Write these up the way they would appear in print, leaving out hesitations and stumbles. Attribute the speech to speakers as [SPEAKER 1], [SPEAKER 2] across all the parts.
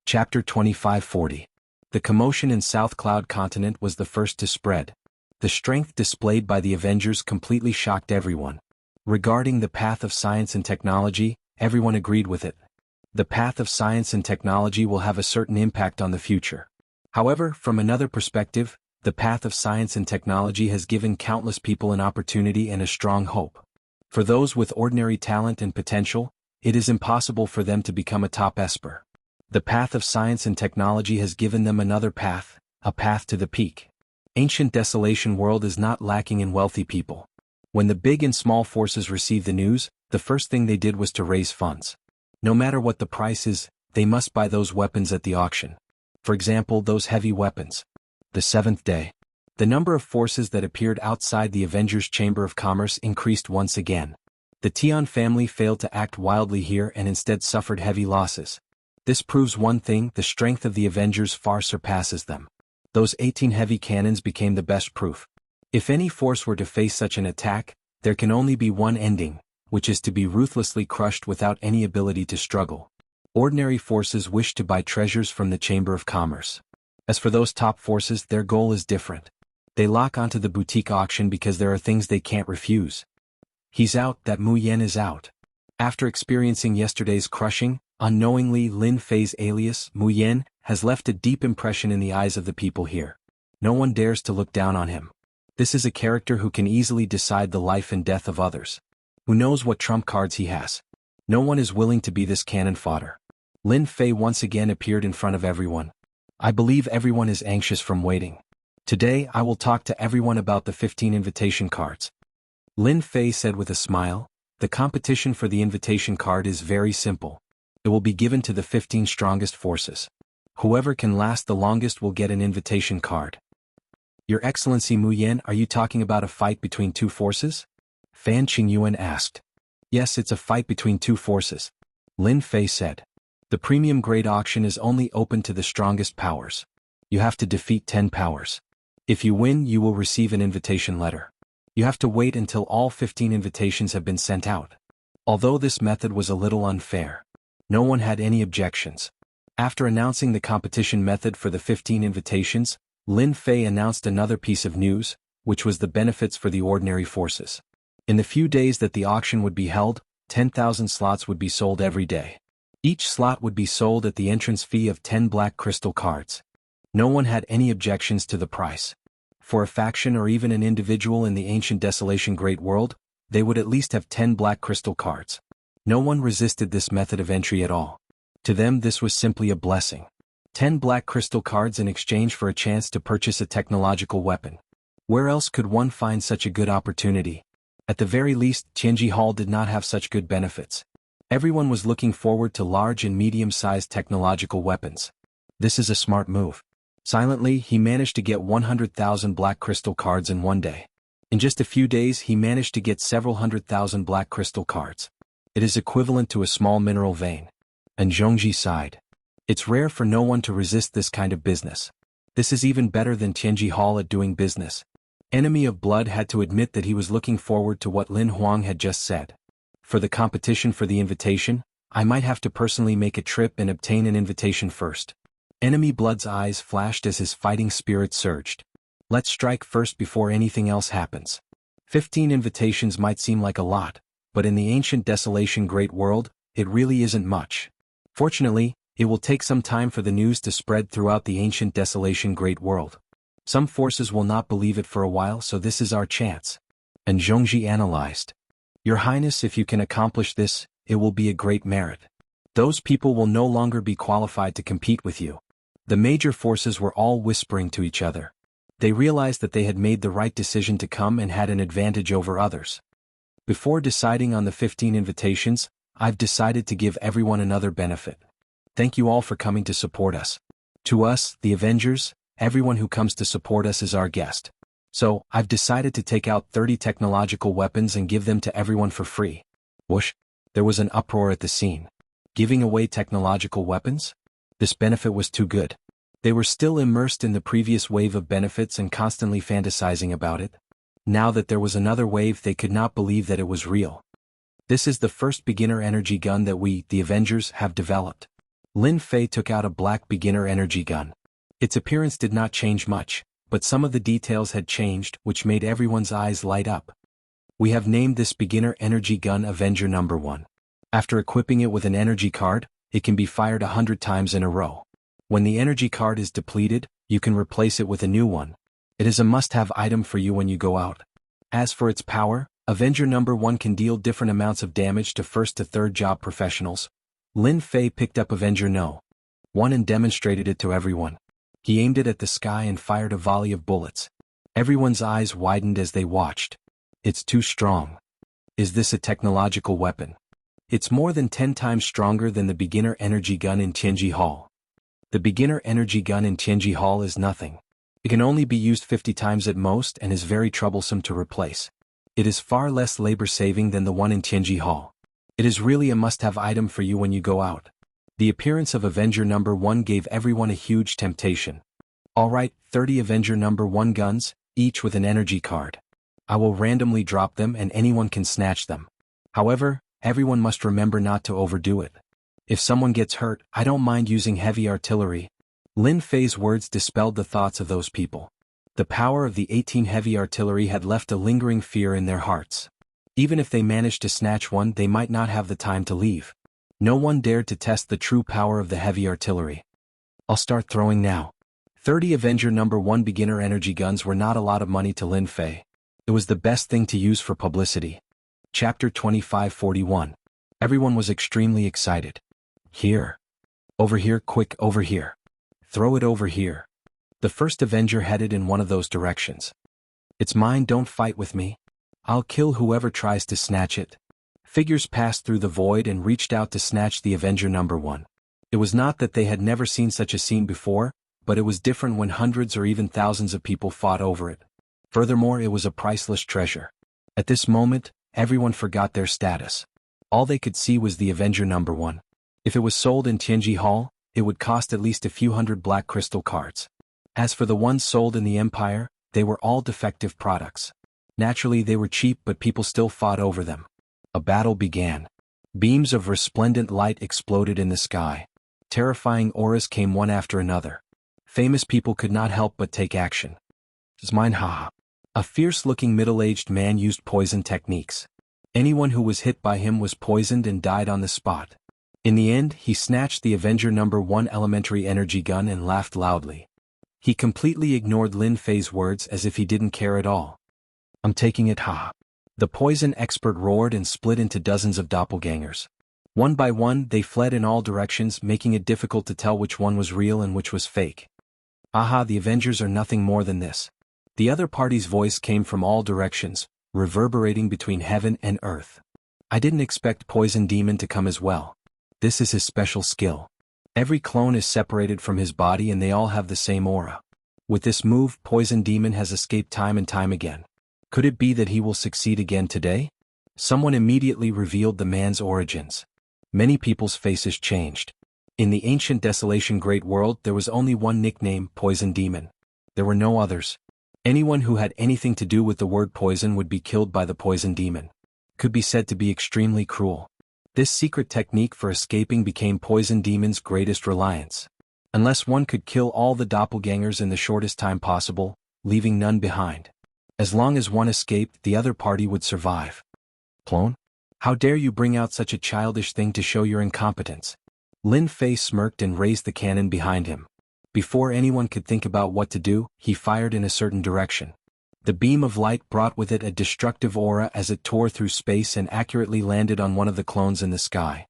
[SPEAKER 1] Chapter 2540. The commotion in South Cloud Continent was the first to spread. The strength displayed by the Avengers completely shocked everyone. Regarding the path of science and technology, everyone agreed with it. The path of science and technology will have a certain impact on the future. However, from another perspective, the path of science and technology has given countless people an opportunity and a strong hope. For those with ordinary talent and potential, it is impossible for them to become a top esper. The path of science and technology has given them another path, a path to the peak. Ancient Desolation World is not lacking in wealthy people. When the big and small forces received the news, the first thing they did was to raise funds. No matter what the price is, they must buy those weapons at the auction. For example, those heavy weapons. The seventh day. The number of forces that appeared outside the Avengers' Chamber of Commerce increased once again. The Tian family failed to act wildly here and instead suffered heavy losses. This proves one thing: the strength of the Avengers far surpasses them. Those 18 heavy cannons became the best proof. If any force were to face such an attack, there can only be one ending, which is to be ruthlessly crushed without any ability to struggle. Ordinary forces wish to buy treasures from the Chamber of Commerce. As for those top forces, their goal is different. They lock onto the boutique auction because there are things they can't refuse. He's out, that Mu Yen is out. After experiencing yesterday's crushing, unknowingly Lin Fei's alias, Mu Yen, has left a deep impression in the eyes of the people here. No one dares to look down on him. This is a character who can easily decide the life and death of others. Who knows what trump cards he has? No one is willing to be this cannon fodder. Lin Fei once again appeared in front of everyone. I believe everyone is anxious from waiting. Today I will talk to everyone about the 15 invitation cards. Lin Fei said with a smile. The competition for the invitation card is very simple. It will be given to the 15 strongest forces. Whoever can last the longest will get an invitation card. Your Excellency Mu Yen, are you talking about a fight between two forces? Fan Qingyuan asked. Yes, it's a fight between two forces. Lin Fei said. The premium grade auction is only open to the strongest powers. You have to defeat 10 powers. If you win, you will receive an invitation letter. You have to wait until all 15 invitations have been sent out. Although this method was a little unfair, no one had any objections. After announcing the competition method for the 15 invitations, Lin Fei announced another piece of news, which was the benefits for the ordinary forces. In the few days that the auction would be held, 10,000 slots would be sold every day. Each slot would be sold at the entrance fee of 10 black crystal cards. No one had any objections to the price. For a faction or even an individual in the Ancient Desolation Great World, they would at least have 10 black crystal cards. No one resisted this method of entry at all. To them this was simply a blessing. 10 black crystal cards in exchange for a chance to purchase a technological weapon. Where else could one find such a good opportunity? At the very least, Tianji Hall did not have such good benefits. Everyone was looking forward to large and medium-sized technological weapons. This is a smart move. Silently, he managed to get 100,000 black crystal cards in one day. In just a few days, he managed to get several 100,000 black crystal cards. It is equivalent to a small mineral vein. And Zhongji sighed. It's rare for no one to resist this kind of business. This is even better than Tianji Hall at doing business. Enemy of Blood had to admit that he was looking forward to what Lin Huang had just said. For the competition for the invitation, I might have to personally make a trip and obtain an invitation first. Enemy Blood's eyes flashed as his fighting spirit surged. Let's strike first before anything else happens. 15 invitations might seem like a lot, but in the Ancient Desolation Great World, it really isn't much. Fortunately, it will take some time for the news to spread throughout the Ancient Desolation Great World. Some forces will not believe it for a while, so this is our chance. And Zhongji analyzed. Your Highness, if you can accomplish this, it will be a great merit. Those people will no longer be qualified to compete with you. The major forces were all whispering to each other. They realized that they had made the right decision to come and had an advantage over others. Before deciding on the 15 invitations, I've decided to give everyone another benefit. Thank you all for coming to support us. To us, the Avengers, everyone who comes to support us is our guest. So, I've decided to take out 30 technological weapons and give them to everyone for free. Whoosh! There was an uproar at the scene. Giving away technological weapons? This benefit was too good. They were still immersed in the previous wave of benefits and constantly fantasizing about it. Now that there was another wave, they could not believe that it was real. This is the first beginner energy gun that we, the Avengers, have developed. Lin Fei took out a black beginner energy gun. Its appearance did not change much, but some of the details had changed, which made everyone's eyes light up. We have named this beginner energy gun Avenger Number 1. After equipping it with an energy card, it can be fired 100 times in a row. When the energy card is depleted, you can replace it with a new one. It is a must-have item for you when you go out. As for its power, Avenger Number 1 can deal different amounts of damage to first to third job professionals. Lin Fei picked up Avenger No. 1 and demonstrated it to everyone. He aimed it at the sky and fired a volley of bullets. Everyone's eyes widened as they watched. It's too strong. Is this a technological weapon? It's more than 10 times stronger than the beginner energy gun in Tianji Hall. The beginner energy gun in Tianji Hall is nothing. It can only be used 50 times at most and is very troublesome to replace. It is far less labor-saving than the one in Tianji Hall. It is really a must-have item for you when you go out. The appearance of Avenger Number 1 gave everyone a huge temptation. Alright, 30 Avenger Number 1 guns, each with an energy card. I will randomly drop them and anyone can snatch them. However, everyone must remember not to overdo it. If someone gets hurt, I don't mind using heavy artillery. Lin Fei's words dispelled the thoughts of those people. The power of the 18 heavy artillery had left a lingering fear in their hearts. Even if they managed to snatch one, they might not have the time to leave. No one dared to test the true power of the heavy artillery. I'll start throwing now. 30 Avenger Number 1 beginner energy guns were not a lot of money to Lin Fei. It was the best thing to use for publicity. Chapter 2541. Everyone was extremely excited. Here. Over here, quick, over here. Throw it over here. The first Avenger headed in one of those directions. It's mine, don't fight with me. I'll kill whoever tries to snatch it. Figures passed through the void and reached out to snatch the Avenger Number 1. It was not that they had never seen such a scene before, but it was different when hundreds or even thousands of people fought over it. Furthermore, it was a priceless treasure. At this moment, everyone forgot their status. All they could see was the Avenger Number 1. If it was sold in Tianji Hall, it would cost at least a few hundred black crystal cards. As for the ones sold in the Empire, they were all defective products. Naturally, they were cheap, but people still fought over them. A battle began. Beams of resplendent light exploded in the sky. Terrifying auras came one after another. Famous people could not help but take action. It's mine, haha. A fierce-looking middle-aged man used poison techniques. Anyone who was hit by him was poisoned and died on the spot. In the end, he snatched the Avenger Number 1 elementary energy gun and laughed loudly. He completely ignored Lin Fei's words as if he didn't care at all. I'm taking it, haha. The poison expert roared and split into dozens of doppelgangers. One by one, they fled in all directions, making it difficult to tell which one was real and which was fake. Aha, the Avengers are nothing more than this. The other party's voice came from all directions, reverberating between heaven and earth. I didn't expect Poison Demon to come as well. This is his special skill. Every clone is separated from his body and they all have the same aura. With this move, Poison Demon has escaped time and time again. Could it be that he will succeed again today? Someone immediately revealed the man's origins. Many people's faces changed. In the ancient Desolation Great World, there was only one nickname, Poison Demon. There were no others. Anyone who had anything to do with the word poison would be killed by the Poison Demon. Could be said to be extremely cruel. This secret technique for escaping became Poison Demon's greatest reliance. Unless one could kill all the doppelgangers in the shortest time possible, leaving none behind. As long as one escaped, the other party would survive. Clone? How dare you bring out such a childish thing to show your incompetence? Lin Fei smirked and raised the cannon behind him. Before anyone could think about what to do, he fired in a certain direction. The beam of light brought with it a destructive aura as it tore through space and accurately landed on one of the clones in the sky.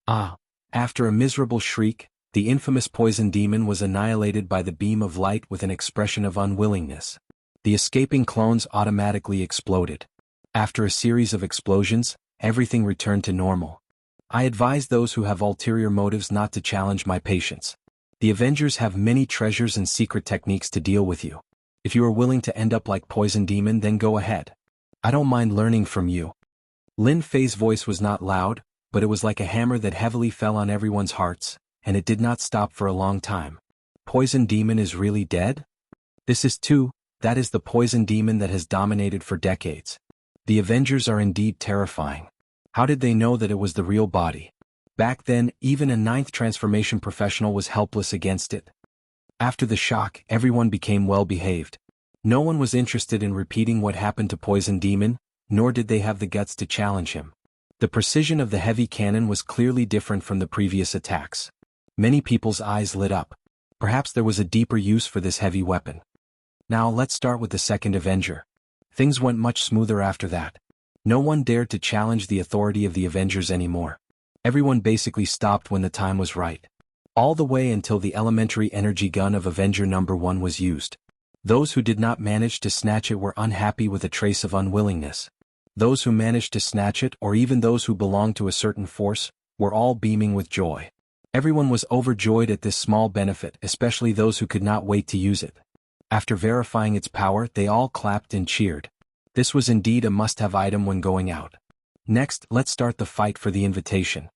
[SPEAKER 1] Ah! After a miserable shriek, the infamous Poison Demon was annihilated by the beam of light with an expression of unwillingness. The escaping clones automatically exploded. After a series of explosions, everything returned to normal. I advise those who have ulterior motives not to challenge my patience. The Avengers have many treasures and secret techniques to deal with you. If you are willing to end up like Poison Demon, then go ahead. I don't mind learning from you. Lin Fei's voice was not loud, but it was like a hammer that heavily fell on everyone's hearts, and it did not stop for a long time. Poison Demon is really dead? This is that is the Poison Demon that has dominated for decades. The Avengers are indeed terrifying. How did they know that it was the real body? Back then, even a ninth transformation professional was helpless against it. After the shock, everyone became well-behaved. No one was interested in repeating what happened to Poison Demon, nor did they have the guts to challenge him. The precision of the heavy cannon was clearly different from the previous attacks. Many people's eyes lit up. Perhaps there was a deeper use for this heavy weapon. Now let's start with the second Avenger. Things went much smoother after that. No one dared to challenge the authority of the Avengers anymore. Everyone basically stopped when the time was right. All the way until the elementary energy gun of Avenger number 1 was used. Those who did not manage to snatch it were unhappy with a trace of unwillingness. Those who managed to snatch it, or even those who belonged to a certain force, were all beaming with joy. Everyone was overjoyed at this small benefit, especially those who could not wait to use it. After verifying its power, they all clapped and cheered. This was indeed a must-have item when going out. Next, let's start the fight for the invitation.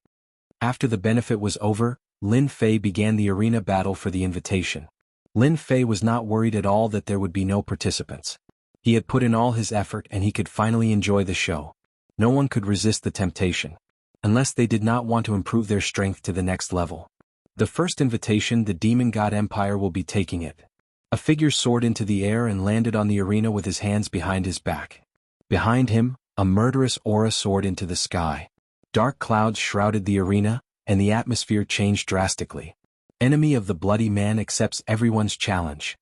[SPEAKER 1] After the benefit was over, Lin Fei began the arena battle for the invitation. Lin Fei was not worried at all that there would be no participants. He had put in all his effort and he could finally enjoy the show. No one could resist the temptation. Unless they did not want to improve their strength to the next level. The first invitation, the Demon God Empire will be taking it. A figure soared into the air and landed on the arena with his hands behind his back. Behind him, a murderous aura soared into the sky. Dark clouds shrouded the arena, and the atmosphere changed drastically. Enemy of the Bloody Man accepts everyone's challenge.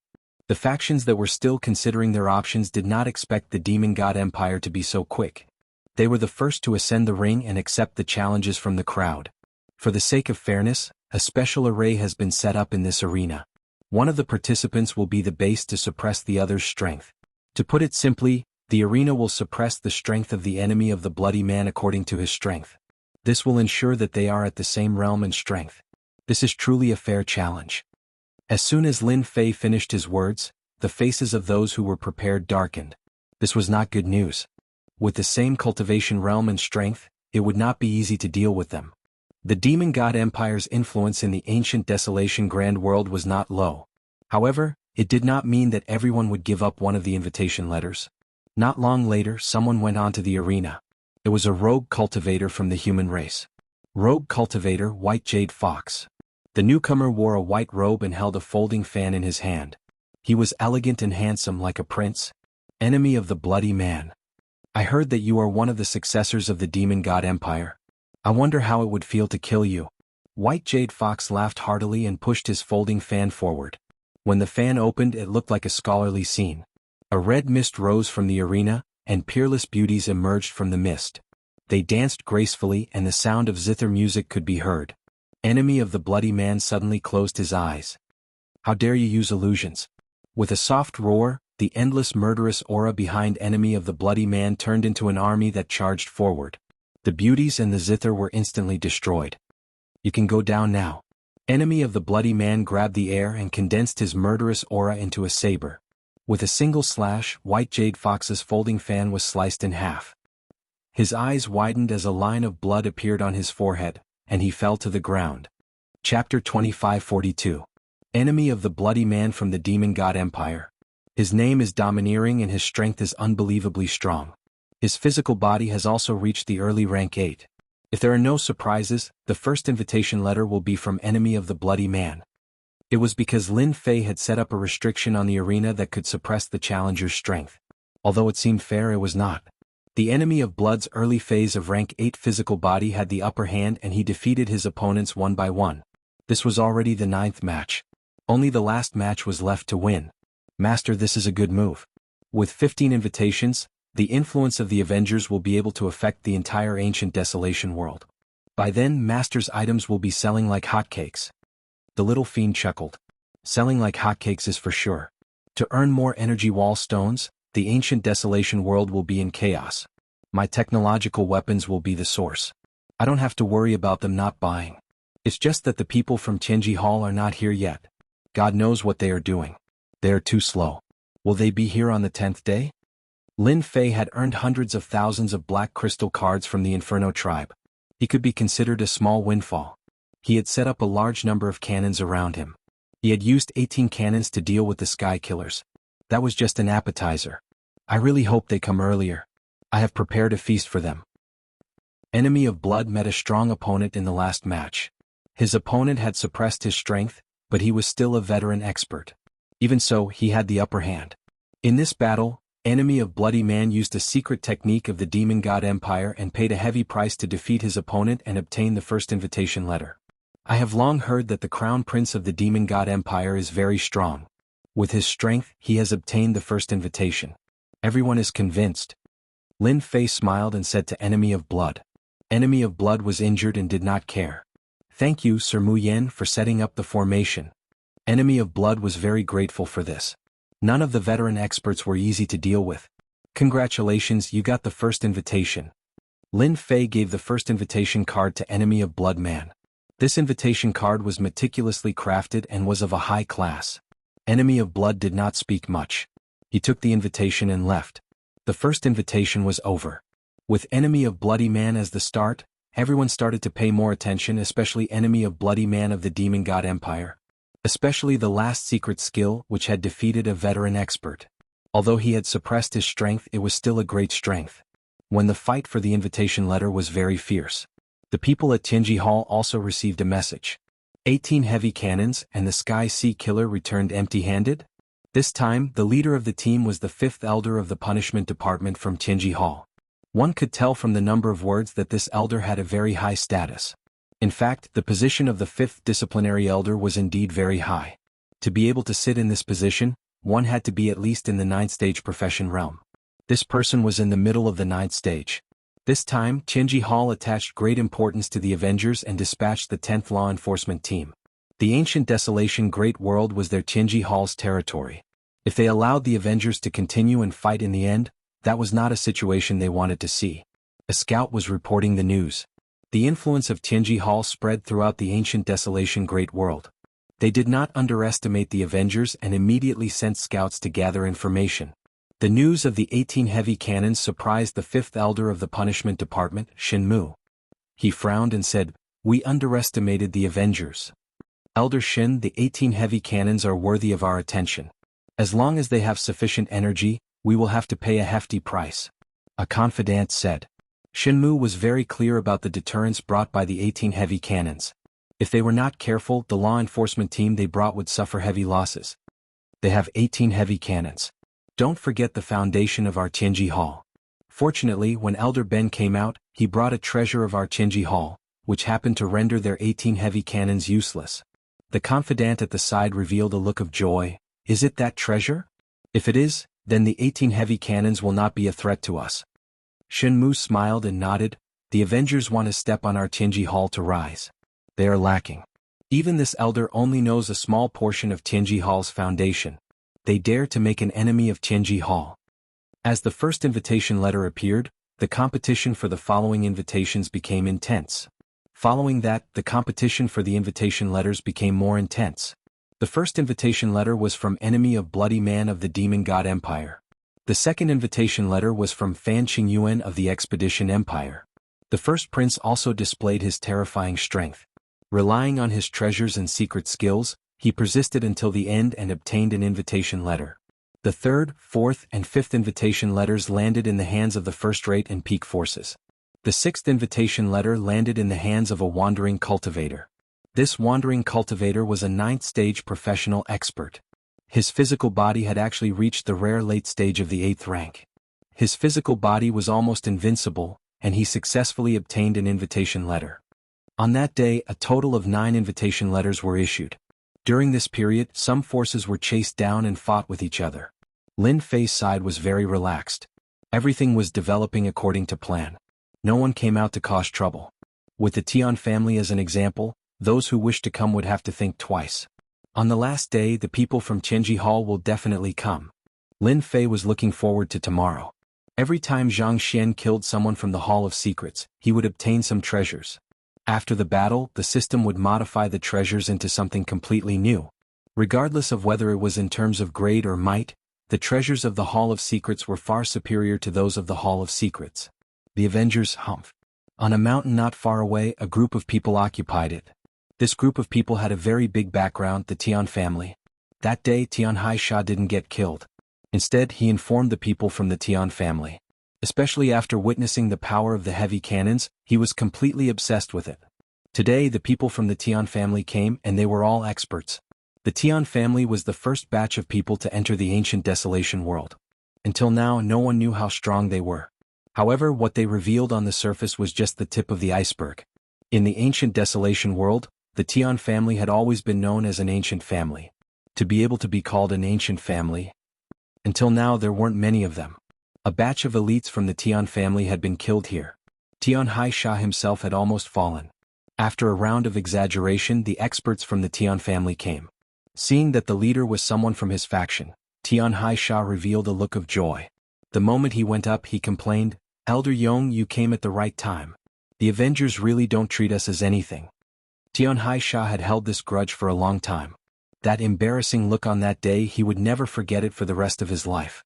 [SPEAKER 1] The factions that were still considering their options did not expect the Demon God Empire to be so quick. They were the first to ascend the ring and accept the challenges from the crowd. For the sake of fairness, a special array has been set up in this arena. One of the participants will be the base to suppress the other's strength. To put it simply, the arena will suppress the strength of the enemy of the Bloody Man according to his strength. This will ensure that they are at the same realm and strength. This is truly a fair challenge. As soon as Lin Fei finished his words, the faces of those who were prepared darkened. This was not good news. With the same cultivation realm and strength, it would not be easy to deal with them. The Demon God Empire's influence in the ancient Desolation Grand World was not low. However, it did not mean that everyone would give up one of the invitation letters. Not long later, someone went onto the arena. It was a rogue cultivator from the human race. Rogue cultivator White Jade Fox. The newcomer wore a white robe and held a folding fan in his hand. He was elegant and handsome like a prince. Enemy of the Bloody Man. I heard that you are one of the successors of the Demon God Empire. I wonder how it would feel to kill you. White Jade Fox laughed heartily and pushed his folding fan forward. When the fan opened, it looked like a scholarly scene. A red mist rose from the arena, and peerless beauties emerged from the mist. They danced gracefully and the sound of zither music could be heard. Enemy of the Bloody Man suddenly closed his eyes. How dare you use illusions? With a soft roar, the endless murderous aura behind Enemy of the Bloody Man turned into an army that charged forward. The beauties and the zither were instantly destroyed. You can go down now. Enemy of the Bloody Man grabbed the air and condensed his murderous aura into a saber. With a single slash, White Jade Fox's folding fan was sliced in half. His eyes widened as a line of blood appeared on his forehead, and he fell to the ground. Chapter 2542. Enemy of the Bloody Man from the Demon God Empire. His name is domineering and his strength is unbelievably strong. His physical body has also reached the early rank 8. If there are no surprises, the first invitation letter will be from Enemy of the Bloody Man. It was because Lin Fei had set up a restriction on the arena that could suppress the challenger's strength. Although it seemed fair, it was not. The Enemy of Blood's early phase of rank 8 physical body had the upper hand and he defeated his opponents one by one. This was already the 9th match. Only the last match was left to win. Master, this is a good move. With 15 invitations, the influence of the Avengers will be able to affect the entire ancient Desolation world. By then, Master's items will be selling like hotcakes. The little fiend chuckled. Selling like hotcakes is for sure. To earn more energy wall stones, the ancient Desolation world will be in chaos. My technological weapons will be the source. I don't have to worry about them not buying. It's just that the people from Tianji Hall are not here yet. God knows what they are doing. They are too slow. Will they be here on the 10th day? Lin Fei had earned hundreds of thousands of black crystal cards from the Inferno tribe. He could be considered a small windfall. He had set up a large number of cannons around him. He had used 18 cannons to deal with the Sky Killers. That was just an appetizer. I really hope they come earlier. I have prepared a feast for them. Enemy of Blood met a strong opponent in the last match. His opponent had suppressed his strength, but he was still a veteran expert. Even so, he had the upper hand. In this battle, Enemy of Bloody Man used a secret technique of the Demon God Empire and paid a heavy price to defeat his opponent and obtain the first invitation letter. I have long heard that the Crown Prince of the Demon God Empire is very strong. With his strength, he has obtained the first invitation. Everyone is convinced. Lin Fei smiled and said to Enemy of Blood. Enemy of Blood was injured and did not care. Thank you, Sir Mu Yen, for setting up the formation. Enemy of Blood was very grateful for this. None of the veteran experts were easy to deal with. Congratulations, you got the first invitation. Lin Fei gave the first invitation card to Enemy of Blood Man. This invitation card was meticulously crafted and was of a high class. Enemy of Blood did not speak much. He took the invitation and left. The first invitation was over. With Enemy of Bloody Man as the start, everyone started to pay more attention, especially Enemy of Bloody Man of the Demon God Empire. Especially the last secret skill, which had defeated a veteran expert. Although he had suppressed his strength, it was still a great strength. When the fight for the invitation letter was very fierce. The people at Tianji Hall also received a message. 18 heavy cannons and the Sky Sea Killer returned empty-handed? This time, the leader of the team was the 5th elder of the punishment department from Tianji Hall. One could tell from the number of words that this elder had a very high status. In fact, the position of the 5th disciplinary elder was indeed very high. To be able to sit in this position, one had to be at least in the 9th stage profession realm. This person was in the middle of the 9th stage. This time, Tianji Hall attached great importance to the Avengers and dispatched the 10th law enforcement team. The ancient desolation Great World was their Tianji Hall's territory. If they allowed the Avengers to continue and fight in the end, that was not a situation they wanted to see. A scout was reporting the news. The influence of Tianji Hall spread throughout the ancient desolation Great World. They did not underestimate the Avengers and immediately sent scouts to gather information. The news of the 18 heavy cannons surprised the 5th elder of the punishment department, Shin Mu. He frowned and said, "We underestimated the Avengers. Elder Shin, the 18 heavy cannons are worthy of our attention. As long as they have sufficient energy, we will have to pay a hefty price." A confidant said. Shinmu was very clear about the deterrence brought by the 18 heavy cannons. If they were not careful, the law enforcement team they brought would suffer heavy losses. They have 18 heavy cannons. Don't forget the foundation of our Tianji Hall. Fortunately, when Elder Ben came out, he brought a treasure of our Tianji Hall, which happened to render their 18 heavy cannons useless. The confidant at the side revealed a look of joy. Is it that treasure? If it is, then the 18 heavy cannons will not be a threat to us. Shinmu smiled and nodded. The Avengers want to step on our Tianji Hall to rise. They are lacking. Even this elder only knows a small portion of Tianji Hall's foundation. They dare to make an enemy of Tianji Hall. As the first invitation letter appeared, the competition for the following invitations became intense. Following that, the competition for the invitation letters became more intense. The first invitation letter was from Enemy of Bloody Man of the Demon God Empire. The second invitation letter was from Fan Qingyuan of the Expedition Empire. The first prince also displayed his terrifying strength. Relying on his treasures and secret skills, he persisted until the end and obtained an invitation letter. The third, fourth, and fifth invitation letters landed in the hands of the first-rate and peak forces. The sixth invitation letter landed in the hands of a wandering cultivator. This wandering cultivator was a 9th stage professional expert. His physical body had actually reached the rare late stage of the 8th rank. His physical body was almost invincible, and he successfully obtained an invitation letter. On that day, a total of 9 invitation letters were issued. During this period, some forces were chased down and fought with each other. Lin Fei's side was very relaxed. Everything was developing according to plan. No one came out to cause trouble. With the Tian family as an example, those who wished to come would have to think twice. On the last day, the people from Tianji Hall will definitely come. Lin Fei was looking forward to tomorrow. Every time Zhang Xian killed someone from the Hall of Secrets, he would obtain some treasures. After the battle, the system would modify the treasures into something completely new. Regardless of whether it was in terms of grade or might, the treasures of the Hall of Secrets were far superior to those of the Hall of Secrets. The Avengers Humph. On a mountain not far away, a group of people occupied it. This group of people had a very big background, the Tian family. That day, Tian Haisha didn't get killed. Instead, he informed the people from the Tian family. Especially after witnessing the power of the heavy cannons, he was completely obsessed with it. Today the people from the Tian family came and they were all experts. The Tian family was the first batch of people to enter the ancient desolation world. Until now no one knew how strong they were. However, what they revealed on the surface was just the tip of the iceberg. In the ancient desolation world, the Tian family had always been known as an ancient family. To be able to be called an ancient family, until now there weren't many of them. A batch of elites from the Tian family had been killed here. Tian Haisha himself had almost fallen. After a round of exaggeration, the experts from the Tian family came. Seeing that the leader was someone from his faction, Tian Haisha revealed a look of joy. The moment he went up he complained, "Elder Yong, you came at the right time. The Avengers really don't treat us as anything." Tian Haisha had held this grudge for a long time. That embarrassing look on that day, he would never forget it for the rest of his life.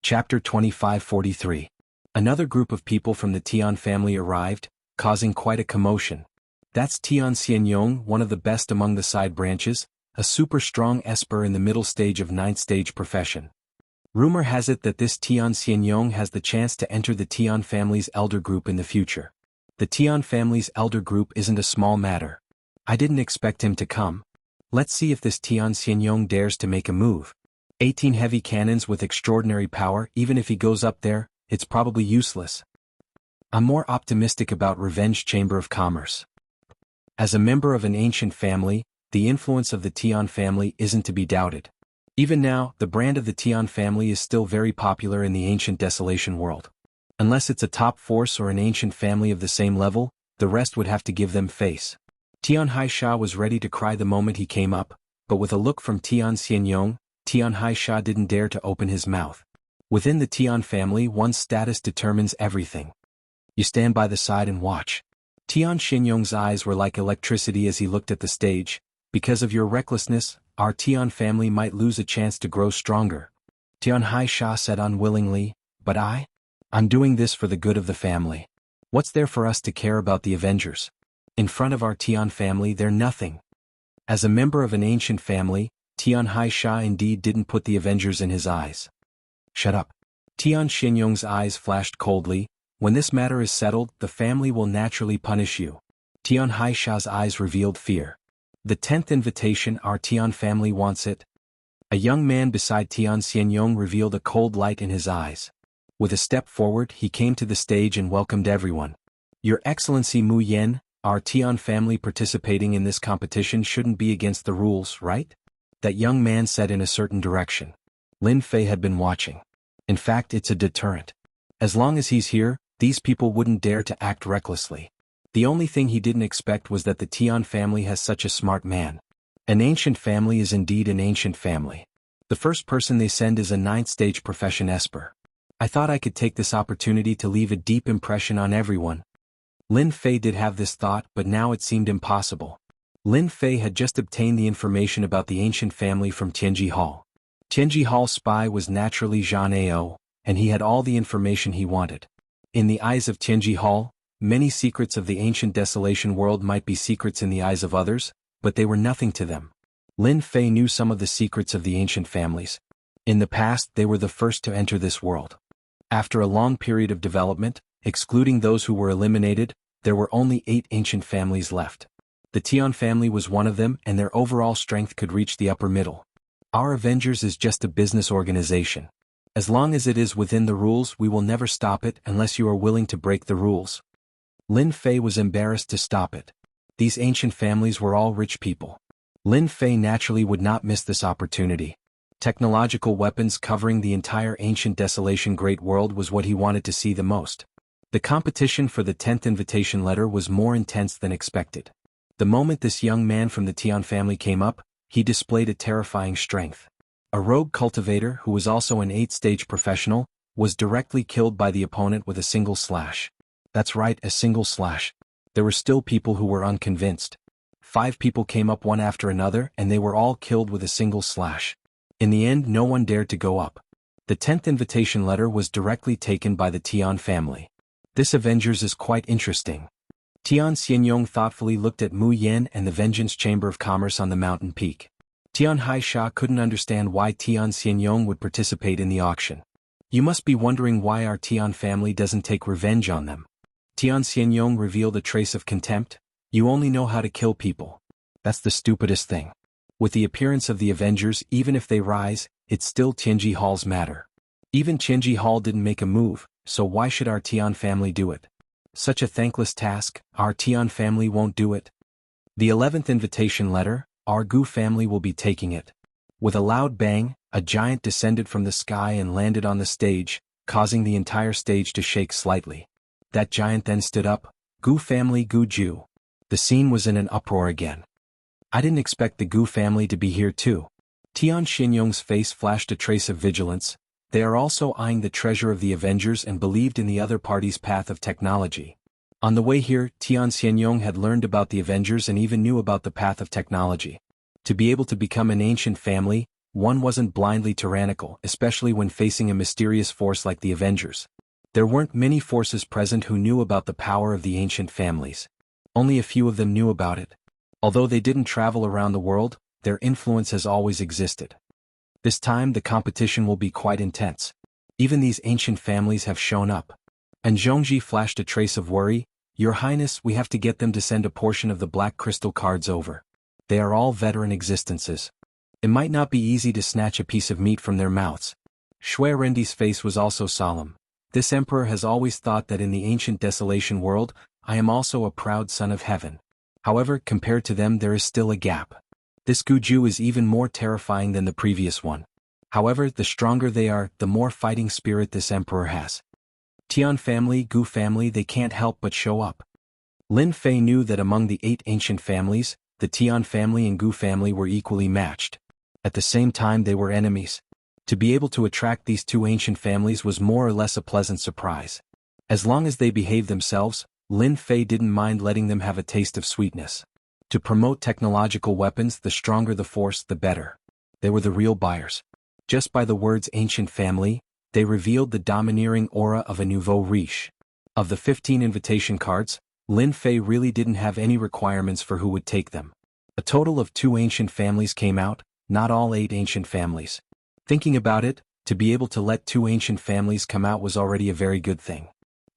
[SPEAKER 1] Chapter 2543. Another group of people from the Tian family arrived, causing quite a commotion. That's Tian Xianyong, one of the best among the side branches, a super strong esper in the middle stage of 9th stage profession. Rumor has it that this Tian Xianyong has the chance to enter the Tian family's elder group in the future. The Tian family's elder group isn't a small matter. I didn't expect him to come. Let's see if this Tian Xianyong dares to make a move. 18 heavy cannons with extraordinary power, even if he goes up there, it's probably useless. I'm more optimistic about Revenge Chamber of Commerce. As a member of an ancient family, the influence of the Tian family isn't to be doubted. Even now, the brand of the Tian family is still very popular in the ancient desolation world. Unless it's a top force or an ancient family of the same level, the rest would have to give them face. Tian Haisha was ready to cry the moment he came up, but with a look from Tian Xianyong, Tian Haisha didn't dare to open his mouth. Within the Tian family, one's status determines everything. You stand by the side and watch. Tian Xianyong's eyes were like electricity as he looked at the stage. Because of your recklessness, our Tian family might lose a chance to grow stronger. Tian Haisha said unwillingly, but I'm doing this for the good of the family. What's there for us to care about the Avengers? In front of our Tian family they're nothing. As a member of an ancient family, Tian Haisha indeed didn't put the Avengers in his eyes. Shut up. Tian Xianyong's eyes flashed coldly. When this matter is settled, the family will naturally punish you. Tian Haisha's eyes revealed fear. The 10th invitation, our Tian family wants it. A young man beside Tian Xianyong revealed a cold light in his eyes. With a step forward, he came to the stage and welcomed everyone. Your Excellency Mu Yen, our Tian family participating in this competition shouldn't be against the rules, right? That young man said in a certain direction. Lin Fei had been watching. In fact, it's a deterrent. As long as he's here, these people wouldn't dare to act recklessly. The only thing he didn't expect was that the Tian family has such a smart man. An ancient family is indeed an ancient family. The first person they send is a 9th stage profession esper. I thought I could take this opportunity to leave a deep impression on everyone. Lin Fei did have this thought, but now it seemed impossible. Lin Fei had just obtained the information about the ancient family from Tianji Hall. Tianji Hall's spy was naturally Zhang Ao, and he had all the information he wanted. In the eyes of Tianji Hall, many secrets of the ancient desolation world might be secrets in the eyes of others, but they were nothing to them. Lin Fei knew some of the secrets of the ancient families. In the past, they were the first to enter this world. After a long period of development, excluding those who were eliminated, there were only 8 ancient families left. The Tian family was one of them, and their overall strength could reach the upper middle. Our Avengers is just a business organization. As long as it is within the rules, we will never stop it unless you are willing to break the rules. Lin Fei was embarrassed to stop it. These ancient families were all rich people. Lin Fei naturally would not miss this opportunity. Technological weapons covering the entire ancient desolation great world was what he wanted to see the most. The competition for the 10th invitation letter was more intense than expected. The moment this young man from the Tian family came up, he displayed a terrifying strength. A rogue cultivator who was also an 8th stage professional, was directly killed by the opponent with a single slash. That's right, a single slash. There were still people who were unconvinced. 5 people came up one after another and they were all killed with a single slash. In the end, no one dared to go up. The 10th invitation letter was directly taken by the Tian family. This Avengers is quite interesting. Tian Xianyong thoughtfully looked at Mu Yen and the Vengeance Chamber of Commerce on the mountain peak. Tian Haisha couldn't understand why Tian Xianyong would participate in the auction. You must be wondering why our Tian family doesn't take revenge on them. Tian Xianyong revealed a trace of contempt. You only know how to kill people. That's the stupidest thing. With the appearance of the Avengers, even if they rise, it's still Tianji Hall's matter. Even Tianji Hall didn't make a move, so why should our Tian family do it? Such a thankless task, our Tian family won't do it. The 11th invitation letter, our Gu family will be taking it. With a loud bang, a giant descended from the sky and landed on the stage, causing the entire stage to shake slightly. That giant then stood up, Gu family Gu Ju. The scene was in an uproar again. I didn't expect the Gu family to be here too. Tian Xianyong's face flashed a trace of vigilance. They are also eyeing the treasure of the Avengers and believed in the other party's path of technology. On the way here, Tian Xianyong had learned about the Avengers and even knew about the path of technology. To be able to become an ancient family, one wasn't blindly tyrannical, especially when facing a mysterious force like the Avengers. There weren't many forces present who knew about the power of the ancient families. Only a few of them knew about it. Although they didn't travel around the world, their influence has always existed. This time the competition will be quite intense. Even these ancient families have shown up. And Zhongji flashed a trace of worry. Your Highness, we have to get them to send a portion of the black crystal cards over. They are all veteran existences. It might not be easy to snatch a piece of meat from their mouths. Shui Rendi's face was also solemn. This emperor has always thought that in the ancient desolation world, I am also a proud son of heaven. However, compared to them there is still a gap. This Guju is even more terrifying than the previous one. However, the stronger they are, the more fighting spirit this emperor has. Tian family, Gu family, they can't help but show up. Lin Fei knew that among the 8 ancient families, the Tian family and Gu family were equally matched. At the same time they were enemies. To be able to attract these 2 ancient families was more or less a pleasant surprise. As long as they behaved themselves, Lin Fei didn't mind letting them have a taste of sweetness. To promote technological weapons, the stronger the force, the better. They were the real buyers. Just by the words ancient family, they revealed the domineering aura of a nouveau riche. Of the 15 invitation cards, Lin Fei really didn't have any requirements for who would take them. A total of 2 ancient families came out, not all 8 ancient families. Thinking about it, to be able to let 2 ancient families come out was already a very good thing.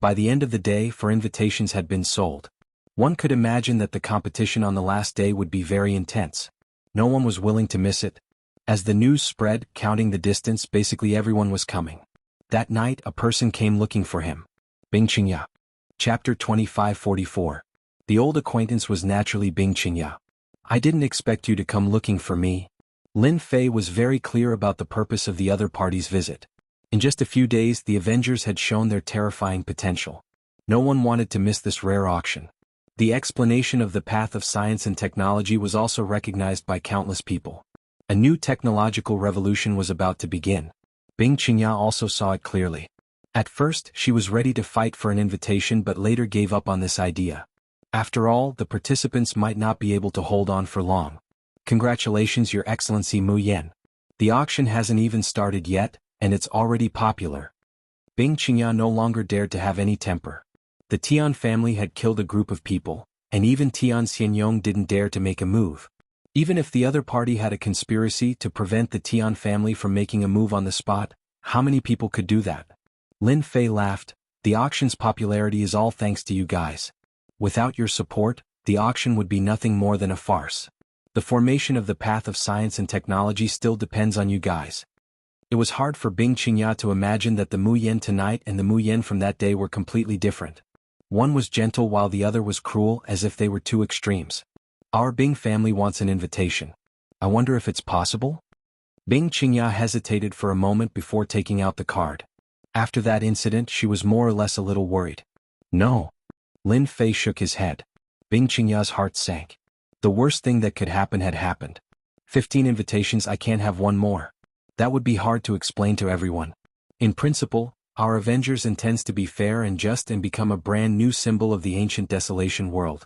[SPEAKER 1] By the end of the day, 4 invitations had been sold. One could imagine that the competition on the last day would be very intense. No one was willing to miss it. As the news spread, counting the distance, basically everyone was coming. That night, a person came looking for him. Bing Qingya. Chapter 2544. The old acquaintance was naturally Bing Qingya. I didn't expect you to come looking for me. Lin Fei was very clear about the purpose of the other party's visit. In just a few days, the Avengers had shown their terrifying potential. No one wanted to miss this rare auction. The explanation of the path of science and technology was also recognized by countless people. A new technological revolution was about to begin. Bing Qingya also saw it clearly. At first, she was ready to fight for an invitation but later gave up on this idea. After all, the participants might not be able to hold on for long. Congratulations, Your Excellency Mu Yan. The auction hasn't even started yet, and it's already popular. Bing Qingya no longer dared to have any temper. The Tian family had killed a group of people, and even Tian Xianyong didn't dare to make a move. Even if the other party had a conspiracy to prevent the Tian family from making a move on the spot, how many people could do that? Lin Fei laughed. The auction's popularity is all thanks to you guys. Without your support, the auction would be nothing more than a farce. The formation of the path of science and technology still depends on you guys. It was hard for Bing Qingya to imagine that the Mu Yan tonight and the Mu Yan from that day were completely different. One was gentle while the other was cruel, as if they were 2 extremes. Our Bing family wants an invitation. I wonder if it's possible? Bing Qingya hesitated for a moment before taking out the card. After that incident, she was more or less a little worried. No. Lin Fei shook his head. Bing Qingya's heart sank. The worst thing that could happen had happened. 15 invitations, I can't have one more. That would be hard to explain to everyone. In principle, our Avengers intends to be fair and just and become a brand new symbol of the ancient desolation world.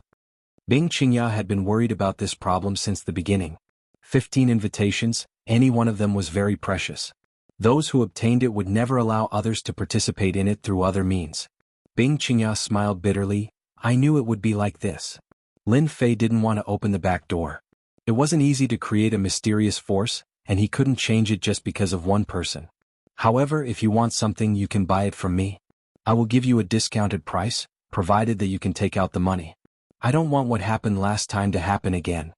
[SPEAKER 1] Bing Qingya had been worried about this problem since the beginning. 15 invitations, any one of them was very precious. Those who obtained it would never allow others to participate in it through other means. Bing Qingya smiled bitterly. I knew it would be like this. Lin Fei didn't want to open the back door. It wasn't easy to create a mysterious force, and he couldn't change it just because of one person. However, if you want something you can buy it from me. I will give you a discounted price, provided that you can take out the money. I don't want what happened last time to happen again.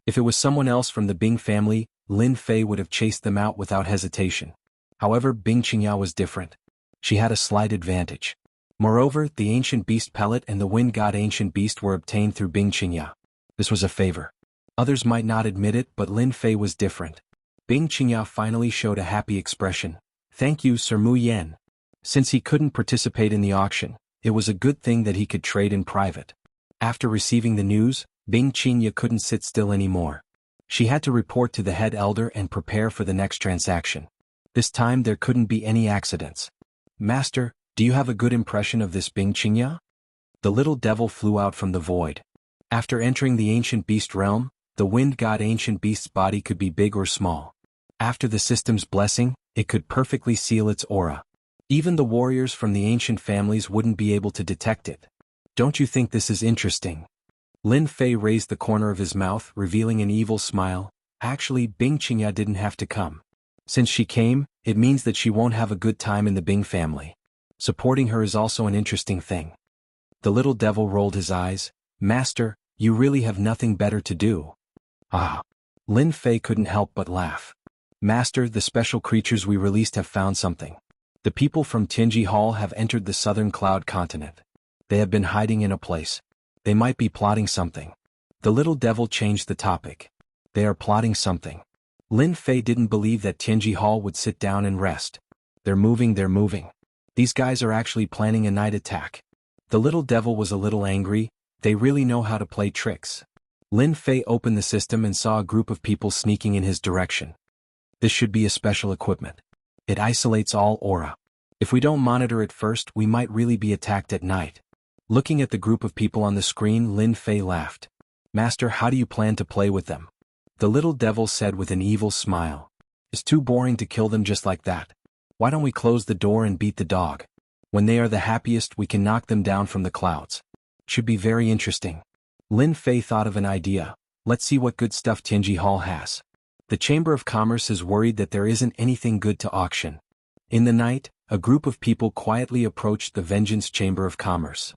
[SPEAKER 1] If it was someone else from the Bing family, Lin Fei would have chased them out without hesitation. However, Bing Qingyao was different. She had a slight advantage. Moreover, the ancient beast pellet and the wind god ancient beast were obtained through Bing Qingyao. This was a favor. Others might not admit it, but Lin Fei was different. Bing Qingyao finally showed a happy expression. Thank you, Sir Mu Yan. Since he couldn't participate in the auction, it was a good thing that he could trade in private. After receiving the news, Bing Qingyao couldn't sit still anymore. She had to report to the head elder and prepare for the next transaction. This time there couldn't be any accidents. Master, do you have a good impression of this Bing Qingyao? The little devil flew out from the void. After entering the ancient beast realm, the wind god ancient beast's body could be big or small. After the system's blessing, it could perfectly seal its aura. Even the warriors from the ancient families wouldn't be able to detect it. Don't you think this is interesting? Lin Fei raised the corner of his mouth, revealing an evil smile. Actually, Bing Qingyao didn't have to come. Since she came, it means that she won't have a good time in the Bing family. Supporting her is also an interesting thing. The little devil rolled his eyes. Master, you really have nothing better to do. Ah. Lin Fei couldn't help but laugh. Master, the special creatures we released have found something. The people from Tianji Hall have entered the southern cloud continent. They have been hiding in a place. They might be plotting something. The little devil changed the topic. They are plotting something. Lin Fei didn't believe that Tianji Hall would sit down and rest. They're moving. These guys are actually planning a night attack. The little devil was a little angry. They really know how to play tricks. Lin Fei opened the system and saw a group of people sneaking in his direction. This should be a special equipment. It isolates all aura. If we don't monitor it first, we might really be attacked at night. Looking at the group of people on the screen, Lin Fei laughed. Master, how do you plan to play with them? The little devil said with an evil smile. It's too boring to kill them just like that. Why don't we close the door and beat the dog? When they are the happiest, we can knock them down from the clouds. Should be very interesting. Lin Fei thought of an idea. Let's see what good stuff Tianji Hall has. The Chamber of Commerce is worried that there isn't anything good to auction. In the night, a group of people quietly approached the Vengeance Chamber of Commerce.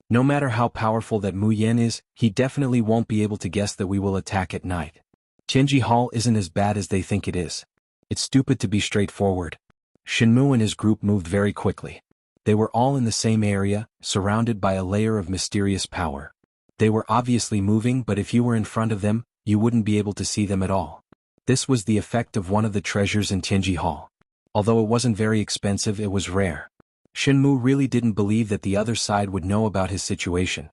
[SPEAKER 1] No matter how powerful that Mu Yan is, he definitely won't be able to guess that we will attack at night. Tianji Hall isn't as bad as they think it is. It's stupid to be straightforward. Shenmu and his group moved very quickly. They were all in the same area, surrounded by a layer of mysterious power. They were obviously moving, but if you were in front of them, you wouldn't be able to see them at all. This was the effect of one of the treasures in Tianji Hall. Although it wasn't very expensive, it was rare. Shenmu really didn't believe that the other side would know about his situation.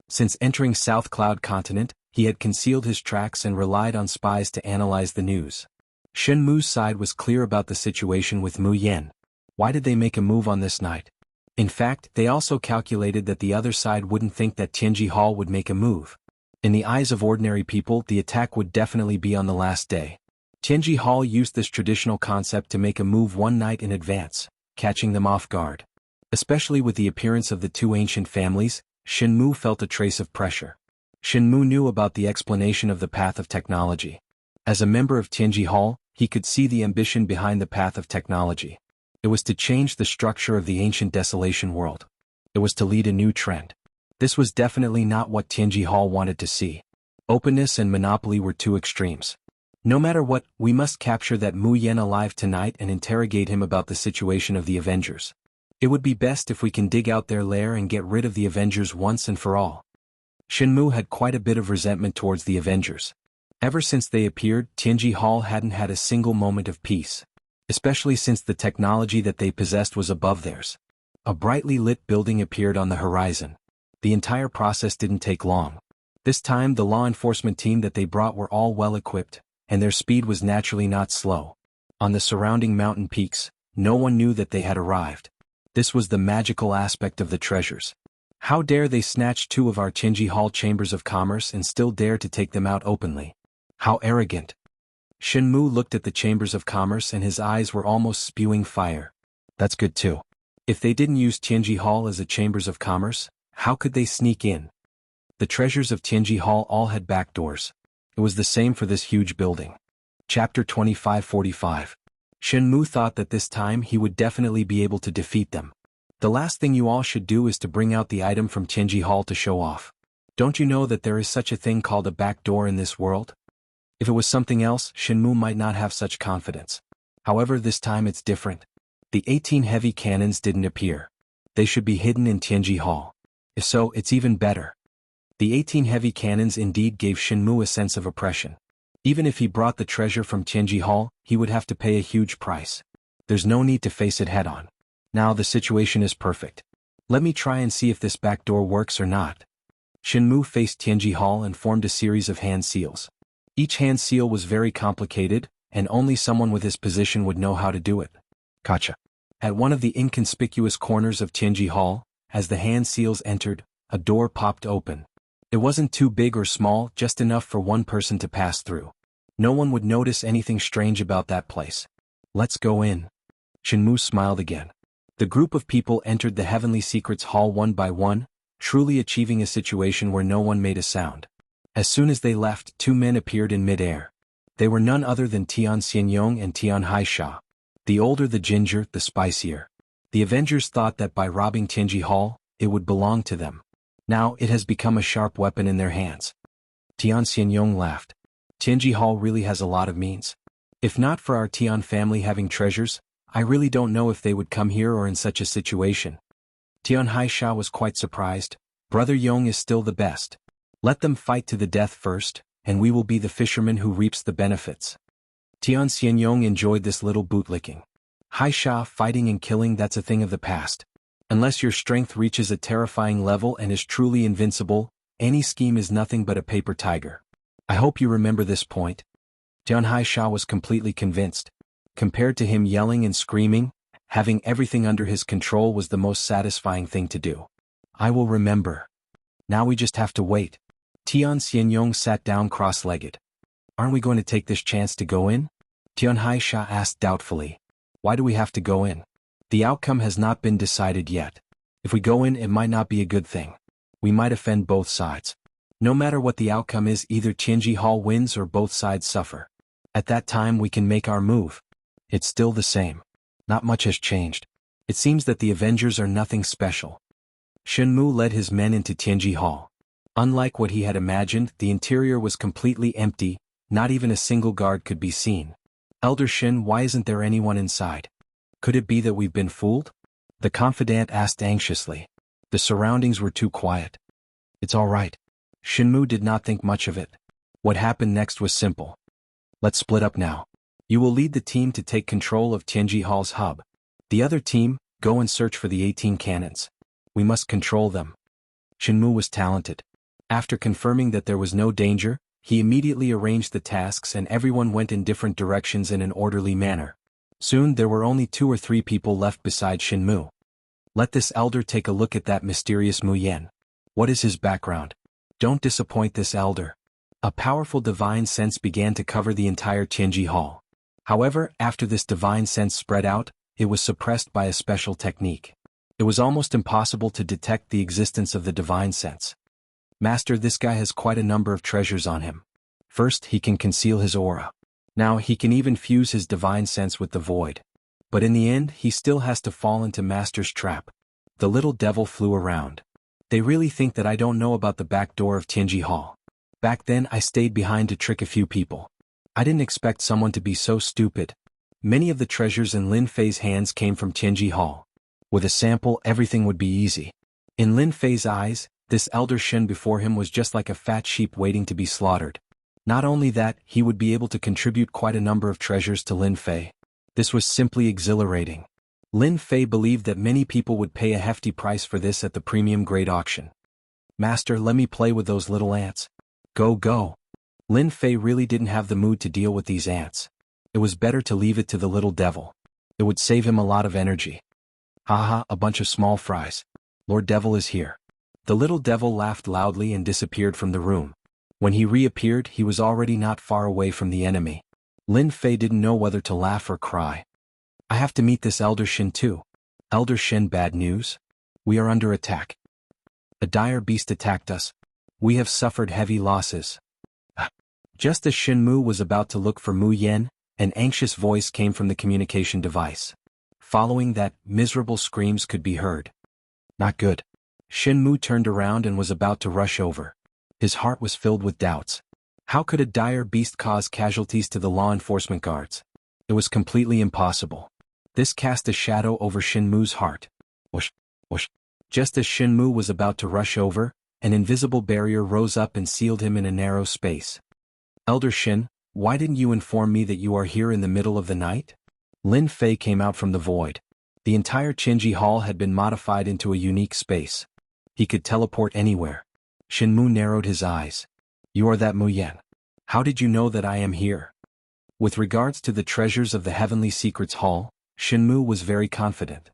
[SPEAKER 1] Since entering South Cloud Continent, he had concealed his tracks and relied on spies to analyze the news. Shenmu's side was clear about the situation with Mu Yan. Why did they make a move on this night? In fact, they also calculated that the other side wouldn't think that Tianji Hall would make a move. In the eyes of ordinary people, the attack would definitely be on the last day. Tianji Hall used this traditional concept to make a move one night in advance, catching them off guard. Especially with the appearance of the two ancient families, Shenmu felt a trace of pressure. Shenmu knew about the explanation of the path of technology. As a member of Tianji Hall, he could see the ambition behind the path of technology. It was to change the structure of the ancient desolation world. It was to lead a new trend. This was definitely not what Tianji Hall wanted to see. Openness and monopoly were two extremes. No matter what, we must capture that Mu Yan alive tonight and interrogate him about the situation of the Avengers. It would be best if we can dig out their lair and get rid of the Avengers once and for all. Shenmu had quite a bit of resentment towards the Avengers. Ever since they appeared, Tianji Hall hadn't had a single moment of peace. Especially since the technology that they possessed was above theirs. A brightly lit building appeared on the horizon. The entire process didn't take long. This time the law enforcement team that they brought were all well equipped, and their speed was naturally not slow. On the surrounding mountain peaks, no one knew that they had arrived. This was the magical aspect of the treasures. How dare they snatch two of our Tianji Hall chambers of commerce and still dare to take them out openly? How arrogant. Shenmu looked at the chambers of commerce and his eyes were almost spewing fire. That's good too. If they didn't use Tianji Hall as a chambers of commerce, how could they sneak in? The treasures of Tianji Hall all had back doors. It was the same for this huge building. Chapter 2545. Shen Mu thought that this time he would definitely be able to defeat them. The last thing you all should do is to bring out the item from Tianji Hall to show off. Don't you know that there is such a thing called a back door in this world? If it was something else, Shen Mu might not have such confidence. However, this time it's different. The 18 heavy cannons didn't appear. They should be hidden in Tianji Hall. If so, it's even better. The 18 heavy cannons indeed gave Shen Mu a sense of oppression. Even if he brought the treasure from Tianji Hall, he would have to pay a huge price. There's no need to face it head-on. Now the situation is perfect. Let me try and see if this back door works or not. Shen Mu faced Tianji Hall and formed a series of hand seals. Each hand seal was very complicated, and only someone with his position would know how to do it. Gotcha. At one of the inconspicuous corners of Tianji Hall, as the hand seals entered, a door popped open. It wasn't too big or small, just enough for one person to pass through. No one would notice anything strange about that place. Let's go in. Shen Mu smiled again. The group of people entered the Heavenly Secrets Hall one by one, truly achieving a situation where no one made a sound. As soon as they left, two men appeared in mid-air. They were none other than Tian Xianyong and Tian Haisha. The older the ginger, the spicier. The Avengers thought that by robbing Tianji Hall, it would belong to them. Now it has become a sharp weapon in their hands. Tian Xianyong laughed. Tianji Hall really has a lot of means. If not for our Tian family having treasures, I really don't know if they would come here or in such a situation. Tian Haisha was quite surprised. Brother Yong is still the best. Let them fight to the death first, and we will be the fisherman who reaps the benefits. Tian Xianyong enjoyed this little bootlicking. Haisha, fighting and killing, that's a thing of the past. Unless your strength reaches a terrifying level and is truly invincible, any scheme is nothing but a paper tiger. I hope you remember this point. Tian Haisha was completely convinced. Compared to him yelling and screaming, having everything under his control was the most satisfying thing to do. I will remember. Now we just have to wait. Tian Xianyong sat down cross-legged. Aren't we going to take this chance to go in? Tian Haisha asked doubtfully. Why do we have to go in? The outcome has not been decided yet. If we go in, it might not be a good thing. We might offend both sides. No matter what the outcome is, either Tianji Hall wins or both sides suffer. At that time we can make our move. It's still the same. Not much has changed. It seems that the Avengers are nothing special. Shen Mu led his men into Tianji Hall. Unlike what he had imagined, the interior was completely empty, not even a single guard could be seen. Elder Shen, why isn't there anyone inside? Could it be that we've been fooled? The confidant asked anxiously. The surroundings were too quiet. It's all right. Shen Mu did not think much of it. What happened next was simple. Let's split up now. You will lead the team to take control of Tianji Hall's hub. The other team, go and search for the 18 cannons. We must control them. Shen Mu was talented. After confirming that there was no danger, he immediately arranged the tasks and everyone went in different directions in an orderly manner. Soon there were only 2 or 3 people left beside Shen Mu. Let this elder take a look at that mysterious Mu Yen. What is his background? Don't disappoint this elder. A powerful divine sense began to cover the entire Tianji Hall. However, after this divine sense spread out, it was suppressed by a special technique. It was almost impossible to detect the existence of the divine sense. Master, this guy has quite a number of treasures on him. First, he can conceal his aura. Now he can even fuse his divine sense with the void. But in the end, he still has to fall into Master's trap. The little devil flew around. They really think that I don't know about the back door of Tianji Hall. Back then I stayed behind to trick a few people. I didn't expect someone to be so stupid. Many of the treasures in Lin Fei's hands came from Tianji Hall. With a sample, everything would be easy. In Lin Fei's eyes, this elder Shen before him was just like a fat sheep waiting to be slaughtered. Not only that, he would be able to contribute quite a number of treasures to Lin Fei. This was simply exhilarating. Lin Fei believed that many people would pay a hefty price for this at the premium grade auction. Master, let me play with those little ants. Go, go. Lin Fei really didn't have the mood to deal with these ants. It was better to leave it to the little devil. It would save him a lot of energy. Haha, a bunch of small fries. Lord Devil is here. The little devil laughed loudly and disappeared from the room. When he reappeared, he was already not far away from the enemy. Lin Fei didn't know whether to laugh or cry. I have to meet this Elder Shen too. Elder Shen, bad news? We are under attack. A dire beast attacked us. We have suffered heavy losses. Just as Shen Mu was about to look for Mu Yen, An anxious voice came from the communication device. Following that, miserable screams could be heard. Not good. Shenmue turned around and was about to rush over. His heart was filled with doubts. How could a dire beast cause casualties to the law enforcement guards? It was completely impossible. This cast a shadow over Shenmue's heart. Whoosh, whoosh. Just as Shenmue was about to rush over, an invisible barrier rose up and sealed him in a narrow space. Elder Shin, why didn't you inform me that you are here in the middle of the night? Lin Fei came out from the void. The entire Qinji Hall had been modified into a unique space. He could teleport anywhere. Shenmue narrowed his eyes. You are that Mu Yan. How did you know that I am here? With regards to the treasures of the Heavenly Secrets Hall, Shenmue was very confident.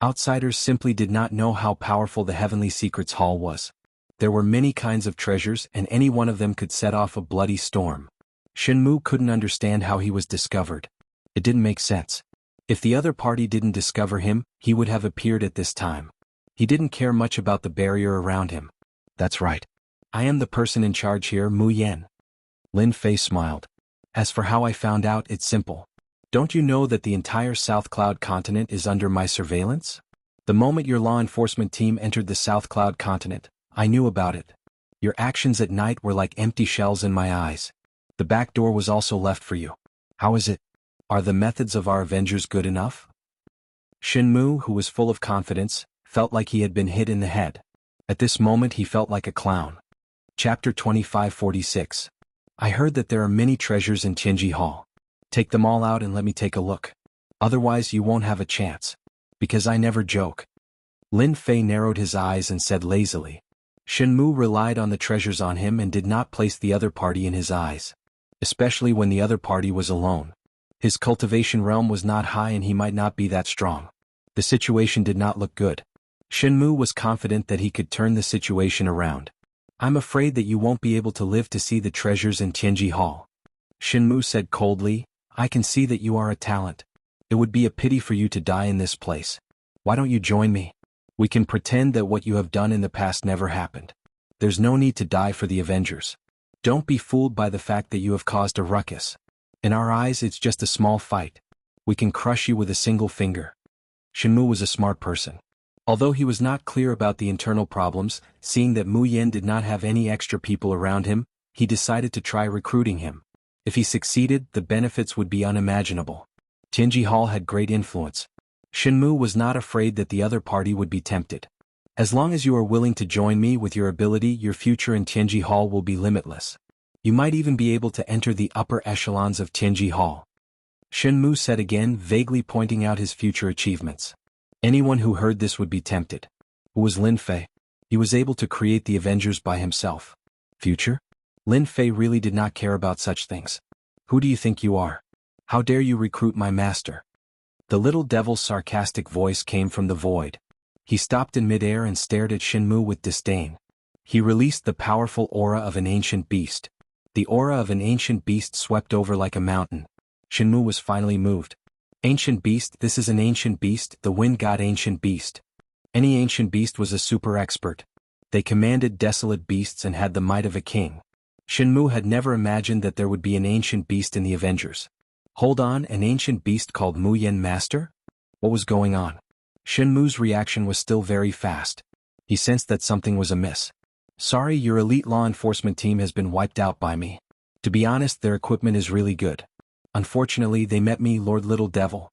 [SPEAKER 1] Outsiders simply did not know how powerful the Heavenly Secrets Hall was. There were many kinds of treasures and any one of them could set off a bloody storm. Shenmue couldn't understand how he was discovered. It didn't make sense. If the other party didn't discover him, he would have appeared at this time. He didn't care much about the barrier around him. That's right. I am the person in charge here, Mu Yan. Lin Fei smiled. As for how I found out, it's simple. Don't you know that the entire South Cloud continent is under my surveillance? The moment your law enforcement team entered the South Cloud continent, I knew about it. Your actions at night were like empty shells in my eyes. The back door was also left for you. How is it? Are the methods of our Avengers good enough? Shenmue, who was full of confidence, felt like he had been hit in the head. At this moment he felt like a clown. Chapter 2546. I heard that there are many treasures in Qinji Hall. Take them all out and let me take a look. Otherwise you won't have a chance. Because I never joke. Lin Fei narrowed his eyes and said lazily. Shenmue relied on the treasures on him and did not place the other party in his eyes. Especially when the other party was alone. His cultivation realm was not high and he might not be that strong. The situation did not look good. Shenmue was confident that he could turn the situation around. I'm afraid that you won't be able to live to see the treasures in Qinji Hall. Shenmue said coldly, I can see that you are a talent. It would be a pity for you to die in this place. Why don't you join me? We can pretend that what you have done in the past never happened. There's no need to die for the Avengers. Don't be fooled by the fact that you have caused a ruckus. In our eyes it's just a small fight. We can crush you with a single finger. Shenmue was a smart person. Although he was not clear about the internal problems, seeing that Mu Yan did not have any extra people around him, he decided to try recruiting him. If he succeeded, the benefits would be unimaginable. Qinji Hall had great influence. Shenmue was not afraid that the other party would be tempted. As long as you are willing to join me with your ability, your future in Qinji Hall will be limitless. You might even be able to enter the upper echelons of Qinji Hall. Shenmue said again, vaguely pointing out his future achievements. Anyone who heard this would be tempted. Who was Lin Fei? He was able to create the Avengers by himself. Future? Lin Fei really did not care about such things. Who do you think you are? How dare you recruit my master? The little devil's sarcastic voice came from the void. He stopped in midair and stared at Shenmue with disdain. He released the powerful aura of an ancient beast. The aura of an ancient beast swept over like a mountain. Shenmue was finally moved. Ancient beast, this is an ancient beast, the wind god ancient beast. Any ancient beast was a super expert. They commanded desolate beasts and had the might of a king. Shenmue had never imagined that there would be an ancient beast in the Avengers. Hold on, an ancient beast called Mu Yan Master? What was going on? Shenmue's reaction was still very fast. He sensed that something was amiss. Sorry, your elite law enforcement team has been wiped out by me. To be honest, their equipment is really good. Unfortunately, they met me, Lord Little Devil.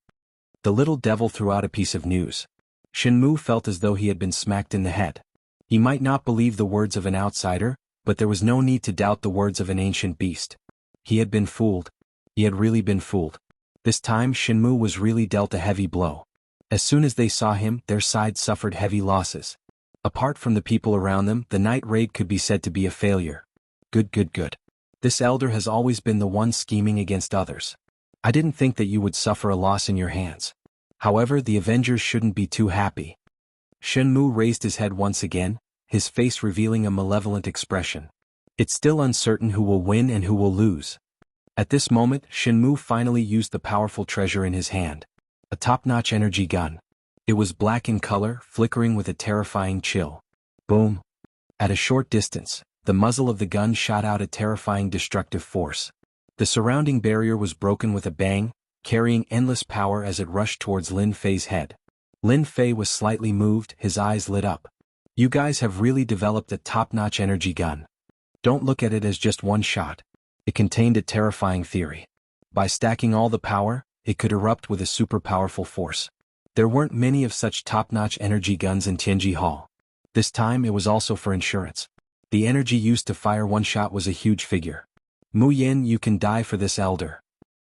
[SPEAKER 1] The Little Devil threw out a piece of news. Shenmue felt as though he had been smacked in the head. He might not believe the words of an outsider, but there was no need to doubt the words of an ancient beast. He had been fooled. He had really been fooled. This time Shenmue was really dealt a heavy blow. As soon as they saw him, their side suffered heavy losses. Apart from the people around them, the night raid could be said to be a failure. Good. This elder has always been the one scheming against others. I didn't think that you would suffer a loss in your hands. However, the Avengers shouldn't be too happy. Shenmue raised his head once again, his face revealing a malevolent expression. It's still uncertain who will win and who will lose. At this moment, Shenmue finally used the powerful treasure in his hand. A top-notch energy gun. It was black in color, flickering with a terrifying chill. Boom. At a short distance, the muzzle of the gun shot out a terrifying destructive force. The surrounding barrier was broken with a bang, carrying endless power as it rushed towards Lin Fei's head. Lin Fei was slightly moved, his eyes lit up. You guys have really developed a top-notch energy gun. Don't look at it as just one shot. It contained a terrifying theory. By stacking all the power, it could erupt with a super powerful force. There weren't many of such top-notch energy guns in Tianji Hall. This time it was also for insurance. The energy used to fire one shot was a huge figure. Mu Yin, you can die for this elder.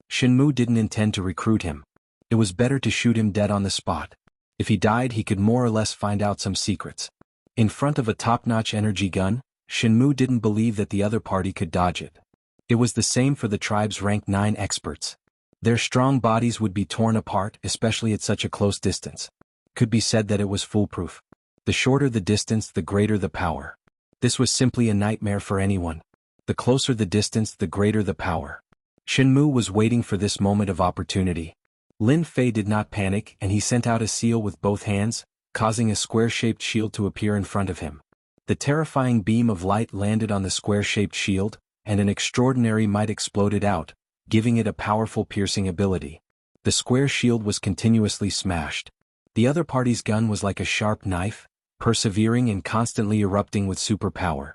[SPEAKER 1] Shenmu didn't intend to recruit him. It was better to shoot him dead on the spot. If he died, he could more or less find out some secrets. In front of a top-notch energy gun, Shenmu didn't believe that the other party could dodge it. It was the same for the tribe's rank 9 experts. Their strong bodies would be torn apart, especially at such a close distance. Could be said that it was foolproof. The shorter the distance, the greater the power. This was simply a nightmare for anyone. The closer the distance, the greater the power. Shenmu was waiting for this moment of opportunity. Lin Fei did not panic, and he sent out a seal with both hands, causing a square-shaped shield to appear in front of him. The terrifying beam of light landed on the square-shaped shield, and an extraordinary might exploded out, giving it a powerful piercing ability. The square shield was continuously smashed. The other party's gun was like a sharp knife, persevering and constantly erupting with superpower.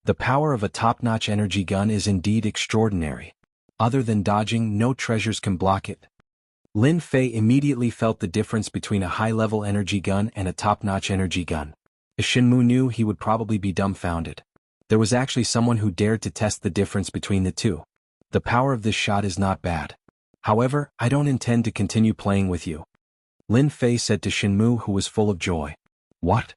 [SPEAKER 1] The power of a top-notch energy gun is indeed extraordinary. Other than dodging, no treasures can block it. Lin Fei immediately felt the difference between a high-level energy gun and a top-notch energy gun. If Shenmu knew, he would probably be dumbfounded. There was actually someone who dared to test the difference between the two. The power of this shot is not bad. However, I don't intend to continue playing with you. Lin Fei said to Shenmu, who was full of joy. What?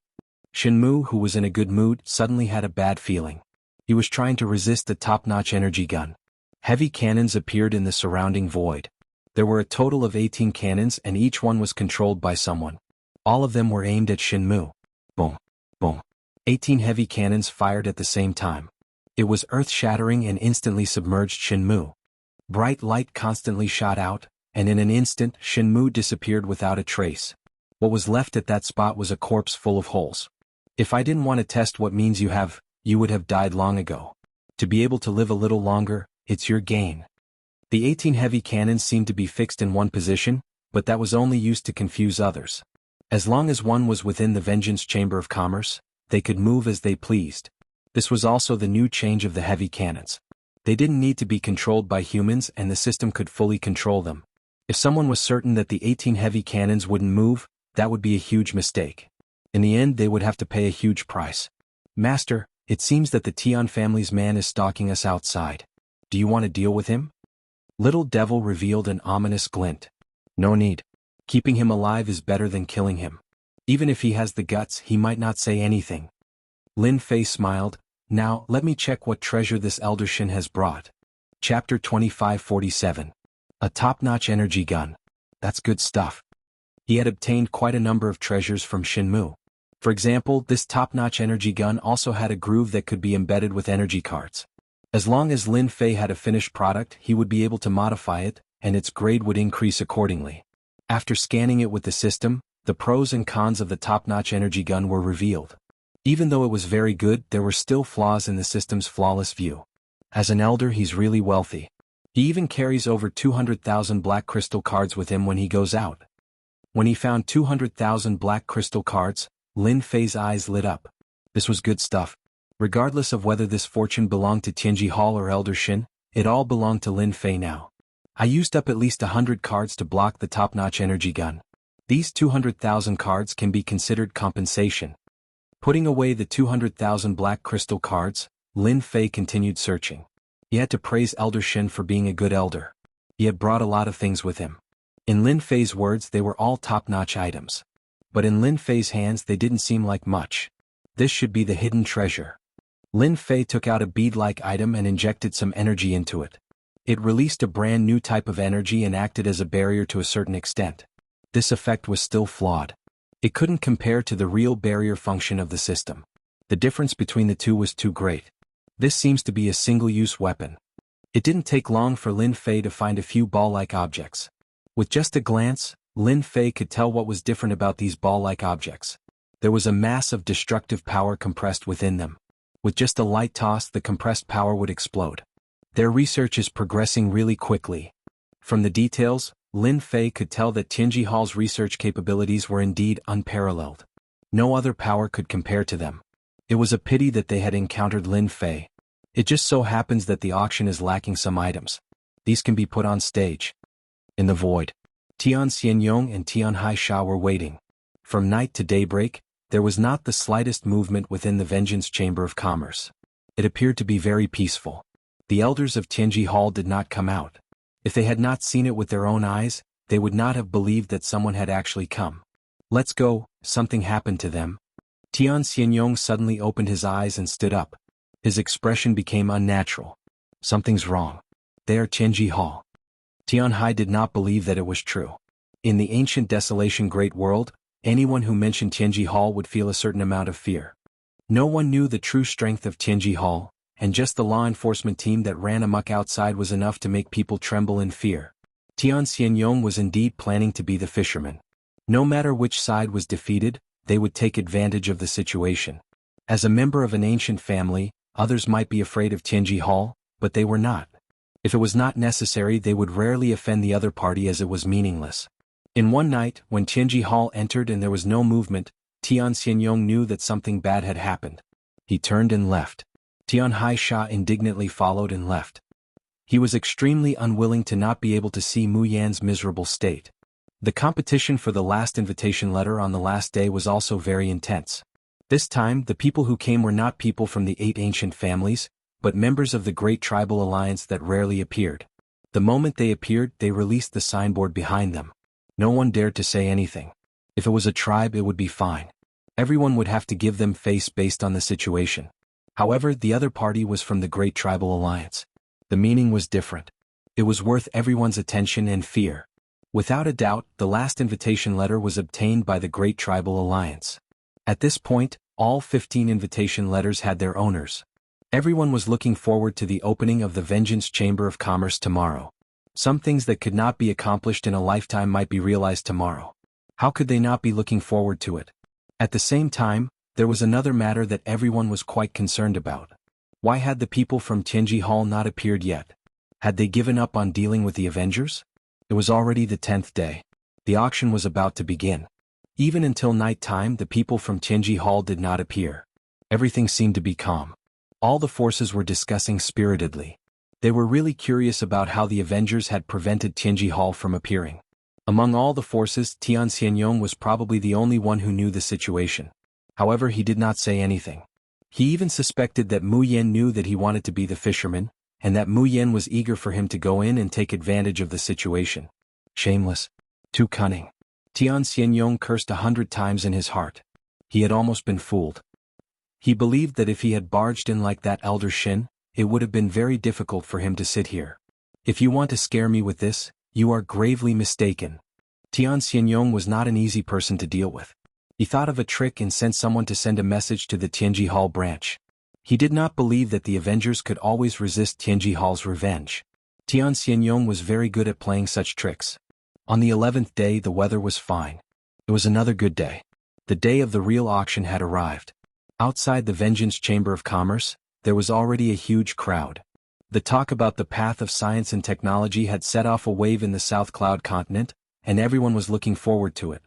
[SPEAKER 1] Shenmu, who was in a good mood, suddenly had a bad feeling. He was trying to resist the top-notch energy gun. Heavy cannons appeared in the surrounding void. There were a total of 18 cannons, and each one was controlled by someone. All of them were aimed at Shenmu. Boom, boom. 18 heavy cannons fired at the same time. It was earth-shattering and instantly submerged Shenmu. Bright light constantly shot out, and in an instant, Shenmu disappeared without a trace. What was left at that spot was a corpse full of holes. If I didn't want to test what means you would have died long ago. To be able to live a little longer, it's your gain. The 18 heavy cannons seemed to be fixed in one position, but that was only used to confuse others. As long as one was within the Vengeance Chamber of Commerce, they could move as they pleased. This was also the new change of the heavy cannons. They didn't need to be controlled by humans, and the system could fully control them. If someone was certain that the 18 heavy cannons wouldn't move, that would be a huge mistake. In the end, they would have to pay a huge price. Master, it seems that the Tian family's man is stalking us outside. Do you want to deal with him? Little Devil revealed an ominous glint. No need. Keeping him alive is better than killing him. Even if he has the guts, he might not say anything. Lin Fei smiled. Now, let me check what treasure this Elder Shin has brought. Chapter 2547. A top-notch energy gun. That's good stuff. He had obtained quite a number of treasures from Shenmu. For example, this top-notch energy gun also had a groove that could be embedded with energy cards. As long as Lin Fei had a finished product, he would be able to modify it, and its grade would increase accordingly. After scanning it with the system, the pros and cons of the top-notch energy gun were revealed. Even though it was very good, there were still flaws in the system's flawless view. As an elder, he's really wealthy. He even carries over 200,000 black crystal cards with him when he goes out. When he found 200,000 black crystal cards, Lin Fei's eyes lit up. This was good stuff. Regardless of whether this fortune belonged to Tianji Hall or Elder Shin, it all belonged to Lin Fei now. I used up at least 100 cards to block the top-notch energy gun. These 200,000 cards can be considered compensation. Putting away the 200,000 black crystal cards, Lin Fei continued searching. He had to praise Elder Shin for being a good elder. He had brought a lot of things with him. In Lin Fei's words, they were all top-notch items. But in Lin Fei's hands, they didn't seem like much. This should be the hidden treasure. Lin Fei took out a bead-like item and injected some energy into it. It released a brand new type of energy and acted as a barrier to a certain extent. This effect was still flawed. It couldn't compare to the real barrier function of the system. The difference between the two was too great. This seems to be a single-use weapon. It didn't take long for Lin Fei to find a few ball-like objects. With just a glance, Lin Fei could tell what was different about these ball-like objects. There was a mass of destructive power compressed within them. With just a light toss, the compressed power would explode. Their research is progressing really quickly. From the details, Lin Fei could tell that Tianji Hall's research capabilities were indeed unparalleled. No other power could compare to them. It was a pity that they had encountered Lin Fei. It just so happens that the auction is lacking some items. These can be put on stage. In the void, Tian Xianyong and Tian Haisha were waiting. From night to daybreak, there was not the slightest movement within the Vengeance Chamber of Commerce. It appeared to be very peaceful. The elders of Tianji Hall did not come out. If they had not seen it with their own eyes, they would not have believed that someone had actually come. Let's go, something happened to them. Tian Xianyong suddenly opened his eyes and stood up. His expression became unnatural. Something's wrong. They are Tianji Hall. Tian Hai did not believe that it was true. In the ancient desolation great world, anyone who mentioned Tianji Hall would feel a certain amount of fear. No one knew the true strength of Tianji Hall, and just the law enforcement team that ran amok outside was enough to make people tremble in fear. Tian Xianyong was indeed planning to be the fisherman. No matter which side was defeated, they would take advantage of the situation. As a member of an ancient family, others might be afraid of Tianji Hall, but they were not. If it was not necessary, they would rarely offend the other party as it was meaningless. In one night, when Tianji Hall entered and there was no movement, Tian Xianyong knew that something bad had happened. He turned and left. Tian Haisha indignantly followed and left. He was extremely unwilling to not be able to see Mu Yan's miserable state. The competition for the last invitation letter on the last day was also very intense. This time, the people who came were not people from the 8 ancient families, but members of the great tribal alliance that rarely appeared. The moment they appeared, they released the signboard behind them. No one dared to say anything. If it was a tribe, it would be fine. Everyone would have to give them face based on the situation. However, the other party was from the Great Tribal Alliance. The meaning was different. It was worth everyone's attention and fear. Without a doubt, the last invitation letter was obtained by the Great Tribal Alliance. At this point, all 15 invitation letters had their owners. Everyone was looking forward to the opening of the Vengeance Chamber of Commerce tomorrow. Some things that could not be accomplished in a lifetime might be realized tomorrow. How could they not be looking forward to it? At the same time, there was another matter that everyone was quite concerned about. Why had the people from Tianji Hall not appeared yet? Had they given up on dealing with the Avengers? It was already the 10th day. The auction was about to begin. Even until night time, the people from Tianji Hall did not appear. Everything seemed to be calm. All the forces were discussing spiritedly. They were really curious about how the Avengers had prevented Tianji Hall from appearing. Among all the forces, Tian Xianyong was probably the only one who knew the situation. However, he did not say anything. He even suspected that Mu Yan knew that he wanted to be the fisherman, and that Mu Yan was eager for him to go in and take advantage of the situation. Shameless. Too cunning. Tian Xianyong cursed 100 times in his heart. He had almost been fooled. He believed that if he had barged in like that elder Shin, it would have been very difficult for him to sit here. If you want to scare me with this, you are gravely mistaken. Tian Xianyong was not an easy person to deal with. He thought of a trick and sent someone to send a message to the Tianji Hall branch. He did not believe that the Avengers could always resist Tianji Hall's revenge. Tian Xianyong was very good at playing such tricks. On the 11th day, the weather was fine. It was another good day. The day of the real auction had arrived. Outside the Vengeance Chamber of Commerce, there was already a huge crowd. The talk about the path of science and technology had set off a wave in the South Cloud continent, and everyone was looking forward to it.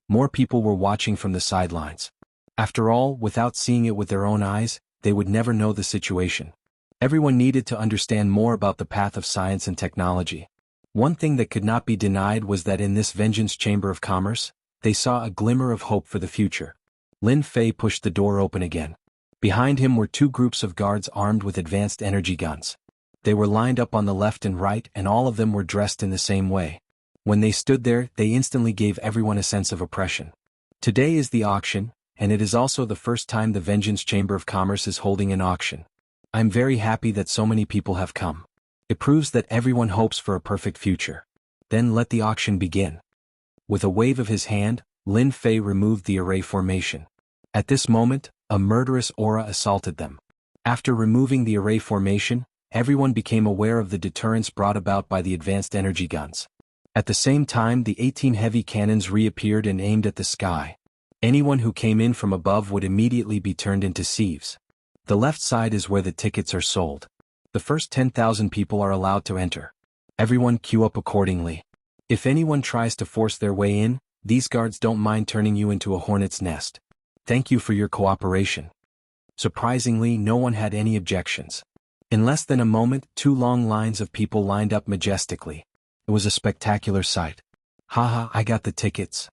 [SPEAKER 1] More people were watching from the sidelines. After all, without seeing it with their own eyes, they would never know the situation. Everyone needed to understand more about the path of science and technology. One thing that could not be denied was that in this Vengeance Chamber of Commerce, they saw a glimmer of hope for the future. Lin Fei pushed the door open again. Behind him were 2 groups of guards armed with advanced energy guns. They were lined up on the left and right, and all of them were dressed in the same way. When they stood there, they instantly gave everyone a sense of oppression. Today is the auction, and it is also the first time the Vengeance Chamber of Commerce is holding an auction. I'm very happy that so many people have come. It proves that everyone hopes for a perfect future. Then let the auction begin. With a wave of his hand, Lin Fei removed the array formation. At this moment, a murderous aura assaulted them. After removing the array formation, everyone became aware of the deterrence brought about by the advanced energy guns. At the same time, the 18 heavy cannons reappeared and aimed at the sky. Anyone who came in from above would immediately be turned into sieves. The left side is where the tickets are sold. The first 10,000 people are allowed to enter. Everyone queue up accordingly. If anyone tries to force their way in, these guards don't mind turning you into a hornet's nest. Thank you for your cooperation. Surprisingly, no one had any objections. In less than a moment, 2 long lines of people lined up majestically. It was a spectacular sight. Haha, I got the tickets.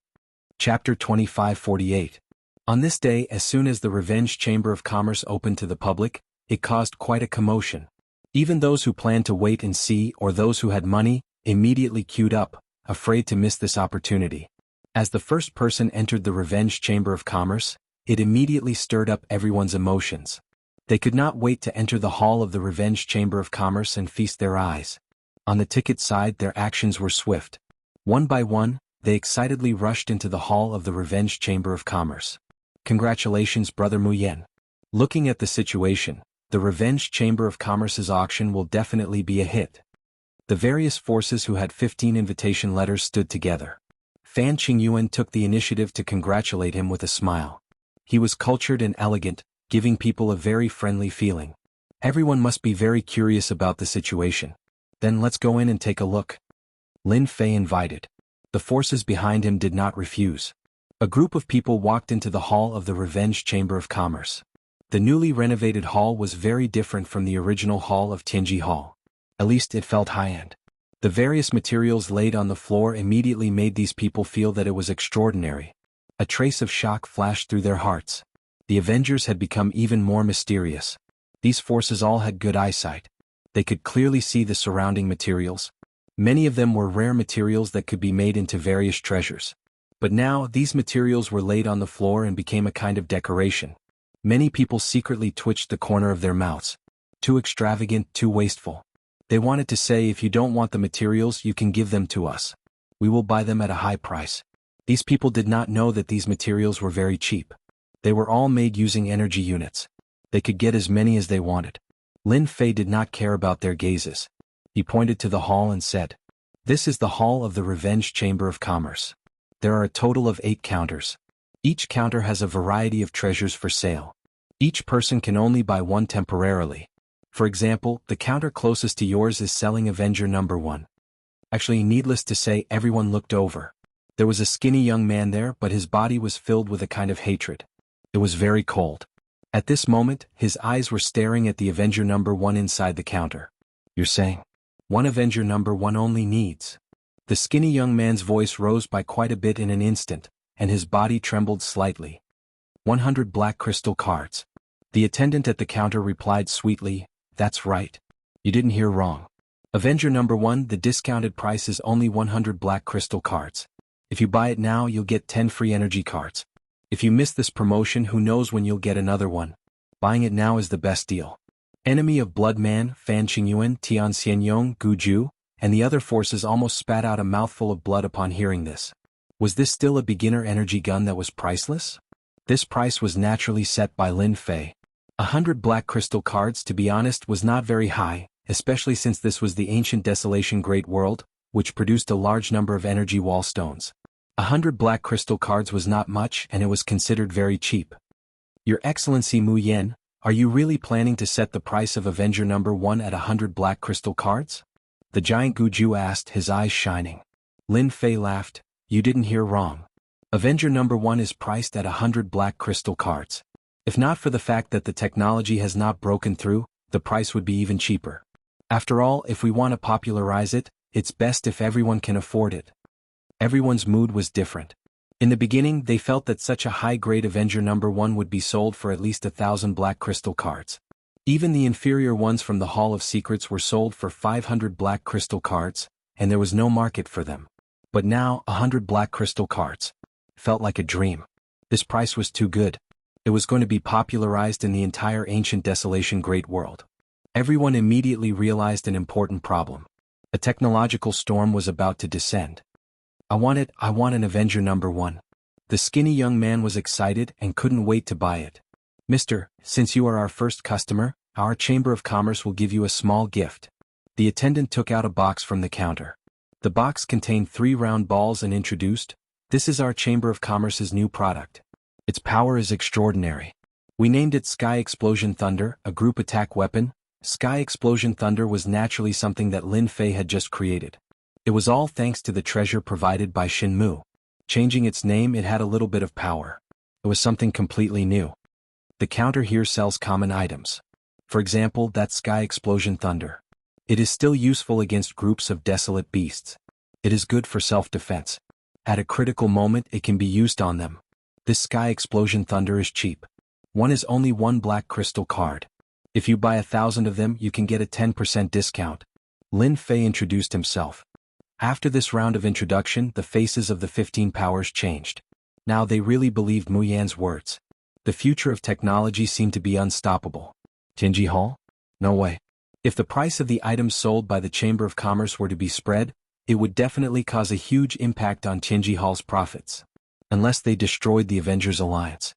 [SPEAKER 1] Chapter 2548. On this day, as soon as the Revenge Chamber of Commerce opened to the public, it caused quite a commotion. Even those who planned to wait and see, or those who had money, immediately queued up, afraid to miss this opportunity. As the first person entered the Revenge Chamber of Commerce, it immediately stirred up everyone's emotions. They could not wait to enter the hall of the Revenge Chamber of Commerce and feast their eyes. On the ticket side, their actions were swift. One by one, they excitedly rushed into the hall of the Revenge Chamber of Commerce. Congratulations, Brother Muyen. Looking at the situation, the Revenge Chamber of Commerce's auction will definitely be a hit. The various forces who had 15 invitation letters stood together. Fan Qingyuan took the initiative to congratulate him with a smile. He was cultured and elegant, giving people a very friendly feeling. Everyone must be very curious about the situation. Then let's go in and take a look. Lin Fei invited. The forces behind him did not refuse. A group of people walked into the hall of the Revenge Chamber of Commerce. The newly renovated hall was very different from the original hall of Tianji Hall. At least it felt high-end. The various materials laid on the floor immediately made these people feel that it was extraordinary. A trace of shock flashed through their hearts. The Avengers had become even more mysterious. These forces all had good eyesight. They could clearly see the surrounding materials. Many of them were rare materials that could be made into various treasures. But now, these materials were laid on the floor and became a kind of decoration. Many people secretly twitched the corner of their mouths. Too extravagant, too wasteful. They wanted to say, if you don't want the materials, you can give them to us. We will buy them at a high price. These people did not know that these materials were very cheap. They were all made using energy units. They could get as many as they wanted. Lin Fei did not care about their gazes. He pointed to the hall and said, "This is the hall of the Revenge Chamber of Commerce. There are a total of 8 counters. Each counter has a variety of treasures for sale. Each person can only buy one temporarily. For example, the counter closest to yours is selling Avenger number 1. Actually, needless to say, everyone looked over. There was a skinny young man there, but his body was filled with a kind of hatred. It was very cold. At this moment, his eyes were staring at the Avenger number 1 inside the counter. You're saying, one Avenger number 1 only needs. The skinny young man's voice rose by quite a bit in an instant, and his body trembled slightly. 100 black crystal cards. The attendant at the counter replied sweetly, "That's right. You didn't hear wrong. Avenger number 1, the discounted price is only 100 black crystal cards. If you buy it now, you'll get 10 free energy cards. If you miss this promotion, who knows when you'll get another one. Buying it now is the best deal." Enemy of Blood Man, Fan Qingyuan, Tian Xianyong, Gu Ju, and the other forces almost spat out a mouthful of blood upon hearing this. Was this still a beginner energy gun that was priceless? This price was naturally set by Lin Fei. 100 black crystal cards, to be honest, was not very high, especially since this was the ancient Desolation Great World, which produced a large number of energy wall stones. 100 black crystal cards was not much, and it was considered very cheap. Your Excellency Mu Yen, are you really planning to set the price of Avenger number 1 at 100 black crystal cards? The giant Guju asked, his eyes shining. Lin Fei laughed, "You didn't hear wrong. Avenger number 1 is priced at 100 black crystal cards. If not for the fact that the technology has not broken through, the price would be even cheaper. After all, if we want to popularize it, it's best if everyone can afford it." Everyone's mood was different. In the beginning, they felt that such a high-grade Avenger number 1 would be sold for at least 1,000 black crystal cards. Even the inferior ones from the Hall of Secrets were sold for 500 black crystal cards, and there was no market for them. But now, 100 black crystal cards. Felt like a dream. This price was too good. It was going to be popularized in the entire ancient Desolation Great World. Everyone immediately realized an important problem. A technological storm was about to descend. I want an Avenger number 1. The skinny young man was excited and couldn't wait to buy it. "Mister, since you are our first customer, our Chamber of Commerce will give you a small gift." The attendant took out a box from the counter. The box contained 3 round balls and introduced, "This is our Chamber of Commerce's new product. Its power is extraordinary. We named it Sky Explosion Thunder, a group attack weapon, Sky Explosion Thunder was naturally something that Lin Fei had just created. It was all thanks to the treasure provided by Shenmue. Changing its name, it had a little bit of power. It was something completely new. The counter here sells common items. For example, that Sky Explosion Thunder. It is still useful against groups of desolate beasts. It is good for self-defense. At a critical moment, it can be used on them. This Sky Explosion Thunder is cheap. One is only one black crystal card. If you buy 1,000 of them, you can get a 10% discount. Lin Fei introduced himself. After this round of introduction, the faces of the 15 powers changed. Now they really believed Mu Yan's words. The future of technology seemed to be unstoppable. Tianji Hall? No way. If the price of the items sold by the Chamber of Commerce were to be spread, it would definitely cause a huge impact on Tianji Hall's profits. Unless they destroyed the Avengers Alliance.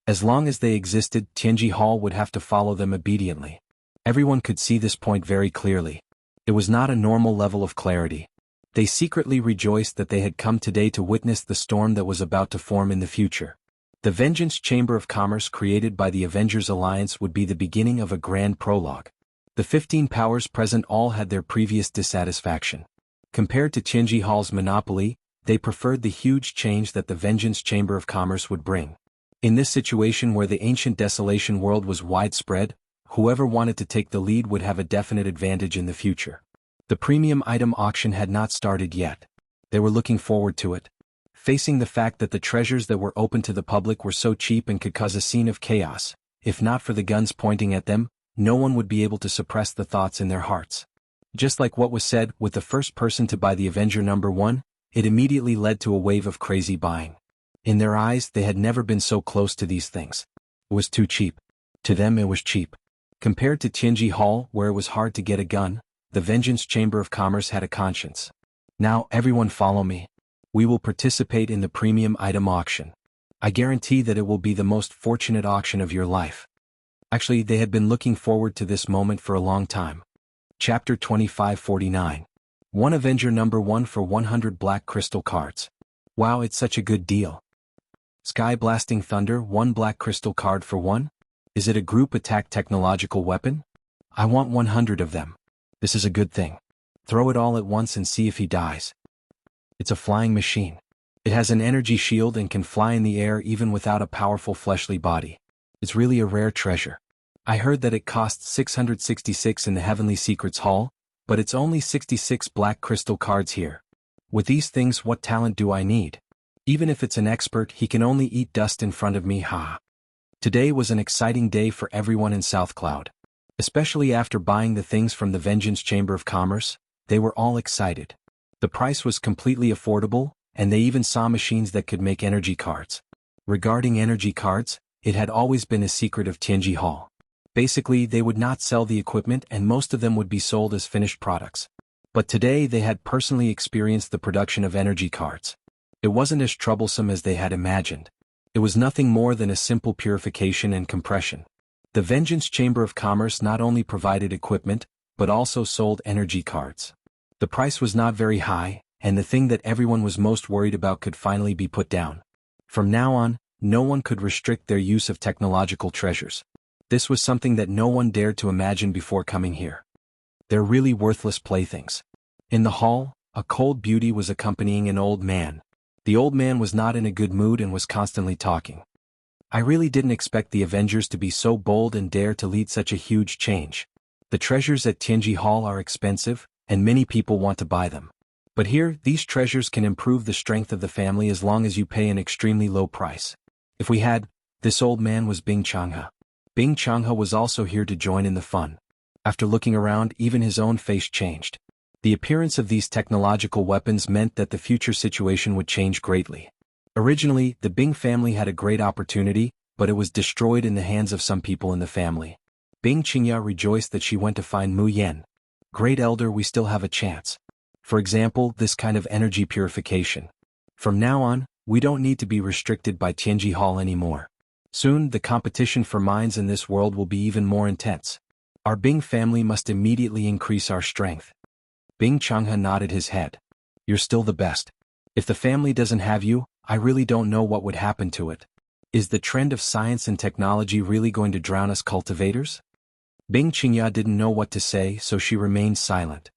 [SPEAKER 1] As long as they existed, Tianji Hall would have to follow them obediently. Everyone could see this point very clearly. It was not a normal level of clarity. They secretly rejoiced that they had come today to witness the storm that was about to form in the future. The Vengeance Chamber of Commerce created by the Avengers Alliance would be the beginning of a grand prologue. The 15 powers present all had their previous dissatisfaction. Compared to Tianji Hall's monopoly, they preferred the huge change that the Vengeance Chamber of Commerce would bring. In this situation where the ancient desolation world was widespread, whoever wanted to take the lead would have a definite advantage in the future. The premium item auction had not started yet. They were looking forward to it. Facing the fact that the treasures that were open to the public were so cheap and could cause a scene of chaos, if not for the guns pointing at them, no one would be able to suppress the thoughts in their hearts. Just like what was said, with the first person to buy the Avenger number 1, it immediately led to a wave of crazy buying. In their eyes, they had never been so close to these things. It was too cheap. To them it was cheap. Compared to Tianji Hall, where it was hard to get a gun, the Vengeance Chamber of Commerce had a conscience. Now everyone follow me. We will participate in the premium item auction. I guarantee that it will be the most fortunate auction of your life. Actually, they had been looking forward to this moment for a long time. Chapter 2549. One Avenger number 1 for 100 black crystal cards. Wow, it's such a good deal. Sky Blasting Thunder, 1 black crystal card for 1? Is it a group attack technological weapon? I want 100 of them. This is a good thing. Throw it all at once and see if he dies. It's a flying machine. It has an energy shield and can fly in the air even without a powerful fleshly body. It's really a rare treasure. I heard that it costs 666 in the Heavenly Secrets Hall, but it's only 66 black crystal cards here. With these things, what talent do I need? Even if it's an expert, he can only eat dust in front of me, ha. Today was an exciting day for everyone in South Cloud. Especially after buying the things from the Vengeance Chamber of Commerce, they were all excited. The price was completely affordable, and they even saw machines that could make energy cards. Regarding energy cards, it had always been a secret of Tianji Hall. Basically, they would not sell the equipment and most of them would be sold as finished products. But today they had personally experienced the production of energy cards. It wasn't as troublesome as they had imagined. It was nothing more than a simple purification and compression. The Vengeance Chamber of Commerce not only provided equipment, but also sold energy cards. The price was not very high, and the thing that everyone was most worried about could finally be put down. From now on, no one could restrict their use of technological treasures. This was something that no one dared to imagine before coming here. They're really worthless playthings. In the hall, a cold beauty was accompanying an old man. The old man was not in a good mood and was constantly talking. I really didn't expect the Avengers to be so bold and dare to lead such a huge change. The treasures at Tianji Hall are expensive, and many people want to buy them. But here, these treasures can improve the strength of the family as long as you pay an extremely low price. If we had, this old man was Bing Changhe. Bing Changhe was also here to join in the fun. After looking around, even his own face changed. The appearance of these technological weapons meant that the future situation would change greatly. Originally, the Bing family had a great opportunity, but it was destroyed in the hands of some people in the family. Bing Qingya rejoiced that she went to find Mu Yan. Great Elder, we still have a chance. For example, this kind of energy purification. From now on, we don't need to be restricted by Tianji Hall anymore. Soon, the competition for minds in this world will be even more intense. Our Bing family must immediately increase our strength. Bing Changhe nodded his head. You're still the best. If the family doesn't have you, I really don't know what would happen to it. Is the trend of science and technology really going to drown us cultivators? Bing Qingya didn't know what to say, so she remained silent.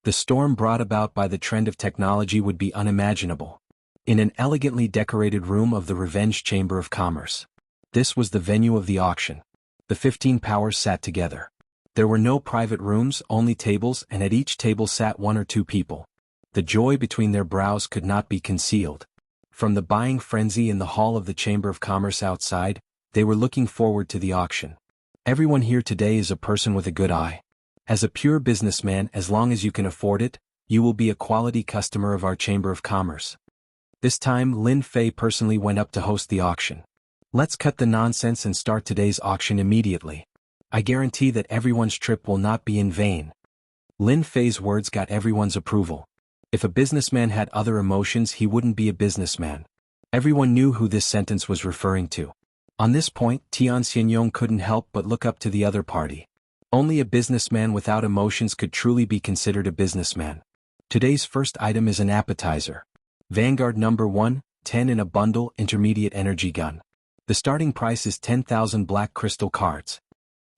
[SPEAKER 1] The storm brought about by the trend of technology would be unimaginable. In an elegantly decorated room of the Revenge Chamber of Commerce. This was the venue of the auction. The 15 powers sat together. There were no private rooms, only tables, and at each table sat 1 or 2 people. The joy between their brows could not be concealed. From the buying frenzy in the hall of the Chamber of Commerce outside, they were looking forward to the auction. Everyone here today is a person with a good eye. As a pure businessman, as long as you can afford it, you will be a quality customer of our Chamber of Commerce. This time Lin Fei personally went up to host the auction. Let's cut the nonsense and start today's auction immediately. I guarantee that everyone's trip will not be in vain. Lin Fei's words got everyone's approval. If a businessman had other emotions, he wouldn't be a businessman. Everyone knew who this sentence was referring to. On this point, Tian Xianyong couldn't help but look up to the other party. Only a businessman without emotions could truly be considered a businessman. Today's first item is an appetizer. Vanguard number 1, 10 in a bundle, intermediate energy gun. The starting price is 10,000 black crystal cards.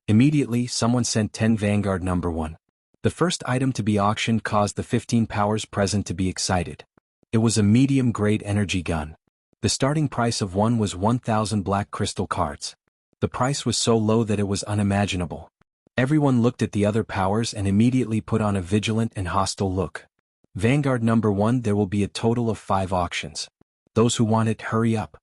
[SPEAKER 1] Immediately, someone sent 10 Vanguard number 1. The first item to be auctioned caused the 15 powers present to be excited. It was a medium-grade energy gun. The starting price of one was 1,000 black crystal cards. The price was so low that it was unimaginable. Everyone looked at the other powers and immediately put on a vigilant and hostile look. Vanguard number 1, there will be a total of 5 auctions. Those who want it, hurry up.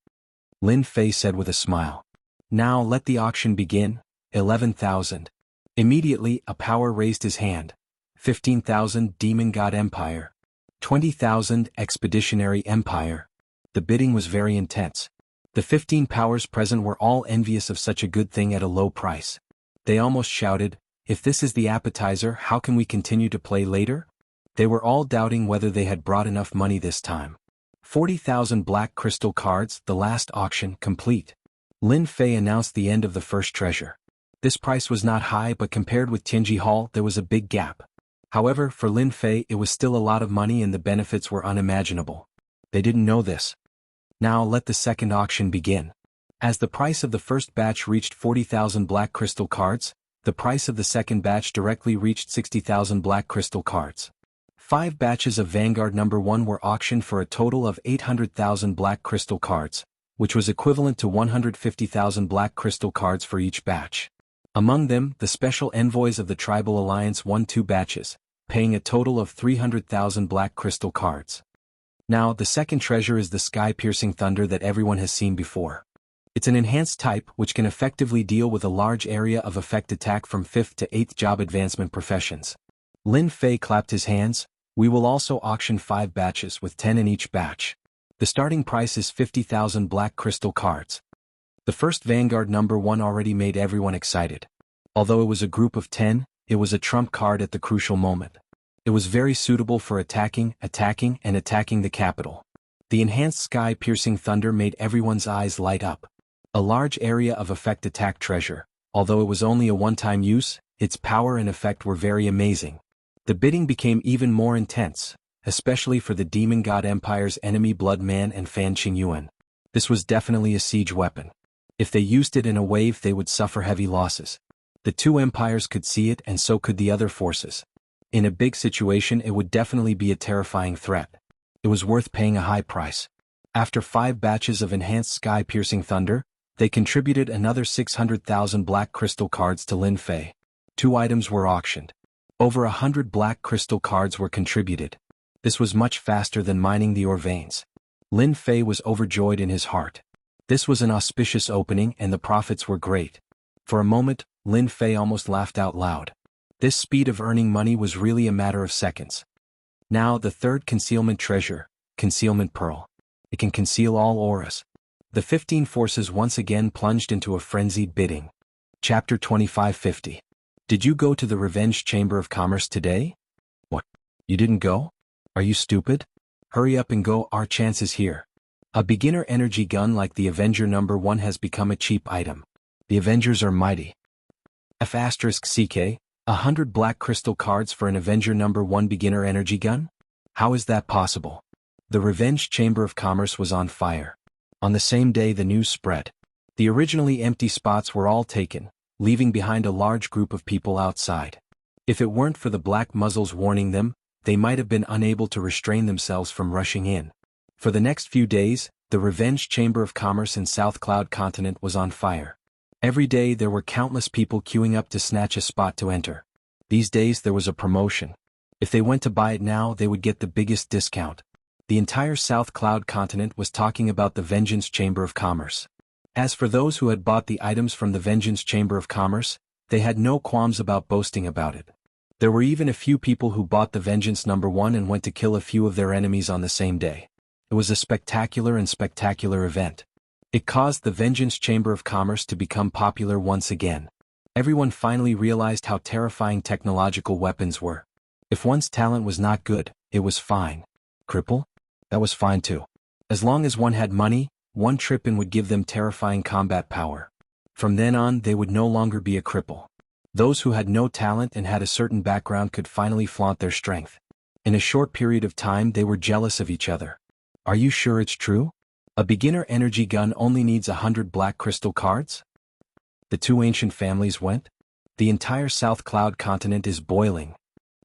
[SPEAKER 1] Lin Fei said with a smile. Now let the auction begin. 11,000. Immediately, a power raised his hand. 15,000 Demon God Empire. 20,000 Expeditionary Empire. The bidding was very intense. The 15 powers present were all envious of such a good thing at a low price. They almost shouted, "If this is the appetizer, how can we continue to play later?" They were all doubting whether they had brought enough money this time. 40,000 black crystal cards, the last auction, complete. Lin Fei announced the end of the first treasure. This price was not high, but compared with Tianji Hall there was a big gap. However, for Lin Fei it was still a lot of money and the benefits were unimaginable. They didn't know this. Now let the second auction begin. As the price of the first batch reached 40,000 black crystal cards, the price of the second batch directly reached 60,000 black crystal cards. 5 batches of Vanguard number 1 were auctioned for a total of 800,000 black crystal cards, which was equivalent to 150,000 black crystal cards for each batch. Among them, the special envoys of the Tribal Alliance won 2 batches, paying a total of 300,000 black crystal cards. Now, the second treasure is the sky-piercing thunder that everyone has seen before. It's an enhanced type which can effectively deal with a large area of effect attack from 5th to 8th job advancement professions. Lin Fei clapped his hands. We will also auction 5 batches with 10 in each batch. The starting price is 50,000 black crystal cards. The first Vanguard number 1 already made everyone excited. Although it was a group of 10, it was a trump card at the crucial moment. It was very suitable for attacking the capital. The enhanced sky-piercing thunder made everyone's eyes light up. A large area of effect attack treasure. Although it was only a one-time use, its power and effect were very amazing. The bidding became even more intense, especially for the Demon God Empire's enemy Blood Man and Fan Qingyuan. This was definitely a siege weapon. If they used it in a wave they would suffer heavy losses. The 2 empires could see it and so could the other forces. In a big situation it would definitely be a terrifying threat. It was worth paying a high price. After 5 batches of enhanced sky-piercing thunder, they contributed another 600,000 black crystal cards to Lin Fei. 2 items were auctioned. Over 100 black crystal cards were contributed. This was much faster than mining the ore veins. Lin Fei was overjoyed in his heart. This was an auspicious opening and the profits were great. For a moment, Lin Fei almost laughed out loud. This speed of earning money was really a matter of seconds. Now the third concealment treasure, Concealment Pearl. It can conceal all auras. The 15 forces once again plunged into a frenzied bidding. Chapter 2550. Did you go to the Revenge Chamber of Commerce today? What? You didn't go? Are you stupid? Hurry up and go, our chance is here. A beginner energy gun like the Avenger number 1 has become a cheap item. The Avengers are mighty. F***CK, 100 black crystal cards for an Avenger number 1 beginner energy gun? How is that possible? The Revenge Chamber of Commerce was on fire. On the same day the news spread. The originally empty spots were all taken. leaving behind a large group of people outside. If it weren't for the black muzzles warning them, they might have been unable to restrain themselves from rushing in. For the next few days, the Revenge Chamber of Commerce in South Cloud Continent was on fire. Every day there were countless people queuing up to snatch a spot to enter. These days there was a promotion. If they went to buy it now, they would get the biggest discount. The entire South Cloud Continent was talking about the Vengeance Chamber of Commerce. As for those who had bought the items from the Vengeance Chamber of Commerce, they had no qualms about boasting about it. There were even a few people who bought the Vengeance #1 and went to kill a few of their enemies on the same day. It was a spectacular event. It caused the Vengeance Chamber of Commerce to become popular once again. Everyone finally realized how terrifying technological weapons were. If one's talent was not good, it was fine. Cripple? That was fine too. As long as one had money, one trip in would give them terrifying combat power. From then on, they would no longer be a cripple. Those who had no talent and had a certain background could finally flaunt their strength. In a short period of time, they were jealous of each other. Are you sure it's true? A beginner energy gun only needs 100 black crystal cards? The two ancient families went? The entire South Cloud Continent is boiling.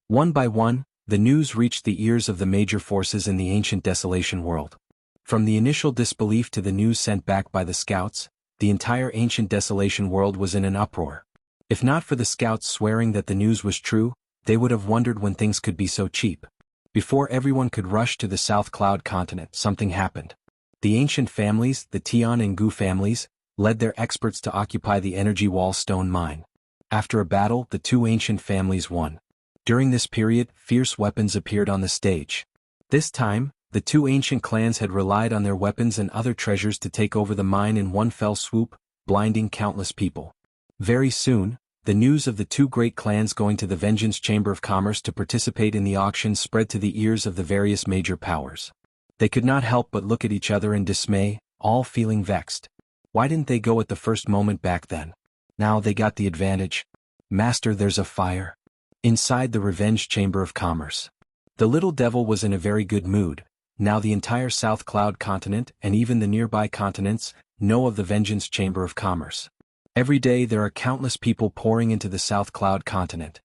[SPEAKER 1] One by one, the news reached the ears of the major forces in the ancient Desolation world. From the initial disbelief to the news sent back by the scouts, the entire ancient Desolation world was in an uproar. If not for the scouts swearing that the news was true, they would have wondered when things could be so cheap. Before everyone could rush to the South Cloud Continent, something happened. The ancient families, the Tian and Gu families, led their experts to occupy the Energy Wall Stone mine. After a battle, the two ancient families won. During this period, fierce weapons appeared on the stage. This time, the two ancient clans had relied on their weapons and other treasures to take over the mine in one fell swoop, blinding countless people. Very soon, the news of the two great clans going to the Vengeance Chamber of Commerce to participate in the auction spread to the ears of the various major powers. They could not help but look at each other in dismay, all feeling vexed. Why didn't they go at the first moment back then? Now they got the advantage. Master, there's a fire. Inside the Revenge Chamber of Commerce. The little devil was in a very good mood. Now the entire South Cloud Continent and even the nearby continents know of the Vengeance Chamber of Commerce. Every day there are countless people pouring into the South Cloud Continent.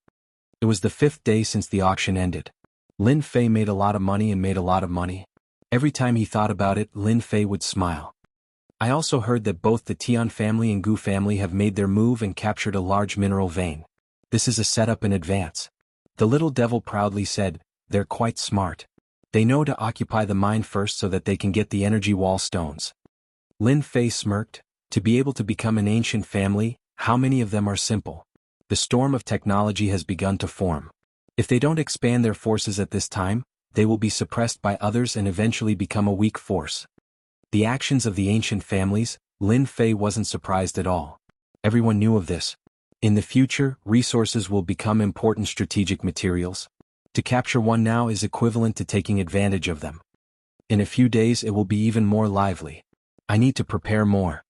[SPEAKER 1] It was the 5th day since the auction ended. Lin Fei made a lot of money and made a lot of money. Every time he thought about it, Lin Fei would smile. I also heard that both the Tian family and Gu family have made their move and captured a large mineral vein. This is a setup in advance. The little devil proudly said, they're quite smart. They know to occupy the mine first so that they can get the energy wall stones. Lin Fei smirked. To be able to become an ancient family, how many of them are simple? The storm of technology has begun to form. If they don't expand their forces at this time, they will be suppressed by others and eventually become a weak force. The actions of the ancient families, Lin Fei wasn't surprised at all. Everyone knew of this. In the future, resources will become important strategic materials. To capture one now is equivalent to taking advantage of them. In a few days it will be even more lively. I need to prepare more.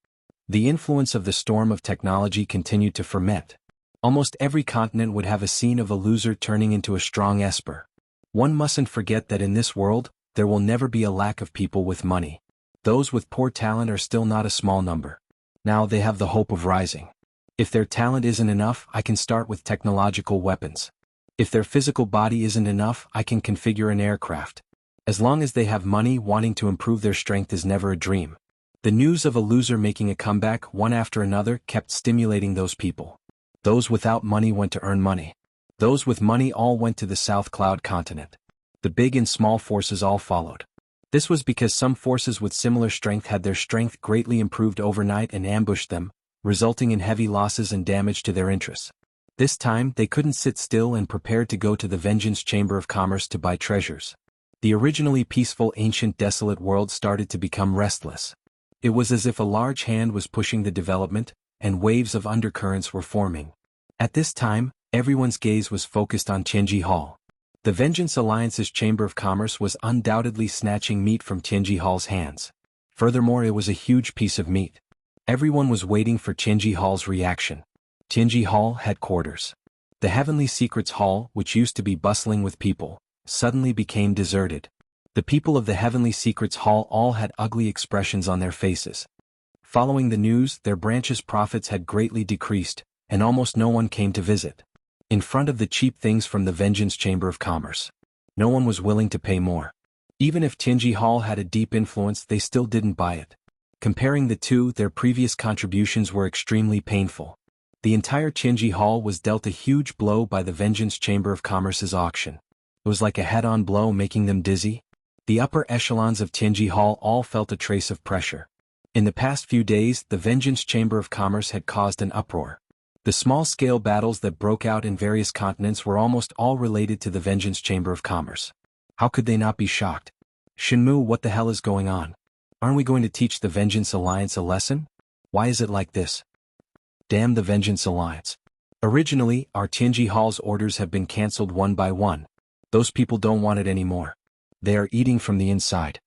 [SPEAKER 1] The influence of the storm of technology continued to ferment. Almost every continent would have a scene of a loser turning into a strong esper. One mustn't forget that in this world, there will never be a lack of people with money. Those with poor talent are still not a small number. Now they have the hope of rising. If their talent isn't enough, I can start with technological weapons. If their physical body isn't enough, I can configure an aircraft. As long as they have money, wanting to improve their strength is never a dream. The news of a loser making a comeback one after another kept stimulating those people. Those without money went to earn money. Those with money all went to the South Cloud Continent. The big and small forces all followed. This was because some forces with similar strength had their strength greatly improved overnight and ambushed them, resulting in heavy losses and damage to their interests. This time, they couldn't sit still and prepared to go to the Vengeance Chamber of Commerce to buy treasures. The originally peaceful ancient desolate world started to become restless. It was as if a large hand was pushing the development, and waves of undercurrents were forming. At this time, everyone's gaze was focused on Tianji Hall. The Vengeance Alliance's Chamber of Commerce was undoubtedly snatching meat from Tianji Hall's hands. Furthermore, it was a huge piece of meat. Everyone was waiting for Tianji Hall's reaction. Tianji Hall headquarters. The Heavenly Secrets Hall, which used to be bustling with people, suddenly became deserted. The people of the Heavenly Secrets Hall all had ugly expressions on their faces. Following the news, their branch's profits had greatly decreased, and almost no one came to visit. In front of the cheap things from the Vengeance Chamber of Commerce, no one was willing to pay more. Even if Tianji Hall had a deep influence, they still didn't buy it. Comparing the two, their previous contributions were extremely painful. The entire Tianji Hall was dealt a huge blow by the Vengeance Chamber of Commerce's auction. It was like a head-on blow, making them dizzy. The upper echelons of Tianji Hall all felt a trace of pressure. In the past few days, the Vengeance Chamber of Commerce had caused an uproar. The small-scale battles that broke out in various continents were almost all related to the Vengeance Chamber of Commerce. How could they not be shocked? Shenmue, what the hell is going on? Aren't we going to teach the Vengeance Alliance a lesson? Why is it like this? Damn the Vengeance Alliance. Originally, our Tianji Hall's orders have been cancelled one by one. Those people don't want it anymore. They are eating from the inside.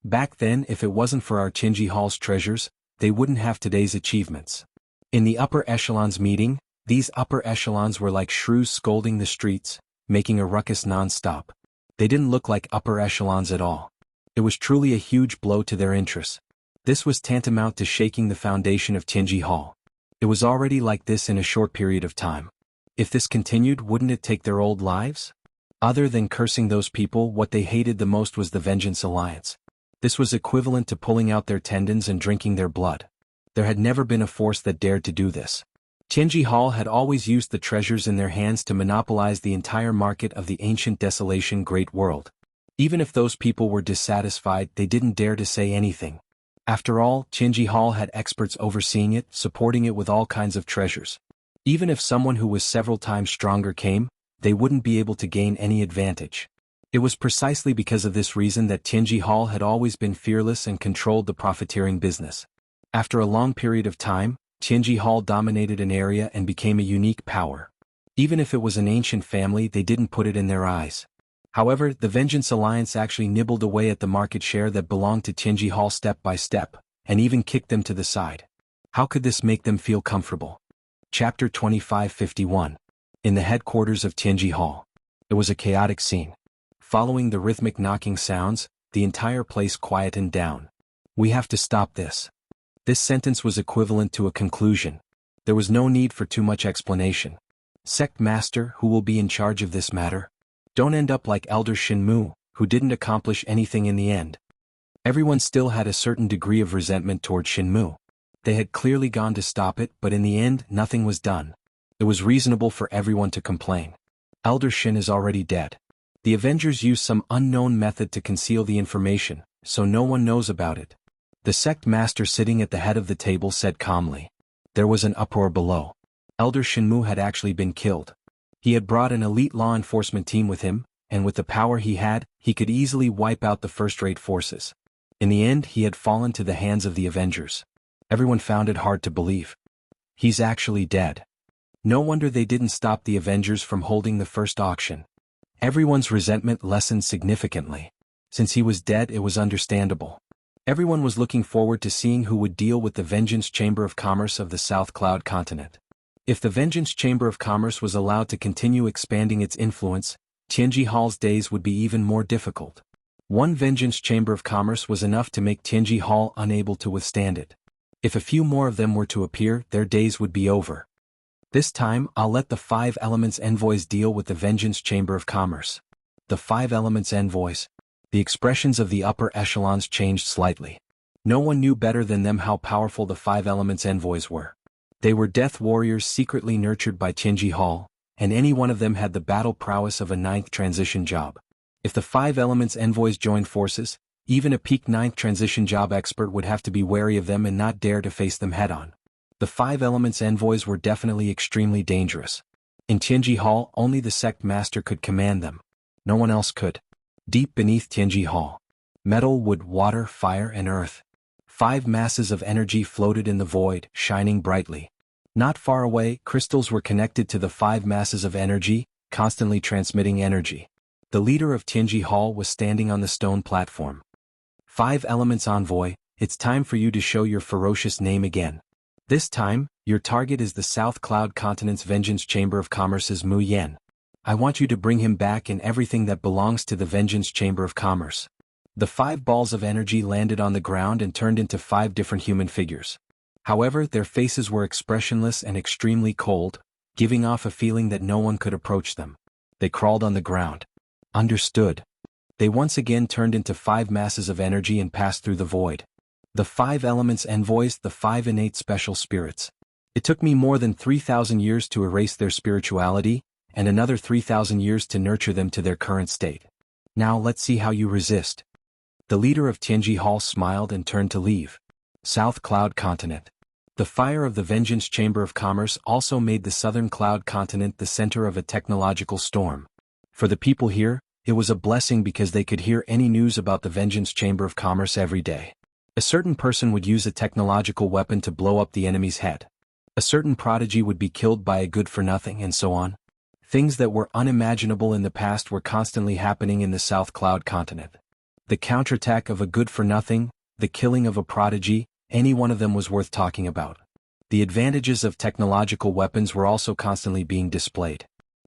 [SPEAKER 1] Back then, if it wasn't for our Tianji Hall's treasures, they wouldn't have today's achievements. In the upper echelons meeting, these upper echelons were like shrews scolding the streets, making a ruckus non-stop. They didn't look like upper echelons at all. It was truly a huge blow to their interests. This was tantamount to shaking the foundation of Tianji Hall. It was already like this in a short period of time. If this continued, wouldn't it take their old lives? Other than cursing those people, what they hated the most was the Vengeance Alliance. This was equivalent to pulling out their tendons and drinking their blood. There had never been a force that dared to do this. Tianji Hall had always used the treasures in their hands to monopolize the entire market of the ancient desolation great world. Even if those people were dissatisfied, they didn't dare to say anything. After all, Tianji Hall had experts overseeing it, supporting it with all kinds of treasures. Even if someone who was several times stronger came, they wouldn't be able to gain any advantage. It was precisely because of this reason that Tianji Hall had always been fearless and controlled the profiteering business. After a long period of time, Tianji Hall dominated an area and became a unique power. Even if it was an ancient family, they didn't put it in their eyes. However, the Vengeance Alliance actually nibbled away at the market share that belonged to Tianji Hall step by step, and even kicked them to the side. How could this make them feel comfortable? Chapter 2551. In the headquarters of Tianji Hall. It was a chaotic scene. Following the rhythmic knocking sounds, the entire place quietened down. We have to stop this. This sentence was equivalent to a conclusion. There was no need for too much explanation. Sect Master, who will be in charge of this matter? Don't end up like Elder Shenmue, who didn't accomplish anything in the end. Everyone still had a certain degree of resentment toward Shenmue. They had clearly gone to stop it, but in the end, nothing was done. It was reasonable for everyone to complain. Elder Shin is already dead. The Avengers used some unknown method to conceal the information, so no one knows about it. The sect master sitting at the head of the table said calmly. There was an uproar below. Elder Shenmue had actually been killed. He had brought an elite law enforcement team with him, and with the power he had, he could easily wipe out the first-rate forces. In the end, he had fallen to the hands of the Avengers. Everyone found it hard to believe. He's actually dead. No wonder they didn't stop the Avengers from holding the first auction. Everyone's resentment lessened significantly. Since he was dead, it was understandable. Everyone was looking forward to seeing who would deal with the Vengeance Chamber of Commerce of the South Cloud continent. If the Vengeance Chamber of Commerce was allowed to continue expanding its influence, Tianji Hall's days would be even more difficult. One Vengeance Chamber of Commerce was enough to make Tianji Hall unable to withstand it. If a few more of them were to appear, their days would be over. This time, I'll let the 5 Elements envoys deal with the Vengeance Chamber of Commerce. The 5 Elements envoys. The expressions of the upper echelons changed slightly. No one knew better than them how powerful the 5 Elements envoys were. They were death warriors secretly nurtured by Tianji Hall, and any one of them had the battle prowess of a 9th transition job. If the 5 Elements envoys joined forces, even a peak 9th transition job expert would have to be wary of them and not dare to face them head-on. The 5 Elements envoys were definitely extremely dangerous. In Tianji Hall, only the sect master could command them. No one else could. Deep beneath Tianji Hall. Metal, wood, water, fire, and earth. 5 masses of energy floated in the void, shining brightly. Not far away, crystals were connected to the 5 masses of energy, constantly transmitting energy. The leader of Tianji Hall was standing on the stone platform. 5 Elements envoy, it's time for you to show your ferocious name again. This time, your target is the South Cloud Continent's Vengeance Chamber of Commerce's Mu Yen. I want you to bring him back and everything that belongs to the Vengeance Chamber of Commerce. The 5 balls of energy landed on the ground and turned into 5 different human figures. However, their faces were expressionless and extremely cold, giving off a feeling that no one could approach them. They crawled on the ground. Understood. They once again turned into 5 masses of energy and passed through the void. The 5 elements envoys the 5 innate special spirits. It took me more than 3,000 years to erase their spirituality, and another 3,000 years to nurture them to their current state. Now let's see how you resist. The leader of Tianji Hall smiled and turned to leave. South Cloud Continent. The fire of the Vengeance Chamber of Commerce also made the Southern Cloud Continent the center of a technological storm. For the people here, it was a blessing because they could hear any news about the Vengeance Chamber of Commerce every day. A certain person would use a technological weapon to blow up the enemy's head. A certain prodigy would be killed by a good-for-nothing, and so on. Things that were unimaginable in the past were constantly happening in the South Cloud Continent. The counterattack of a good-for-nothing, the killing of a prodigy, any one of them was worth talking about. The advantages of technological weapons were also constantly being displayed.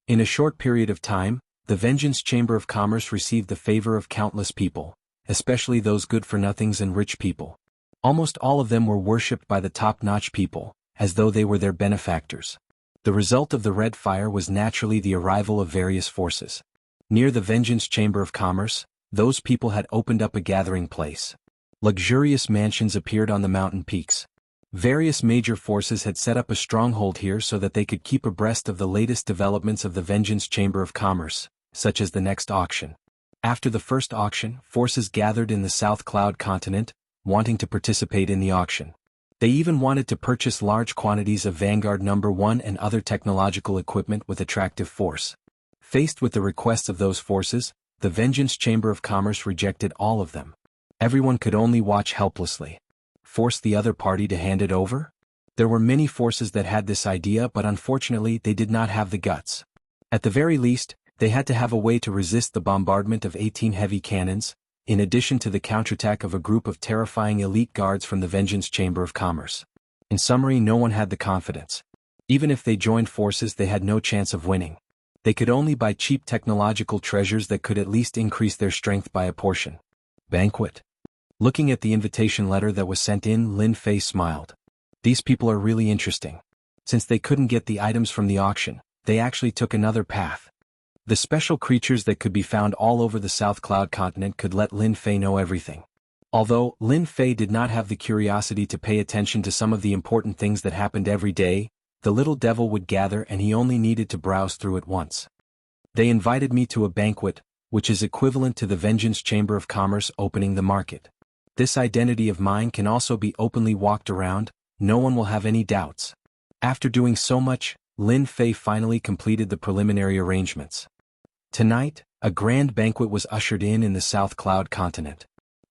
[SPEAKER 1] In a short period of time, the Vengeance Chamber of Commerce received the favor of countless people, especially those good-for-nothings and rich people. Almost all of them were worshipped by the top-notch people, as though they were their benefactors. The result of the Red Fire was naturally the arrival of various forces. Near the Vengeance Chamber of Commerce, those people had opened up a gathering place. Luxurious mansions appeared on the mountain peaks. Various major forces had set up a stronghold here so that they could keep abreast of the latest developments of the Vengeance Chamber of Commerce, such as the next auction. After the first auction, forces gathered in the South Cloud Continent, wanting to participate in the auction. They even wanted to purchase large quantities of Vanguard No. 1 and other technological equipment with attractive force. Faced with the requests of those forces, the Vengeance Chamber of Commerce rejected all of them. Everyone could only watch helplessly. Force the other party to hand it over? There were many forces that had this idea, but unfortunately they did not have the guts. At the very least, they had to have a way to resist the bombardment of 18 heavy cannons, in addition to the counterattack of a group of terrifying elite guards from the Vengeance Chamber of Commerce. In summary, no one had the confidence. Even if they joined forces, they had no chance of winning. They could only buy cheap technological treasures that could at least increase their strength by a portion. Banquet. Looking at the invitation letter that was sent in, Lin Fei smiled. These people are really interesting. Since they couldn't get the items from the auction, they actually took another path. The special creatures that could be found all over the South Cloud Continent could let Lin Fei know everything. Although Lin Fei did not have the curiosity to pay attention to some of the important things that happened every day, the little devil would gather and he only needed to browse through it once. They invited me to a banquet, which is equivalent to the Vengeance Chamber of Commerce opening the market. This identity of mine can also be openly walked around, no one will have any doubts. After doing so much, Lin Fei finally completed the preliminary arrangements. Tonight, a grand banquet was ushered in the South Cloud Continent.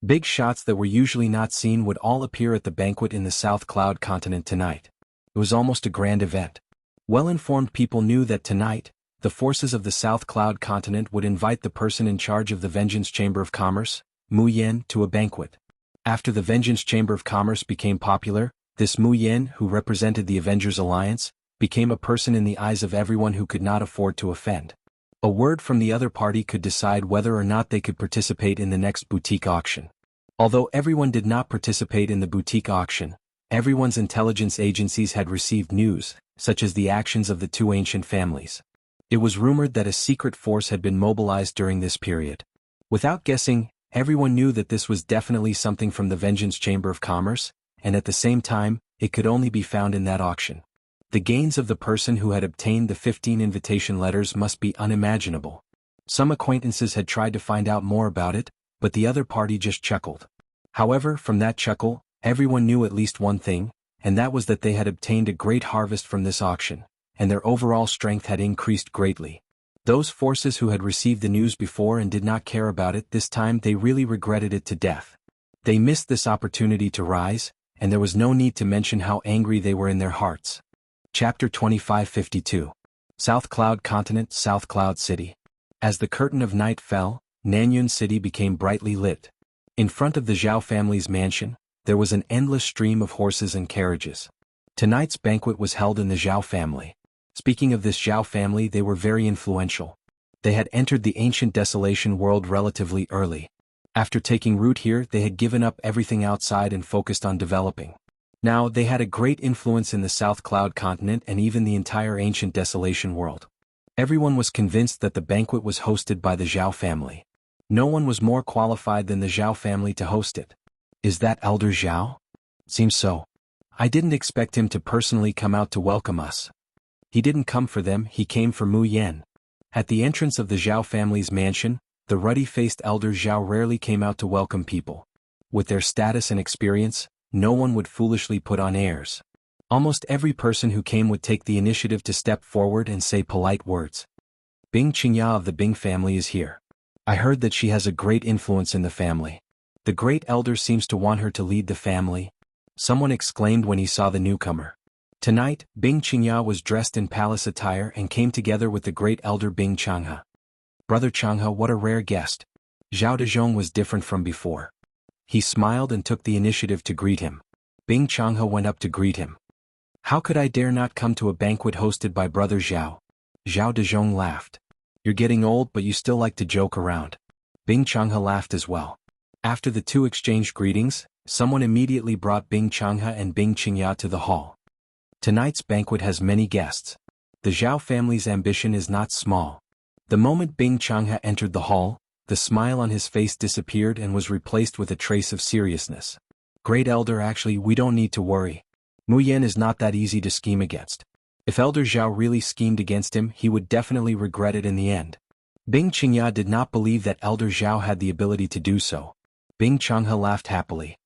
[SPEAKER 1] Big shots that were usually not seen would all appear at the banquet in the South Cloud Continent tonight. It was almost a grand event. Well-informed people knew that tonight, the forces of the South Cloud Continent would invite the person in charge of the Vengeance Chamber of Commerce, Mu Yan, to a banquet. After the Vengeance Chamber of Commerce became popular, this Mu Yan, who represented the Avengers Alliance, became a person in the eyes of everyone who could not afford to offend. A word from the other party could decide whether or not they could participate in the next boutique auction. Although everyone did not participate in the boutique auction, everyone's intelligence agencies had received news, such as the actions of the 2 ancient families. It was rumored that a secret force had been mobilized during this period. Without guessing, everyone knew that this was definitely something from the Vengeance Chamber of Commerce, and at the same time, it could only be found in that auction. The gains of the person who had obtained the 15 invitation letters must be unimaginable. Some acquaintances had tried to find out more about it, but the other party just chuckled. However, from that chuckle, everyone knew at least one thing, and that was that they had obtained a great harvest from this auction, and their overall strength had increased greatly. Those forces who had received the news before and did not care about it this time, they really regretted it to death. They missed this opportunity to rise, and there was no need to mention how angry they were in their hearts. Chapter 2552. South Cloud Continent, South Cloud City. As the curtain of night fell, Nanyun City became brightly lit. In front of the Zhao family's mansion, there was an endless stream of horses and carriages. Tonight's banquet was held in the Zhao family. Speaking of this Zhao family, they were very influential. They had entered the ancient desolation world relatively early. After taking root here, they had given up everything outside and focused on developing. Now, they had a great influence in the South Cloud continent and even the entire ancient Desolation world. Everyone was convinced that the banquet was hosted by the Zhao family. No one was more qualified than the Zhao family to host it. Is that Elder Zhao? Seems so. I didn't expect him to personally come out to welcome us. He didn't come for them, he came for Mu Yan. At the entrance of the Zhao family's mansion, the ruddy-faced Elder Zhao rarely came out to welcome people. With their status and experience, no one would foolishly put on airs. Almost every person who came would take the initiative to step forward and say polite words. Bing Qingya of the Bing family is here. I heard that she has a great influence in the family. The great elder seems to want her to lead the family, someone exclaimed when he saw the newcomer. Tonight, Bing Qingya was dressed in palace attire and came together with the great elder Bing Changhe. Brother Changhe, what a rare guest. Zhao Dezhong was different from before. He smiled and took the initiative to greet him. Bing Changhe went up to greet him. How could I dare not come to a banquet hosted by Brother Zhao? Zhao Dezhong laughed. You're getting old but you still like to joke around. Bing Changhe laughed as well. After the two exchanged greetings, someone immediately brought Bing Changhe and Bing Qingya to the hall. Tonight's banquet has many guests. The Zhao family's ambition is not small. The moment Bing Changhe entered the hall, the smile on his face disappeared and was replaced with a trace of seriousness. Great Elder, actually we don't need to worry. Mu Yan is not that easy to scheme against. If Elder Zhao really schemed against him, he would definitely regret it in the end. Bing Qingya did not believe that Elder Zhao had the ability to do so. Bing Changhe laughed happily.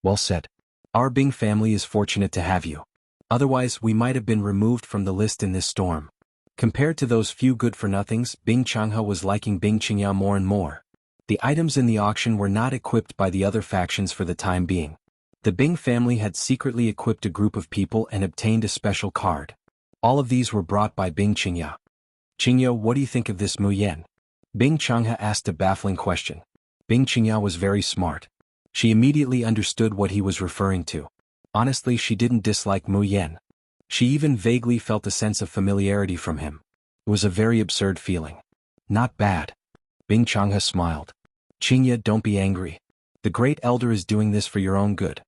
[SPEAKER 1] Well said. Our Bing family is fortunate to have you. Otherwise we might have been removed from the list in this storm. Compared to those few good-for-nothings, Bing Changhe was liking Bing Qingya more and more. The items in the auction were not equipped by the other factions for the time being. The Bing family had secretly equipped a group of people and obtained a special card. All of these were brought by Bing Qingya. Qingya, what do you think of this Mu Yan? Bing Changhe asked a baffling question. Bing Qingya was very smart. She immediately understood what he was referring to. Honestly, she didn't dislike Mu Yan. She even vaguely felt a sense of familiarity from him. It was a very absurd feeling. Not bad. Bing Changhe smiled. Qingya, don't be angry. The great elder is doing this for your own good.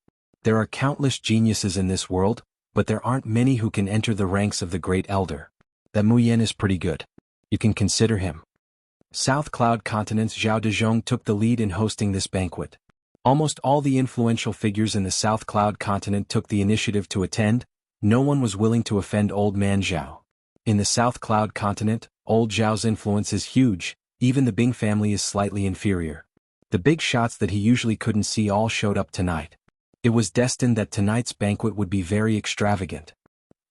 [SPEAKER 1] There are countless geniuses in this world, but there aren't many who can enter the ranks of the great elder. That Mu Yan is pretty good. You can consider him. South Cloud Continent's Zhao Dezhong took the lead in hosting this banquet. Almost all the influential figures in the South Cloud Continent took the initiative to attend. No one was willing to offend Old Man Zhao. In the South Cloud Continent, Old Zhao's influence is huge, even the Bing family is slightly inferior. The big shots that he usually couldn't see all showed up tonight. It was destined that tonight's banquet would be very extravagant.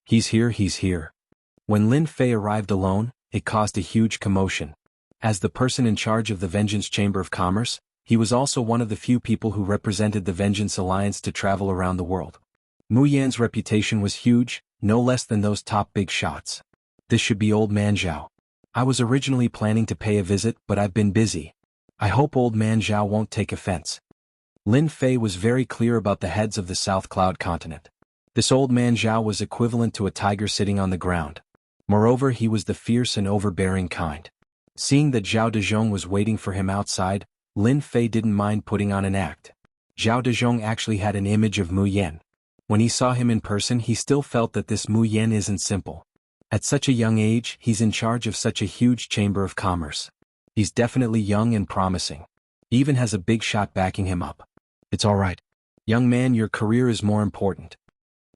[SPEAKER 1] He's here, he's here. When Lin Fei arrived alone, it caused a huge commotion. As the person in charge of the Vengeance Chamber of Commerce, he was also one of the few people who represented the Vengeance Alliance to travel around the world. Mu Yan's reputation was huge, no less than those top big shots. This should be Old Man Zhao. I was originally planning to pay a visit, but I've been busy. I hope Old Man Zhao won't take offense. Lin Fei was very clear about the heads of the South Cloud Continent. This Old Man Zhao was equivalent to a tiger sitting on the ground. Moreover, he was the fierce and overbearing kind. Seeing that Zhao Dezhong was waiting for him outside, Lin Fei didn't mind putting on an act. Zhao Dezhong actually had an image of Mu Yan. When he saw him in person, he still felt that this Mu Yan isn't simple. At such a young age, he's in charge of such a huge chamber of commerce. He's definitely young and promising. He even has a big shot backing him up. It's all right. Young man, your career is more important.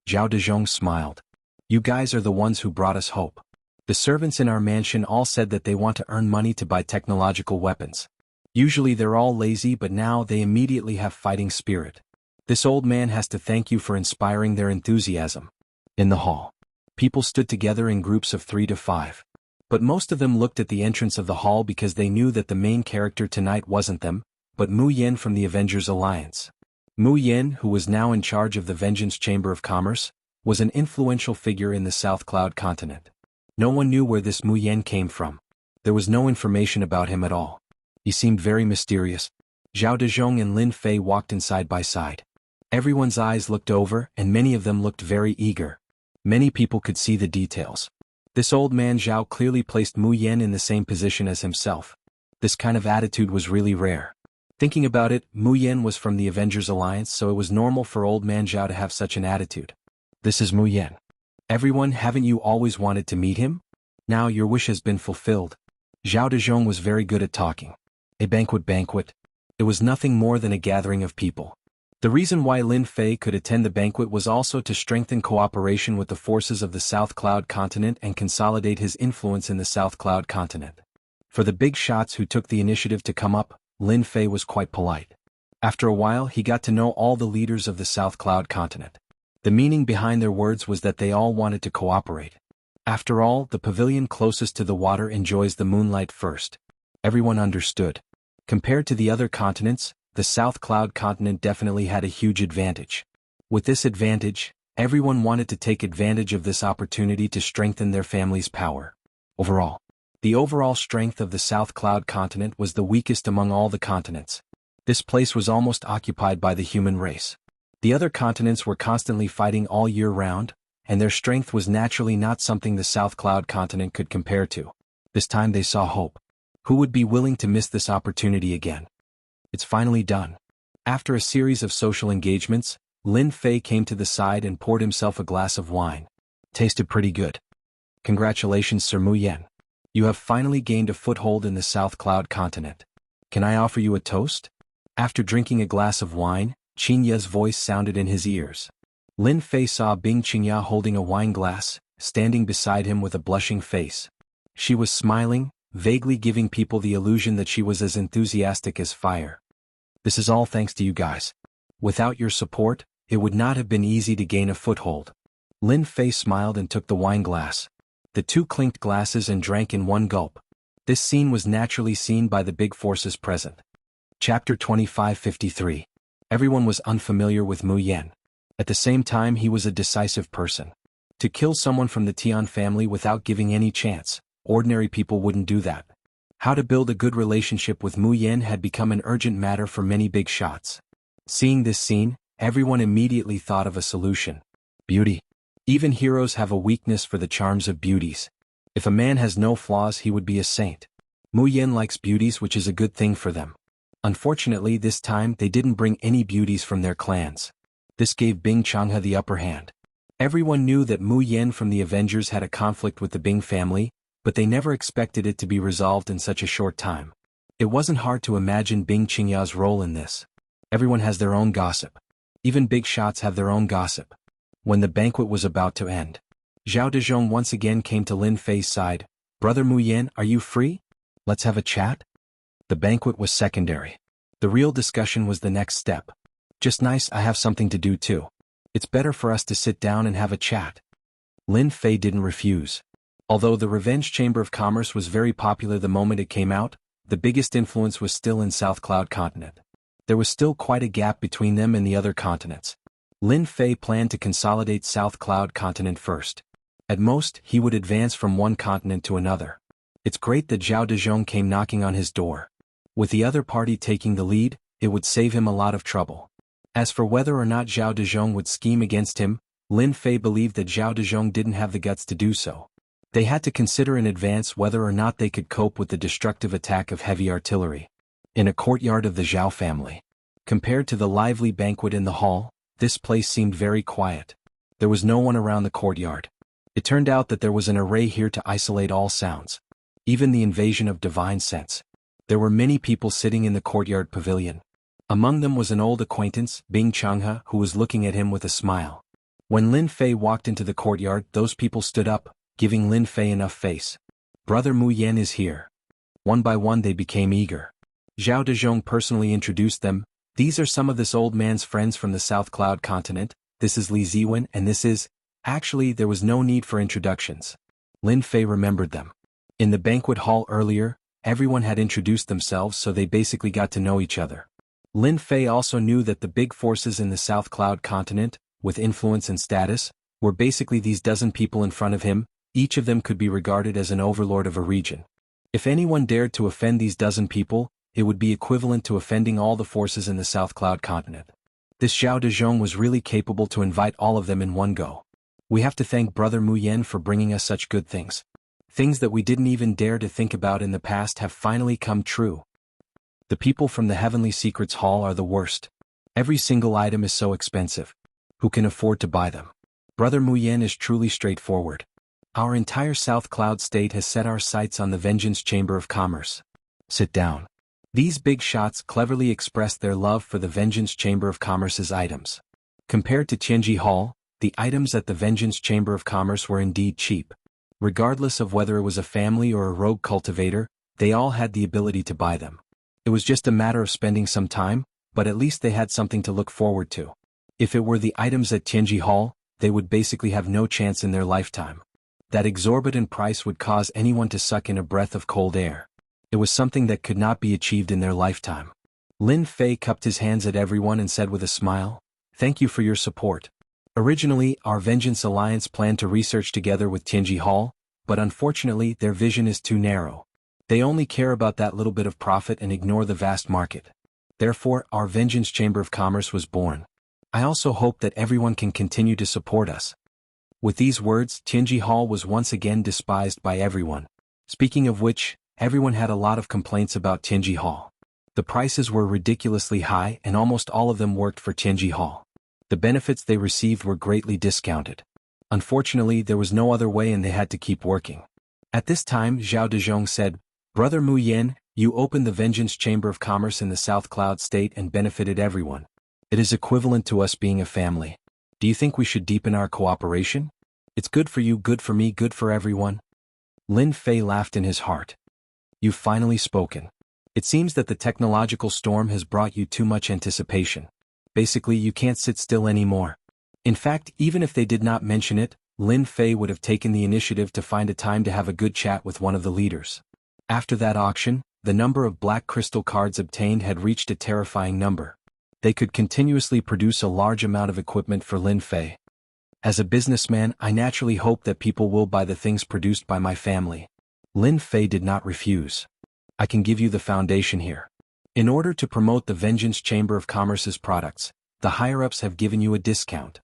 [SPEAKER 1] Zhao Dezhong smiled. You guys are the ones who brought us hope. The servants in our mansion all said that they want to earn money to buy technological weapons. Usually they're all lazy, but now they immediately have fighting spirit. This old man has to thank you for inspiring their enthusiasm. In the hall, people stood together in groups of 3 to 5. But most of them looked at the entrance of the hall because they knew that the main character tonight wasn't them, but Mu Yan from the Avengers Alliance. Mu Yan, who was now in charge of the Vengeance Chamber of Commerce, was an influential figure in the South Cloud Continent. No one knew where this Mu Yan came from. There was no information about him at all. He seemed very mysterious. Zhao Dezhong and Lin Fei walked in side by side. Everyone's eyes looked over, and many of them looked very eager. Many people could see the details. This old man Zhao clearly placed Mu Yan in the same position as himself. This kind of attitude was really rare. Thinking about it, Mu Yen was from the Avengers Alliance, so it was normal for old man Zhao to have such an attitude. This is Mu Yen. Everyone, haven't you always wanted to meet him? Now your wish has been fulfilled. Zhao Dezhong was very good at talking. A banquet. It was nothing more than a gathering of people. The reason why Lin Fei could attend the banquet was also to strengthen cooperation with the forces of the South Cloud continent and consolidate his influence in the South Cloud continent. For the big shots who took the initiative to come up, Lin Fei was quite polite. After a while he got to know all the leaders of the South Cloud continent. The meaning behind their words was that they all wanted to cooperate. After all, the pavilion closest to the water enjoys the moonlight first. Everyone understood. Compared to the other continents, the South Cloud continent definitely had a huge advantage. With this advantage, everyone wanted to take advantage of this opportunity to strengthen their family's power. Overall, the overall strength of the South Cloud continent was the weakest among all the continents. This place was almost occupied by the human race. The other continents were constantly fighting all year round, and their strength was naturally not something the South Cloud continent could compare to. This time they saw hope. Who would be willing to miss this opportunity again? It's finally done. After a series of social engagements, Lin Fei came to the side and poured himself a glass of wine. Tasted pretty good. Congratulations, Sir Mu Yen. You have finally gained a foothold in the South Cloud continent. Can I offer you a toast? After drinking a glass of wine, Qin Ye's voice sounded in his ears. Lin Fei saw Bing Qingya holding a wine glass, standing beside him with a blushing face. She was smiling, vaguely giving people the illusion that she was as enthusiastic as fire. This is all thanks to you guys. Without your support, it would not have been easy to gain a foothold. Lin Fei smiled and took the wine glass. The two clinked glasses and drank in one gulp. This scene was naturally seen by the big forces present. Chapter 2553. Everyone was unfamiliar with Mu Yen. At the same time, he was a decisive person. To kill someone from the Tian family without giving any chance, ordinary people wouldn't do that. How to build a good relationship with Mu Yen had become an urgent matter for many big shots. Seeing this scene, everyone immediately thought of a solution. Beauty. Even heroes have a weakness for the charms of beauties. If a man has no flaws, he would be a saint. Mu Yen likes beauties, which is a good thing for them. Unfortunately, this time they didn't bring any beauties from their clans. This gave Bing Changhe the upper hand. Everyone knew that Mu Yen from the Avengers had a conflict with the Bing family, but they never expected it to be resolved in such a short time. It wasn't hard to imagine Bing Qingya's role in this. Everyone has their own gossip. Even big shots have their own gossip. When the banquet was about to end, Zhao Dezhong once again came to Lin Fei's side. Brother Mu Yen, are you free? Let's have a chat? The banquet was secondary. The real discussion was the next step. Just nice, I have something to do too. It's better for us to sit down and have a chat. Lin Fei didn't refuse. Although the Revenge Chamber of Commerce was very popular the moment it came out, the biggest influence was still in South Cloud continent. There was still quite a gap between them and the other continents. Lin Fei planned to consolidate South Cloud continent first. At most, he would advance from one continent to another. It's great that Zhao Dezhong came knocking on his door. With the other party taking the lead, it would save him a lot of trouble. As for whether or not Zhao Dezhong would scheme against him, Lin Fei believed that Zhao Dezhong didn't have the guts to do so. They had to consider in advance whether or not they could cope with the destructive attack of heavy artillery. In a courtyard of the Zhao family. Compared to the lively banquet in the hall, this place seemed very quiet. There was no one around the courtyard. It turned out that there was an array here to isolate all sounds. Even the invasion of divine sense. There were many people sitting in the courtyard pavilion. Among them was an old acquaintance, Bing Changhe, who was looking at him with a smile. When Lin Fei walked into the courtyard, those people stood up, giving Lin Fei enough face. Brother Mu Yen is here. One by one they became eager. Zhao Dezhong personally introduced them. These are some of this old man's friends from the South Cloud continent. This is Li Ziwen and this is... Actually, there was no need for introductions. Lin Fei remembered them. In the banquet hall earlier, everyone had introduced themselves, so they basically got to know each other. Lin Fei also knew that the big forces in the South Cloud continent, with influence and status, were basically these dozen people in front of him. Each of them could be regarded as an overlord of a region. If anyone dared to offend these dozen people, it would be equivalent to offending all the forces in the South Cloud continent. This Zhao Dezhong was really capable to invite all of them in one go. We have to thank Brother Mu Yen for bringing us such good things. Things that we didn't even dare to think about in the past have finally come true. The people from the Heavenly Secrets Hall are the worst. Every single item is so expensive. Who can afford to buy them? Brother Mu Yen is truly straightforward. Our entire South Cloud State has set our sights on the Vengeance Chamber of Commerce. Sit down. These big shots cleverly expressed their love for the Vengeance Chamber of Commerce's items. Compared to Tianji Hall, the items at the Vengeance Chamber of Commerce were indeed cheap. Regardless of whether it was a family or a rogue cultivator, they all had the ability to buy them. It was just a matter of spending some time, but at least they had something to look forward to. If it were the items at Tianji Hall, they would basically have no chance in their lifetime. That exorbitant price would cause anyone to suck in a breath of cold air. It was something that could not be achieved in their lifetime. Lin Fei cupped his hands at everyone and said with a smile, "Thank you for your support. Originally, our Vengeance Alliance planned to research together with Tianji Hall, but unfortunately their vision is too narrow. They only care about that little bit of profit and ignore the vast market. Therefore, our Vengeance Chamber of Commerce was born. I also hope that everyone can continue to support us." With these words, Tianji Hall was once again despised by everyone. Speaking of which, everyone had a lot of complaints about Tianji Hall. The prices were ridiculously high and almost all of them worked for Tianji Hall. The benefits they received were greatly discounted. Unfortunately, there was no other way and they had to keep working. At this time, Zhao Dezhong said, "Brother Mu Yen, you opened the Vengeance Chamber of Commerce in the South Cloud State and benefited everyone. It is equivalent to us being a family. Do you think we should deepen our cooperation? It's good for you, good for me, good for everyone." Lin Fei laughed in his heart. "You've finally spoken. It seems that the technological storm has brought you too much anticipation. Basically, you can't sit still anymore." In fact, even if they did not mention it, Lin Fei would have taken the initiative to find a time to have a good chat with one of the leaders. After that auction, the number of black crystal cards obtained had reached a terrifying number. They could continuously produce a large amount of equipment for Lin Fei. As a businessman, I naturally hope that people will buy the things produced by my family. Lin Fei did not refuse. "I can give you the foundation here. In order to promote the Vengeance Chamber of Commerce's products, the higher-ups have given you a discount.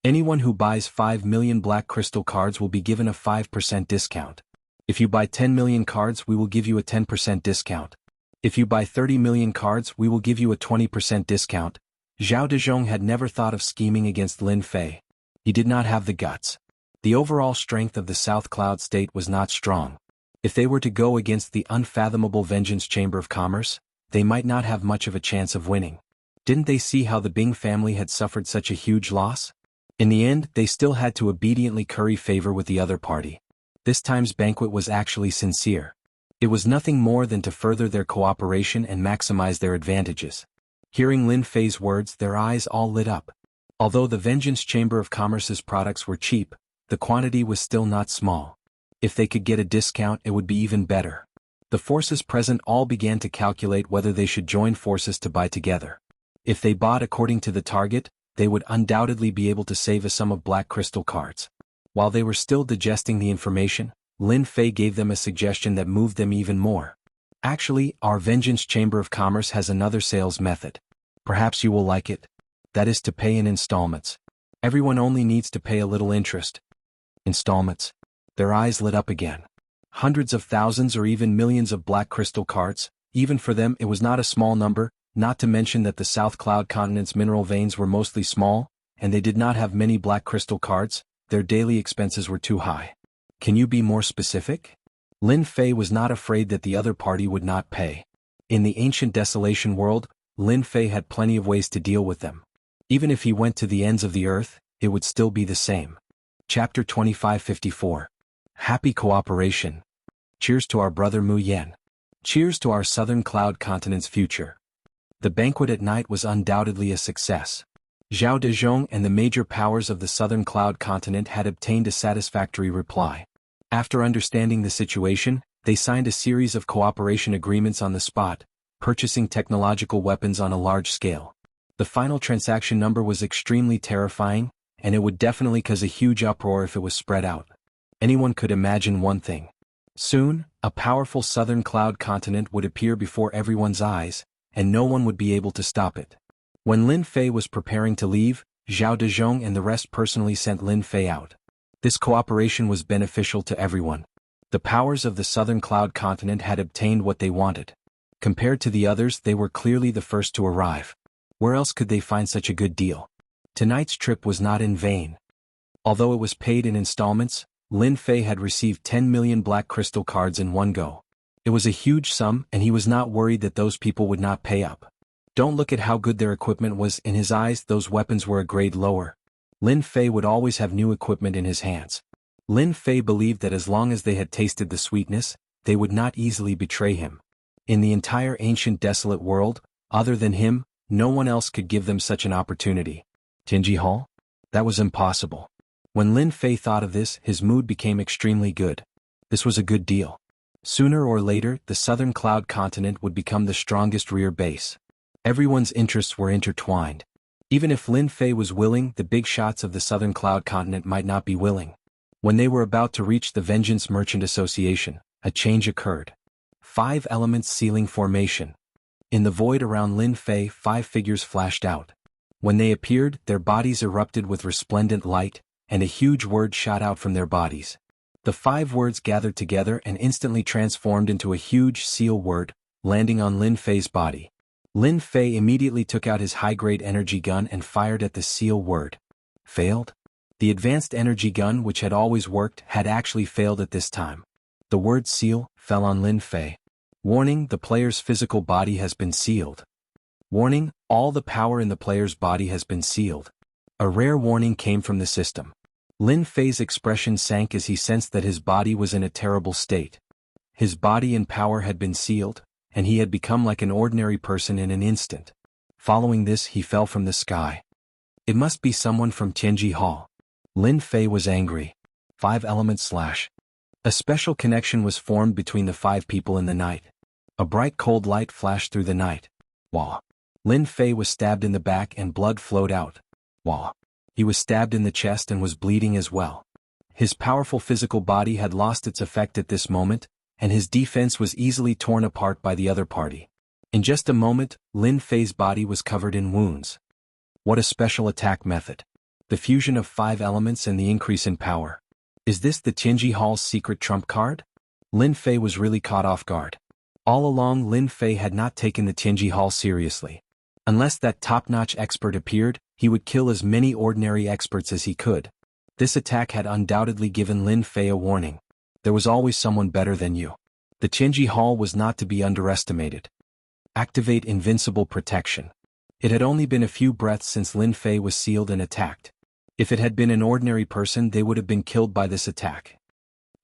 [SPEAKER 1] Anyone who buys 5 million black crystal cards will be given a 5% discount. If you buy 10 million cards, we will give you a 10% discount. If you buy 30 million cards, we will give you a 20% discount." Zhao Dezhong had never thought of scheming against Lin Fei. He did not have the guts. The overall strength of the South Cloud State was not strong. If they were to go against the unfathomable Vengeance Chamber of Commerce, they might not have much of a chance of winning. Didn't they see how the Bing family had suffered such a huge loss? In the end, they still had to obediently curry favor with the other party. This time's banquet was actually sincere. It was nothing more than to further their cooperation and maximize their advantages. Hearing Lin Fei's words, their eyes all lit up. Although the Vengeance Chamber of Commerce's products were cheap, the quantity was still not small. If they could get a discount, it would be even better. The forces present all began to calculate whether they should join forces to buy together. If they bought according to the target, they would undoubtedly be able to save a sum of black crystal cards. While they were still digesting the information, Lin Fei gave them a suggestion that moved them even more. "Actually, our Vengeance Chamber of Commerce has another sales method. Perhaps you will like it. That is to pay in installments. Everyone only needs to pay a little interest." Installments. Their eyes lit up again. Hundreds of thousands or even millions of black crystal cards, even for them it was not a small number, not to mention that the South Cloud continent's mineral veins were mostly small, and they did not have many black crystal cards. Their daily expenses were too high. "Can you be more specific?" Lin Fei was not afraid that the other party would not pay. In the ancient Desolation world, Lin Fei had plenty of ways to deal with them. Even if he went to the ends of the earth, it would still be the same. Chapter 2554. Happy Cooperation. Cheers to our brother Mu Yen. Cheers to our Southern Cloud continent's future. The banquet at night was undoubtedly a success. Zhao Dezhong and the major powers of the Southern Cloud continent had obtained a satisfactory reply. After understanding the situation, they signed a series of cooperation agreements on the spot, purchasing technological weapons on a large scale. The final transaction number was extremely terrifying, and it would definitely cause a huge uproar if it was spread out. Anyone could imagine one thing. Soon, a powerful Southern Cloud continent would appear before everyone's eyes, and no one would be able to stop it. When Lin Fei was preparing to leave, Zhao Dezhong and the rest personally sent Lin Fei out. This cooperation was beneficial to everyone. The powers of the Southern Cloud continent had obtained what they wanted. Compared to the others, they were clearly the first to arrive. Where else could they find such a good deal? Tonight's trip was not in vain. Although it was paid in installments, Lin Fei had received 10 million black crystal cards in one go. It was a huge sum, and he was not worried that those people would not pay up. Don't look at how good their equipment was. In his eyes, those weapons were a grade lower. Lin Fei would always have new equipment in his hands. Lin Fei believed that as long as they had tasted the sweetness, they would not easily betray him. In the entire ancient desolate world, other than him, no one else could give them such an opportunity. Tianji Hall? That was impossible. When Lin Fei thought of this, his mood became extremely good. This was a good deal. Sooner or later, the southern cloud continent would become the strongest rear base. Everyone's interests were intertwined. Even if Lin Fei was willing, the big shots of the southern cloud continent might not be willing. When they were about to reach the Vengeance Merchant Association, a change occurred. 5 elements ceiling formation. In the void around Lin Fei, 5 figures flashed out. When they appeared, their bodies erupted with resplendent light, and a huge word shot out from their bodies. The 5 words gathered together and instantly transformed into a huge seal word, landing on Lin Fei's body. Lin Fei immediately took out his high-grade energy gun and fired at the seal word. Failed? The advanced energy gun, which had always worked, had actually failed at this time. The word seal fell on Lin Fei. Warning, the player's physical body has been sealed. Warning, all the power in the player's body has been sealed. A rare warning came from the system. Lin Fei's expression sank as he sensed that his body was in a terrible state. His body and power had been sealed, and he had become like an ordinary person in an instant. Following this, he fell from the sky. It must be someone from Tianji Hall. Lin Fei was angry. 5 elements / A special connection was formed between the 5 people in the night. A bright cold light flashed through the night. Wah. Lin Fei was stabbed in the back and blood flowed out. Wah. He was stabbed in the chest and was bleeding as well. His powerful physical body had lost its effect at this moment, and his defense was easily torn apart by the other party. In just a moment, Lin Fei's body was covered in wounds. What a special attack method. The fusion of 5 elements and the increase in power. Is this the Tianji Hall's secret trump card? Lin Fei was really caught off guard. All along, Lin Fei had not taken the Tianji Hall seriously. Unless that top-notch expert appeared, he would kill as many ordinary experts as he could. This attack had undoubtedly given Lin Fei a warning. There was always someone better than you. The Tianji Hall was not to be underestimated. Activate invincible protection. It had only been a few breaths since Lin Fei was sealed and attacked. If it had been an ordinary person, they would have been killed by this attack.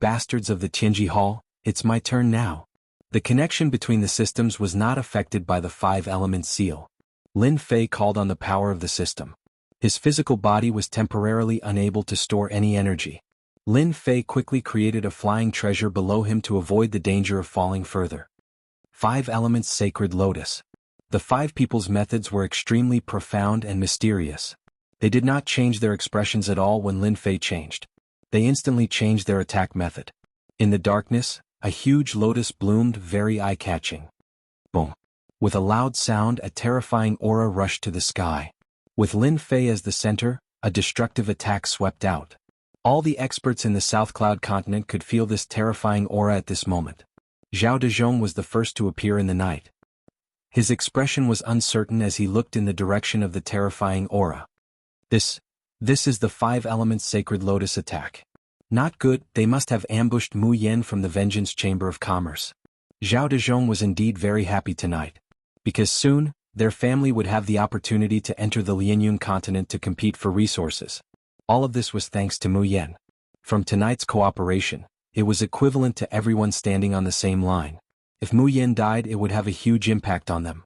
[SPEAKER 1] Bastards of the Tianji Hall, it's my turn now. The connection between the systems was not affected by the 5-element seal. Lin Fei called on the power of the system. His physical body was temporarily unable to store any energy. Lin Fei quickly created a flying treasure below him to avoid the danger of falling further. 5 elements sacred lotus. The 5 people's methods were extremely profound and mysterious. They did not change their expressions at all when Lin Fei changed. They instantly changed their attack method. In the darkness, a huge lotus bloomed, very eye-catching. Boom. With a loud sound, a terrifying aura rushed to the sky. With Lin Fei as the center, a destructive attack swept out. All the experts in the South Cloud continent could feel this terrifying aura at this moment. Zhao Dezhong was the first to appear in the night. His expression was uncertain as he looked in the direction of the terrifying aura. This is the 5-element sacred lotus attack. Not good, they must have ambushed Mu Yan from the Vengeance Chamber of Commerce. Zhao Dezhong was indeed very happy tonight. Because soon, their family would have the opportunity to enter the Lianyun continent to compete for resources. All of this was thanks to Mu Yan. From tonight's cooperation, it was equivalent to everyone standing on the same line. If Mu Yan died, it would have a huge impact on them.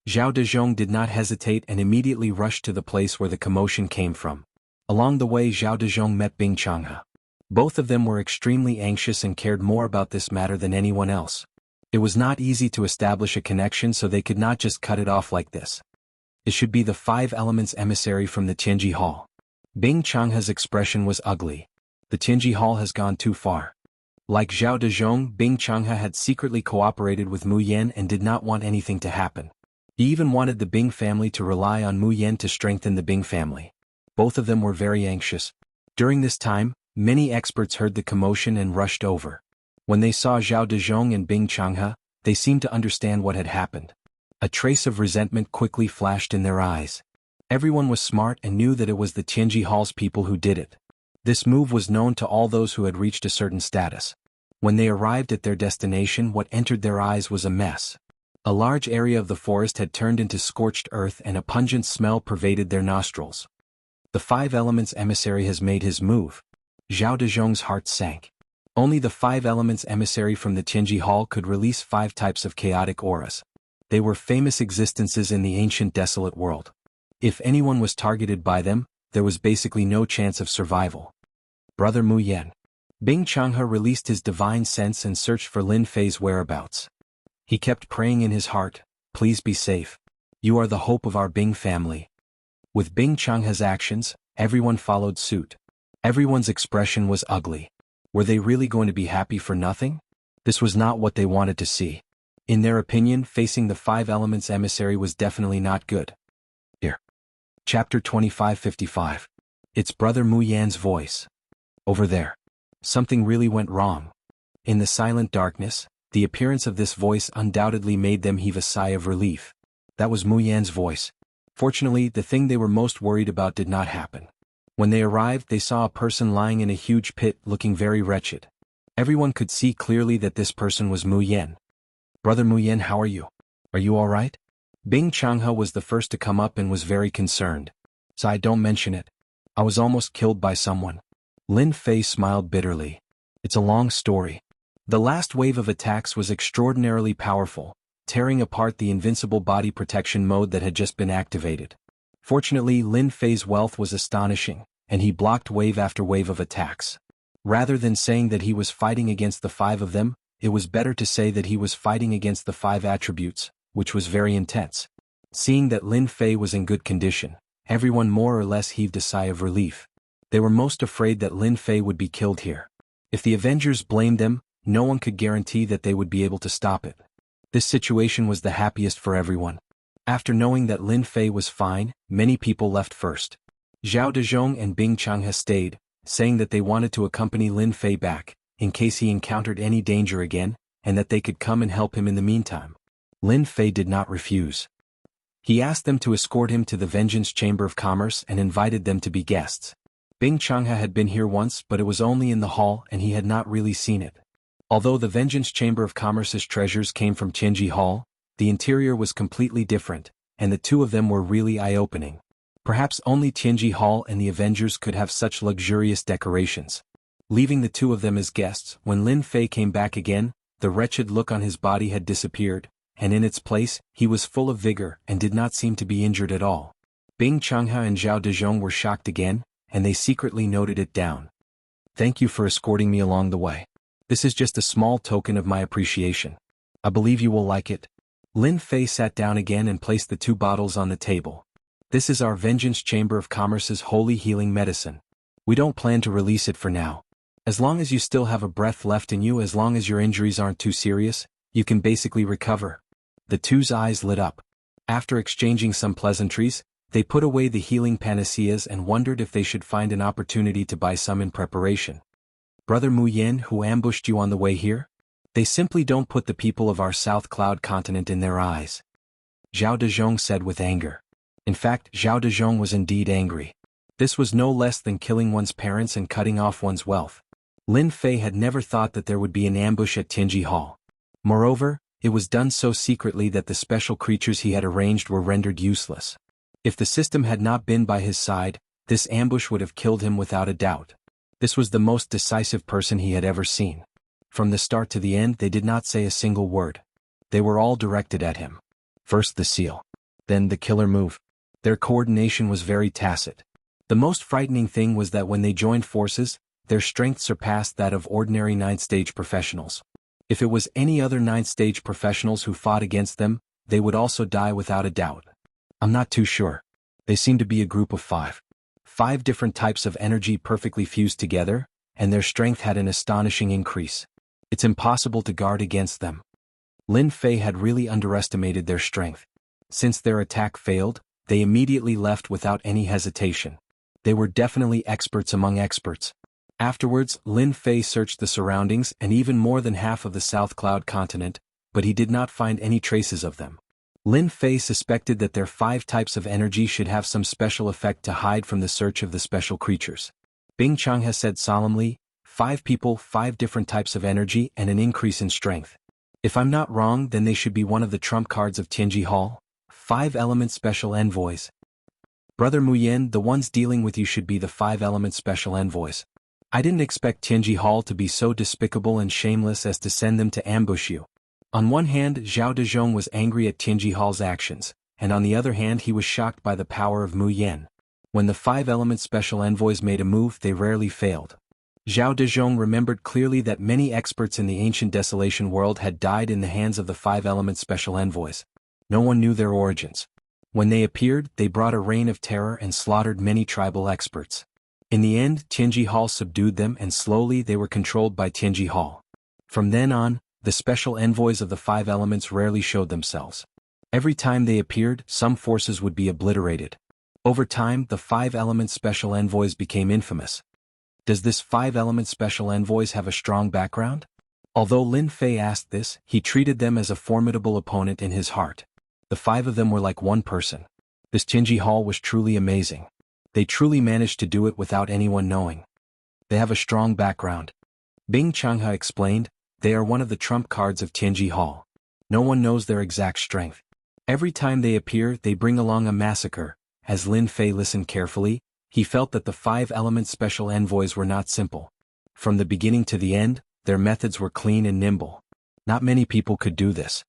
[SPEAKER 1] Zhao Dezhong did not hesitate and immediately rushed to the place where the commotion came from. Along the way, Zhao Dezhong met Bing Changhe. Both of them were extremely anxious and cared more about this matter than anyone else. It was not easy to establish a connection, so they could not just cut it off like this. It should be the 5 elements emissary from the Tianji Hall. Bing Changhe's expression was ugly. The Tianji Hall has gone too far. Like Zhao Dezhong, Bing Changhe had secretly cooperated with Mu Yan and did not want anything to happen. He even wanted the Bing family to rely on Mu Yan to strengthen the Bing family. Both of them were very anxious. During this time, many experts heard the commotion and rushed over. When they saw Zhao Dezhong and Bing Changhe, They seemed to understand what had happened. A trace of resentment quickly flashed in their eyes. Everyone was smart and knew that it was the Tianji Hall's people who did it. This move was known to all those who had reached a certain status. When they arrived at their destination, what entered their eyes was a mess. A large area of the forest had turned into scorched earth and a pungent smell pervaded their nostrils. The Five Elements emissary has made his move. Zhao Dezhong's heart sank. Only the Five Elements emissary from the Tianji Hall could release 5 types of chaotic auras. They were famous existences in the ancient desolate world. If anyone was targeted by them, there was basically no chance of survival. Brother Mu Yan. Bing Changhe released his divine sense and searched for Lin Fei's whereabouts. He kept praying in his heart, "Please be safe. You are the hope of our Bing family." With Bing Changhe's actions, everyone followed suit. Everyone's expression was ugly. Were they really going to be happy for nothing? This was not what they wanted to see. In their opinion, facing the Five Elements emissary was definitely not good. Here. Chapter 2555. It's Brother Mu Yan's voice. Over there. Something really went wrong. In the silent darkness, the appearance of this voice undoubtedly made them heave a sigh of relief. That was Mu Yan's voice. Fortunately, the thing they were most worried about did not happen. When they arrived, they saw a person lying in a huge pit looking very wretched. Everyone could see clearly that this person was Mu Yan. "Brother Mu Yan, how are you? Are you all right?" Bing Changhe was the first to come up and was very concerned. "Sai, don't mention it. I was almost killed by someone." Lin Fei smiled bitterly. "It's a long story. The last wave of attacks was extraordinarily powerful, tearing apart the invincible body protection mode that had just been activated. Fortunately, Lin Fei's wealth was astonishing, and he blocked wave after wave of attacks. Rather than saying that he was fighting against the 5 of them, it was better to say that he was fighting against the 5 attributes, which was very intense. Seeing that Lin Fei was in good condition, everyone more or less heaved a sigh of relief. They were most afraid that Lin Fei would be killed here. If the Avengers blamed them, no one could guarantee that they would be able to stop it. This situation was the happiest for everyone. After knowing that Lin Fei was fine, many people left first. Zhao Dezhong and Bing Changhe stayed, saying that they wanted to accompany Lin Fei back, in case he encountered any danger again, and that they could come and help him in the meantime. Lin Fei did not refuse. He asked them to escort him to the Vengeance Chamber of Commerce and invited them to be guests. Bing Changhe had been here once, but it was only in the hall and he had not really seen it. Although the Vengeance Chamber of Commerce's treasures came from Tianji Hall, the interior was completely different, and the two of them were really eye-opening. Perhaps only Tianji Hall and the Avengers could have such luxurious decorations. Leaving the two of them as guests, when Lin Fei came back again, the wretched look on his body had disappeared, and in its place, he was full of vigor and did not seem to be injured at all. Bing Changhe and Zhao Dezhong were shocked again, and they secretly noted it down. "Thank you for escorting me along the way. This is just a small token of my appreciation. I believe you will like it." Lin Fei sat down again and placed the 2 bottles on the table. "This is our Vengeance Chamber of Commerce's holy healing medicine. We don't plan to release it for now. As long as you still have a breath left in you, as long as your injuries aren't too serious, you can basically recover." The two's eyes lit up. After exchanging some pleasantries, they put away the healing panaceas and wondered if they should find an opportunity to buy some in preparation. "Brother Mu Yan, who ambushed you on the way here? They simply don't put the people of our South Cloud continent in their eyes," Zhao Dezhong said with anger. In fact, Zhao Dezhong was indeed angry. This was no less than killing one's parents and cutting off one's wealth. Lin Fei had never thought that there would be an ambush at Tianji Hall. Moreover, it was done so secretly that the special creatures he had arranged were rendered useless. If the system had not been by his side, this ambush would have killed him without a doubt. This was the most decisive person he had ever seen. From the start to the end, they did not say a single word. They were all directed at him. First the seal. Then the killer move. Their coordination was very tacit. The most frightening thing was that when they joined forces, their strength surpassed that of ordinary 9th-stage professionals. If it was any other 9th-stage professionals who fought against them, they would also die without a doubt. I'm not too sure. They seem to be a group of 5. 5 different types of energy perfectly fused together, and their strength had an astonishing increase. It's impossible to guard against them. Lin Fei had really underestimated their strength. Since their attack failed, they immediately left without any hesitation. They were definitely experts among experts. Afterwards, Lin Fei searched the surroundings and even more than half of the South Cloud continent, but he did not find any traces of them. Lin Fei suspected that their 5 types of energy should have some special effect to hide from the search of the special creatures. Bing Changhe said solemnly, 5 people, 5 different types of energy and an increase in strength. If I'm not wrong, then they should be one of the trump cards of Tianji Hall. 5 element special envoys. Brother Muyen, the ones dealing with you should be the 5 element special envoys. I didn't expect Tianji Hall to be so despicable and shameless as to send them to ambush you. On one hand, Zhao Dezhong was angry at Tianji Hall's actions, and on the other hand he was shocked by the power of Mu Yan. When the 5 element special envoys made a move, they rarely failed. Zhao Dezhong remembered clearly that many experts in the ancient desolation world had died in the hands of the 5 element special envoys. No one knew their origins. When they appeared, they brought a reign of terror and slaughtered many tribal experts. In the end, Tianji Hall subdued them, and slowly they were controlled by Tianji Hall. From then on, the special envoys of the 5 elements rarely showed themselves. Every time they appeared, some forces would be obliterated. Over time, the 5 element special envoys became infamous. Does this 5 element special envoys have a strong background? Although Lin Fei asked this, he treated them as a formidable opponent in his heart. The 5 of them were like one person. This Tianji Hall was truly amazing. They truly managed to do it without anyone knowing. They have a strong background. Bing Changhe explained, they are one of the trump cards of Tianji Hall. No one knows their exact strength. Every time they appear, they bring along a massacre. As Lin Fei listened carefully, he felt that the 5 element special envoys were not simple. From the beginning to the end, their methods were clean and nimble. Not many people could do this.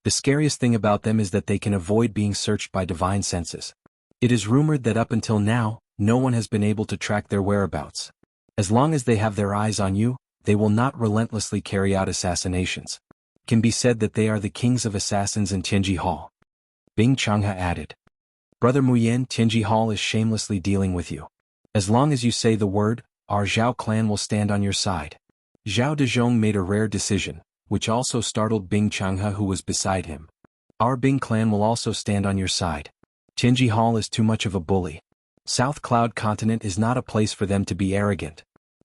[SPEAKER 1] The scariest thing about them is that they can avoid being searched by divine senses. It is rumored that up until now, no one has been able to track their whereabouts. As long as they have their eyes on you, they will not relentlessly carry out assassinations. It can be said that they are the kings of assassins in Tianji Hall. Bing Changhe added. Brother Muyen, Tianji Hall is shamelessly dealing with you. As long as you say the word, our Zhao clan will stand on your side. Zhao Dezhong made a rare decision, which also startled Bing Changhe, who was beside him. Our Bing clan will also stand on your side. Tianji Hall is too much of a bully. South Cloud Continent is not a place for them to be arrogant.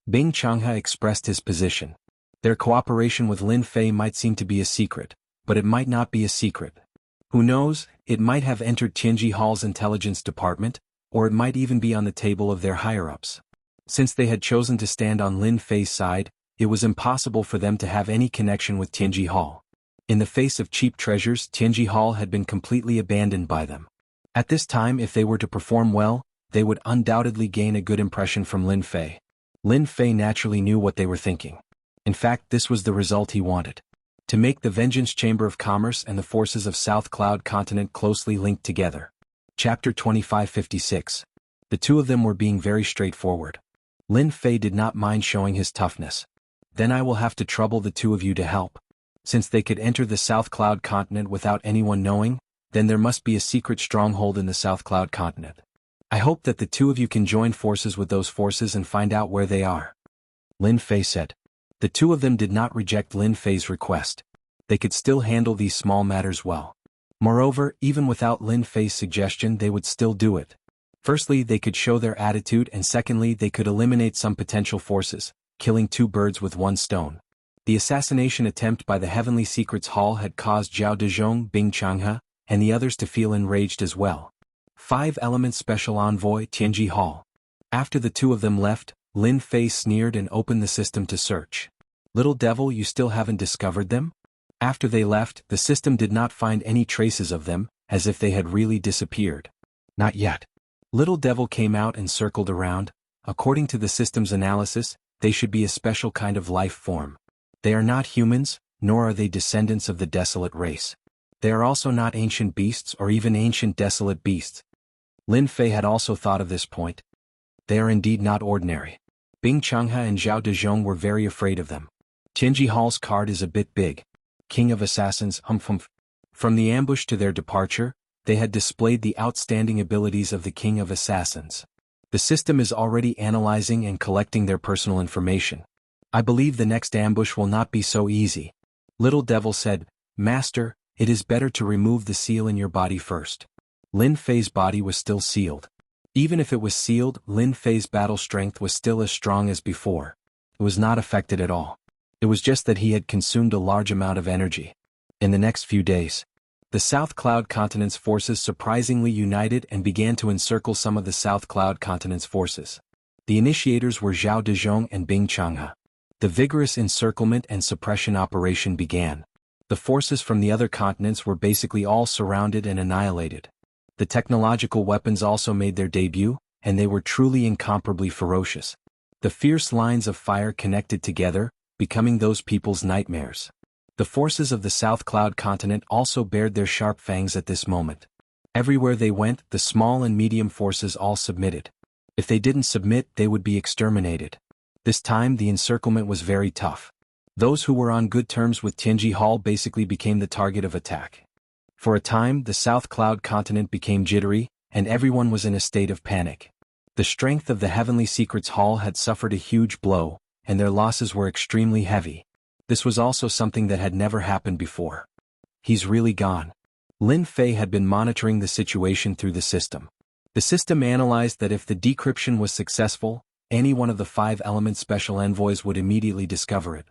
[SPEAKER 1] Bing Changhe expressed his position. Their cooperation with Lin Fei might seem to be a secret, but it might not be a secret. Who knows, it might have entered Tianji Hall's intelligence department, or it might even be on the table of their higher-ups. Since they had chosen to stand on Lin Fei's side, it was impossible for them to have any connection with Tianji Hall. In the face of cheap treasures, Tianji Hall had been completely abandoned by them. At this time, if they were to perform well, they would undoubtedly gain a good impression from Lin Fei. Lin Fei naturally knew what they were thinking. In fact, this was the result he wanted. To make the Vengeance Chamber of Commerce and the forces of South Cloud Continent closely linked together. Chapter 2556. The 2 of them were being very straightforward. Lin Fei did not mind showing his toughness. Then I will have to trouble the 2 of you to help. Since they could enter the South Cloud Continent without anyone knowing, then there must be a secret stronghold in the South Cloud Continent. I hope that the 2 of you can join forces with those forces and find out where they are. Lin Fei said. The 2 of them did not reject Lin Fei's request. They could still handle these small matters well. Moreover, even without Lin Fei's suggestion, they would still do it. Firstly, they could show their attitude, and secondly, they could eliminate some potential forces, killing 2 birds with 1 stone. The assassination attempt by the Heavenly Secrets Hall had caused Zhao Dezhong, Bing Changhe, and the others to feel enraged as well. 5 element special envoy Tianji Hall. After the 2 of them left, Lin Fei sneered and opened the system to search. Little devil, you still haven't discovered them? After they left, the system did not find any traces of them, as if they had really disappeared. Not yet. Little devil came out and circled around. According to the system's analysis, they should be a special kind of life form. They are not humans, nor are they descendants of the desolate race. They are also not ancient beasts or even ancient desolate beasts. Lin Fei had also thought of this point. They are indeed not ordinary. Bing Changhe and Zhao Dezhong were very afraid of them. Tianji Hall's card is a bit big. King of Assassins, humph. From the ambush to their departure, they had displayed the outstanding abilities of the King of Assassins. The system is already analyzing and collecting their personal information. I believe the next ambush will not be so easy. Little Devil said, Master, it is better to remove the seal in your body first. Lin Fei's body was still sealed. Even if it was sealed, Lin Fei's battle strength was still as strong as before. It was not affected at all. It was just that he had consumed a large amount of energy. In the next few days, the South Cloud Continent's forces surprisingly united and began to encircle some of the South Cloud Continent's forces. The initiators were Zhao Dezhong and Bing Changhe. The vigorous encirclement and suppression operation began. The forces from the other continents were basically all surrounded and annihilated. The technological weapons also made their debut, and they were truly incomparably ferocious. The fierce lines of fire connected together, becoming those people's nightmares. The forces of the South Cloud Continent also bared their sharp fangs at this moment. Everywhere they went, the small and medium forces all submitted. If they didn't submit, they would be exterminated. This time the encirclement was very tough. Those who were on good terms with Tianji Hall basically became the target of attack. For a time, the South Cloud Continent became jittery, and everyone was in a state of panic. The strength of the Heavenly Secrets Hall had suffered a huge blow, and their losses were extremely heavy. This was also something that had never happened before. He's really gone. Lin Fei had been monitoring the situation through the system. The system analyzed that if the decryption was successful, any one of the 5 element special envoys would immediately discover it.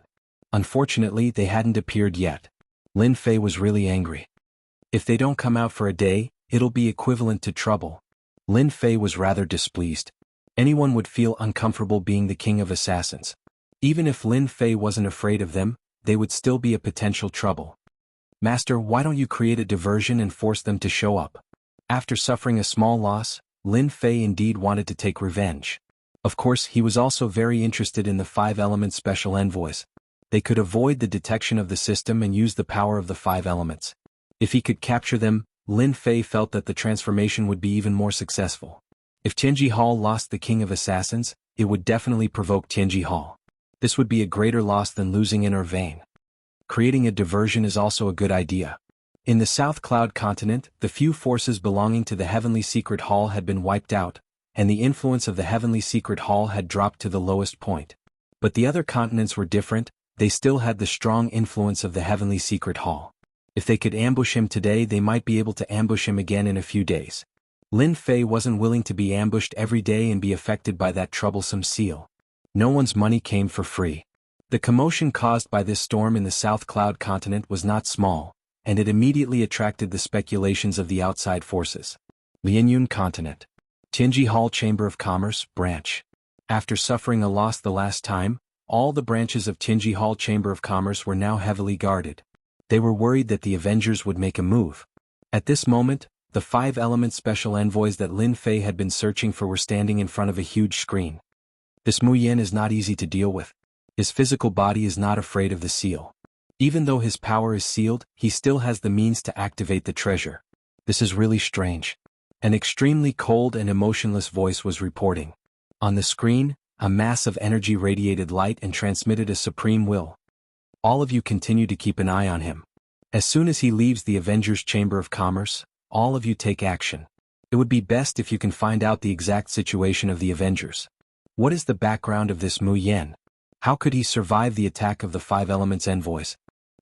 [SPEAKER 1] Unfortunately, they hadn't appeared yet. Lin Fei was really angry. If they don't come out for a day, it'll be equivalent to trouble. Lin Fei was rather displeased. Anyone would feel uncomfortable being the king of assassins. Even if Lin Fei wasn't afraid of them, they would still be a potential trouble. Master, why don't you create a diversion and force them to show up? After suffering a small loss, Lin Fei indeed wanted to take revenge. Of course, he was also very interested in the 5 element special envoys. They could avoid the detection of the system and use the power of the 5 elements. If he could capture them, Lin Fei felt that the transformation would be even more successful. If Tianji Hall lost the King of Assassins, it would definitely provoke Tianji Hall. This would be a greater loss than losing Inner Vein. Creating a diversion is also a good idea. In the South Cloud Continent, the few forces belonging to the Heavenly Secret Hall had been wiped out, and the influence of the Heavenly Secret Hall had dropped to the lowest point. But the other continents were different. They still had the strong influence of the Heavenly Secret Hall. If they could ambush him today, they might be able to ambush him again in a few days. Lin Fei wasn't willing to be ambushed every day and be affected by that troublesome seal. No one's money came for free. The commotion caused by this storm in the South Cloud Continent was not small, and it immediately attracted the speculations of the outside forces. Lianyun Continent. Tianji Hall Chamber of Commerce, Branch. After suffering a loss the last time, all the branches of Tianji Hall Chamber of Commerce were now heavily guarded. They were worried that the Avengers would make a move. At this moment, the 5 element special envoys that Lin Fei had been searching for were standing in front of a huge screen. This Mu Yan is not easy to deal with. His physical body is not afraid of the seal. Even though his power is sealed, he still has the means to activate the treasure. This is really strange. An extremely cold and emotionless voice was reporting. On the screen, a mass of energy radiated light and transmitted a supreme will. All of you continue to keep an eye on him. As soon as he leaves the Avengers Chamber of Commerce, all of you take action. It would be best if you can find out the exact situation of the Avengers. What is the background of this Mu Yan? How could he survive the attack of the 5 elements envoys?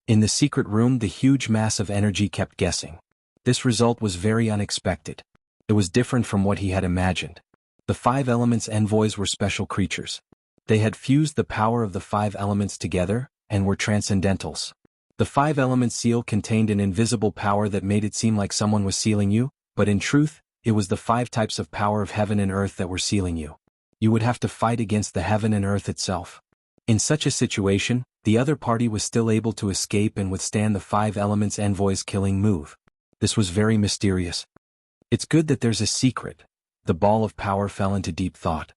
[SPEAKER 1] In the secret room, the huge mass of energy kept guessing. This result was very unexpected. It was different from what he had imagined. The 5 elements envoys were special creatures. They had fused the power of the 5 elements together, and were transcendentals. The 5 element seal contained an invisible power that made it seem like someone was sealing you, but in truth, it was the 5 types of power of heaven and earth that were sealing you. You would have to fight against the heaven and earth itself. In such a situation, the other party was still able to escape and withstand the 5 elements envoys' killing move. This was very mysterious. It's good that there's a secret. The ball of power fell into deep thought.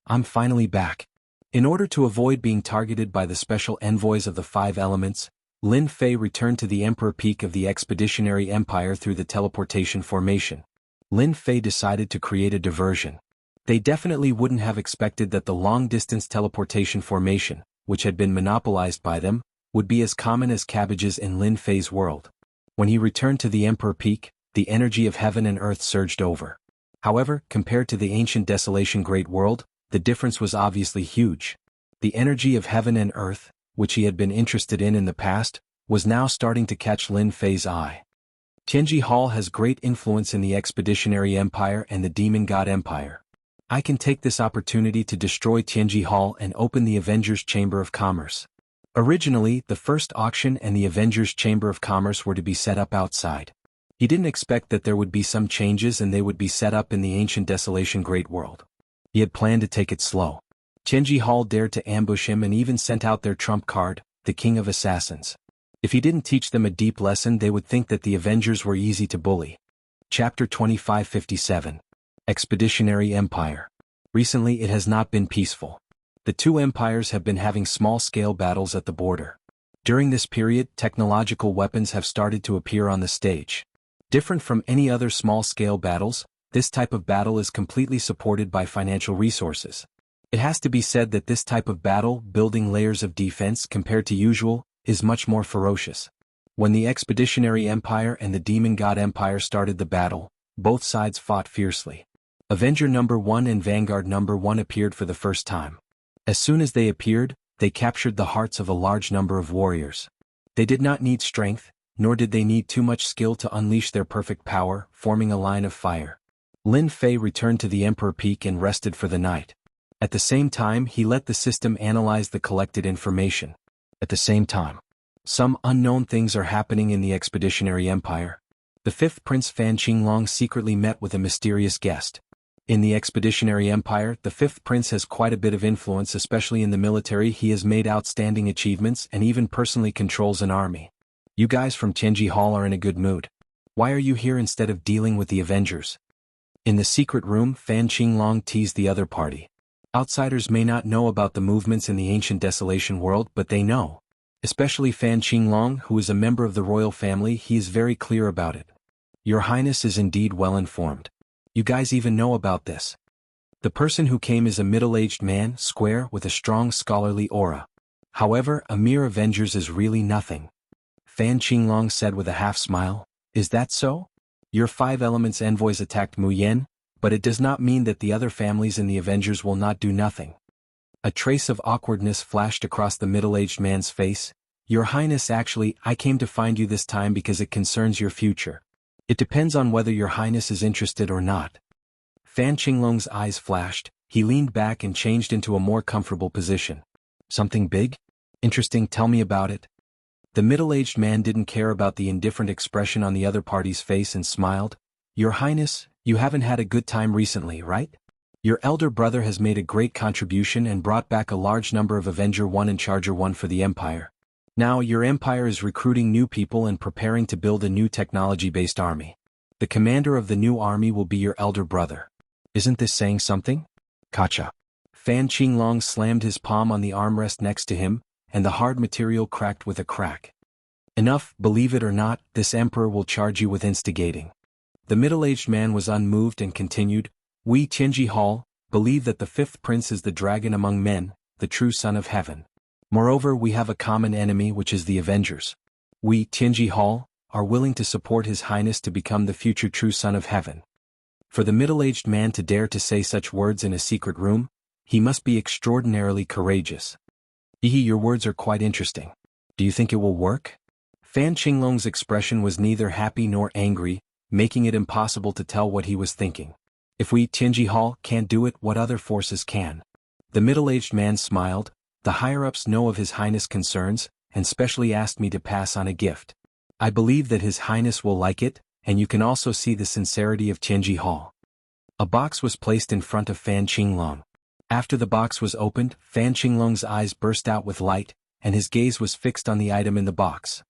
[SPEAKER 1] I'm finally back. In order to avoid being targeted by the special envoys of the 5 elements, Lin Fei returned to the Emperor Peak of the Expeditionary Empire through the teleportation formation. Lin Fei decided to create a diversion. They definitely wouldn't have expected that the long-distance teleportation formation, which had been monopolized by them, would be as common as cabbages in Lin Fei's world. When he returned to the Emperor Peak, the energy of heaven and earth surged over. However, compared to the ancient Desolation Great World, the difference was obviously huge. The energy of heaven and earth, which he had been interested in the past, was now starting to catch Lin Fei's eye. Tianji Hall has great influence in the Expeditionary Empire and the Demon God Empire. I can take this opportunity to destroy Tianji Hall and open the Avengers Chamber of Commerce. Originally, the first auction and the Avengers Chamber of Commerce were to be set up outside. He didn't expect that there would be some changes and they would be set up in the ancient desolation Great World. He had planned to take it slow. Tianji Hall dared to ambush him and even sent out their trump card, the King of Assassins. If he didn't teach them a deep lesson, they would think that the Avengers were easy to bully. Chapter 2557. Expeditionary Empire. Recently it has not been peaceful. The two empires have been having small-scale battles at the border. During this period, technological weapons have started to appear on the stage. Different from any other small-scale battles, this type of battle is completely supported by financial resources. It has to be said that this type of battle, building layers of defense compared to usual, is much more ferocious. When the Expeditionary Empire and the Demon God Empire started the battle, both sides fought fiercely. Avenger number 1 and Vanguard number 1 appeared for the first time. As soon as they appeared, they captured the hearts of a large number of warriors. They did not need strength, nor did they need too much skill to unleash their perfect power, forming a line of fire. Lin Fei returned to the Emperor Peak and rested for the night. At the same time, he let the system analyze the collected information. At the same time, some unknown things are happening in the Expeditionary Empire. The fifth Prince Fan Qinglong secretly met with a mysterious guest. In the Expeditionary Empire, the fifth prince has quite a bit of influence, especially in the military. He has made outstanding achievements and even personally controls an army. You guys from Tianji Hall are in a good mood. Why are you here instead of dealing with the Avengers? In the secret room, Fan Qinglong teased the other party. Outsiders may not know about the movements in the ancient desolation world, but they know. Especially Fan Qinglong, who is a member of the royal family, he is very clear about it. Your Highness is indeed well informed. You guys even know about this. The person who came is a middle-aged man, square, with a strong scholarly aura. However, a mere Avengers is really nothing. Fan Qinglong said with a half-smile. Is that so? Your 5 Elements envoys attacked Mu Yen, but it does not mean that the other families in the Avengers will not do nothing. A trace of awkwardness flashed across the middle-aged man's face. Your Highness, actually, I came to find you this time because it concerns your future. It depends on whether your Highness is interested or not. Fan Qinglong's eyes flashed, he leaned back and changed into a more comfortable position. Something big? Interesting, tell me about it. The middle-aged man didn't care about the indifferent expression on the other party's face and smiled. Your Highness, you haven't had a good time recently, right? Your elder brother has made a great contribution and brought back a large number of Avenger 1 and Charger 1 for the Empire. Now your empire is recruiting new people and preparing to build a new technology-based army. The commander of the new army will be your elder brother. Isn't this saying something? Kacha. Fan Qinglong slammed his palm on the armrest next to him, and the hard material cracked with a crack. Enough, believe it or not, this emperor will charge you with instigating. The middle-aged man was unmoved and continued, We Tianji Hall believe that the fifth prince is the dragon among men, the true son of heaven. Moreover, we have a common enemy, which is the Avengers. We, Tianji Hall, are willing to support His Highness to become the future true son of heaven. For the middle-aged man to dare to say such words in a secret room, he must be extraordinarily courageous. Your words are quite interesting. Do you think it will work? Fan Qinglong's expression was neither happy nor angry, making it impossible to tell what he was thinking. If we, Tianji Hall, can't do it, what other forces can? The middle-aged man smiled. The higher-ups know of His Highness' concerns, and specially asked me to pass on a gift. I believe that His Highness will like it, and you can also see the sincerity of Tianji Hall. A box was placed in front of Fan Qinglong. After the box was opened, Fan Qinglong's eyes burst out with light, and his gaze was fixed on the item in the box.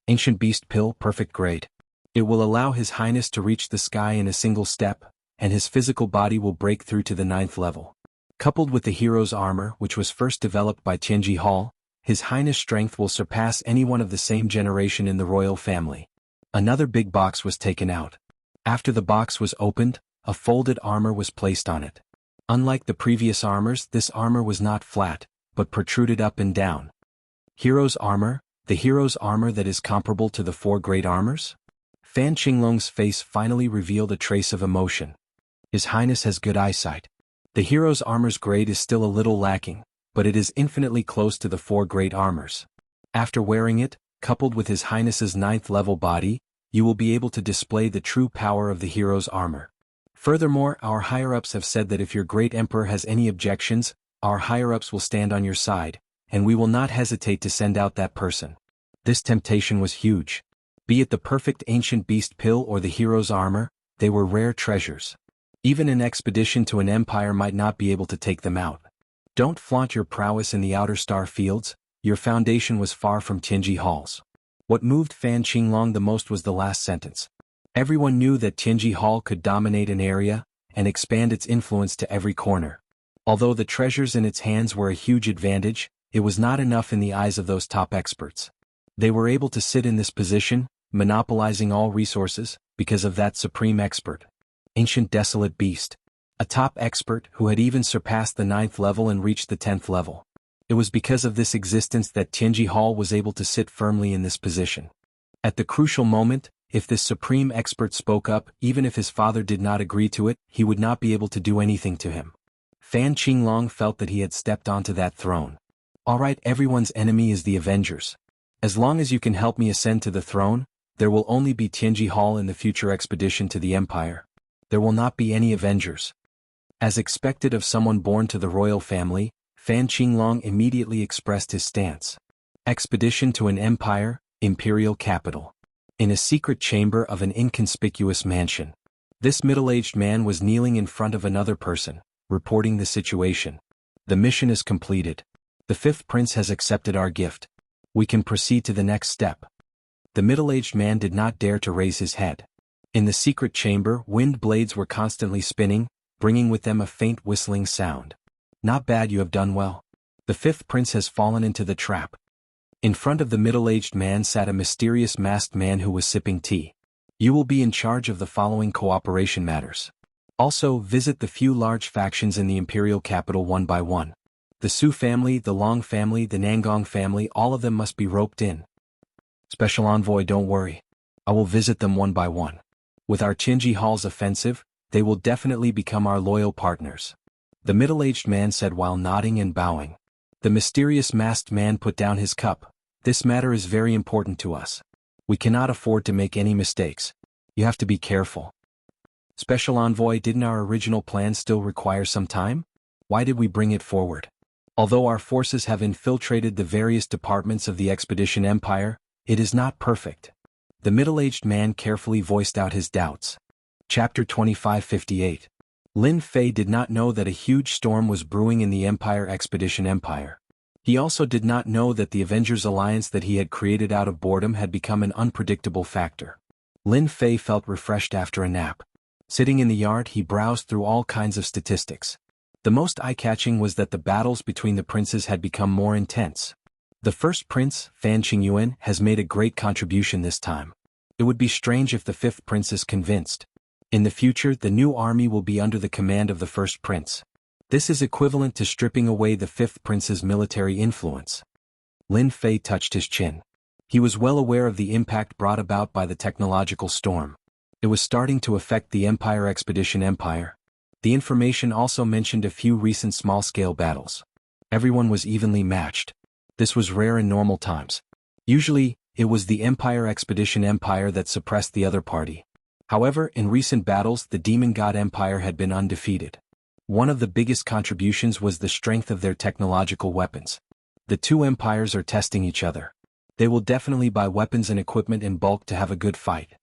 [SPEAKER 1] Ancient Beast Pill, perfect grade. It will allow His Highness to reach the sky in a single step, and his physical body will break through to the 9th level. Coupled with the hero's armor, which was first developed by Tianji Hall, His Highness' strength will surpass anyone of the same generation in the royal family. Another big box was taken out. After the box was opened, a folded armor was placed on it. Unlike the previous armors, this armor was not flat, but protruded up and down. Hero's armor, the hero's armor that is comparable to the 4 great armors? Fan Qinglong's face finally revealed a trace of emotion. His Highness has good eyesight. The hero's armor's grade is still a little lacking, but it is infinitely close to the 4 great armors. After wearing it, coupled with His Highness's 9th level body, you will be able to display the true power of the hero's armor. Furthermore, our higher-ups have said that if your great emperor has any objections, our higher-ups will stand on your side, and we will not hesitate to send out that person. This temptation was huge. Be it the perfect ancient beast pill or the hero's armor, they were rare treasures. Even an expedition to an empire might not be able to take them out. Don't flaunt your prowess in the outer star fields, your foundation was far from Tianji halls. What moved Fan Qinglong the most was the last sentence. Everyone knew that Tianji Hall could dominate an area and expand its influence to every corner. Although the treasures in its hands were a huge advantage, it was not enough in the eyes of those top experts. They were able to sit in this position, monopolizing all resources, because of that supreme expert. Ancient Desolate Beast. A top expert who had even surpassed the 9th level and reached the 10th level. It was because of this existence that Tianji Hall was able to sit firmly in this position. At the crucial moment, if this supreme expert spoke up, even if his father did not agree to it, he would not be able to do anything to him. Fan Qinglong felt that he had stepped onto that throne. Alright, everyone's enemy is the Avengers. As long as you can help me ascend to the throne, there will only be Tianji Hall in the future expedition to the Empire. There will not be any Avengers. As expected of someone born to the royal family, Fan Qinglong immediately expressed his stance. Expedition to an empire, imperial capital. In a secret chamber of an inconspicuous mansion. This middle-aged man was kneeling in front of another person, reporting the situation. The mission is completed. The 5th prince has accepted our gift. We can proceed to the next step. The middle-aged man did not dare to raise his head. In the secret chamber, wind blades were constantly spinning, bringing with them a faint whistling sound. Not bad, you have done well. The 5th prince has fallen into the trap. In front of the middle-aged man sat a mysterious masked man who was sipping tea. You will be in charge of the following cooperation matters. Also, visit the few large factions in the imperial capital one by one. The Su family, the Long family, the Nangong family, all of them must be roped in. Special Envoy, don't worry. I will visit them one by one. With our Tianji Hall's offensive, they will definitely become our loyal partners. The middle-aged man said while nodding and bowing. The mysterious masked man put down his cup. This matter is very important to us. We cannot afford to make any mistakes. You have to be careful. Special Envoy, didn't our original plan still require some time? Why did we bring it forward? Although our forces have infiltrated the various departments of the Expedition Empire, it is not perfect. The middle-aged man carefully voiced out his doubts. Chapter 2558. Lin Fei did not know that a huge storm was brewing in the Empire Expedition Empire. He also did not know that the Avengers alliance that he had created out of boredom had become an unpredictable factor. Lin Fei felt refreshed after a nap. Sitting in the yard, he browsed through all kinds of statistics. The most eye-catching was that the battles between the princes had become more intense. The first prince, Fan Qingyuan, has made a great contribution this time. It would be strange if the 5th prince is convinced. In the future, the new army will be under the command of the first prince. This is equivalent to stripping away the 5th prince's military influence. Lin Fei touched his chin. He was well aware of the impact brought about by the technological storm. It was starting to affect the Empire Expedition Empire. The information also mentioned a few recent small-scale battles. Everyone was evenly matched. This was rare in normal times. Usually, it was the Empire Expedition Empire that suppressed the other party. However, in recent battles, the Demon God Empire had been undefeated. One of the biggest contributions was the strength of their technological weapons. The two empires are testing each other. They will definitely buy weapons and equipment in bulk to have a good fight.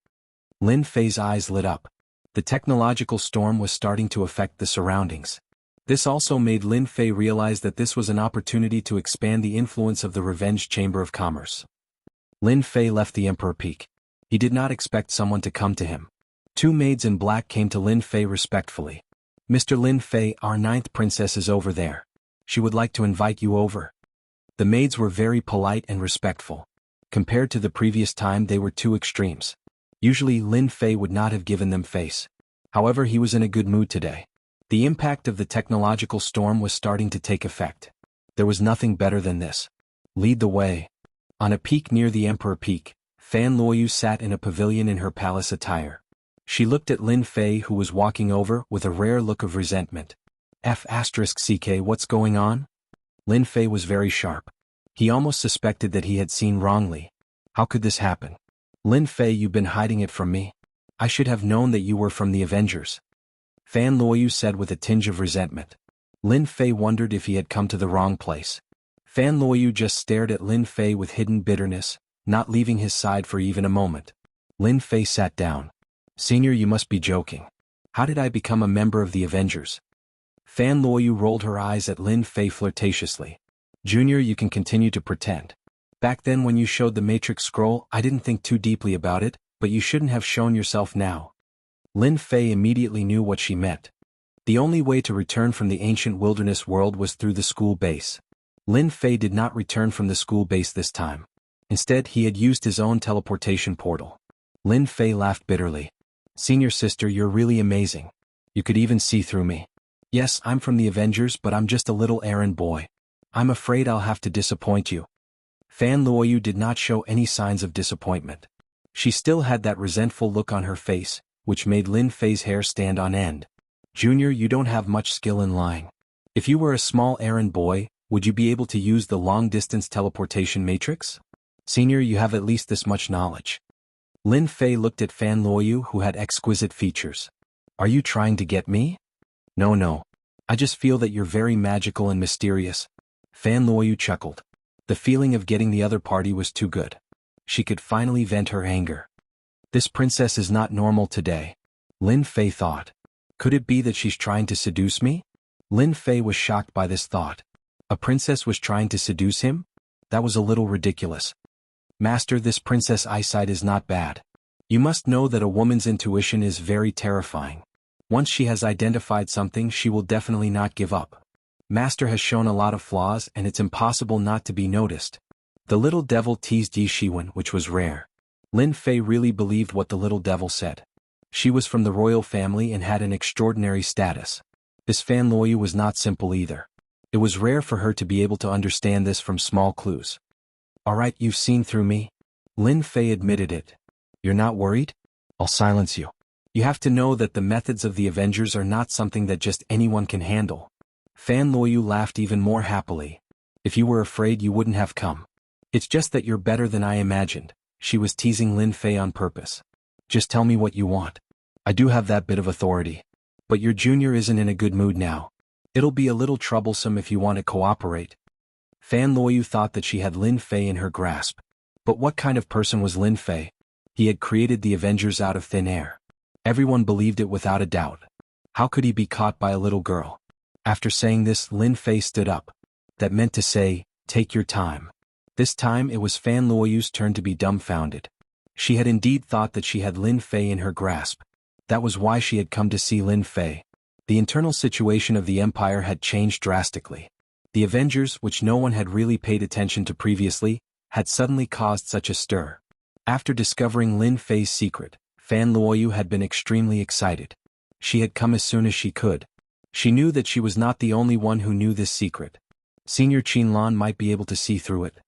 [SPEAKER 1] Lin Fei's eyes lit up. The technological storm was starting to affect the surroundings. This also made Lin Fei realize that this was an opportunity to expand the influence of the Revenge Chamber of Commerce. Lin Fei left the Emperor Peak. He did not expect someone to come to him. Two maids in black came to Lin Fei respectfully. Mr. Lin Fei, our 9th princess is over there. She would like to invite you over. The maids were very polite and respectful. Compared to the previous time, they were two extremes. Usually Lin Fei would not have given them face. However, he was in a good mood today. The impact of the technological storm was starting to take effect. There was nothing better than this. Lead the way. On a peak near the Emperor Peak, Fan Luoyu sat in a pavilion in her palace attire. She looked at Lin Fei, who was walking over, with a rare look of resentment. F***ck, what's going on? Lin Fei was very sharp. He almost suspected that he had seen wrongly. How could this happen? Lin Fei, you've been hiding it from me. I should have known that you were from the Avengers. Fan Luoyu said with a tinge of resentment. Lin Fei wondered if he had come to the wrong place. Fan Luoyu just stared at Lin Fei with hidden bitterness, not leaving his side for even a moment. Lin Fei sat down. Senior, you must be joking. How did I become a member of the Avengers? Fan Luoyu rolled her eyes at Lin Fei flirtatiously. Junior, you can continue to pretend. Back then when you showed the Matrix scroll, I didn't think too deeply about it, but you shouldn't have shown yourself now. Lin Fei immediately knew what she meant. The only way to return from the ancient wilderness world was through the school base. Lin Fei did not return from the school base this time. Instead, he had used his own teleportation portal. Lin Fei laughed bitterly. Senior sister, you're really amazing. You could even see through me. Yes, I'm from the Avengers, but I'm just a little errand boy. I'm afraid I'll have to disappoint you. Fan Luoyu did not show any signs of disappointment. She still had that resentful look on her face, which made Lin Fei's hair stand on end. Junior, you don't have much skill in lying. If you were a small errand boy, would you be able to use the long-distance teleportation matrix? Senior, you have at least this much knowledge. Lin Fei looked at Fan Luoyu, who had exquisite features. Are you trying to get me? No. I just feel that you're very magical and mysterious. Fan Luoyu chuckled. The feeling of getting the other party was too good. She could finally vent her anger. This princess is not normal today. Lin Fei thought. Could it be that she's trying to seduce me? Lin Fei was shocked by this thought. A princess was trying to seduce him? That was a little ridiculous. Master, this princess' eyesight is not bad. You must know that a woman's intuition is very terrifying. Once she has identified something, she will definitely not give up. Master has shown a lot of flaws and it's impossible not to be noticed. The little devil teased Yi Shiwen, which was rare. Lin Fei really believed what the little devil said. She was from the royal family and had an extraordinary status. This Fan Luoyu was not simple either. It was rare for her to be able to understand this from small clues. Alright, you've seen through me. Lin Fei admitted it. You're not worried? I'll silence you. You have to know that the methods of the Avengers are not something that just anyone can handle. Fan Luoyu laughed even more happily. If you were afraid, you wouldn't have come. It's just that you're better than I imagined. She was teasing Lin Fei on purpose. Just tell me what you want. I do have that bit of authority. But your junior isn't in a good mood now. It'll be a little troublesome if you want to cooperate. Fan Luoyu thought that she had Lin Fei in her grasp. But what kind of person was Lin Fei? He had created the Avengers out of thin air. Everyone believed it without a doubt. How could he be caught by a little girl? After saying this, Lin Fei stood up. That meant to say, take your time. This time it was Fan Luoyu's turn to be dumbfounded. She had indeed thought that she had Lin Fei in her grasp. That was why she had come to see Lin Fei. The internal situation of the Empire had changed drastically. The Avengers, which no one had really paid attention to previously, had suddenly caused such a stir. After discovering Lin Fei's secret, Fan Luoyu had been extremely excited. She had come as soon as she could. She knew that she was not the only one who knew this secret. Senior Qinlan might be able to see through it.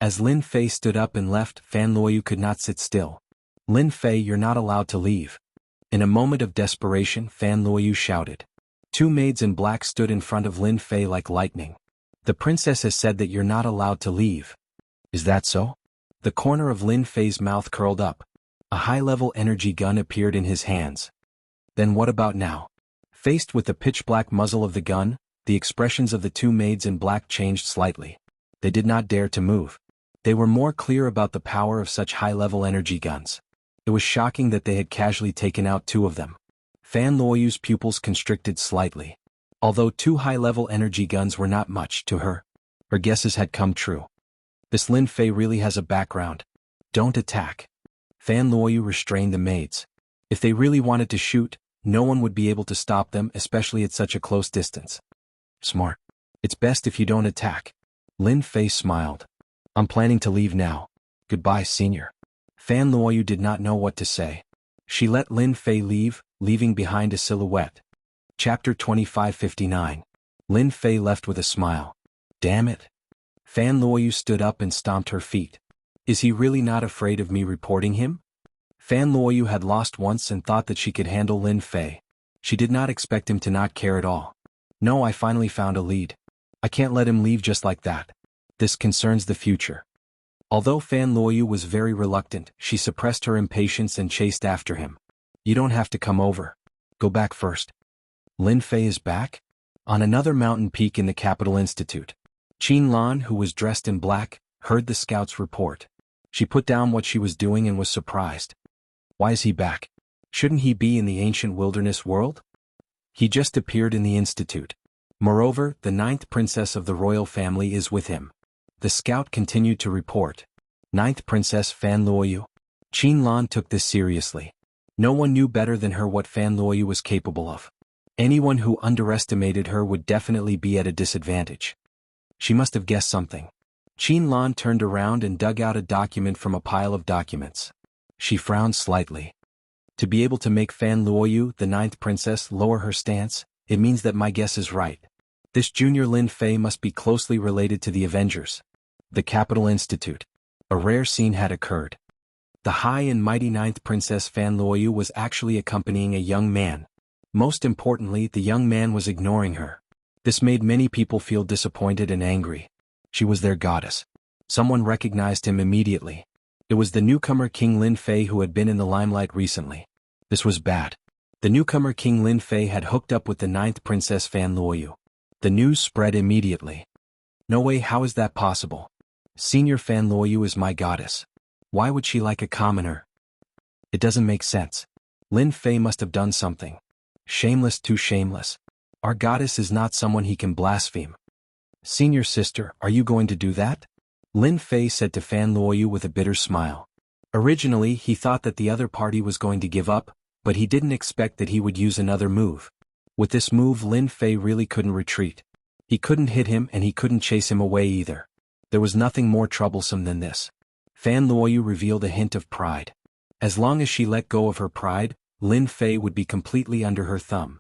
[SPEAKER 1] As Lin Fei stood up and left, Fan Luoyu could not sit still. Lin Fei, you're not allowed to leave. In a moment of desperation, Fan Luoyu shouted. Two maids in black stood in front of Lin Fei like lightning. The princess has said that you're not allowed to leave. Is that so? The corner of Lin Fei's mouth curled up. A high-level energy gun appeared in his hands. Then what about now? Faced with the pitch-black muzzle of the gun, the expressions of the two maids in black changed slightly. They did not dare to move. They were more clear about the power of such high-level energy guns. It was shocking that they had casually taken out two of them. Fan Luoyu's pupils constricted slightly. Although two high-level energy guns were not much to her, her guesses had come true. This Lin Fei really has a background. Don't attack. Fan Luoyu restrained the maids. If they really wanted to shoot, no one would be able to stop them, especially at such a close distance. Smart. It's best if you don't attack. Lin Fei smiled. I'm planning to leave now. Goodbye, senior. Fan Luoyu did not know what to say. She let Lin Fei leave, leaving behind a silhouette. Chapter 2559. Lin Fei left with a smile. Damn it. Fan Luoyu stood up and stomped her feet. Is he really not afraid of me reporting him? Fan Luoyu had lost once and thought that she could handle Lin Fei. She did not expect him to not care at all. No, I finally found a lead. I can't let him leave just like that. This concerns the future. Although Fan Luoyu was very reluctant, she suppressed her impatience and chased after him. You don't have to come over. Go back first. Lin Fei is back? On another mountain peak in the Capital Institute. Qin Lan, who was dressed in black, heard the scout's report. She put down what she was doing and was surprised. Why is he back? Shouldn't he be in the ancient wilderness world? He just appeared in the institute. Moreover, the 9th princess of the royal family is with him. The scout continued to report. 9th Princess Fan Luoyu. Qin Lan took this seriously. No one knew better than her what Fan Luoyu was capable of. Anyone who underestimated her would definitely be at a disadvantage. She must have guessed something. Qin Lan turned around and dug out a document from a pile of documents. She frowned slightly. To be able to make Fan Luoyu, the 9th princess, lower her stance, it means that my guess is right. This junior Lin Fei must be closely related to the Avengers. The Capital Institute. A rare scene had occurred. The high and mighty 9th princess Fan Luoyu was actually accompanying a young man. Most importantly, the young man was ignoring her. This made many people feel disappointed and angry. She was their goddess. Someone recognized him immediately. It was the newcomer King Lin Fei who had been in the limelight recently. This was bad. The newcomer King Lin Fei had hooked up with the 9th princess Fan Luoyu. The news spread immediately. No way, how is that possible? Senior Fan Luoyu is my goddess. Why would she like a commoner? It doesn't make sense. Lin Fei must have done something. Shameless, too shameless. Our goddess is not someone he can blaspheme. Senior sister, are you going to do that? Lin Fei said to Fan Luoyu with a bitter smile. Originally, he thought that the other party was going to give up, but he didn't expect that he would use another move. With this move, Lin Fei really couldn't retreat. He couldn't hit him and he couldn't chase him away either. There was nothing more troublesome than this. Fan Luoyu revealed a hint of pride. As long as she let go of her pride, Lin Fei would be completely under her thumb.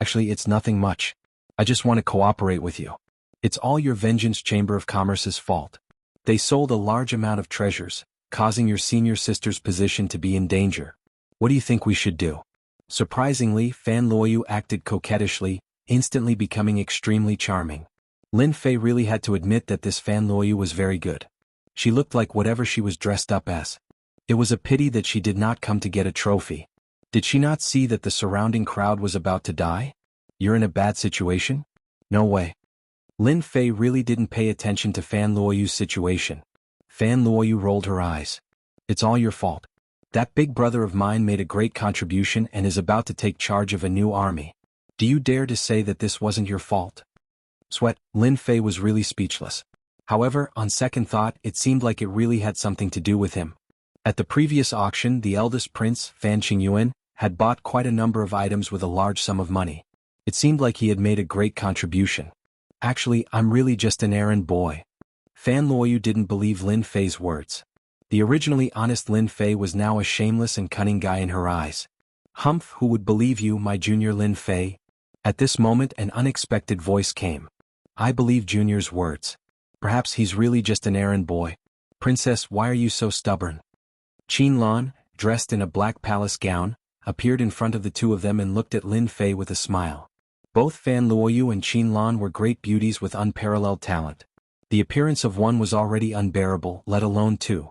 [SPEAKER 1] Actually, it's nothing much. I just want to cooperate with you. It's all your Vengeance Chamber of Commerce's fault. They sold a large amount of treasures, causing your senior sister's position to be in danger. What do you think we should do? Surprisingly, Fan Luoyu acted coquettishly, instantly becoming extremely charming. Lin Fei really had to admit that this Fan Luoyu was very good. She looked like whatever she was dressed up as. It was a pity that she did not come to get a trophy. Did she not see that the surrounding crowd was about to die? You're in a bad situation? No way. Lin Fei really didn't pay attention to Fan Luoyu's situation. Fan Luoyu rolled her eyes. It's all your fault. That big brother of mine made a great contribution and is about to take charge of a new army. Do you dare to say that this wasn't your fault? Sweat, Lin Fei was really speechless. However, on second thought, it seemed like it really had something to do with him. At the previous auction, the eldest prince, Fan Qingyuan, had bought quite a number of items with a large sum of money. It seemed like he had made a great contribution. Actually, I'm really just an errand boy. Fan Luoyu didn't believe Lin Fei's words. The originally honest Lin Fei was now a shameless and cunning guy in her eyes. Humph, who would believe you, my junior Lin Fei? At this moment, an unexpected voice came. I believe Junior's words. Perhaps he's really just an errand boy. Princess, why are you so stubborn? Qin Lan, dressed in a black palace gown, appeared in front of the two of them and looked at Lin Fei with a smile. Both Fan Luoyu and Qin Lan were great beauties with unparalleled talent. The appearance of one was already unbearable, let alone two.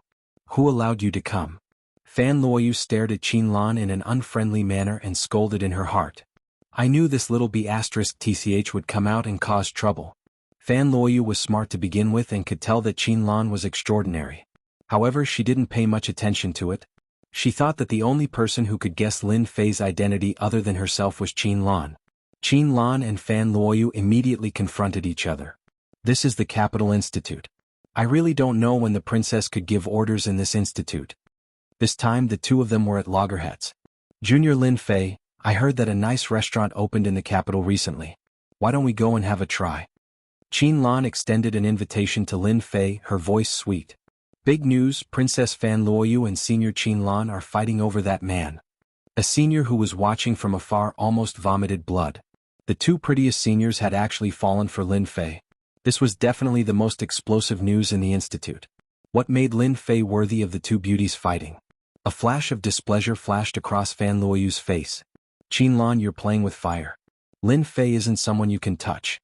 [SPEAKER 1] Who allowed you to come? Fan Luoyu stared at Qin Lan in an unfriendly manner and scolded in her heart. I knew this little B*TCH would come out and cause trouble. Fan Luoyu was smart to begin with and could tell that Qin Lan was extraordinary. However, she didn't pay much attention to it. She thought that the only person who could guess Lin Fei's identity other than herself was Qin Lan. Qin Lan and Fan Luoyu immediately confronted each other. This is the Capital Institute. I really don't know when the princess could give orders in this institute. This time the two of them were at loggerheads. Junior Lin Fei, I heard that a nice restaurant opened in the capital recently. Why don't we go and have a try? Qin Lan extended an invitation to Lin Fei, her voice sweet. Big news, Princess Fan Luoyu and Senior Qin Lan are fighting over that man. A senior who was watching from afar almost vomited blood. The two prettiest seniors had actually fallen for Lin Fei. This was definitely the most explosive news in the institute. What made Lin Fei worthy of the two beauties fighting? A flash of displeasure flashed across Fan Luoyu's face. Qin Lan, you're playing with fire. Lin Fei isn't someone you can touch.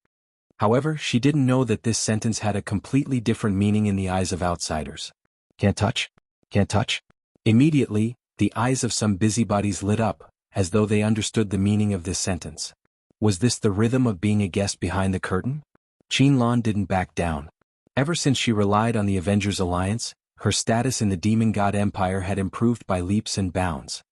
[SPEAKER 1] However, she didn't know that this sentence had a completely different meaning in the eyes of outsiders. Can't touch? Can't touch? Immediately, the eyes of some busybodies lit up, as though they understood the meaning of this sentence. Was this the rhythm of being a guest behind the curtain? Qinlan didn't back down. Ever since she relied on the Avengers Alliance, her status in the Demon God Empire had improved by leaps and bounds.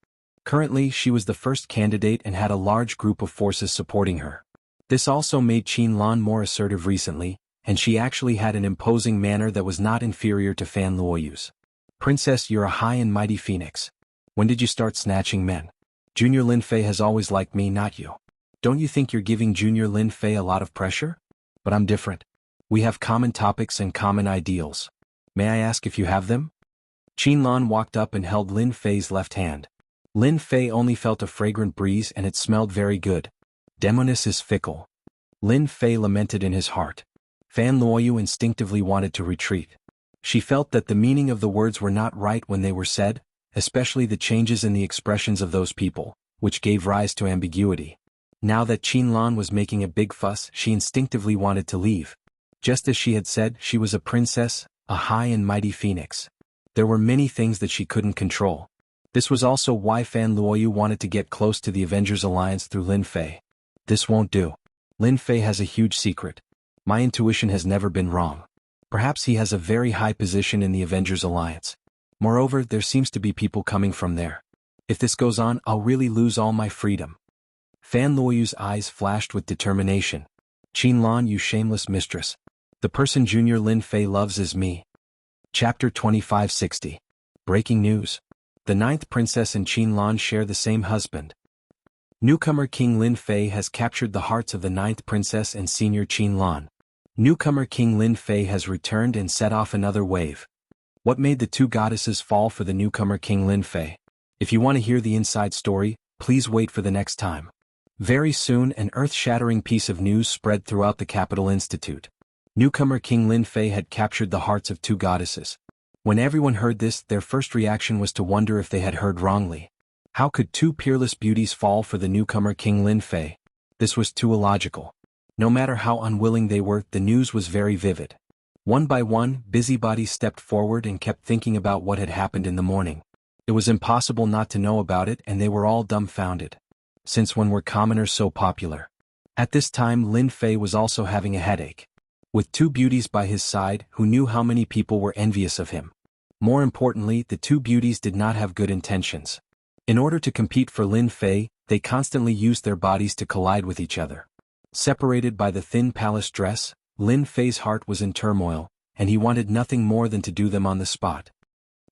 [SPEAKER 1] Currently, she was the first candidate and had a large group of forces supporting her. This also made Qinlan more assertive recently, and she actually had an imposing manner that was not inferior to Fan Luoyu's. Princess, you're a high and mighty phoenix. When did you start snatching men? Junior Lin Fei has always liked me, not you. Don't you think you're giving Junior Lin Fei a lot of pressure? But I'm different. We have common topics and common ideals. May I ask if you have them? Qinlan walked up and held Lin Fei's left hand. Lin Fei only felt a fragrant breeze and it smelled very good. Demoness is fickle. Lin Fei lamented in his heart. Fan Luoyu instinctively wanted to retreat. She felt that the meaning of the words were not right when they were said, especially the changes in the expressions of those people, which gave rise to ambiguity. Now that Qinlan was making a big fuss, she instinctively wanted to leave. Just as she had said, she was a princess, a high and mighty phoenix. There were many things that she couldn't control. This was also why Fan Luoyu wanted to get close to the Avengers Alliance through Lin Fei. This won't do. Lin Fei has a huge secret. My intuition has never been wrong. Perhaps he has a very high position in the Avengers Alliance. Moreover, there seems to be people coming from there. If this goes on, I'll really lose all my freedom. Fan Luoyu's eyes flashed with determination. Qinlan, you shameless mistress. The person Junior Lin Fei loves is me. Chapter 2560. Breaking news. The ninth princess and Qinlan share the same husband. Newcomer King Lin Fei has captured the hearts of the ninth princess and senior Qinlan. Newcomer King Lin Fei has returned and set off another wave. What made the two goddesses fall for the newcomer King Lin Fei? If you want to hear the inside story, please wait for the next time. Very soon, an earth-shattering piece of news spread throughout the Capital Institute. Newcomer King Lin Fei had captured the hearts of two goddesses. When everyone heard this, their first reaction was to wonder if they had heard wrongly. How could two peerless beauties fall for the newcomer King Lin Fei? This was too illogical. No matter how unwilling they were, the news was very vivid. One by one, busybodies stepped forward and kept thinking about what had happened in the morning. It was impossible not to know about it, and they were all dumbfounded. Since when were commoners so popular? At this time, Lin Fei was also having a headache. With two beauties by his side, who knew how many people were envious of him. More importantly, the two beauties did not have good intentions. In order to compete for Lin Fei, they constantly used their bodies to collide with each other. Separated by the thin palace dress, Lin Fei's heart was in turmoil, and he wanted nothing more than to do them on the spot.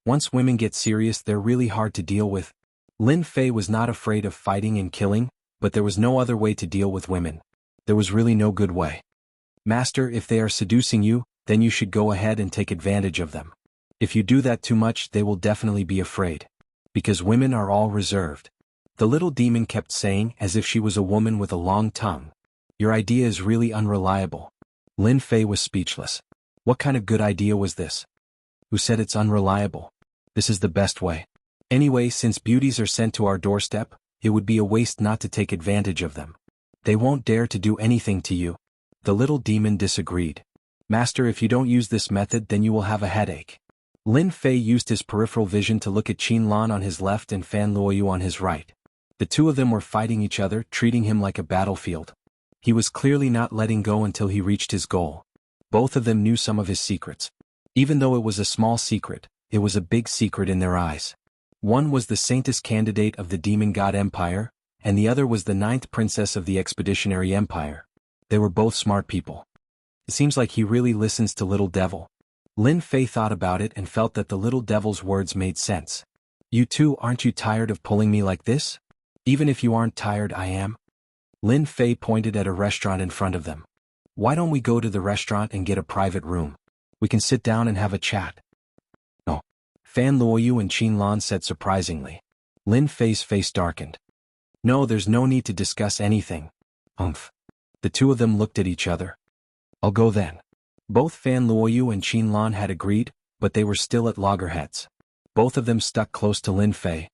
[SPEAKER 1] Once women get serious, they're really hard to deal with. Lin Fei was not afraid of fighting and killing, but there was no other way to deal with women. There was really no good way. Master, if they are seducing you, then you should go ahead and take advantage of them. If you do that too much, they will definitely be afraid. Because women are all reserved. The little demon kept saying, as if she was a woman with a long tongue. Your idea is really unreliable. Lin Fei was speechless. What kind of good idea was this? Who said it's unreliable? This is the best way. Anyway, since beauties are sent to our doorstep, it would be a waste not to take advantage of them. They won't dare to do anything to you. The little demon disagreed. Master, if you don't use this method, then you will have a headache. Lin Fei used his peripheral vision to look at Qinlan on his left and Fan Luoyu on his right. The two of them were fighting each other, treating him like a battlefield. He was clearly not letting go until he reached his goal. Both of them knew some of his secrets. Even though it was a small secret, it was a big secret in their eyes. One was the saintess candidate of the Demon God Empire, and the other was the ninth princess of the Expeditionary Empire. They were both smart people. It seems like he really listens to Little Devil. Lin Fei thought about it and felt that the Little Devil's words made sense. You two, aren't you tired of pulling me like this? Even if you aren't tired, I am. Lin Fei pointed at a restaurant in front of them. Why don't we go to the restaurant and get a private room? We can sit down and have a chat. No. Fan Luoyu and Qinlan said surprisingly. Lin Fei's face darkened. No, there's no need to discuss anything. The two of them looked at each other. I'll go then. Both Fan Luoyu and Qinlan had agreed, but they were still at loggerheads. Both of them stuck close to Lin Fei.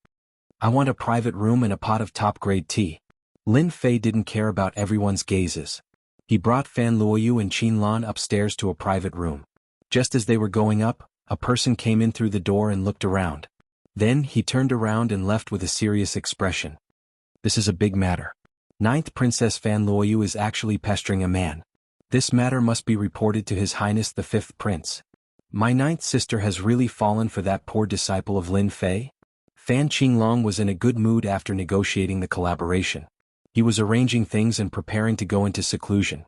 [SPEAKER 1] I want a private room and a pot of top-grade tea. Lin Fei didn't care about everyone's gazes. He brought Fan Luoyu and Qinlan upstairs to a private room. Just as they were going up, a person came in through the door and looked around. Then he turned around and left with a serious expression. This is a big matter. Ninth Princess Fan Luoyu is actually pestering a man. This matter must be reported to His Highness the Fifth Prince. My ninth sister has really fallen for that poor disciple of Lin Fei? Fan Qinglong was in a good mood after negotiating the collaboration. He was arranging things and preparing to go into seclusion.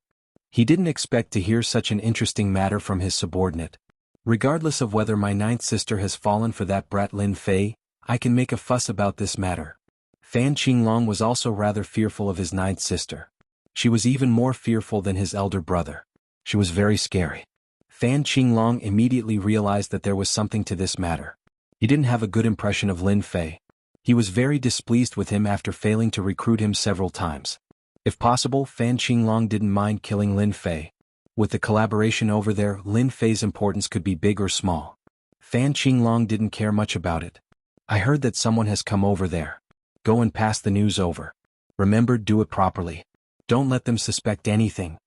[SPEAKER 1] He didn't expect to hear such an interesting matter from his subordinate. Regardless of whether my ninth sister has fallen for that brat Lin Fei, I can make a fuss about this matter. Fan Qinglong was also rather fearful of his ninth sister. She was even more fearful than his elder brother. She was very scary. Fan Qinglong immediately realized that there was something to this matter. He didn't have a good impression of Lin Fei. He was very displeased with him after failing to recruit him several times. If possible, Fan Qinglong didn't mind killing Lin Fei. With the collaboration over there, Lin Fei's importance could be big or small. Fan Qinglong didn't care much about it. I heard that someone has come over there. Go and pass the news over. Remember, do it properly. Don't let them suspect anything.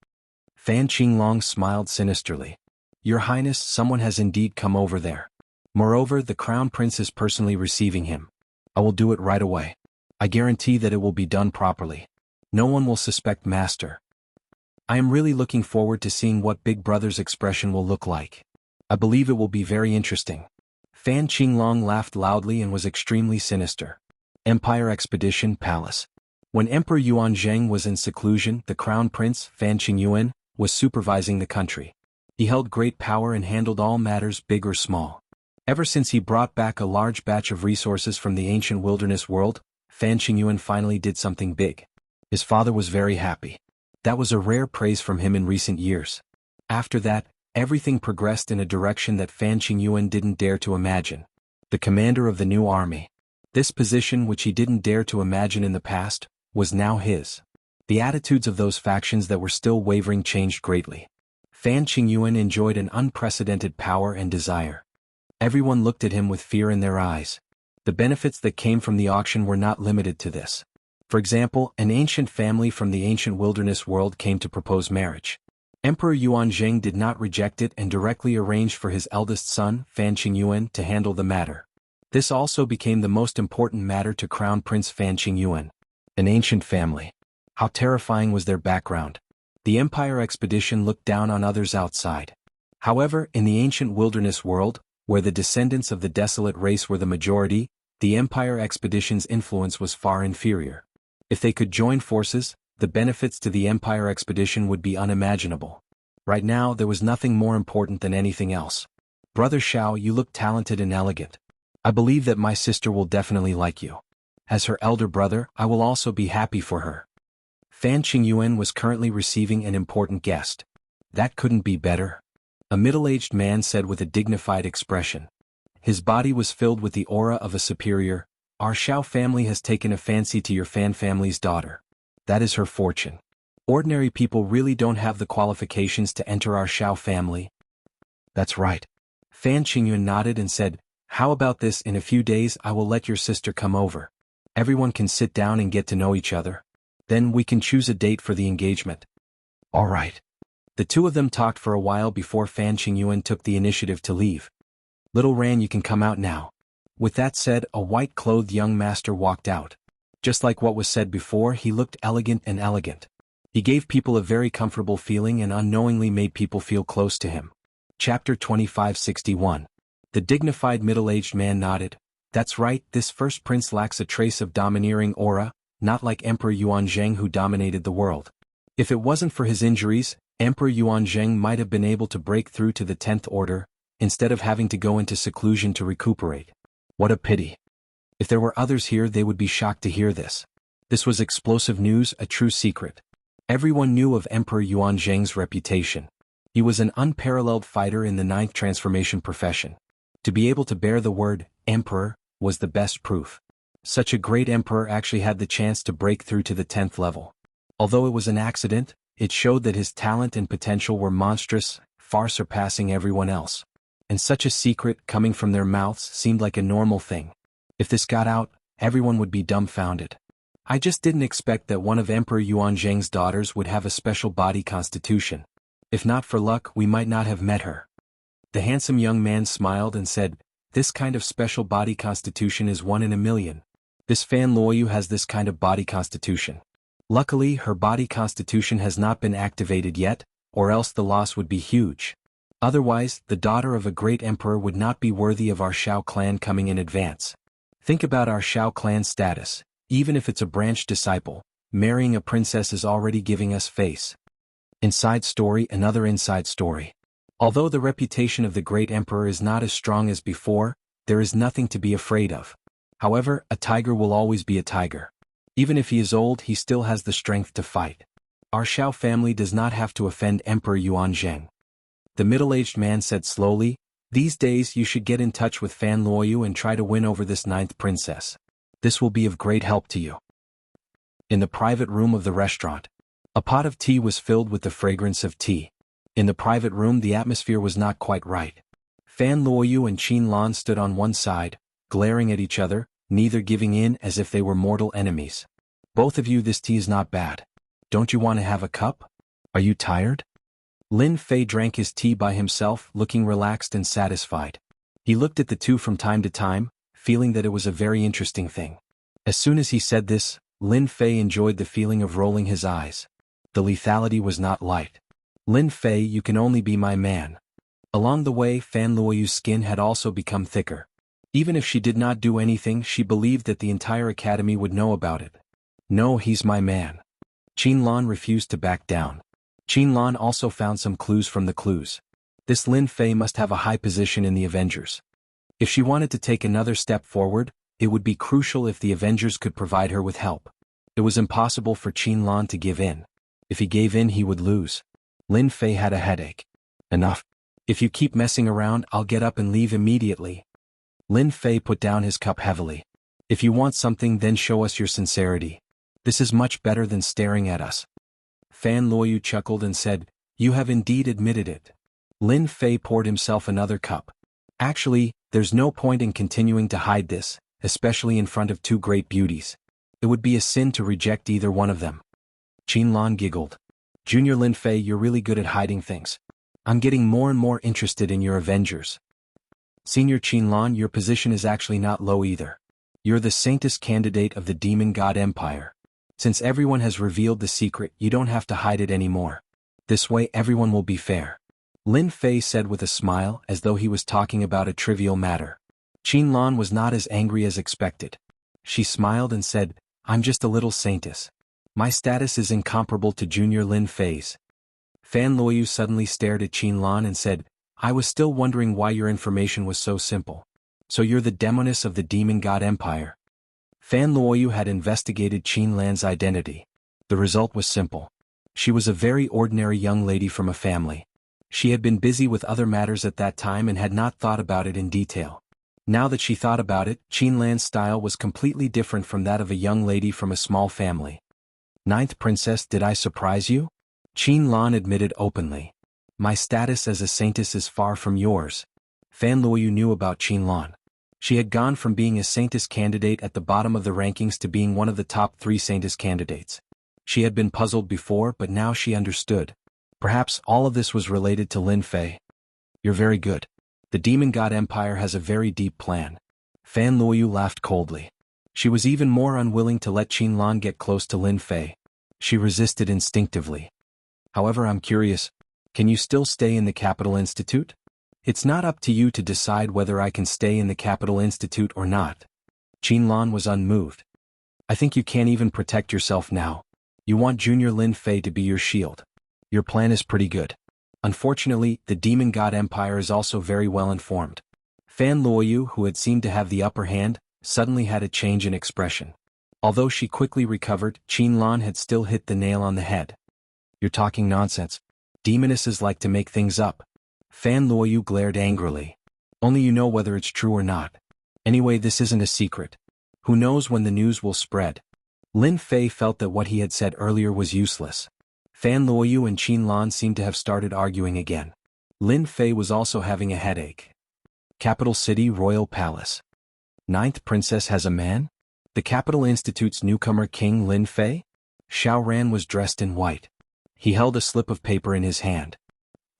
[SPEAKER 1] Fan Qinglong smiled sinisterly. Your Highness, someone has indeed come over there. Moreover, the Crown Prince is personally receiving him. I will do it right away. I guarantee that it will be done properly. No one will suspect Master. I am really looking forward to seeing what Big Brother's expression will look like. I believe it will be very interesting. Fan Qinglong laughed loudly and was extremely sinister. Empire Expedition Palace. When Emperor Yuanzhang was in seclusion, the Crown Prince, Fan Qingyuan, was supervising the country. He held great power and handled all matters big or small. Ever since he brought back a large batch of resources from the ancient wilderness world, Fan Qingyuan finally did something big. His father was very happy. That was a rare praise from him in recent years. After that, everything progressed in a direction that Fan Qingyuan didn't dare to imagine. The commander of the new army. This position, which he didn't dare to imagine in the past, was now his. The attitudes of those factions that were still wavering changed greatly. Fan Qingyuan enjoyed an unprecedented power and desire. Everyone looked at him with fear in their eyes. The benefits that came from the auction were not limited to this. For example, an ancient family from the ancient wilderness world came to propose marriage. Emperor Yuanzhang did not reject it and directly arranged for his eldest son, Fan Qingyuan, to handle the matter. This also became the most important matter to Crown Prince Fan Qingyuan. An ancient family. How terrifying was their background. The Empire Expedition looked down on others outside. However, in the ancient wilderness world, where the descendants of the desolate race were the majority, the Empire Expedition's influence was far inferior. If they could join forces, the benefits to the Empire Expedition would be unimaginable. Right now, there was nothing more important than anything else. Brother Xiao, you look talented and elegant. I believe that my sister will definitely like you. As her elder brother, I will also be happy for her. Fan Qingyuan was currently receiving an important guest. That couldn't be better. A middle-aged man said with a dignified expression. His body was filled with the aura of a superior. Our Xiao family has taken a fancy to your Fan family's daughter. That is her fortune. Ordinary people really don't have the qualifications to enter our Xiao family. That's right. Fan Qingyuan nodded and said, how about this? In a few days I will let your sister come over. Everyone can sit down and get to know each other. Then we can choose a date for the engagement. All right. The two of them talked for a while before Fan Qingyuan took the initiative to leave. Little Ran, you can come out now. With that said, a white-clothed young master walked out. Just like what was said before, he looked elegant and elegant. He gave people a very comfortable feeling and unknowingly made people feel close to him. Chapter 2561. The dignified middle-aged man nodded. That's right, this first prince lacks a trace of domineering aura, not like Emperor Yuanzhang who dominated the world. If it wasn't for his injuries, Emperor Yuanzhang might have been able to break through to the 10th order, instead of having to go into seclusion to recuperate. What a pity. If there were others here, they would be shocked to hear this. This was explosive news, a true secret. Everyone knew of Emperor Yuanzhang's reputation. He was an unparalleled fighter in the 9th transformation profession. To be able to bear the word, emperor, was the best proof. Such a great emperor actually had the chance to break through to the 10th level. Although it was an accident, it showed that his talent and potential were monstrous, far surpassing everyone else. And such a secret coming from their mouths seemed like a normal thing. If this got out, everyone would be dumbfounded. I just didn't expect that one of Emperor Yuanzhang's daughters would have a special body constitution. If not for luck, we might not have met her. The handsome young man smiled and said, this kind of special body constitution is 1 in a million. This Fan Luoyu has this kind of body constitution. Luckily, her body constitution has not been activated yet, or else the loss would be huge. Otherwise, the daughter of a great emperor would not be worthy of our Shao clan coming in advance. Think about our Shao clan status. Even if it's a branch disciple, marrying a princess is already giving us face. Inside story. Another inside story. Although the reputation of the great emperor is not as strong as before, there is nothing to be afraid of. However, a tiger will always be a tiger. Even if he is old, he still has the strength to fight. Our Shao family does not have to offend Emperor Yuanzheng. The middle-aged man said slowly, "These days you should get in touch with Fan Luoyu and try to win over this 9th princess. This will be of great help to you." In the private room of the restaurant, a pot of tea was filled with the fragrance of tea. In the private room the atmosphere was not quite right. Fan Luoyu and Qin Lan stood on one side, glaring at each other, neither giving in, as if they were mortal enemies. "Both of you, this tea is not bad. Don't you want to have a cup? Are you tired?" Lin Fei drank his tea by himself, looking relaxed and satisfied. He looked at the two from time to time, feeling that it was a very interesting thing. As soon as he said this, Lin Fei enjoyed the feeling of rolling his eyes. The lethality was not light. "Lin Fei, you can only be my man." Along the way, Fan Luoyu's skin had also become thicker. Even if she did not do anything, she believed that the entire academy would know about it. "No, he's my man." Qin Lan refused to back down. Qin Lan also found some clues from the clues. This Lin Fei must have a high position in the Avengers. If she wanted to take another step forward, it would be crucial if the Avengers could provide her with help. It was impossible for Qin Lan to give in. If he gave in, he would lose. Lin Fei had a headache. "Enough. If you keep messing around, I'll get up and leave immediately." Lin Fei put down his cup heavily. "If you want something, then show us your sincerity. This is much better than staring at us." Fan Luoyu chuckled and said, "You have indeed admitted it." Lin Fei poured himself another cup. "Actually, there's no point in continuing to hide this, especially in front of two great beauties. It would be a sin to reject either one of them." Qin Lan giggled. "Junior Lin Fei, you're really good at hiding things. I'm getting more and more interested in your Avengers." "Senior Qin Lan, your position is actually not low either. You're the saintest candidate of the Demon God Empire. Since everyone has revealed the secret, you don't have to hide it anymore. This way everyone will be fair." Lin Fei said with a smile, as though he was talking about a trivial matter. Qin Lan was not as angry as expected. She smiled and said, "I'm just a little saintess. My status is incomparable to Junior Lin Fei's." Fan Luoyu suddenly stared at Qin Lan and said, "I was still wondering why your information was so simple. So you're the demoness of the Demon God Empire." Fan Luoyu had investigated Qin Lan's identity. The result was simple. She was a very ordinary young lady from a family. She had been busy with other matters at that time and had not thought about it in detail. Now that she thought about it, Qin Lan's style was completely different from that of a young lady from a small family. "9th princess, did I surprise you?" Qin Lan admitted openly. "My status as a saintess is far from yours." Fan Luoyu knew about Qin Lan. She had gone from being a saintess candidate at the bottom of the rankings to being one of the top 3 saintess candidates. She had been puzzled before, but now she understood. Perhaps all of this was related to Lin Fei. "You're very good. The Demon God Empire has a very deep plan." Fan Luoyu laughed coldly. She was even more unwilling to let Qin Lan get close to Lin Fei. She resisted instinctively. "However, I'm curious. Can you still stay in the Capital Institute?" "It's not up to you to decide whether I can stay in the Capital Institute or not." Qin Lan was unmoved. "I think you can't even protect yourself now. You want Junior Lin Fei to be your shield. Your plan is pretty good. Unfortunately, the Demon God Empire is also very well informed." Fan Luoyu, who had seemed to have the upper hand, suddenly had a change in expression. Although she quickly recovered, Qin Lan had still hit the nail on the head. "You're talking nonsense. Demonesses like to make things up." Fan Luoyu glared angrily. "Only you know whether it's true or not. Anyway, this isn't a secret. Who knows when the news will spread." Lin Fei felt that what he had said earlier was useless. Fan Luoyu and Qin Lan seemed to have started arguing again. Lin Fei was also having a headache. Capital City Royal Palace. 9th princess has a man? The Capital Institute's newcomer King Lin Fei? Xiao Ran was dressed in white. He held a slip of paper in his hand.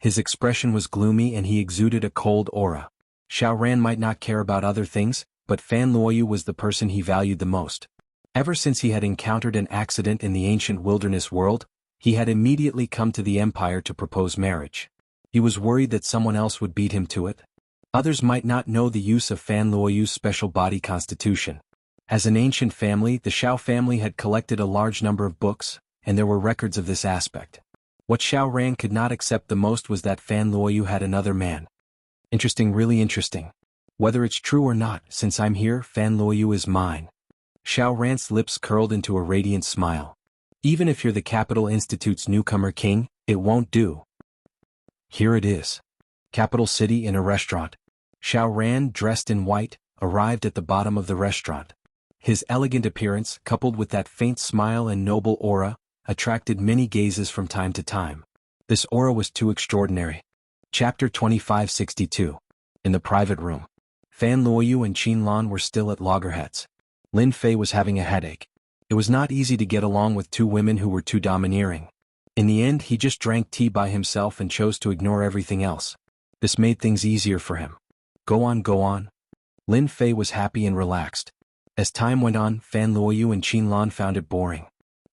[SPEAKER 1] His expression was gloomy and he exuded a cold aura. Xiao Ran might not care about other things, but Fan Luoyu was the person he valued the most. Ever since he had encountered an accident in the ancient wilderness world, He had immediately come to the empire to propose marriage. He was worried that someone else would beat him to it. Others might not know the use of Fan Luoyu's special body constitution. As an ancient family, the Xiao family had collected a large number of books, and there were records of this aspect. What Xiao Ran could not accept the most was that Fan Luoyu had another man. Interesting, really interesting. Whether it's true or not, since I'm here, Fan Luoyu is mine. Xiao Ran's lips curled into a radiant smile. Even if you're the Capital Institute's newcomer king, it won't do. Here it is. Capital City in a restaurant. Xiao Ran, dressed in white, arrived at the bottom of the restaurant. His elegant appearance, coupled with that faint smile and noble aura, attracted many gazes from time to time. This aura was too extraordinary. Chapter 2562. In the private room. Fan Luoyu and Qin Lan were still at loggerheads. Lin Fei was having a headache. It was not easy to get along with two women who were too domineering. In the end, he just drank tea by himself and chose to ignore everything else. This made things easier for him. Go on, go on. Lin Fei was happy and relaxed. As time went on, Fan Luoyu and Qin Lan found it boring.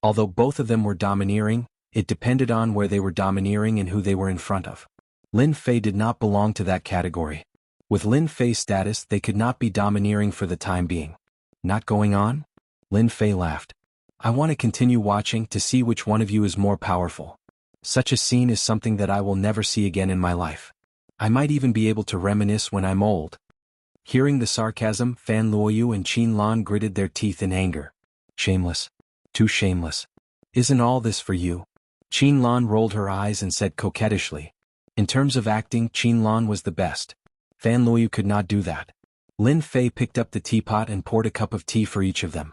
[SPEAKER 1] Although both of them were domineering, it depended on where they were domineering and who they were in front of. Lin Fei did not belong to that category. With Lin Fei's status, they could not be domineering for the time being. Not going on? Lin Fei laughed. I want to continue watching to see which one of you is more powerful. Such a scene is something that I will never see again in my life. I might even be able to reminisce when I'm old. Hearing the sarcasm, Fan Luoyu and Qin Lan gritted their teeth in anger. Shameless. Too shameless. Isn't all this for you? Qin Lan rolled her eyes and said coquettishly. In terms of acting, Qin Lan was the best. Fan Luoyu could not do that. Lin Fei picked up the teapot and poured a cup of tea for each of them.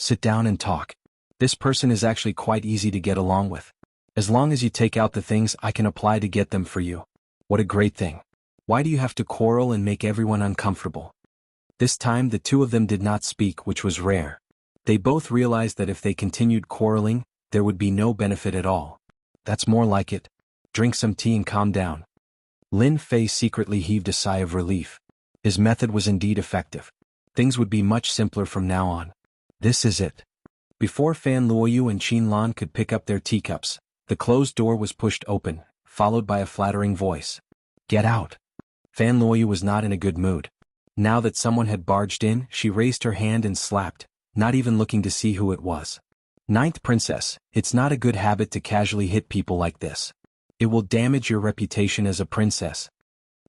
[SPEAKER 1] Sit down and talk. This person is actually quite easy to get along with. As long as you take out the things I can apply to get them for you. What a great thing. Why do you have to quarrel and make everyone uncomfortable? This time the two of them did not speak, which was rare. They both realized that if they continued quarreling, there would be no benefit at all. That's more like it. Drink some tea and calm down. Lin Fei secretly heaved a sigh of relief. His method was indeed effective. Things would be much simpler from now on. This is it. Before Fan Luoyu and Qin Lan could pick up their teacups, the closed door was pushed open, followed by a flattering voice. Get out. Fan Luoyu was not in a good mood. Now that someone had barged in, she raised her hand and slapped, not even looking to see who it was. Ninth Princess, it's not a good habit to casually hit people like this. It will damage your reputation as a princess.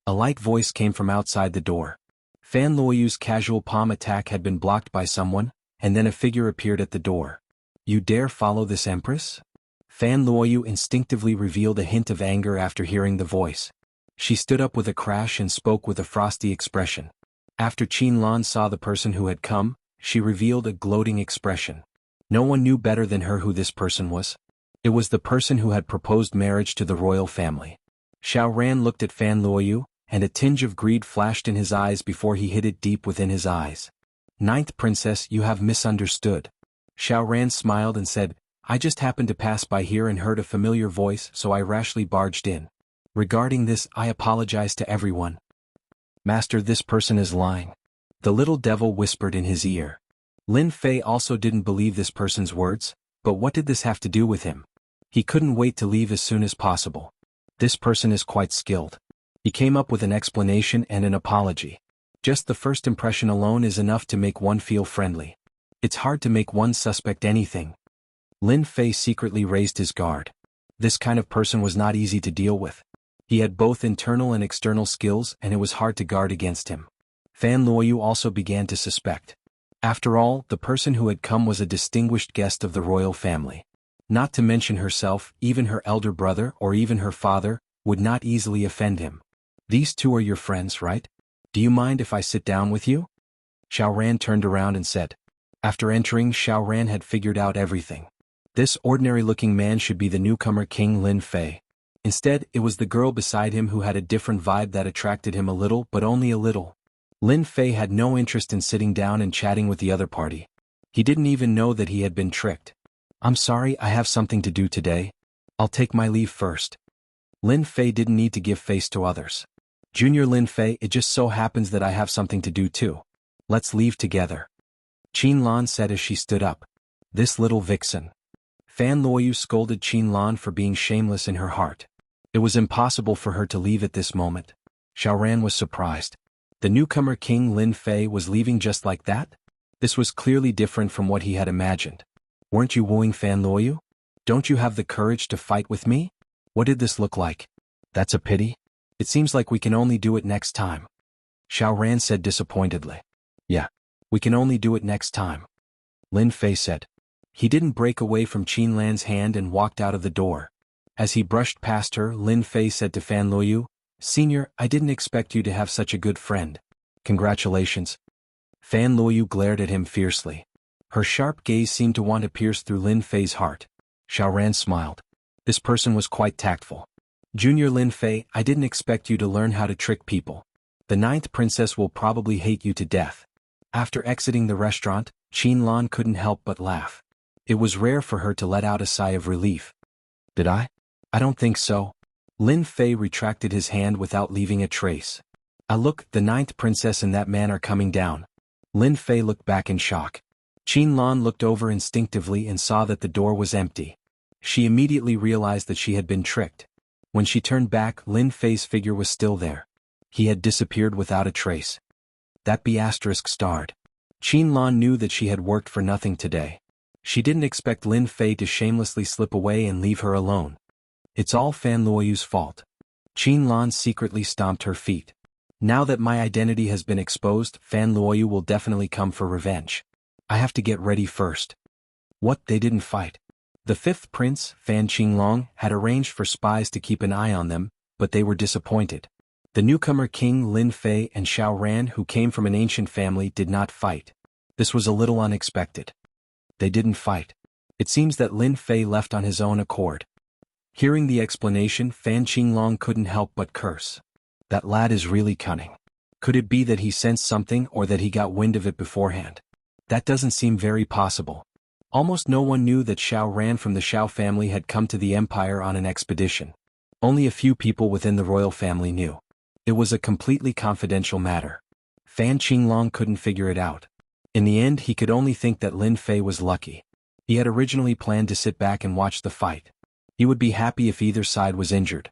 [SPEAKER 1] A light voice came from outside the door. Fan Luoyu's casual palm attack had been blocked by someone, and then a figure appeared at the door. You dare follow this empress? Fan Luoyu instinctively revealed a hint of anger after hearing the voice. She stood up with a crash and spoke with a frosty expression. After Qin Lan saw the person who had come, she revealed a gloating expression. No one knew better than her who this person was. It was the person who had proposed marriage to the royal family. Xiao Ran looked at Fan Luoyu, and a tinge of greed flashed in his eyes before he hid it deep within his eyes. Ninth Princess, you have misunderstood. Xiao Ran smiled and said, I just happened to pass by here and heard a familiar voice, so I rashly barged in. Regarding this, I apologize to everyone. Master, this person is lying. The little devil whispered in his ear. Lin Fei also didn't believe this person's words, but what did this have to do with him? He couldn't wait to leave as soon as possible. This person is quite skilled. He came up with an explanation and an apology. Just the first impression alone is enough to make one feel friendly. It's hard to make one suspect anything. Lin Fei secretly raised his guard. This kind of person was not easy to deal with. He had both internal and external skills, and it was hard to guard against him. Fan Luoyu also began to suspect. After all, the person who had come was a distinguished guest of the royal family. Not to mention herself, even her elder brother or even her father, would not easily offend him. These two are your friends, right? Do you mind if I sit down with you? Xiao Ran turned around and said. After entering, Xiao Ran had figured out everything. This ordinary-looking man should be the newcomer King Lin Fei. Instead, it was the girl beside him who had a different vibe that attracted him a little, but only a little. Lin Fei had no interest in sitting down and chatting with the other party. He didn't even know that he had been tricked. I'm sorry, I have something to do today. I'll take my leave first. Lin Fei didn't need to give face to others. Junior Lin Fei, it just so happens that I have something to do too. Let's leave together. Qin Lan said as she stood up. This little vixen. Fan Luoyu scolded Qin Lan for being shameless in her heart. It was impossible for her to leave at this moment. Xiaoran was surprised. The newcomer King Lin Fei was leaving just like that? This was clearly different from what he had imagined. Weren't you wooing Fan Luoyu? Don't you have the courage to fight with me? What did this look like? That's a pity. It seems like we can only do it next time. Xiaoran said disappointedly. Yeah, we can only do it next time. Lin Fei said. He didn't break away from Qin Lan's hand and walked out of the door. As he brushed past her, Lin Fei said to Fan Luoyu, Senior, I didn't expect you to have such a good friend. Congratulations. Fan Luoyu glared at him fiercely. Her sharp gaze seemed to want to pierce through Lin Fei's heart. Xiaoran smiled. This person was quite tactful. Junior Lin Fei, I didn't expect you to learn how to trick people. The 9th princess will probably hate you to death. After exiting the restaurant, Qin Lan couldn't help but laugh. It was rare for her to let out a sigh of relief. Did I? I don't think so. Lin Fei retracted his hand without leaving a trace. Look, the 9th princess and that man are coming down. Lin Fei looked back in shock. Qin Lan looked over instinctively and saw that the door was empty. She immediately realized that she had been tricked. When she turned back, Lin Fei's figure was still there. He had disappeared without a trace. That B** starred. Qin Lan knew that she had worked for nothing today. She didn't expect Lin Fei to shamelessly slip away and leave her alone. It's all Fan Luoyu's fault. Qin Lan secretly stomped her feet. Now that my identity has been exposed, Fan Luoyu will definitely come for revenge. I have to get ready first. What, they didn't fight? The 5th prince, Fan Qinglong, had arranged for spies to keep an eye on them, but they were disappointed. The newcomer King Lin Fei and Xiaoran, who came from an ancient family, did not fight. This was a little unexpected. They didn't fight. It seems that Lin Fei left on his own accord. Hearing the explanation, Fan Qinglong couldn't help but curse. That lad is really cunning. Could it be that he sensed something or that he got wind of it beforehand? That doesn't seem very possible. Almost no one knew that Xiaoran from the Xiao family had come to the empire on an expedition. Only a few people within the royal family knew. It was a completely confidential matter. Fan Qinglong couldn't figure it out. In the end, he could only think that Lin Fei was lucky. He had originally planned to sit back and watch the fight. He would be happy if either side was injured.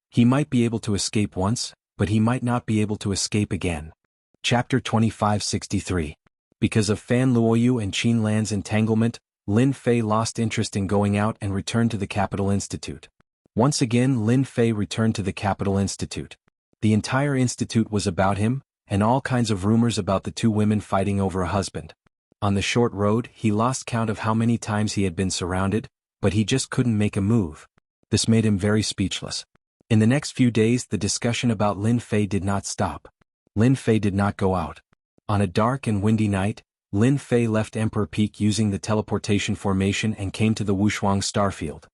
[SPEAKER 1] He might be able to escape once, but he might not be able to escape again. Chapter 2563. Because of Fan Luoyu and Qin Lan's entanglement, Lin Fei lost interest in going out and returned to the Capital Institute. Once again, Lin Fei returned to the Capital Institute. The entire institute was about him, and all kinds of rumors about the two women fighting over a husband. On the short road, he lost count of how many times he had been surrounded, but he just couldn't make a move. This made him very speechless. In the next few days, the discussion about Lin Fei did not stop. Lin Fei did not go out. On a dark and windy night, Lin Fei left Emperor Peak using the teleportation formation and came to the Wushuang starfield.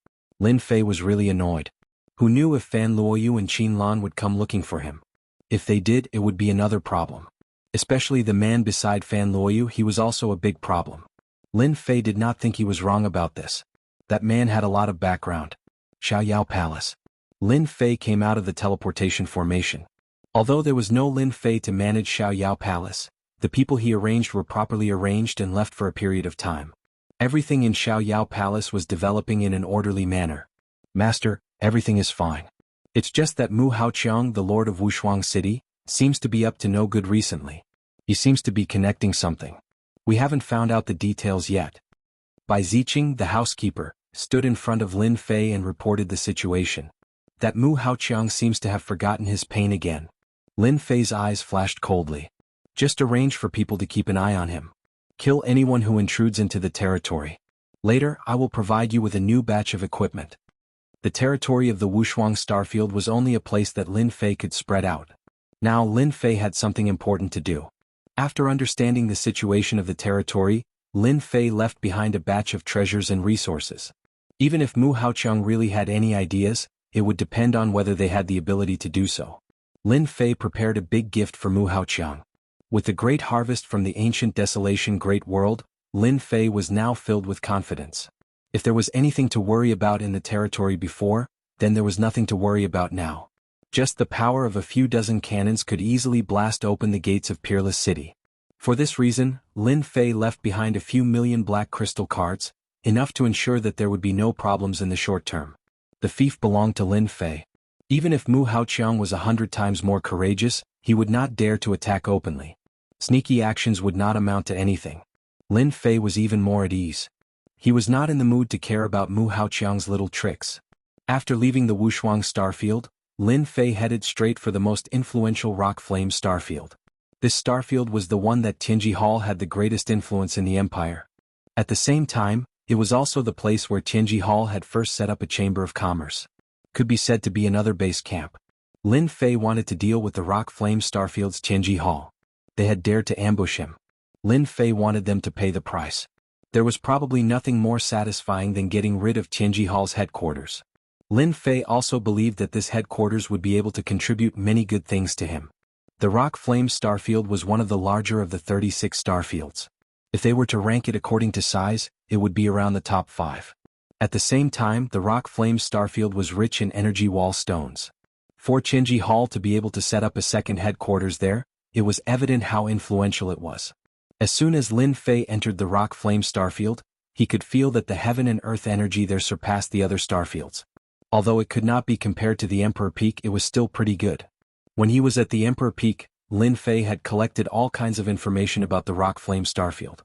[SPEAKER 1] Lin Fei was really annoyed. Who knew if Fan Luoyu and Qin Lan would come looking for him? If they did, it would be another problem. Especially the man beside Fan Luoyu, he was also a big problem. Lin Fei did not think he was wrong about this. That man had a lot of background. Xiaoyao Palace. Lin Fei came out of the teleportation formation. Although there was no Lin Fei to manage Xiaoyao Palace, the people he arranged were properly arranged and left for a period of time. Everything in Xiaoyao Palace was developing in an orderly manner. Master, everything is fine. It's just that Mu Haoqiang, the lord of Wushuang City, seems to be up to no good recently. He seems to be connecting something. We haven't found out the details yet. Bai Ziqing, the housekeeper, stood in front of Lin Fei and reported the situation. That Mu Haoqiang seems to have forgotten his pain again. Lin Fei's eyes flashed coldly. Just arrange for people to keep an eye on him. Kill anyone who intrudes into the territory. Later, I will provide you with a new batch of equipment. The territory of the Wushuang starfield was only a place that Lin Fei could spread out. Now Lin Fei had something important to do. After understanding the situation of the territory, Lin Fei left behind a batch of treasures and resources. Even if Mu Haoqiang really had any ideas, it would depend on whether they had the ability to do so. Lin Fei prepared a big gift for Mu Haoqiang. With the great harvest from the ancient desolation great world, Lin Fei was now filled with confidence. If there was anything to worry about in the territory before, then there was nothing to worry about now. Just the power of a few dozen cannons could easily blast open the gates of Peerless City. For this reason, Lin Fei left behind a few million black crystal cards, enough to ensure that there would be no problems in the short term. The fief belonged to Lin Fei. Even if Mu Haoqiang was 100 times more courageous, he would not dare to attack openly. Sneaky actions would not amount to anything. Lin Fei was even more at ease. He was not in the mood to care about Mu Haoqiang's little tricks. After leaving the Wushuang starfield, Lin Fei headed straight for the most influential rock flame starfield. This starfield was the one that Tianji Hall had the greatest influence in the empire. At the same time, it was also the place where Tianji Hall had first set up a chamber of commerce. Could be said to be another base camp. Lin Fei wanted to deal with the rock flame starfield's Tianji Hall. They had dared to ambush him. Lin Fei wanted them to pay the price. There was probably nothing more satisfying than getting rid of Tianji Hall's headquarters. Lin Fei also believed that this headquarters would be able to contribute many good things to him. The Rock Flame Starfield was one of the larger of the 36 starfields. If they were to rank it according to size, it would be around the top 5. At the same time, the Rock Flame Starfield was rich in energy wall stones. For Tianji Hall to be able to set up a second headquarters there, it was evident how influential it was. As soon as Lin Fei entered the Rock Flame Starfield, he could feel that the heaven and earth energy there surpassed the other starfields. Although it could not be compared to the Emperor Peak, it was still pretty good. When he was at the Emperor Peak, Lin Fei had collected all kinds of information about the Rock Flame Starfield.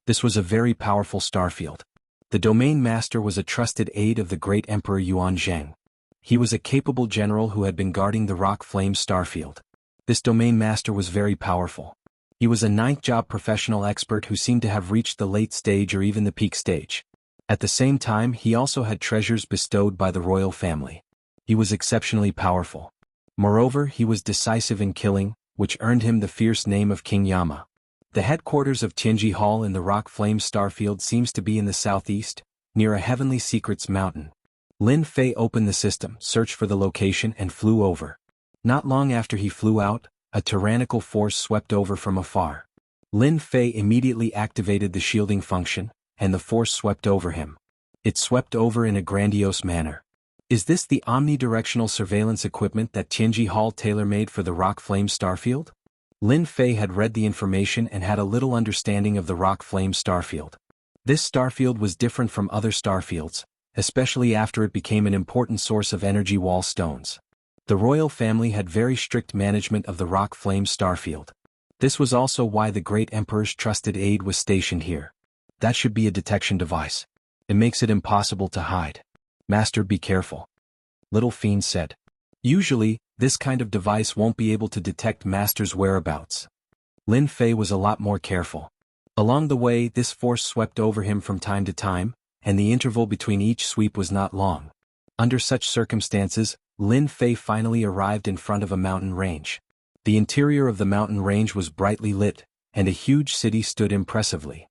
[SPEAKER 1] This was a very powerful starfield. The Domain Master was a trusted aide of the great Emperor Yuan Zheng. He was a capable general who had been guarding the Rock Flame Starfield. This Domain Master was very powerful. He was a 9th job professional expert who seemed to have reached the late stage or even the peak stage. At the same time, he also had treasures bestowed by the royal family. He was exceptionally powerful. Moreover, he was decisive in killing, which earned him the fierce name of King Yama. The headquarters of Tianji Hall in the Rock Flame Starfield seems to be in the southeast, near a Heavenly Secrets mountain. Lin Fei opened the system, searched for the location and flew over. Not long after he flew out, a tyrannical force swept over from afar. Lin Fei immediately activated the shielding function, and the force swept over him. It swept over in a grandiose manner. Is this the omnidirectional surveillance equipment that Tianji Hall tailor-made for the Rock Flame Starfield? Lin Fei had read the information and had a little understanding of the Rock Flame Starfield. This starfield was different from other starfields, especially after it became an important source of energy wall stones. The royal family had very strict management of the Rock Flame Starfield. This was also why the great emperor's trusted aide was stationed here. That should be a detection device. It makes it impossible to hide. Master, be careful. Little Fiend said. Usually, this kind of device won't be able to detect Master's whereabouts. Lin Fei was a lot more careful. Along the way, this force swept over him from time to time, and the interval between each sweep was not long. Under such circumstances, Lin Fei finally arrived in front of a mountain range. The interior of the mountain range was brightly lit, and a huge city stood impressively.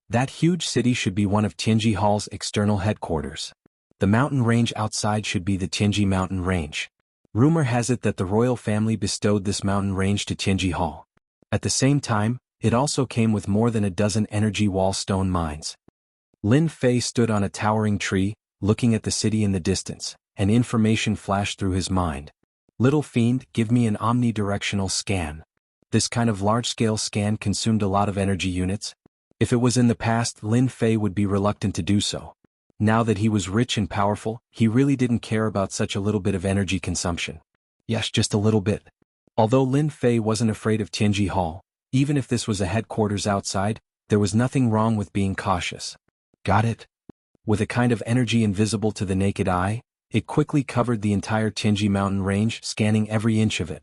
[SPEAKER 1] That huge city should be one of Tianji Hall's external headquarters. The mountain range outside should be the Tianji Mountain Range. Rumor has it that the royal family bestowed this mountain range to Tianji Hall. At the same time, it also came with more than a dozen energy wall stone mines. Lin Fei stood on a towering tree, looking at the city in the distance, and information flashed through his mind. Little Fiend, give me an omnidirectional scan. This kind of large-scale scan consumed a lot of energy units. If it was in the past, Lin Fei would be reluctant to do so. Now that he was rich and powerful, he really didn't care about such a little bit of energy consumption. Yes, just a little bit. Although Lin Fei wasn't afraid of Tianji Hall, even if this was a headquarters outside, there was nothing wrong with being cautious. Got it? With a kind of energy invisible to the naked eye, it quickly covered the entire Tianji mountain range, scanning every inch of it.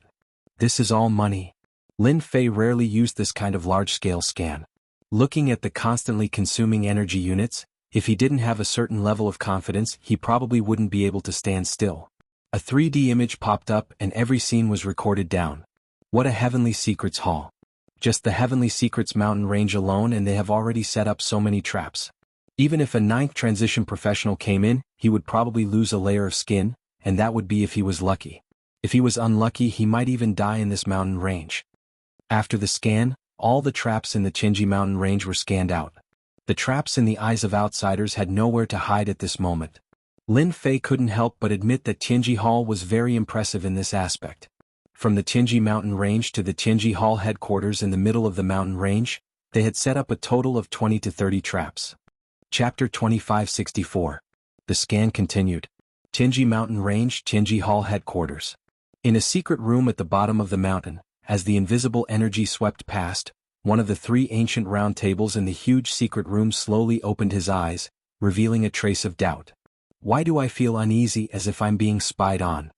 [SPEAKER 1] This is all money. Lin Fei rarely used this kind of large-scale scan. Looking at the constantly consuming energy units, if he didn't have a certain level of confidence, he probably wouldn't be able to stand still. A 3D image popped up and every scene was recorded down. What a Heavenly Secrets Hall. Just the Heavenly Secrets mountain range alone, and they have already set up so many traps. Even if a 9th transition professional came in, he would probably lose a layer of skin, and that would be if he was lucky. If he was unlucky, he might even die in this mountain range. After the scan, all the traps in the Tianji mountain range were scanned out. The traps in the eyes of outsiders had nowhere to hide at this moment. Lin Fei couldn't help but admit that Tianji Hall was very impressive in this aspect. From the Tianji mountain range to the Tianji Hall headquarters in the middle of the mountain range, they had set up a total of 20 to 30 traps. Chapter 2564. The scan continued. Qinji Mountain Range, Qinji Hall Headquarters. In a secret room at the bottom of the mountain, as the invisible energy swept past, one of the three ancient round tables in the huge secret room slowly opened his eyes, revealing a trace of doubt. Why do I feel uneasy, as if I'm being spied on?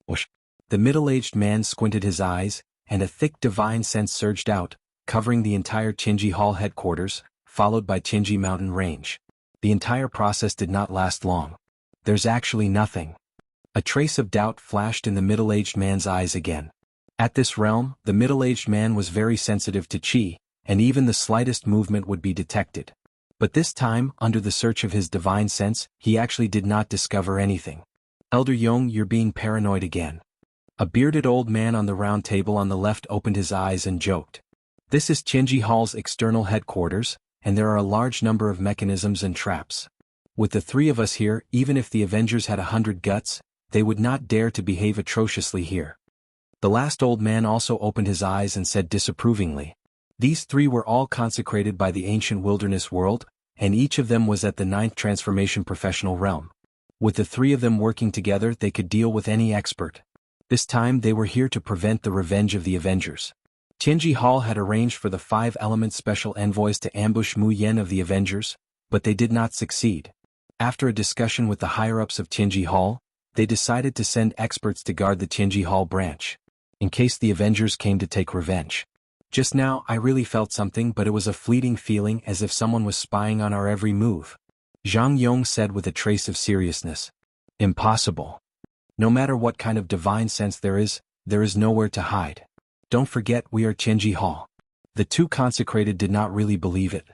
[SPEAKER 1] Whoosh. The middle-aged man squinted his eyes, and a thick divine sense surged out, covering the entire Qinji Hall headquarters, followed by Qinji Mountain Range. The entire process did not last long. There's actually nothing. A trace of doubt flashed in the middle-aged man's eyes again. At this realm, the middle-aged man was very sensitive to qi, and even the slightest movement would be detected. But this time, under the search of his divine sense, he actually did not discover anything. Elder Yong, you're being paranoid again. A bearded old man on the round table on the left opened his eyes and joked. This is Qinji Hall's external headquarters, and there are a large number of mechanisms and traps. With the three of us here, even if the Avengers had 100 guts, they would not dare to behave atrociously here. The last old man also opened his eyes and said disapprovingly. These three were all consecrated by the ancient wilderness world, and each of them was at the 9th transformation professional realm. With the three of them working together, they could deal with any expert. This time they were here to prevent the revenge of the Avengers. Qinji Hall had arranged for the 5 element special envoys to ambush Mu Yen of the Avengers, but they did not succeed. After a discussion with the higher-ups of Qinji Hall, they decided to send experts to guard the Qinji Hall branch, in case the Avengers came to take revenge. Just now I really felt something, but it was a fleeting feeling, as if someone was spying on our every move. Zhang Yong said with a trace of seriousness. Impossible. No matter what kind of divine sense there is nowhere to hide. Don't forget, we are Qinji Hall. The two consecrated did not really believe it.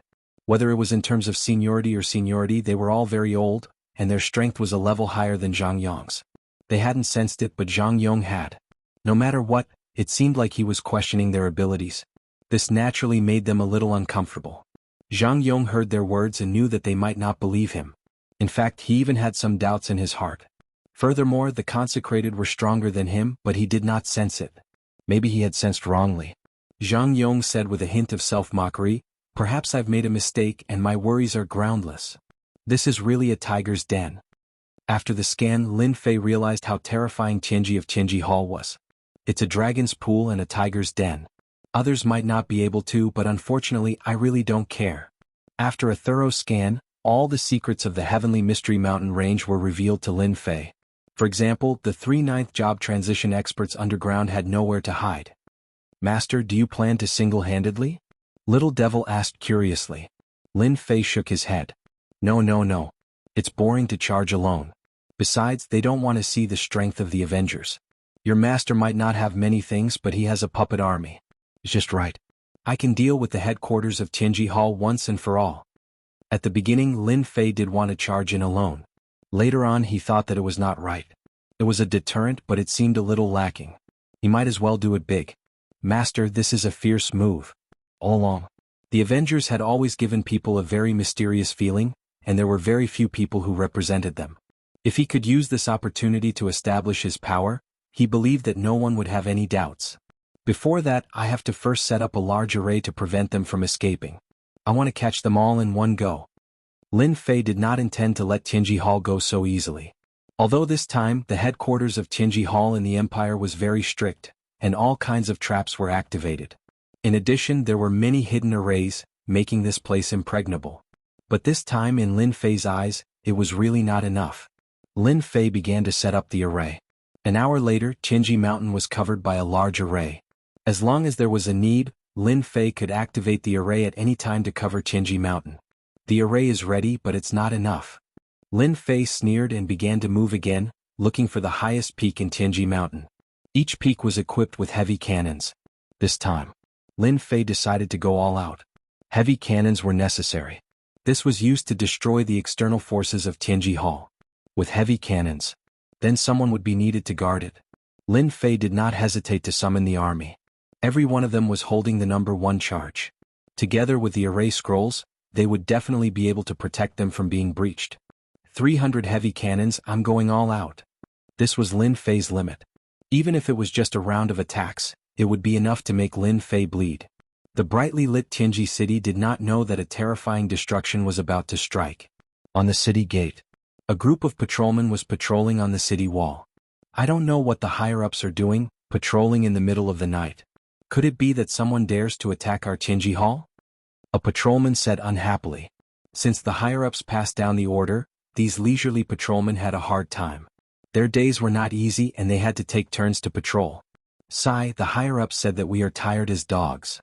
[SPEAKER 1] Whether it was in terms of seniority, they were all very old, and their strength was a level higher than Zhang Yong's. They hadn't sensed it, but Zhang Yong had. No matter what, it seemed like he was questioning their abilities. This naturally made them a little uncomfortable. Zhang Yong heard their words and knew that they might not believe him. In fact, he even had some doubts in his heart. Furthermore, the consecrated were stronger than him, but he did not sense it. Maybe he had sensed wrongly. Zhang Yong said with a hint of self-mockery, perhaps I've made a mistake and my worries are groundless. This is really a tiger's den. After the scan, Lin Fei realized how terrifying Qinji of Qinji Hall was. It's a dragon's pool and a tiger's den. Others might not be able to, but unfortunately I really don't care. After a thorough scan, all the secrets of the Heavenly Mystery Mountain Range were revealed to Lin Fei. For example, the 3 9th job transition experts underground had nowhere to hide. Master, do you plan to single-handedly? Little Devil asked curiously. Lin Fei shook his head. No. It's boring to charge alone. Besides, they don't want to see the strength of the Avengers. Your master might not have many things, but he has a puppet army. It's just right. I can deal with the headquarters of Qinji Hall once and for all. At the beginning, Lin Fei did want to charge in alone. Later on, he thought that it was not right. It was a deterrent, but it seemed a little lacking. He might as well do it big. Master, this is a fierce move. All along, the Avengers had always given people a very mysterious feeling, and there were very few people who represented them. If he could use this opportunity to establish his power, he believed that no one would have any doubts. Before that, I have to first set up a large array to prevent them from escaping. I want to catch them all in one go. Lin Fei did not intend to let Qinji Hall go so easily. Although this time, the headquarters of Qinji Hall in the Empire was very strict, and all kinds of traps were activated. In addition, there were many hidden arrays, making this place impregnable. But this time, in Lin Fei's eyes, it was really not enough. Lin Fei began to set up the array. An hour later, Qinji Mountain was covered by a large array. As long as there was a need, Lin Fei could activate the array at any time to cover Qinji Mountain. The array is ready, but it's not enough. Lin Fei sneered and began to move again, looking for the highest peak in Qinji Mountain. Each peak was equipped with heavy cannons. This time, Lin Fei decided to go all out. Heavy cannons were necessary. This was used to destroy the external forces of Qinji Hall. With heavy cannons, then someone would be needed to guard it. Lin Fei did not hesitate to summon the army. Every one of them was holding the number 1 charge. Together with the array scrolls, they would definitely be able to protect them from being breached. 300 heavy cannons, I'm going all out. This was Lin Fei's limit. Even if it was just a round of attacks, it would be enough to make Lin Fei bleed. The brightly lit Qinji city did not know that a terrifying destruction was about to strike. On the city gate. A group of patrolmen was patrolling on the city wall. I don't know what the higher-ups are doing, patrolling in the middle of the night. Could it be that someone dares to attack our Qingji Hall? A patrolman said unhappily. Since the higher-ups passed down the order, these leisurely patrolmen had a hard time. Their days were not easy and they had to take turns to patrol. Sigh, the higher-ups said that we are tired as dogs.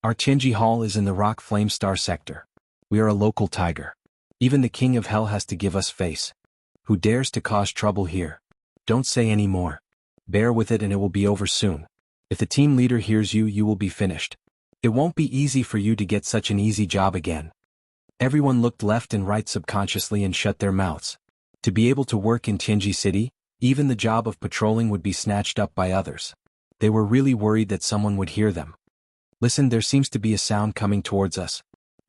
[SPEAKER 1] Our Qingji Hall is in the Rock Flame Star sector. We are a local tiger. Even the King of Hell has to give us face. Who dares to cause trouble here? Don't say any more. Bear with it and it will be over soon. If the team leader hears you, you will be finished. It won't be easy for you to get such an easy job again. Everyone looked left and right subconsciously and shut their mouths. To be able to work in Qingji City, even the job of patrolling would be snatched up by others. They were really worried that someone would hear them. Listen, there seems to be a sound coming towards us.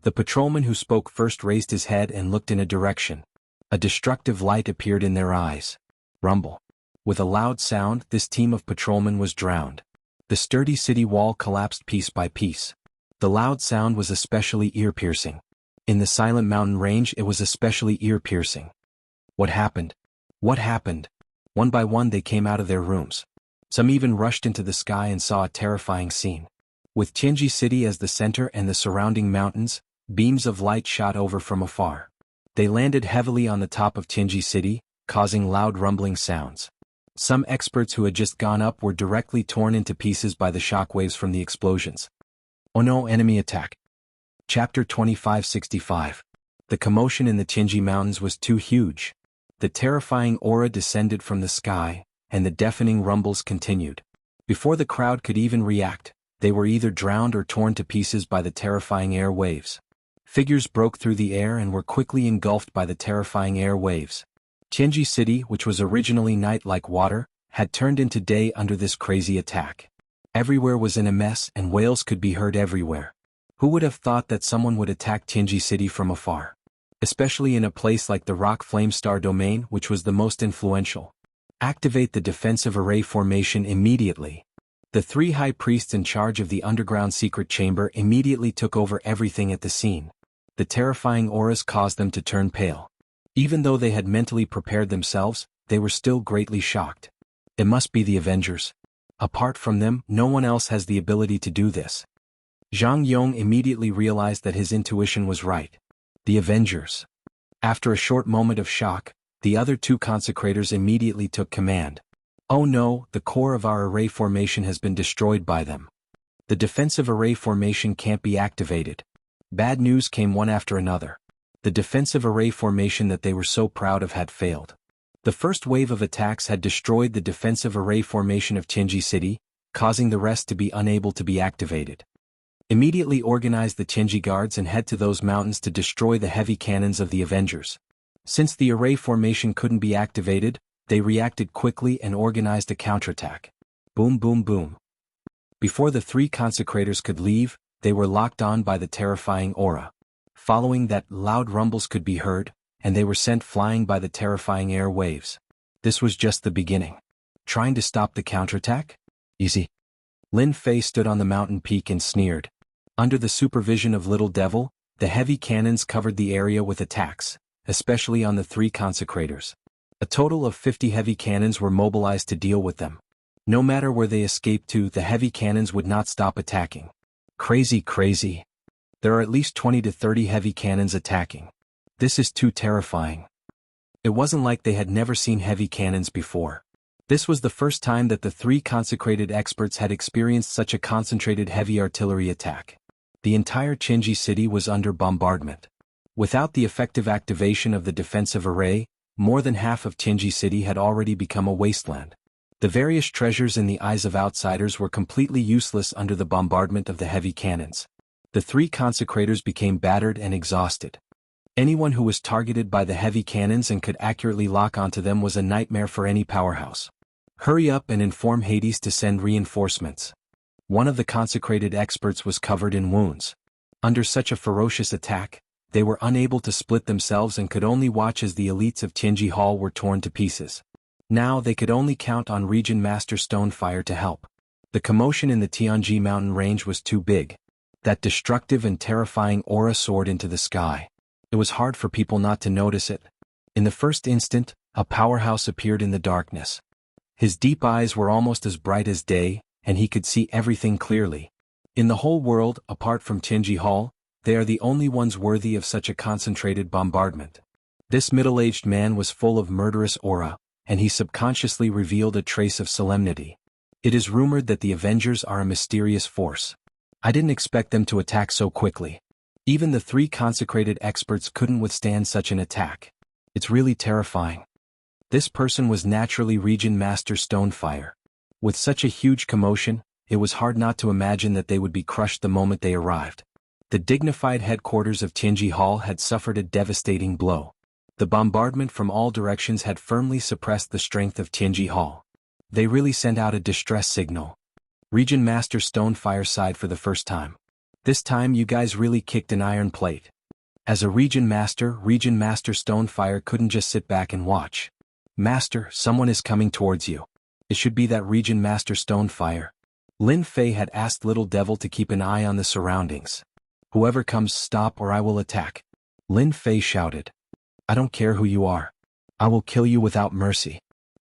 [SPEAKER 1] The patrolman who spoke first raised his head and looked in a direction. A destructive light appeared in their eyes. Rumble. With a loud sound, this team of patrolmen was drowned. The sturdy city wall collapsed piece by piece. The loud sound was especially ear-piercing. In the silent mountain range, it was especially ear-piercing. What happened? What happened? One by one they came out of their rooms. Some even rushed into the sky and saw a terrifying scene. With Qingji City as the center and the surrounding mountains, beams of light shot over from afar. They landed heavily on the top of Qingji City, causing loud rumbling sounds. Some experts who had just gone up were directly torn into pieces by the shockwaves from the explosions. Oh no, enemy attack. Chapter 2565. The commotion in the Qingji Mountains was too huge. The terrifying aura descended from the sky, and the deafening rumbles continued. Before the crowd could even react, they were either drowned or torn to pieces by the terrifying air waves. Figures broke through the air and were quickly engulfed by the terrifying air waves. Qingji City, which was originally night like water, had turned into day under this crazy attack. Everywhere was in a mess and wails could be heard everywhere. Who would have thought that someone would attack Qingji City from afar? Especially in a place like the Rock Flame Star domain, which was the most influential. Activate the defensive array formation immediately. The three high priests in charge of the underground secret chamber immediately took over everything at the scene. The terrifying auras caused them to turn pale. Even though they had mentally prepared themselves, they were still greatly shocked. It must be the Avengers. Apart from them, no one else has the ability to do this. Zhang Yong immediately realized that his intuition was right. The Avengers. After a short moment of shock, the other two consecrators immediately took command. Oh no, the core of our array formation has been destroyed by them. The defensive array formation can't be activated. Bad news came one after another. The defensive array formation that they were so proud of had failed. The first wave of attacks had destroyed the defensive array formation of Qingji City, causing the rest to be unable to be activated. Immediately organize the Qingji guards and head to those mountains to destroy the heavy cannons of the Avengers. Since the array formation couldn't be activated, they reacted quickly and organized a counterattack. Boom boom boom. Before the three consecrators could leave, they were locked on by the terrifying aura. Following that, loud rumbles could be heard, and they were sent flying by the terrifying air waves. This was just the beginning. Trying to stop the counterattack? Easy. Lin Fei stood on the mountain peak and sneered. Under the supervision of Little Devil, the heavy cannons covered the area with attacks, especially on the three consecrators. A total of 50 heavy cannons were mobilized to deal with them. No matter where they escaped to, the heavy cannons would not stop attacking. Crazy. There are at least 20 to 30 heavy cannons attacking. This is too terrifying. It wasn't like they had never seen heavy cannons before. This was the first time that the three consecrated experts had experienced such a concentrated heavy artillery attack. The entire Qingji City was under bombardment. Without the effective activation of the defensive array, more than half of Qingji City had already become a wasteland. The various treasures in the eyes of outsiders were completely useless under the bombardment of the heavy cannons. The three consecrators became battered and exhausted. Anyone who was targeted by the heavy cannons and could accurately lock onto them was a nightmare for any powerhouse. Hurry up and inform Hades to send reinforcements. One of the consecrated experts was covered in wounds. Under such a ferocious attack, they were unable to split themselves and could only watch as the elites of Qingji Hall were torn to pieces. Now they could only count on Region Master Stonefire to help. The commotion in the Tianji mountain range was too big. That destructive and terrifying aura soared into the sky. It was hard for people not to notice it. In the first instant, a powerhouse appeared in the darkness. His deep eyes were almost as bright as day, and he could see everything clearly. In the whole world, apart from Tianji Hall, they are the only ones worthy of such a concentrated bombardment. This middle-aged man was full of murderous aura, and he subconsciously revealed a trace of solemnity. It is rumored that the Avengers are a mysterious force. I didn't expect them to attack so quickly. Even the 3 consecrated experts couldn't withstand such an attack. It's really terrifying. This person was naturally Region Master Stonefire. With such a huge commotion, it was hard not to imagine that they would be crushed the moment they arrived. The dignified headquarters of Tianji Hall had suffered a devastating blow. The bombardment from all directions had firmly suppressed the strength of Tianji Hall. They really sent out a distress signal. Region Master Stonefire sighed for the first time. This time you guys really kicked an iron plate. As a Region Master Stonefire couldn't just sit back and watch. Master, someone is coming towards you. It should be that Region Master Stonefire. Lin Fei had asked Little Devil to keep an eye on the surroundings. Whoever comes, stop or I will attack. Lin Fei shouted. I don't care who you are. I will kill you without mercy.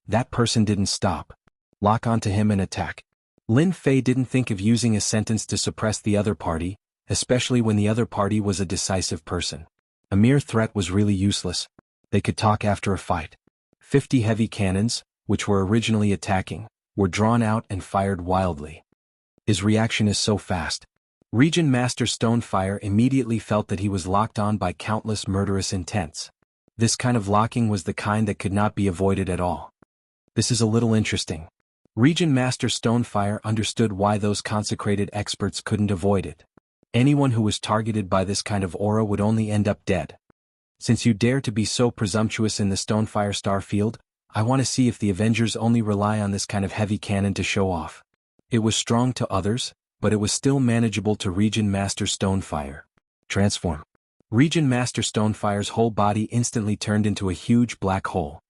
[SPEAKER 1] That person didn't stop. Lock onto him and attack. Lin Fei didn't think of using a sentence to suppress the other party, especially when the other party was a decisive person. A mere threat was really useless. They could talk after a fight. 50 heavy cannons, which were originally attacking, were drawn out and fired wildly. His reaction is so fast. Region Master Stonefire immediately felt that he was locked on by countless murderous intents. This kind of locking was the kind that could not be avoided at all. This is a little interesting. Region Master Stonefire understood why those consecrated experts couldn't avoid it. Anyone who was targeted by this kind of aura would only end up dead. Since you dare to be so presumptuous in the Stonefire star field, I want to see if the Avengers only rely on this kind of heavy cannon to show off. It was strong to others, but it was still manageable to Region Master Stonefire. Transform. Region Master Stonefire's whole body instantly turned into a huge black hole.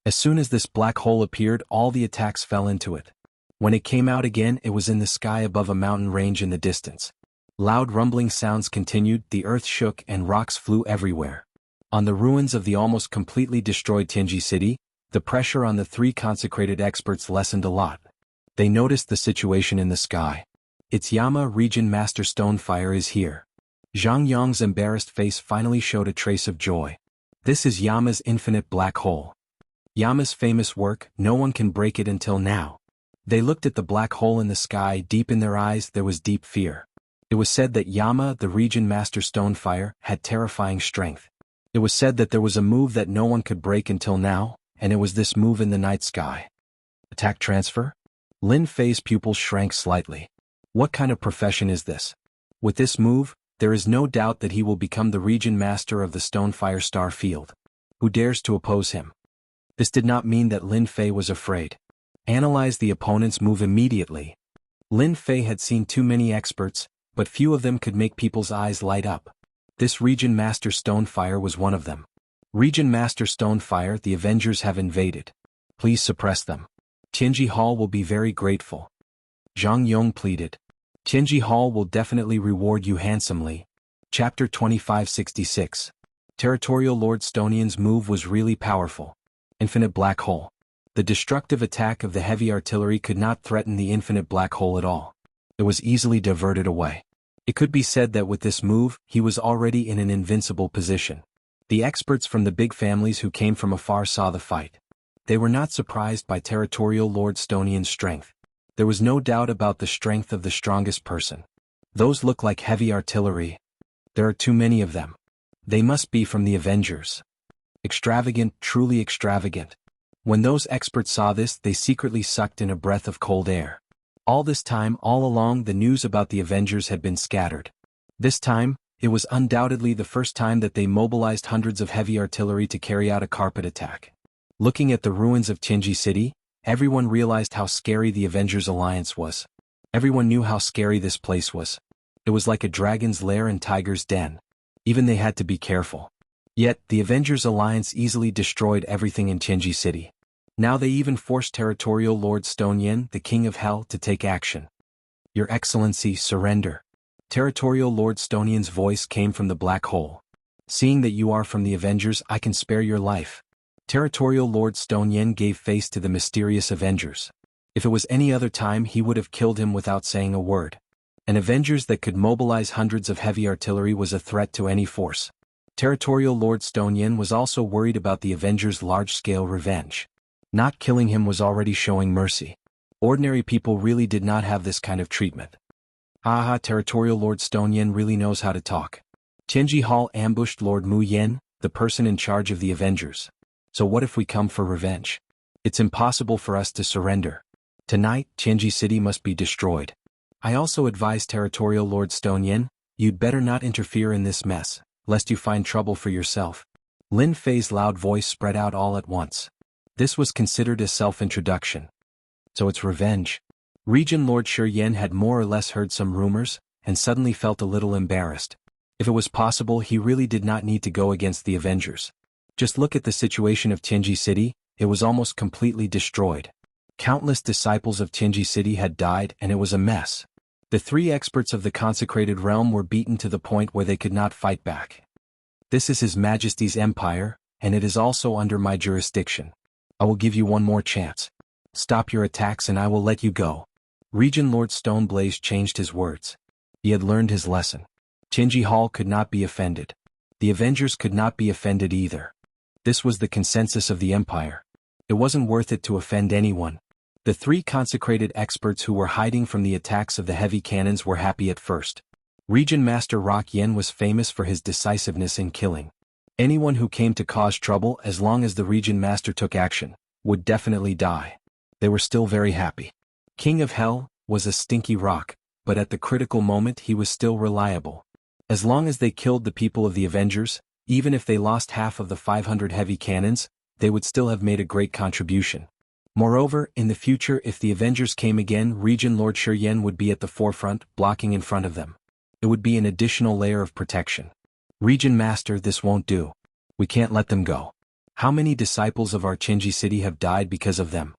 [SPEAKER 1] As soon as this black hole appeared, all the attacks fell into it. When it came out again, it was in the sky above a mountain range in the distance. Loud rumbling sounds continued, the earth shook and rocks flew everywhere. On the ruins of the almost completely destroyed Tianji city, the pressure on the 3 consecrated experts lessened a lot. They noticed the situation in the sky. It's Yama. Region Master Stonefire is here. Zhang Yong's embarrassed face finally showed a trace of joy. This is Yama's infinite black hole. Yama's famous work, no one can break it until now. They looked at the black hole in the sky, deep in their eyes there was deep fear. It was said that Yama, the Region Master Stonefire, had terrifying strength. It was said that there was a move that no one could break until now, and it was this move in the night sky. Attack transfer? Lin Fei's pupils shrank slightly. What kind of profession is this? With this move, there is no doubt that he will become the Region Master of the Stonefire star field. Who dares to oppose him? This did not mean that Lin Fei was afraid. Analyze the opponent's move immediately. Lin Fei had seen too many experts, but few of them could make people's eyes light up. This Region Master Stonefire was one of them. Region Master Stonefire, the Avengers have invaded. Please suppress them. Tianji Hall will be very grateful. Zhang Yong pleaded. Tianji Hall will definitely reward you handsomely. Chapter 2566. Territorial Lord Stonian's move was really powerful. Infinite black hole. The destructive attack of the heavy artillery could not threaten the infinite black hole at all. It was easily diverted away. It could be said that with this move, he was already in an invincible position. The experts from the big families who came from afar saw the fight. They were not surprised by Territorial Lord Stonian's strength. There was no doubt about the strength of the strongest person. Those look like heavy artillery. There are too many of them. They must be from the Avengers. Extravagant, truly extravagant. When those experts saw this, they secretly sucked in a breath of cold air. All this time, all along, the news about the Avengers had been scattered. This time, it was undoubtedly the first time that they mobilized hundreds of heavy artillery to carry out a carpet attack. Looking at the ruins of Tianji City, everyone realized how scary the Avengers alliance was. Everyone knew how scary this place was. It was like a dragon's lair and tiger's den. Even they had to be careful. Yet, the Avengers alliance easily destroyed everything in Tianji City. Now they even forced Territorial Lord Stonian, the King of Hell, to take action. Your Excellency, surrender. Territorial Lord Stonian's voice came from the black hole. Seeing that you are from the Avengers, I can spare your life. Territorial Lord Stone Yen gave face to the mysterious Avengers. If it was any other time, he would have killed him without saying a word. An Avengers that could mobilize hundreds of heavy artillery was a threat to any force. Territorial Lord Stone Yen was also worried about the Avengers' large-scale revenge. Not killing him was already showing mercy. Ordinary people really did not have this kind of treatment. Haha, Territorial Lord Stone Yen really knows how to talk. Tianji Hall ambushed Lord Mu Yen, the person in charge of the Avengers. So what if we come for revenge? It's impossible for us to surrender. Tonight, Tianji City must be destroyed. I also advise Territorial Lord Stone Yen, you'd better not interfere in this mess, lest you find trouble for yourself. Lin Fei's loud voice spread out all at once. This was considered a self-introduction. So it's revenge. Region Lord Shi Yen had more or less heard some rumors, and suddenly felt a little embarrassed. If it was possible, he really did not need to go against the Avengers. Just look at the situation of Tianji City, it was almost completely destroyed. Countless disciples of Tianji City had died and it was a mess. The 3 experts of the consecrated realm were beaten to the point where they could not fight back. This is His Majesty's empire, and it is also under my jurisdiction. I will give you one more chance. Stop your attacks and I will let you go. Region Lord Stoneblaze changed his words. He had learned his lesson. Tianji Hall could not be offended. The Avengers could not be offended either. This was the consensus of the Empire. It wasn't worth it to offend anyone. The 3 consecrated experts who were hiding from the attacks of the heavy cannons were happy at first. Region Master Rock Yen was famous for his decisiveness in killing. Anyone who came to cause trouble, as long as the Region Master took action, would definitely die. They were still very happy. King of Hell was a stinky rock, but at the critical moment he was still reliable. As long as they killed the people of the Avengers, even if they lost half of the 500 heavy cannons, they would still have made a great contribution. Moreover, in the future, if the Avengers came again, Region Lord Shi Yen would be at the forefront, blocking in front of them. It would be an additional layer of protection. Region Master, this won't do. We can't let them go. How many disciples of our Tianji City have died because of them?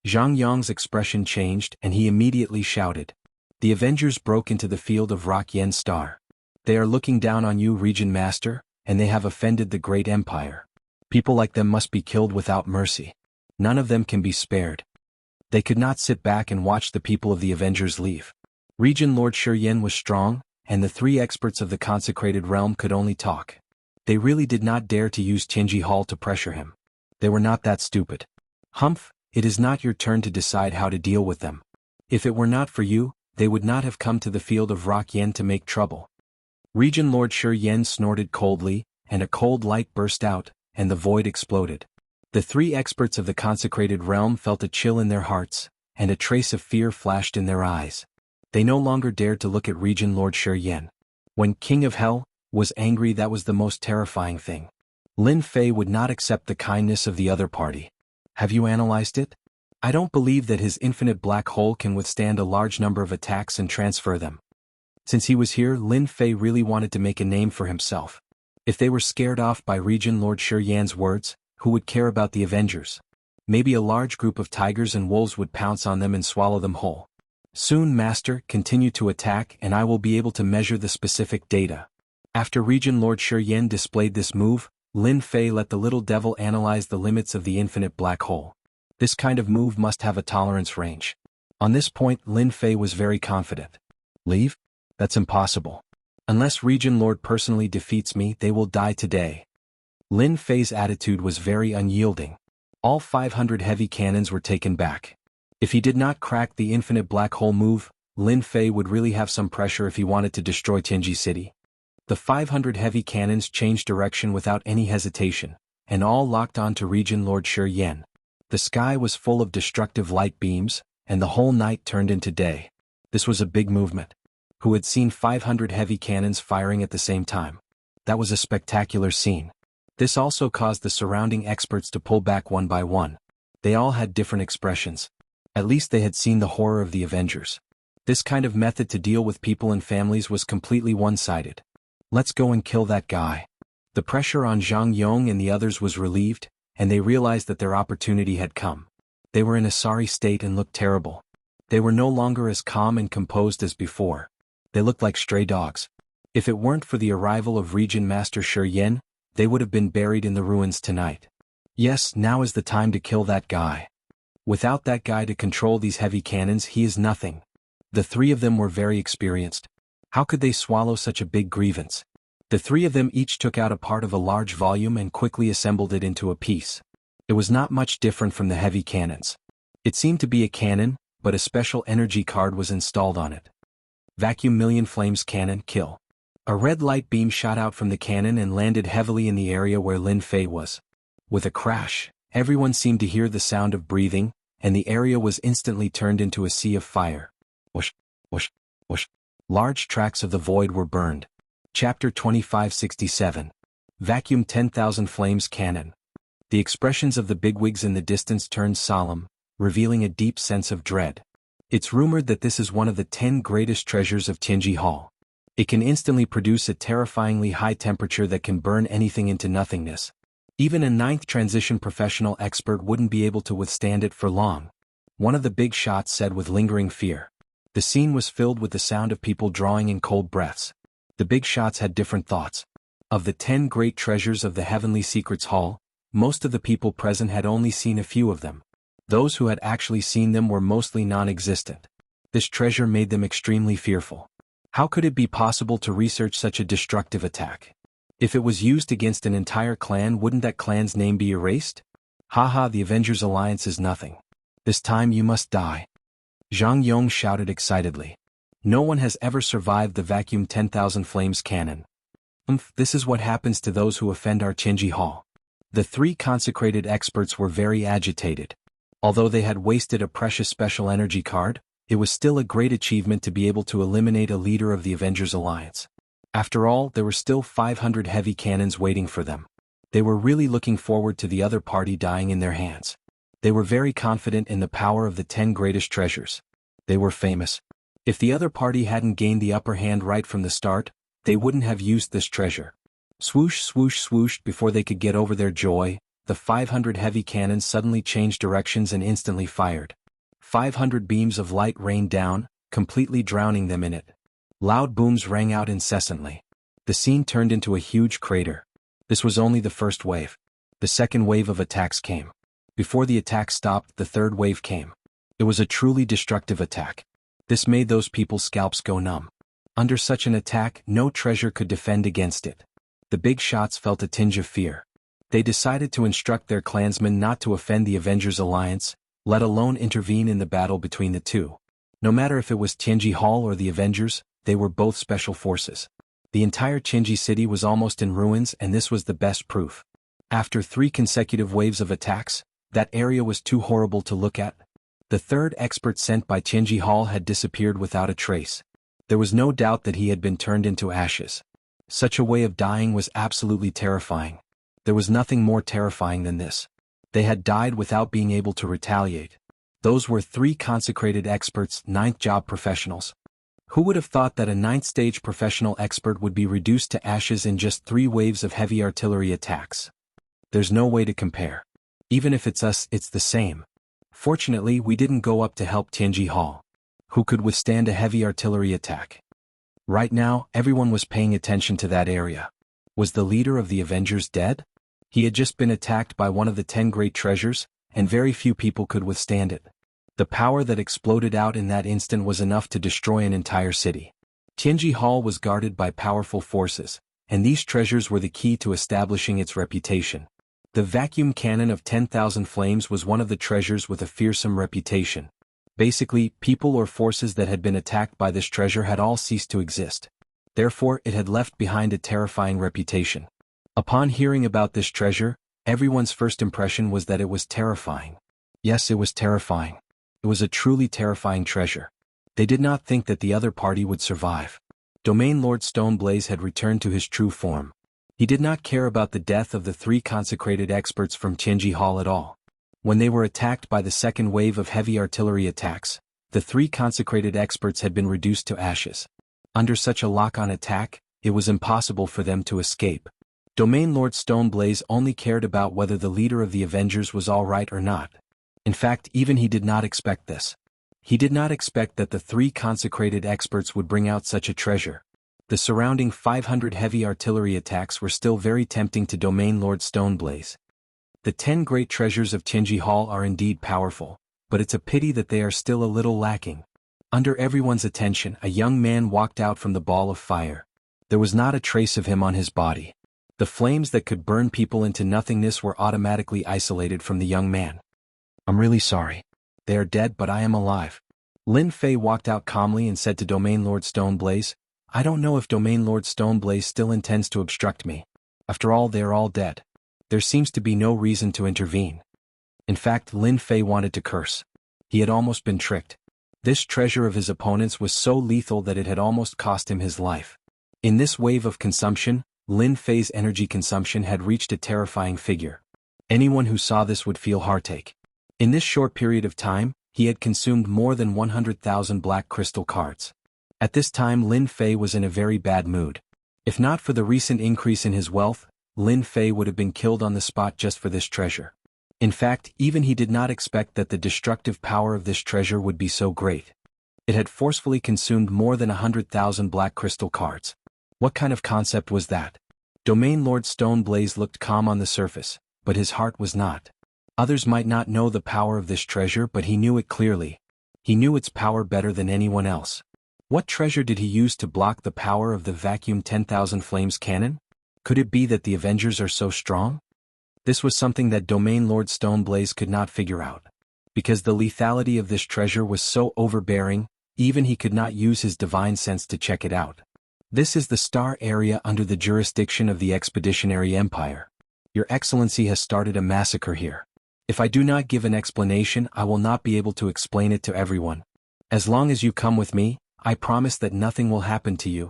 [SPEAKER 1] Zhang Yong's expression changed and he immediately shouted. The Avengers broke into the field of Rock Yen's star. They are looking down on you, Region Master, and they have offended the great empire. People like them must be killed without mercy. None of them can be spared. They could not sit back and watch the people of the Avengers leave. Region Lord Shi Yen was strong, and the 3 experts of the consecrated realm could only talk. They really did not dare to use Tianji Hall to pressure him. They were not that stupid. Humph, it is not your turn to decide how to deal with them. If it were not for you, they would not have come to the field of Rock Yen to make trouble. Region Lord Shi Yen snorted coldly, and a cold light burst out, and the void exploded. The 3 experts of the consecrated realm felt a chill in their hearts, and a trace of fear flashed in their eyes. They no longer dared to look at Region Lord Shi Yen. When King of Hell was angry, that was the most terrifying thing. Lin Fei would not accept the kindness of the other party. Have you analyzed it? I don't believe that his infinite black hole can withstand a large number of attacks and transfer them. Since he was here, Lin Fei really wanted to make a name for himself. If they were scared off by Region Lord Shi Yan's words, who would care about the Avengers? Maybe a large group of tigers and wolves would pounce on them and swallow them whole. Soon, Master, continue to attack and I will be able to measure the specific data. After Region Lord Shi Yan displayed this move, Lin Fei let the little devil analyze the limits of the infinite black hole. This kind of move must have a tolerance range. On this point, Lin Fei was very confident. Leave? That's impossible. Unless Region Lord personally defeats me, they will die today. Lin Fei's attitude was very unyielding. All 500 heavy cannons were taken back. If he did not crack the infinite black hole move, Lin Fei would really have some pressure if he wanted to destroy Tianji City. The 500 heavy cannons changed direction without any hesitation, and all locked on to Region Lord Shi Yan. The sky was full of destructive light beams, and the whole night turned into day. This was a big movement. Who had seen 500 heavy cannons firing at the same time? That was a spectacular scene. This also caused the surrounding experts to pull back one by one. They all had different expressions. At least they had seen the horror of the Avengers. This kind of method to deal with people and families was completely one-sided. Let's go and kill that guy. The pressure on Zhang Yong and the others was relieved, and they realized that their opportunity had come. They were in a sorry state and looked terrible. They were no longer as calm and composed as before. They looked like stray dogs. If it weren't for the arrival of Region Master Shi Yen, they would have been buried in the ruins tonight. Yes, now is the time to kill that guy. Without that guy to control these heavy cannons, he is nothing. The three of them were very experienced. How could they swallow such a big grievance? The three of them each took out a part of a large volume and quickly assembled it into a piece. It was not much different from the heavy cannons. It seemed to be a cannon, but a special energy card was installed on it. Vacuum Million Flames Cannon Kill. A red light beam shot out from the cannon and landed heavily in the area where Lin Fei was. With a crash, everyone seemed to hear the sound of breathing, and the area was instantly turned into a sea of fire. Whoosh, whoosh, whoosh. Large tracts of the void were burned. Chapter 2567. Vacuum 10,000 Flames Cannon. The expressions of the bigwigs in the distance turned solemn, revealing a deep sense of dread. It's rumored that this is one of the 10 greatest treasures of Tianji Hall. It can instantly produce a terrifyingly high temperature that can burn anything into nothingness. Even a 9th transition professional expert wouldn't be able to withstand it for long. One of the big shots said with lingering fear. The scene was filled with the sound of people drawing in cold breaths. The big shots had different thoughts. Of the 10 great treasures of the Heavenly Secrets Hall, most of the people present had only seen a few of them. Those who had actually seen them were mostly non-existent. This treasure made them extremely fearful. How could it be possible to research such a destructive attack? If it was used against an entire clan, wouldn't that clan's name be erased? Haha, the Avengers Alliance is nothing. This time you must die. Zhang Yong shouted excitedly. No one has ever survived the Vacuum 10,000 Flames Cannon. This is what happens to those who offend our Tianji Hall. The three consecrated experts were very agitated. Although they had wasted a precious special energy card, it was still a great achievement to be able to eliminate a leader of the Avengers Alliance. After all, there were still 500 heavy cannons waiting for them. They were really looking forward to the other party dying in their hands. They were very confident in the power of the 10 greatest treasures. They were famous. If the other party hadn't gained the upper hand right from the start, they wouldn't have used this treasure. Swoosh, swoosh, swoosh. Before they could get over their joy, the 500 heavy cannons suddenly changed directions and instantly fired. 500 beams of light rained down, completely drowning them in it. Loud booms rang out incessantly. The scene turned into a huge crater. This was only the first wave. The second wave of attacks came. Before the attack stopped, the third wave came. It was a truly destructive attack. This made those people's scalps go numb. Under such an attack, no treasure could defend against it. The big shots felt a tinge of fear. They decided to instruct their clansmen not to offend the Avengers Alliance, let alone intervene in the battle between the two. No matter if it was Tianji Hall or the Avengers, they were both special forces. The entire Tianji city was almost in ruins, and this was the best proof. After 3 consecutive waves of attacks, that area was too horrible to look at. The third expert sent by Tianji Hall had disappeared without a trace. There was no doubt that he had been turned into ashes. Such a way of dying was absolutely terrifying. There was nothing more terrifying than this. They had died without being able to retaliate. Those were 3 consecrated experts, 9th job professionals. Who would have thought that a 9th stage professional expert would be reduced to ashes in just 3 waves of heavy artillery attacks? There's no way to compare. Even if it's us, it's the same. Fortunately, we didn't go up to help Tianji Hall. Who could withstand a heavy artillery attack? Right now, everyone was paying attention to that area. Was the leader of the Avengers dead? He had just been attacked by one of the 10 great treasures, and very few people could withstand it. The power that exploded out in that instant was enough to destroy an entire city. Tianji Hall was guarded by powerful forces, and these treasures were the key to establishing its reputation. The vacuum cannon of 10,000 flames was one of the treasures with a fearsome reputation. Basically, people or forces that had been attacked by this treasure had all ceased to exist. Therefore, it had left behind a terrifying reputation. Upon hearing about this treasure, everyone's first impression was that it was terrifying. Yes, it was terrifying. It was a truly terrifying treasure. They did not think that the other party would survive. Domain Lord Stoneblaze had returned to his true form. He did not care about the death of the 3 consecrated experts from Tianji Hall at all. When they were attacked by the second wave of heavy artillery attacks, the 3 consecrated experts had been reduced to ashes. Under such a lock-on attack, it was impossible for them to escape. Domain Lord Stoneblaze only cared about whether the leader of the Avengers was all right or not. In fact, even he did not expect this. He did not expect that the 3 consecrated experts would bring out such a treasure. The surrounding 500 heavy artillery attacks were still very tempting to Domain Lord Stoneblaze. The 10 great treasures of Tianji Hall are indeed powerful, but it's a pity that they are still a little lacking. Under everyone's attention, a young man walked out from the ball of fire. There was not a trace of him on his body. The flames that could burn people into nothingness were automatically isolated from the young man. I'm really sorry. They are dead, but I am alive. Lin Fei walked out calmly and said to Domain Lord Stoneblaze, I don't know if Domain Lord Stoneblaze still intends to obstruct me. After all, they are all dead. There seems to be no reason to intervene. In fact, Lin Fei wanted to curse. He had almost been tricked. This treasure of his opponent's was so lethal that it had almost cost him his life. In this wave of consumption, Lin Fei's energy consumption had reached a terrifying figure. Anyone who saw this would feel heartache. In this short period of time, he had consumed more than 100,000 black crystal cards. At this time, Lin Fei was in a very bad mood. If not for the recent increase in his wealth, Lin Fei would have been killed on the spot just for this treasure. In fact, even he did not expect that the destructive power of this treasure would be so great. It had forcefully consumed more than 100,000 black crystal cards. What kind of concept was that? Domain Lord Stoneblaze looked calm on the surface, but his heart was not. Others might not know the power of this treasure, but he knew it clearly. He knew its power better than anyone else. What treasure did he use to block the power of the vacuum 10,000 flames cannon? Could it be that the Avengers are so strong? This was something that Domain Lord Stoneblaze could not figure out. Because the lethality of this treasure was so overbearing, even he could not use his divine sense to check it out. This is the star area under the jurisdiction of the Expeditionary Empire. Your Excellency has started a massacre here. If I do not give an explanation, I will not be able to explain it to everyone. As long as you come with me, I promise that nothing will happen to you.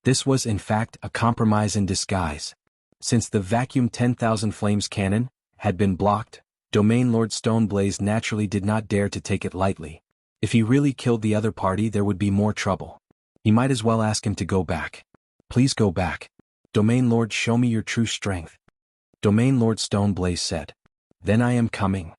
[SPEAKER 1] This was in fact a compromise in disguise. Since the vacuum 10,000 flames cannon had been blocked, Domain Lord Stoneblaze naturally did not dare to take it lightly. If he really killed the other party, there would be more trouble. He might as well ask him to go back. Please go back. Domain Lord, show me your true strength. Domain Lord Stoneblaze said. Then I am coming.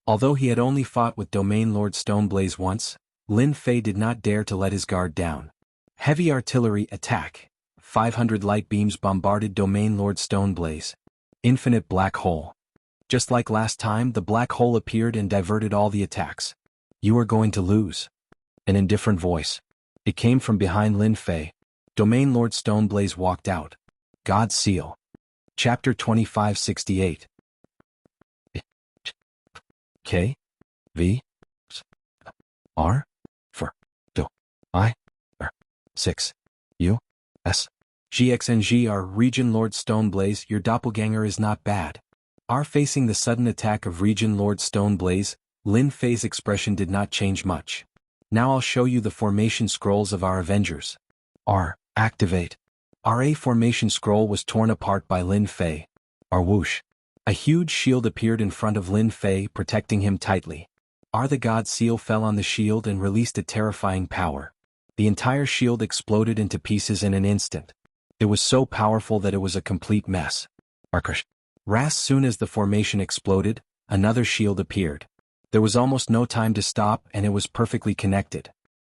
[SPEAKER 1] Although he had only fought with Domain Lord Stoneblaze once, Lin Fei did not dare to let his guard down. Heavy artillery attack. 500 light beams bombarded Domain Lord Stoneblaze. Infinite black hole. Just like last time, the black hole appeared and diverted all the attacks. You are going to lose. An indifferent voice. It came from behind Lin Fei. Domain Lord Stoneblaze walked out. God's Seal. Chapter 2568. K. V. R. For. Do. I. R. 6. U. S. GXNGR Region Lord Stoneblaze, your doppelganger is not bad. R. Facing the sudden attack of Region Lord Stoneblaze, Lin Fei's expression did not change much. Now I'll show you the formation scrolls of our Avengers. R. Activate. RA formation scroll was torn apart by Lin Fei. R. Whoosh. A huge shield appeared in front of Lin Fei, protecting him tightly. R. The God Seal fell on the shield and released a terrifying power. The entire shield exploded into pieces in an instant. It was so powerful that it was a complete mess. Arkush. Ras. Soon as the formation exploded, another shield appeared. There was almost no time to stop, and it was perfectly connected.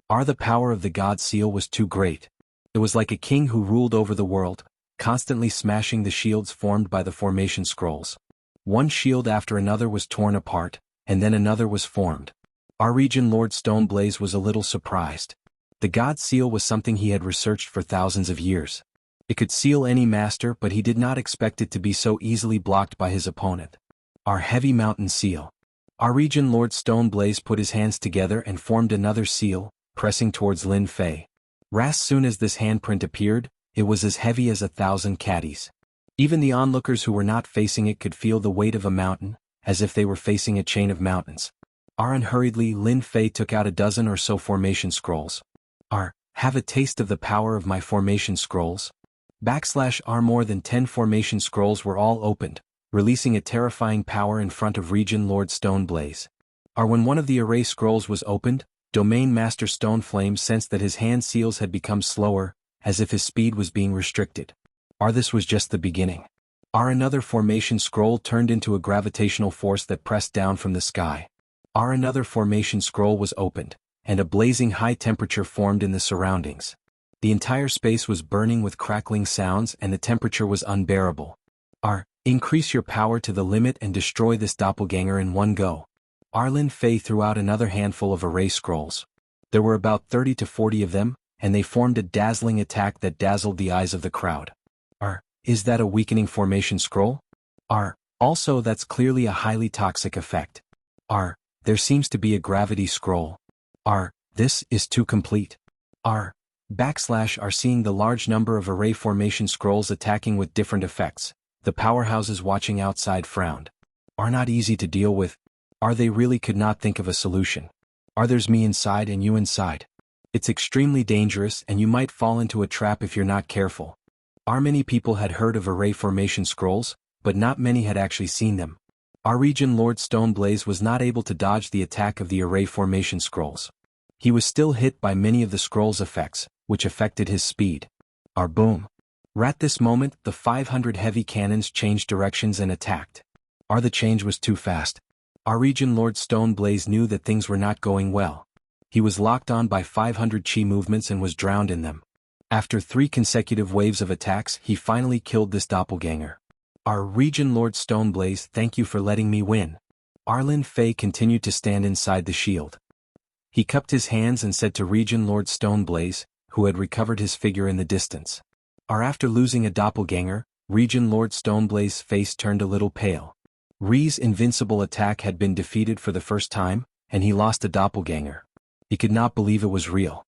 [SPEAKER 1] R. The power of the God Seal was too great. It was like a king who ruled over the world, constantly smashing the shields formed by the formation scrolls. One shield after another was torn apart, and then another was formed. Our Region Lord Stoneblaze was a little surprised. The God Seal was something he had researched for thousands of years. It could seal any master, but he did not expect it to be so easily blocked by his opponent. Our Heavy Mountain Seal. Our Region Lord Stoneblaze put his hands together and formed another seal, pressing towards Lin Fei. Ras. Soon as this handprint appeared, it was as heavy as 1,000 caddies. Even the onlookers who were not facing it could feel the weight of a mountain, as if they were facing a chain of mountains. Unhurriedly, Lin Fei took out a dozen or so formation scrolls. Have a taste of the power of my formation scrolls. /R. More than 10 formation scrolls were all opened, releasing a terrifying power in front of Region Lord Stoneblaze. When one of the array scrolls was opened, Domain Master Stoneflame sensed that his hand seals had become slower, as if his speed was being restricted. This was just the beginning. Another formation scroll turned into a gravitational force that pressed down from the sky. Another formation scroll was opened, and a blazing high temperature formed in the surroundings. The entire space was burning with crackling sounds and the temperature was unbearable. Increase your power to the limit and destroy this doppelganger in one go. Arlin Fei threw out another handful of array scrolls. There were about 30 to 40 of them, and they formed a dazzling attack that dazzled the eyes of the crowd. Is that a weakening formation scroll? Also that's clearly a highly toxic effect. There seems to be a gravity scroll. This is too complete. Seeing the large number of array formation scrolls attacking with different effects, the powerhouses watching outside frowned. Not easy to deal with. They really could not think of a solution. There's me inside and you inside. It's extremely dangerous and you might fall into a trap if you're not careful. Many people had heard of array formation scrolls, but not many had actually seen them. Our Region Lord Stoneblaze was not able to dodge the attack of the array formation scrolls. He was still hit by many of the scrolls' effects, which affected his speed. Boom. At this moment, the 500 heavy cannons changed directions and attacked. The change was too fast. Our Region Lord Stoneblaze knew that things were not going well. He was locked on by 500 chi movements and was drowned in them. After 3 consecutive waves of attacks, he finally killed this doppelganger. Our Region Lord Stoneblaze, thank you for letting me win. Arlin Fei continued to stand inside the shield. He cupped his hands and said to Region Lord Stoneblaze, who had recovered his figure in the distance. After losing a doppelganger, Region Lord Stoneblaze's face turned a little pale. Ri's invincible attack had been defeated for the first time, and he lost a doppelganger. He could not believe it was real.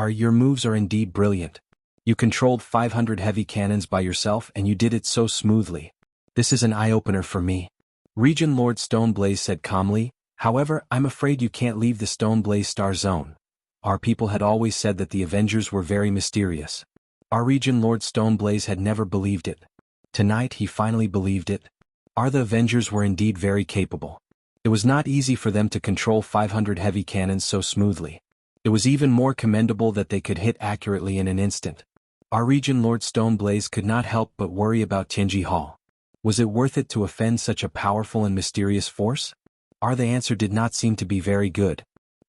[SPEAKER 1] Your moves are indeed brilliant. You controlled 500 heavy cannons by yourself and you did it so smoothly. This is an eye-opener for me. Region Lord Stoneblaze said calmly, however, I'm afraid you can't leave the Stoneblaze Star Zone. Our people had always said that the Avengers were very mysterious. Our Region Lord Stoneblaze had never believed it. Tonight he finally believed it. The Avengers were indeed very capable. It was not easy for them to control 500 heavy cannons so smoothly. It was even more commendable that they could hit accurately in an instant. Our Region Lord Stoneblaze could not help but worry about Tianji Hall. Was it worth it to offend such a powerful and mysterious force? The answer did not seem to be very good.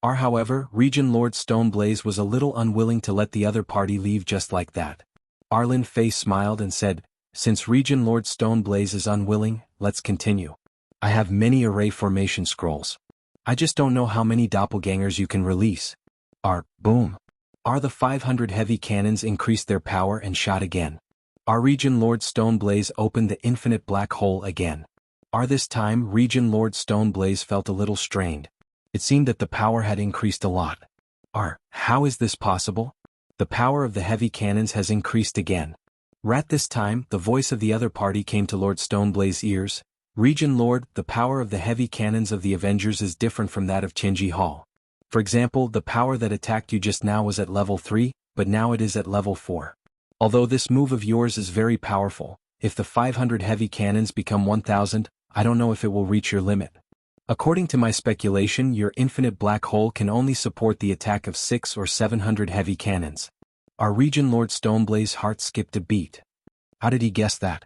[SPEAKER 1] However, Region Lord Stoneblaze was a little unwilling to let the other party leave just like that. Arlin Fei smiled and said, since Region Lord Stoneblaze is unwilling, let's continue. I have many array formation scrolls. I just don't know how many doppelgangers you can release. Boom. The 500 heavy cannons increased their power and shot again. Our Region Lord Stoneblaze opened the infinite black hole again. This time Region Lord Stoneblaze felt a little strained. It seemed that the power had increased a lot. How is this possible? The power of the heavy cannons has increased again. At this time, the voice of the other party came to Lord Stoneblaze's ears. Region Lord, the power of the heavy cannons of the Avengers is different from that of Tianji Hall. For example, the power that attacked you just now was at level 3, but now it is at level 4. Although this move of yours is very powerful, if the 500 heavy cannons become 1000, I don't know if it will reach your limit. According to my speculation, your infinite black hole can only support the attack of 600 or 700 heavy cannons. Our Region Lord Stoneblaze's heart skipped a beat. How did he guess that?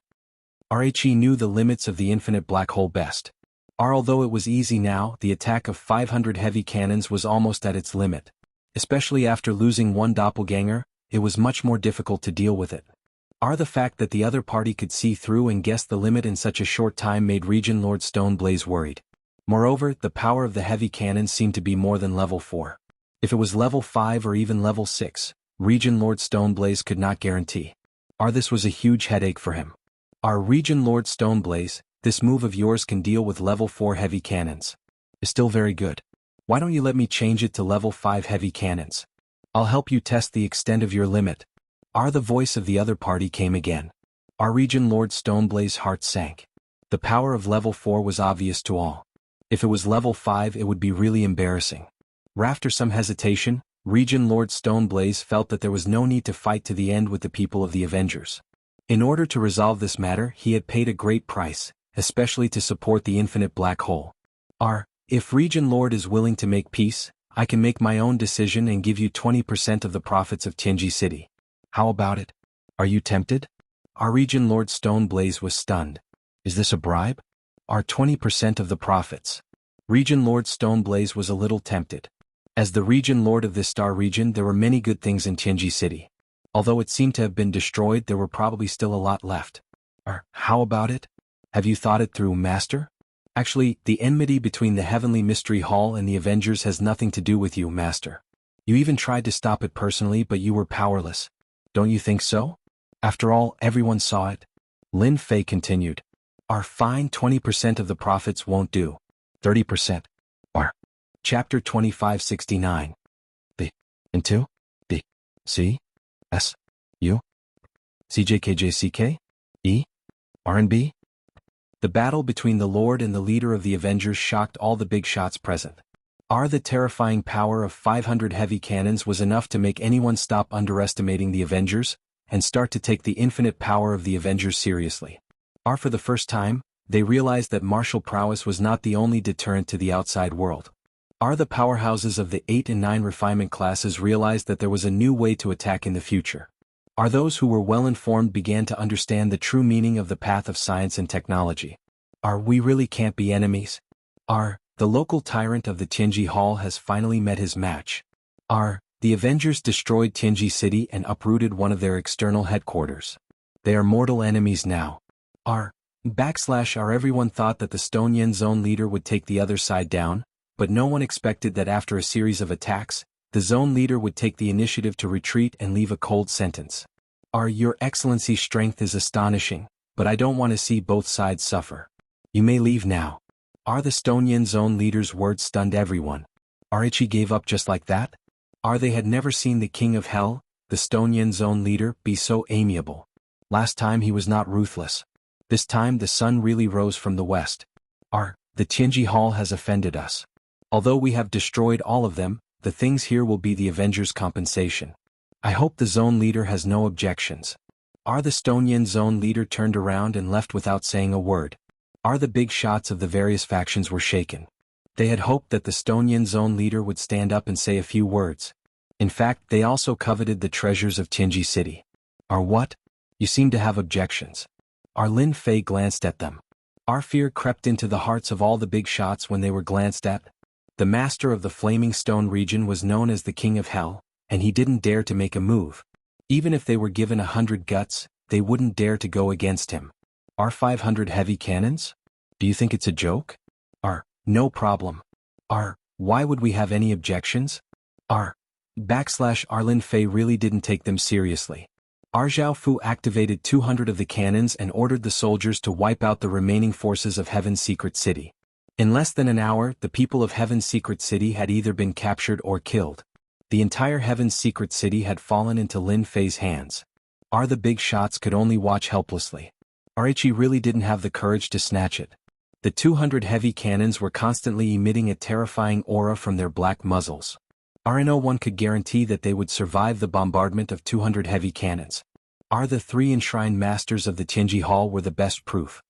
[SPEAKER 1] He knew the limits of the infinite black hole best. Although it was easy now, the attack of 500 heavy cannons was almost at its limit. Especially after losing one doppelganger, it was much more difficult to deal with it. The fact that the other party could see through and guess the limit in such a short time made Region Lord Stoneblaze worried. Moreover, the power of the heavy cannons seemed to be more than level 4. If it was level 5 or even level 6, Region Lord Stoneblaze could not guarantee. This was a huge headache for him. Our Region Lord Stoneblaze, this move of yours can deal with level 4 heavy cannons. Is still very good. Why don't you let me change it to level 5 heavy cannons? I'll help you test the extent of your limit. The voice of the other party came again. Our Region Lord Stoneblaze's heart sank. The power of level 4 was obvious to all. If it was level 5 it would be really embarrassing. After some hesitation, Region Lord Stoneblaze felt that there was no need to fight to the end with the people of the Avengers. In order to resolve this matter he had paid a great price, especially to support the infinite black hole. If Region Lord is willing to make peace, I can make my own decision and give you 20% of the profits of Tianji City. How about it? Are you tempted? Our Region Lord Stoneblaze was stunned. Is this a bribe? 20% of the profits. Region Lord Stoneblaze was a little tempted. As the Region Lord of this star region there were many good things in Tianji City. Although it seemed to have been destroyed, there were probably still a lot left. How about it? Have you thought it through, Master? Actually, the enmity between the Heavenly Mystery Hall and the Avengers has nothing to do with you, Master. You even tried to stop it personally, but you were powerless. Don't you think so? After all, everyone saw it. Lin Fei continued. Fine, 20% of the profits won't do. 30%. Chapter 2569. B. Into? B. C. S. U. CJKJCK? E. R&B? The battle between the Lord and the leader of the Avengers shocked all the big shots present. The terrifying power of 500 heavy cannons was enough to make anyone stop underestimating the Avengers and start to take the infinite power of the Avengers seriously. For the first time, they realized that martial prowess was not the only deterrent to the outside world. The powerhouses of the 8 and 9 refinement classes realized that there was a new way to attack in the future. Those who were well-informed began to understand the true meaning of the path of science and technology. We really can't be enemies. The local tyrant of the Tianji Hall has finally met his match. The Avengers destroyed Tianji City and uprooted one of their external headquarters. They are mortal enemies now. Everyone thought that the Stone Yen Zone leader would take the other side down, but no one expected that after a series of attacks, the zone leader would take the initiative to retreat and leave a cold sentence. Your Excellency's strength is astonishing, but I don't want to see both sides suffer. You may leave now. The Stone Yen Zone leader's words stunned everyone. Ichi gave up just like that? They had never seen the King of Hell, the Stone Yen Zone leader, be so amiable. Last time he was not ruthless. This time the sun really rose from the west. The Tianji Hall has offended us. Although we have destroyed all of them, the things here will be the Avengers' compensation. I hope the zone leader has no objections. The Stone Yen Zone leader turned around and left without saying a word. The big shots of the various factions were shaken. They had hoped that the Stone Yen Zone leader would stand up and say a few words. In fact, they also coveted the treasures of Tianji City. What? You seem to have objections. Lin Fei glanced at them. Fear crept into the hearts of all the big shots when they were glanced at. The master of the Flaming Stone region was known as the King of Hell, and he didn't dare to make a move. Even if they were given 100 guts, they wouldn't dare to go against him. 500 heavy cannons? Do you think it's a joke? No problem. Why would we have any objections? Lin Fei really didn't take them seriously. Zhao Fu activated 200 of the cannons and ordered the soldiers to wipe out the remaining forces of Heaven's Secret City. In less than an hour, the people of Heaven's Secret City had either been captured or killed. The entire Heaven's Secret City had fallen into Lin Fei's hands. The big shots could only watch helplessly. Ichi really didn't have the courage to snatch it. The 200 heavy cannons were constantly emitting a terrifying aura from their black muzzles. No one could guarantee that they would survive the bombardment of 200 heavy cannons. The 3 enshrined masters of the Tianji Hall were the best proof.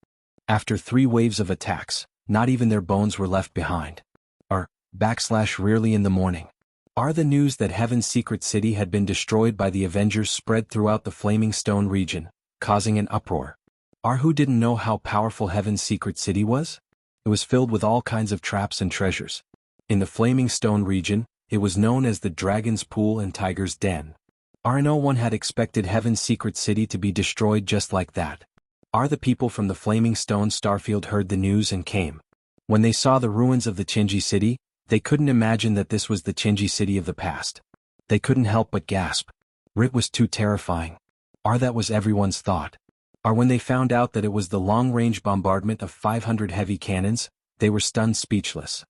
[SPEAKER 1] After 3 waves of attacks, not even their bones were left behind. Rarely in the morning. The news that Heaven's Secret City had been destroyed by the Avengers spread throughout the Flaming Stone region, causing an uproar. Who didn't know how powerful Heaven's Secret City was? It was filled with all kinds of traps and treasures. In the Flaming Stone region, it was known as the Dragon's Pool and Tiger's Den. No one had expected Heaven's Secret City to be destroyed just like that. The people from the Flaming Stone Starfield heard the news and came. When they saw the ruins of the Tianji City, they couldn't imagine that this was the Tianji City of the past. They couldn't help but gasp. It was too terrifying. That was everyone's thought. When they found out that it was the long-range bombardment of 500 heavy cannons, they were stunned speechless.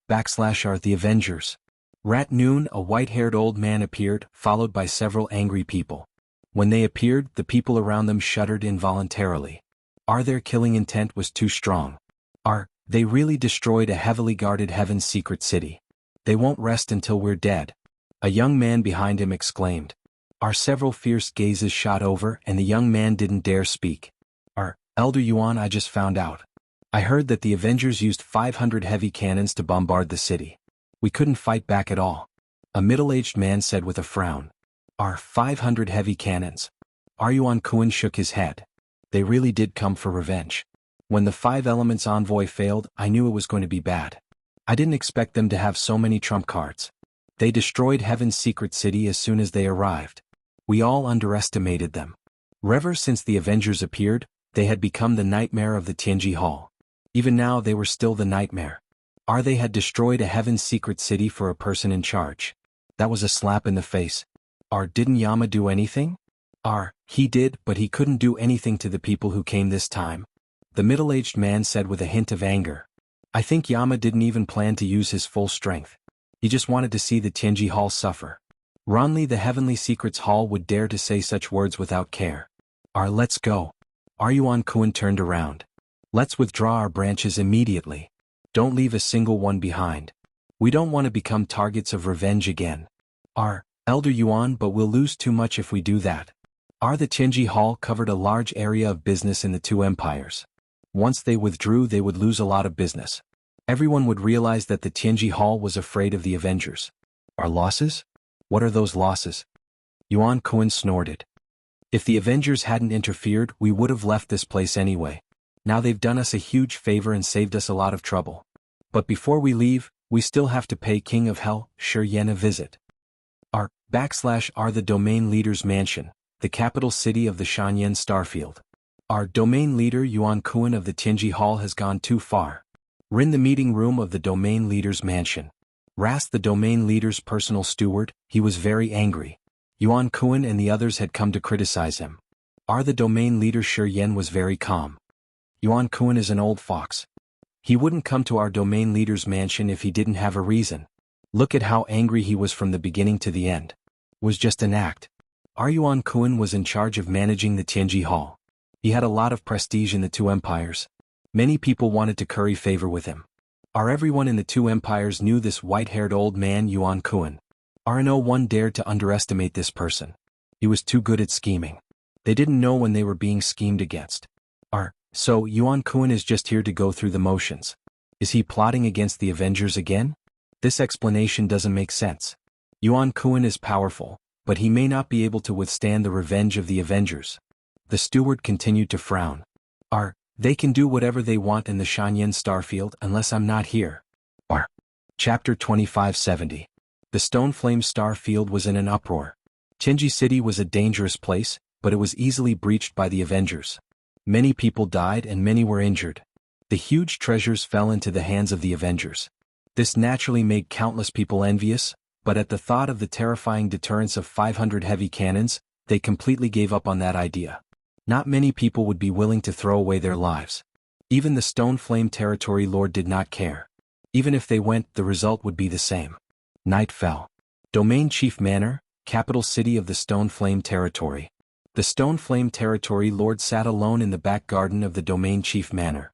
[SPEAKER 1] The Avengers. Rat Noon, a white-haired old man appeared, followed by several angry people. When they appeared, the people around them shuddered involuntarily. Their killing intent was too strong. They really destroyed a heavily guarded Heaven's Secret City. They won't rest until we're dead. A young man behind him exclaimed. Several fierce gazes shot over and the young man didn't dare speak. Elder Yuan, I just found out. I heard that the Avengers used 500 heavy cannons to bombard the city. We couldn't fight back at all. A middle-aged man said with a frown. 500 heavy cannons. Yuan Kuan shook his head. They really did come for revenge. When the 5 Elements envoy failed, I knew it was going to be bad. I didn't expect them to have so many trump cards. They destroyed Heaven's Secret City as soon as they arrived. We all underestimated them. Ever since the Avengers appeared, they had become the nightmare of the Tianji Hall. Even now they were still the nightmare. They had destroyed a heaven's secret city for a person in charge. That was a slap in the face. Didn't Yama do anything? He did, but he couldn't do anything to the people who came this time. The middle-aged man said with a hint of anger. I think Yama didn't even plan to use his full strength. He just wanted to see the Tianji Hall suffer. Only the Heavenly Secrets Hall would dare to say such words without care. Let's go. Yuan Kun turned around. Let's withdraw our branches immediately. Don't leave a single one behind. We don't want to become targets of revenge again. Elder Yuan, but we'll lose too much if we do that. The Tianji Hall covered a large area of business in the two empires. Once they withdrew, they would lose a lot of business. Everyone would realize that the Tianji Hall was afraid of the Avengers. Our losses? What are those losses? Yuan Kun snorted. If the Avengers hadn't interfered, we would have left this place anyway. Now they've done us a huge favor and saved us a lot of trouble. But before we leave, we still have to pay King of Hell, Shi Yen, a visit. The domain leader's mansion, the capital city of the Shanyan Starfield. Our domain leader Yuan Kun of the Tianji Hall has gone too far. We're in the meeting room of the domain leader's mansion. Ras, the domain leader's personal steward, he was very angry. Yuan Kun and the others had come to criticize him. The domain leader Shi Yen was very calm. Yuan Kun is an old fox. He wouldn't come to our domain leader's mansion if he didn't have a reason. Look at how angry he was from the beginning to the end. Was just an act. Yuan Kun was in charge of managing the Tianji Hall. He had a lot of prestige in the two empires. Many people wanted to curry favor with him. Everyone in the two empires knew this white-haired old man Yuan Kun. No one dared to underestimate this person. He was too good at scheming. They didn't know when they were being schemed against. So Yuan Kun is just here to go through the motions. Is he plotting against the Avengers again? This explanation doesn't make sense. Yuan Kun is powerful, but he may not be able to withstand the revenge of the Avengers. The steward continued to frown. They can do whatever they want in the Shanyan Starfield unless I'm not here. Chapter 2570. The Stoneflame Starfield was in an uproar. Tianji City was a dangerous place, but it was easily breached by the Avengers. Many people died and many were injured. The huge treasures fell into the hands of the Avengers. This naturally made countless people envious, but at the thought of the terrifying deterrence of 500 heavy cannons, they completely gave up on that idea. Not many people would be willing to throw away their lives. Even the Stoneflame Territory Lord did not care. Even if they went, the result would be the same. Night fell. Domain Chief Manor, capital city of the Stoneflame Territory. The Stoneflame Territory Lord sat alone in the back garden of the Domain Chief Manor.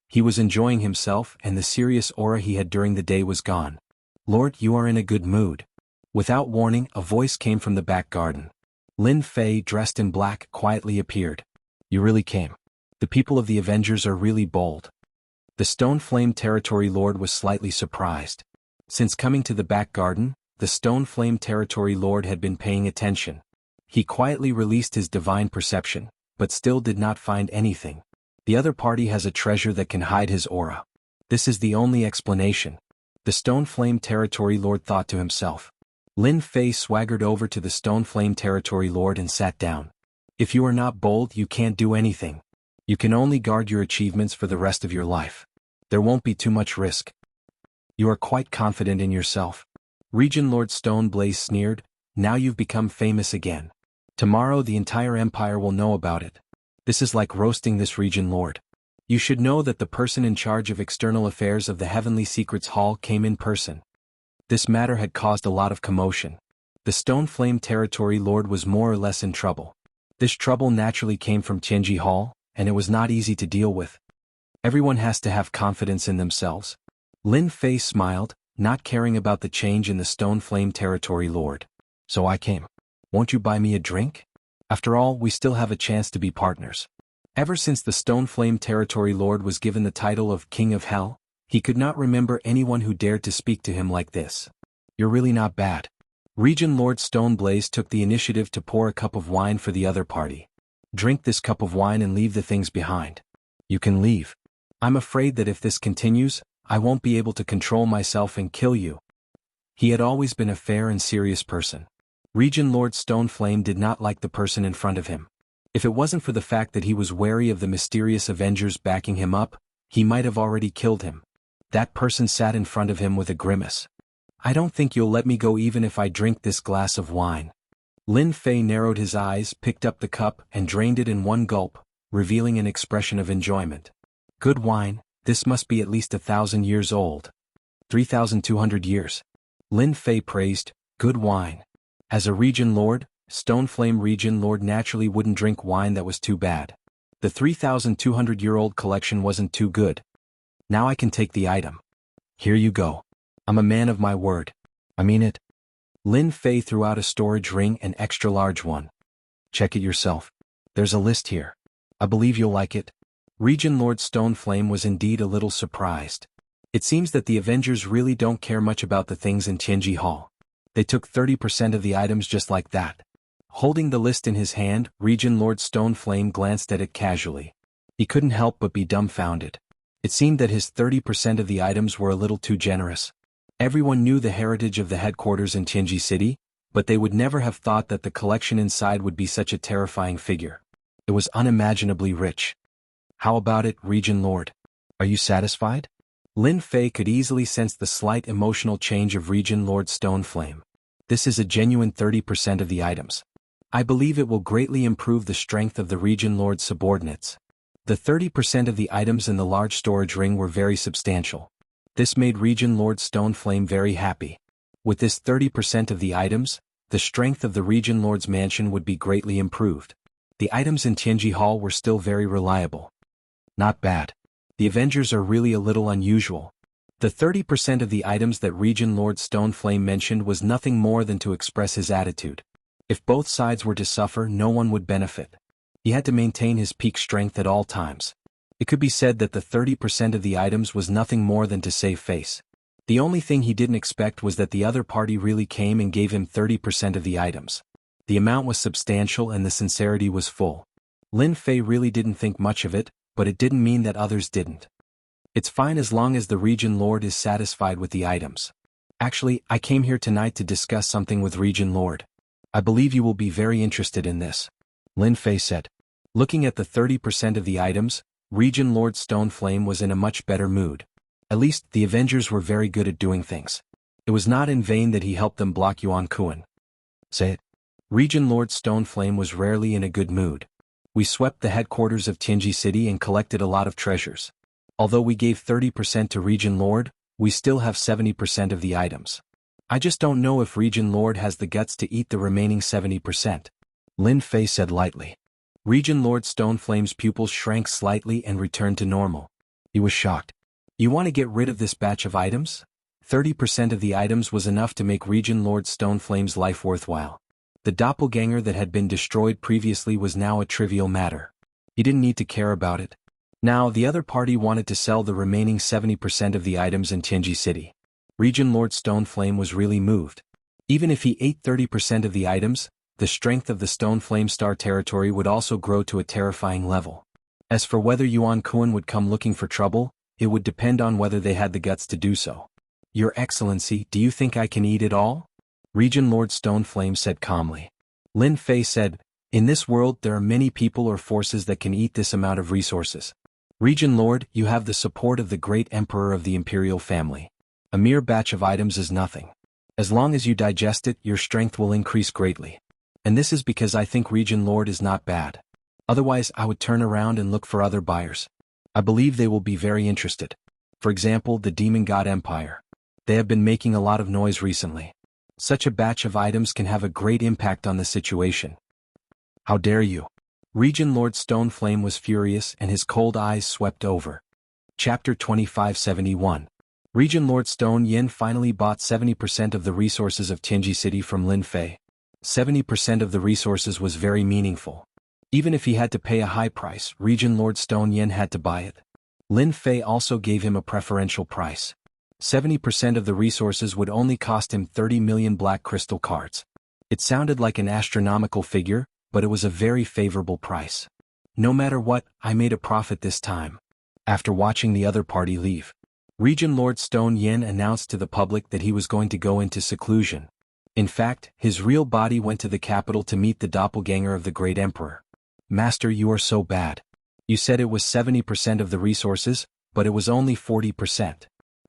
[SPEAKER 1] He was enjoying himself and the serious aura he had during the day was gone. Lord, you are in a good mood. Without warning, a voice came from the back garden. Lin Fei, dressed in black, quietly appeared. You really came. The people of the Avengers are really bold. The Stoneflame Territory Lord was slightly surprised. Since coming to the back garden, the Stoneflame Territory Lord had been paying attention. He quietly released his divine perception, but still did not find anything. The other party has a treasure that can hide his aura. This is the only explanation. The Stoneflame Territory Lord thought to himself. Lin Fei swaggered over to the Stoneflame Territory Lord and sat down. If you are not bold, you can't do anything. You can only guard your achievements for the rest of your life. There won't be too much risk. You are quite confident in yourself. Region Lord Stoneblaze sneered, now you've become famous again. Tomorrow the entire empire will know about it. This is like roasting this region lord. You should know that the person in charge of external affairs of the Heavenly Secrets Hall came in person. This matter had caused a lot of commotion. The Stoneflame Territory Lord was more or less in trouble. This trouble naturally came from Tianji Hall, and it was not easy to deal with. Everyone has to have confidence in themselves. Lin Fei smiled, not caring about the change in the Stoneflame Territory Lord. So I came. Won't you buy me a drink? After all, we still have a chance to be partners. Ever since the Stoneflame Territory Lord was given the title of King of Hell, he could not remember anyone who dared to speak to him like this. You're really not bad. Region Lord Stoneblaze took the initiative to pour a cup of wine for the other party. Drink this cup of wine and leave the things behind. You can leave. I'm afraid that if this continues, I won't be able to control myself and kill you. He had always been a fair and serious person. Region Lord Stoneflame did not like the person in front of him. If it wasn't for the fact that he was wary of the mysterious Avengers backing him up, he might have already killed him. That person sat in front of him with a grimace. I don't think you'll let me go even if I drink this glass of wine. Lin Fei narrowed his eyes, picked up the cup, and drained it in one gulp, revealing an expression of enjoyment. Good wine, this must be at least 1,000 years old. 3,200 years. Lin Fei praised, good wine. As a region lord, Stoneflame region lord naturally wouldn't drink wine that was too bad. The 3,200-year-old collection wasn't too good. Now I can take the item. Here you go. I'm a man of my word. I mean it. Lin Fei threw out a storage ring, an extra large one. Check it yourself. There's a list here. I believe you'll like it. Region Lord Stoneflame was indeed a little surprised. It seems that the Avengers really don't care much about the things in Tianji Hall. They took 30% of the items just like that. Holding the list in his hand, Region Lord Stoneflame glanced at it casually. He couldn't help but be dumbfounded. It seemed that his 30% of the items were a little too generous. Everyone knew the heritage of the headquarters in Tianji City, but they would never have thought that the collection inside would be such a terrifying figure. It was unimaginably rich. How about it, Region Lord? Are you satisfied? Lin Fei could easily sense the slight emotional change of Region Lord Stoneflame. This is a genuine 30% of the items. I believe it will greatly improve the strength of the Region Lord's subordinates. The 30% of the items in the large storage ring were very substantial. This made Region Lord Stoneflame very happy. With this 30% of the items, the strength of the Region Lord's mansion would be greatly improved. The items in Tianji Hall were still very reliable. Not bad. The Avengers are really a little unusual. The 30% of the items that Region Lord Stoneflame mentioned was nothing more than to express his attitude. If both sides were to suffer, no one would benefit. He had to maintain his peak strength at all times. It could be said that the 30% of the items was nothing more than to save face. The only thing he didn't expect was that the other party really came and gave him 30% of the items. The amount was substantial and the sincerity was full. Lin Fei really didn't think much of it, but it didn't mean that others didn't. It's fine as long as the Region Lord is satisfied with the items. Actually, I came here tonight to discuss something with Region Lord. I believe you will be very interested in this. Lin Fei said. Looking at the 30% of the items, Region Lord Stoneflame was in a much better mood. At least, the Avengers were very good at doing things. It was not in vain that he helped them block Yuan Kuan. Say it. Region Lord Stoneflame was rarely in a good mood. We swept the headquarters of Tianji City and collected a lot of treasures. Although we gave 30% to Region Lord, we still have 70% of the items. I just don't know if Region Lord has the guts to eat the remaining 70%. Lin Fei said lightly. Region Lord Stoneflame's pupils shrank slightly and returned to normal. He was shocked. You want to get rid of this batch of items? 30% of the items was enough to make Region Lord Stoneflame's life worthwhile. The doppelganger that had been destroyed previously was now a trivial matter. He didn't need to care about it. Now the other party wanted to sell the remaining 70% of the items in Tianji City. Region Lord Stoneflame was really moved. Even if he ate 30% of the items, the strength of the Stoneflame Star territory would also grow to a terrifying level. As for whether Yuan Kuan would come looking for trouble, it would depend on whether they had the guts to do so. Your Excellency, do you think I can eat it all? Region Lord Stoneflame said calmly. Lin Fei said, in this world there are many people or forces that can eat this amount of resources. Region Lord, you have the support of the great emperor of the imperial family. A mere batch of items is nothing. As long as you digest it, your strength will increase greatly. And this is because I think Region Lord is not bad. Otherwise I would turn around and look for other buyers. I believe they will be very interested. For example, the Demon God Empire. They have been making a lot of noise recently. Such a batch of items can have a great impact on the situation. How dare you? Region Lord Stoneflame was furious and his cold eyes swept over. Chapter 2571. Region Lord Stone Yin finally bought 70% of the resources of Tianji City from Lin Fei. 70% of the resources was very meaningful. Even if he had to pay a high price, Region Lord Stone Yin had to buy it. Lin Fei also gave him a preferential price. 70% of the resources would only cost him 30 million black crystal cards. It sounded like an astronomical figure, but it was a very favorable price. No matter what, I made a profit this time. After watching the other party leave, Region Lord Stone Yin announced to the public that he was going to go into seclusion. In fact, his real body went to the capital to meet the doppelganger of the great emperor. Master, you are so bad. You said it was 70% of the resources, but it was only 40%.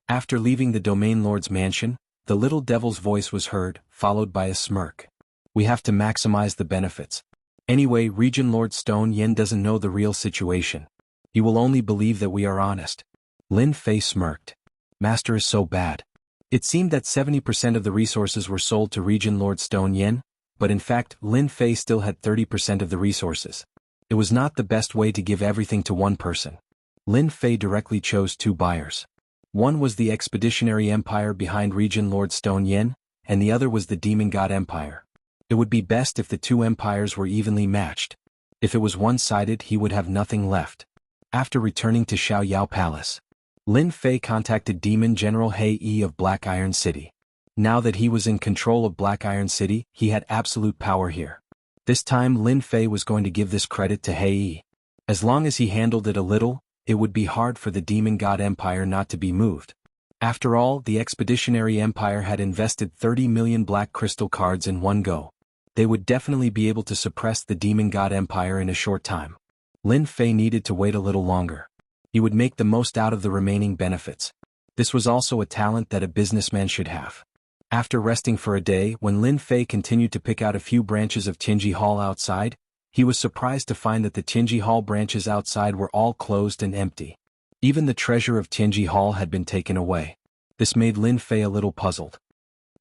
[SPEAKER 1] After leaving the domain lord's mansion, the little devil's voice was heard, followed by a smirk. We have to maximize the benefits. Anyway, Region Lord Stone Yen doesn't know the real situation. He will only believe that we are honest. Lin Fei smirked. Master is so bad. It seemed that 70% of the resources were sold to Region Lord Stone Yen, but in fact, Lin Fei still had 30% of the resources. It was not the best way to give everything to one person. Lin Fei directly chose two buyers. One was the Expeditionary Empire behind Region Lord Stone Yen, and the other was the Demon God Empire. It would be best if the two empires were evenly matched. If it was one-sided, he would have nothing left. After returning to Xiaoyao Palace, Lin Fei contacted Demon General He Yi of Black Iron City. Now that he was in control of Black Iron City, he had absolute power here. This time Lin Fei was going to give this credit to He Yi. As long as he handled it a little, it would be hard for the Demon God Empire not to be moved. After all, the Expeditionary Empire had invested 30 million black crystal cards in one go. They would definitely be able to suppress the Demon God Empire in a short time. Lin Fei needed to wait a little longer. He would make the most out of the remaining benefits. This was also a talent that a businessman should have. After resting for a day, when Lin Fei continued to pick out a few branches of Tianji Hall outside, he was surprised to find that the Tianji Hall branches outside were all closed and empty. Even the treasure of Tianji Hall had been taken away. This made Lin Fei a little puzzled.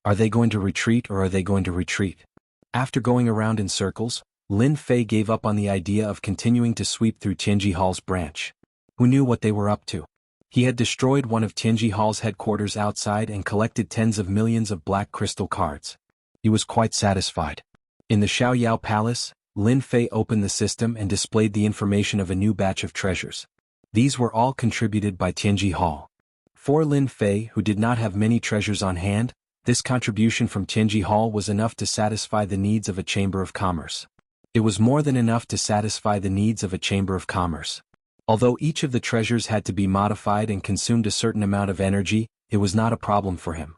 [SPEAKER 1] Are they going to retreat or are they going to retreat? After going around in circles, Lin Fei gave up on the idea of continuing to sweep through Tianji Hall's branch. Who knew what they were up to? He had destroyed one of Tianji Hall's headquarters outside and collected tens of millions of black crystal cards. He was quite satisfied. In the Xiaoyao Palace, Lin Fei opened the system and displayed the information of a new batch of treasures. These were all contributed by Tianji Hall. For Lin Fei, who did not have many treasures on hand, this contribution from Tianji Hall was enough to satisfy the needs of a chamber of commerce. It was more than enough to satisfy the needs of a chamber of commerce. Although each of the treasures had to be modified and consumed a certain amount of energy, it was not a problem for him.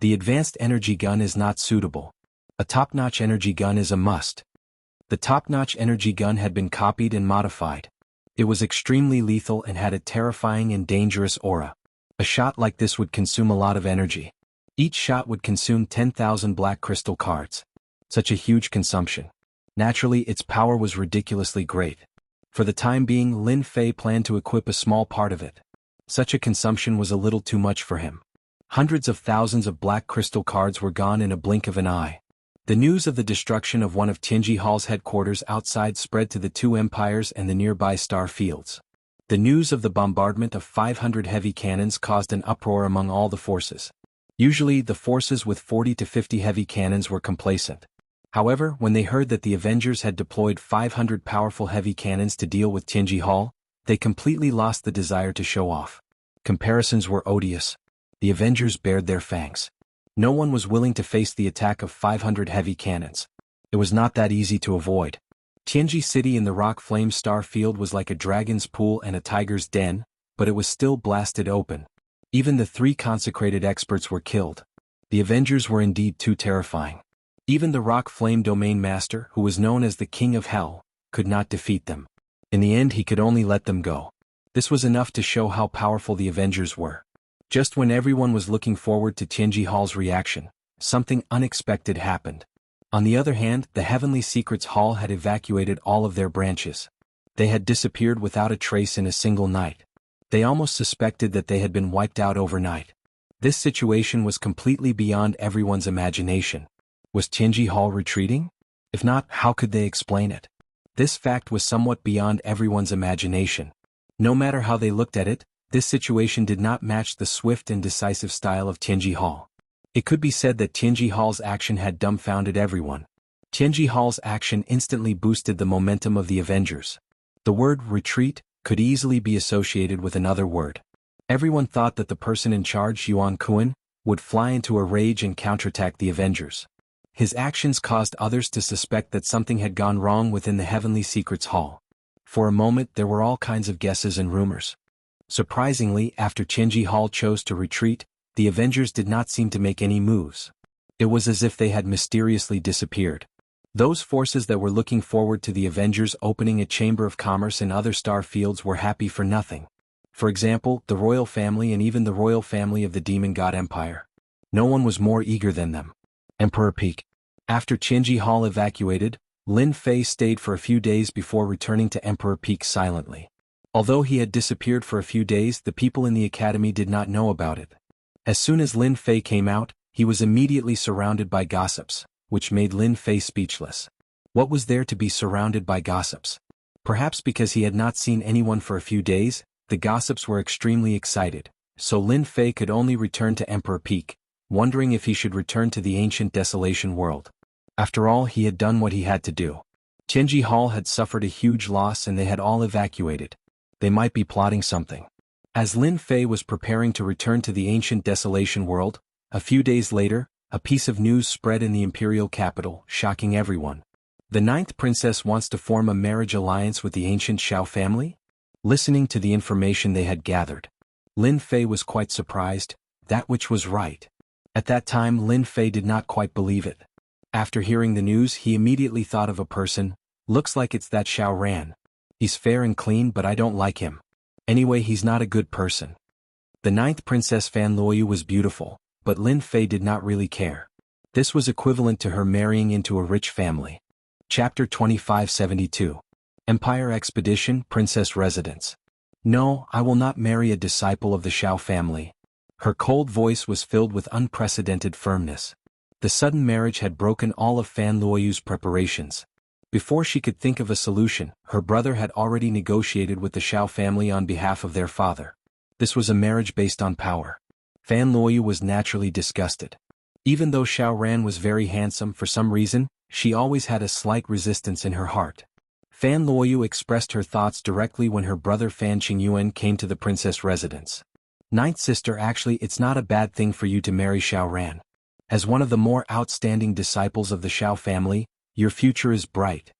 [SPEAKER 1] The advanced energy gun is not suitable. A top-notch energy gun is a must. The top-notch energy gun had been copied and modified. It was extremely lethal and had a terrifying and dangerous aura. A shot like this would consume a lot of energy. Each shot would consume 10,000 black crystal cards. Such a huge consumption. Naturally, its power was ridiculously great. For the time being, Lin Fei planned to equip a small part of it. Such a consumption was a little too much for him. Hundreds of thousands of black crystal cards were gone in a blink of an eye. The news of the destruction of one of Tianji Hall's headquarters outside spread to the two empires and the nearby star fields. The news of the bombardment of 500 heavy cannons caused an uproar among all the forces. Usually, the forces with 40 to 50 heavy cannons were complacent. However, when they heard that the Avengers had deployed 500 powerful heavy cannons to deal with Tianji Hall, they completely lost the desire to show off. Comparisons were odious. The Avengers bared their fangs. No one was willing to face the attack of 500 heavy cannons. It was not that easy to avoid. Tianji City in the rock flame star field was like a dragon's pool and a tiger's den, but it was still blasted open. Even the three consecrated experts were killed. The Avengers were indeed too terrifying. Even the rock flame domain master, who was known as the King of Hell, could not defeat them. In the end, he could only let them go. This was enough to show how powerful the Avengers were. Just when everyone was looking forward to Tianji Hall's reaction, something unexpected happened. On the other hand, the Heavenly Secrets Hall had evacuated all of their branches. They had disappeared without a trace in a single night. They almost suspected that they had been wiped out overnight. This situation was completely beyond everyone's imagination. Was Tianji Hall retreating? If not, how could they explain it? This fact was somewhat beyond everyone's imagination. No matter how they looked at it, this situation did not match the swift and decisive style of Tianji Hall. It could be said that Tianji Hall's action had dumbfounded everyone. Tianji Hall's action instantly boosted the momentum of the Avengers. The word retreat could easily be associated with another word. Everyone thought that the person in charge, Yuan Kuan, would fly into a rage and counterattack the Avengers. His actions caused others to suspect that something had gone wrong within the Heavenly Secrets Hall. For a moment there were all kinds of guesses and rumors. Surprisingly, after Tianji Hall chose to retreat, the Avengers did not seem to make any moves. It was as if they had mysteriously disappeared. Those forces that were looking forward to the Avengers opening a chamber of commerce in other star fields were happy for nothing. For example, the royal family and even the royal family of the demon god Empire. No one was more eager than them. Emperor Peak. After Qinji Hall evacuated, Lin Fei stayed for a few days before returning to Emperor Peak silently. Although he had disappeared for a few days, the people in the academy did not know about it. As soon as Lin Fei came out, he was immediately surrounded by gossips, which made Lin Fei speechless. What was there to be surrounded by gossips? Perhaps because he had not seen anyone for a few days, the gossips were extremely excited, so Lin Fei could only return to Emperor Peak, wondering if he should return to the ancient desolation world. After all, he had done what he had to do. Qinji Hall had suffered a huge loss and they had all evacuated. They might be plotting something. As Lin Fei was preparing to return to the ancient desolation world, a few days later, a piece of news spread in the imperial capital, shocking everyone. The 9th princess wants to form a marriage alliance with the ancient Xiao family? Listening to the information they had gathered, Lin Fei was quite surprised, that which was right. At that time Lin Fei did not quite believe it. After hearing the news he immediately thought of a person, looks like it's that Xiao Ran. He's fair and clean but I don't like him. Anyway, he's not a good person. The 9th princess Fan Luoyu was beautiful, but Lin Fei did not really care. This was equivalent to her marrying into a rich family. Chapter 2572. Empire Expedition, Princess Residence. No, I will not marry a disciple of the Xiao family. Her cold voice was filled with unprecedented firmness. The sudden marriage had broken all of Fan Luoyu's preparations. Before she could think of a solution, her brother had already negotiated with the Xiao family on behalf of their father. This was a marriage based on power. Fan Luoyu was naturally disgusted. Even though Xiao Ran was very handsome, for some reason, she always had a slight resistance in her heart. Fan Luoyu expressed her thoughts directly when her brother Fan Qingyuan came to the princess residence. Ninth sister, actually it's not a bad thing for you to marry Xiao Ran. As one of the more outstanding disciples of the Xiao family, your future is bright.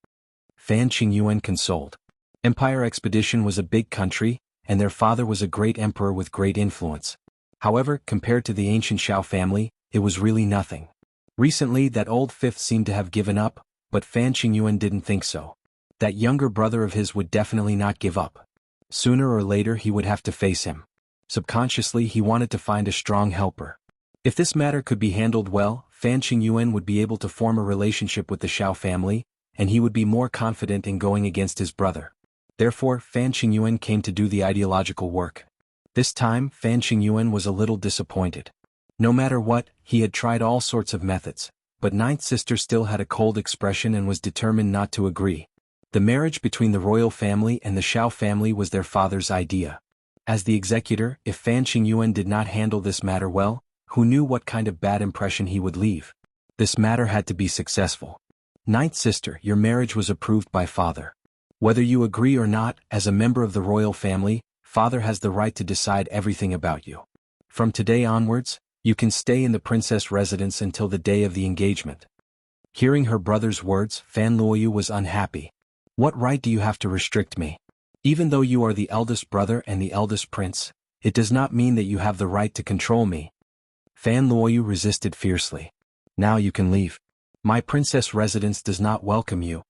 [SPEAKER 1] Fan Qingyuan consoled. Empire Expedition was a big country, and their father was a great emperor with great influence. However, compared to the ancient Xiao family, it was really nothing. Recently that old fifth seemed to have given up, but Fan Qingyuan didn't think so. That younger brother of his would definitely not give up. Sooner or later he would have to face him. Subconsciously he wanted to find a strong helper. If this matter could be handled well, Fan Qingyuan would be able to form a relationship with the Xiao family, and he would be more confident in going against his brother. Therefore, Fan Qingyuan came to do the ideological work. This time, Fan Qingyuan was a little disappointed. No matter what, he had tried all sorts of methods, but ninth sister still had a cold expression and was determined not to agree. The marriage between the royal family and the Xiao family was their father's idea. As the executor, if Fan Qingyuan did not handle this matter well, who knew what kind of bad impression he would leave? This matter had to be successful. Ninth sister, your marriage was approved by father. Whether you agree or not, as a member of the royal family, father has the right to decide everything about you. From today onwards, you can stay in the princess residence until the day of the engagement. Hearing her brother's words, Fan Luoyu was unhappy. What right do you have to restrict me? Even though you are the eldest brother and the eldest prince, it does not mean that you have the right to control me. Fan Luoyu resisted fiercely. Now you can leave. My princess residence does not welcome you.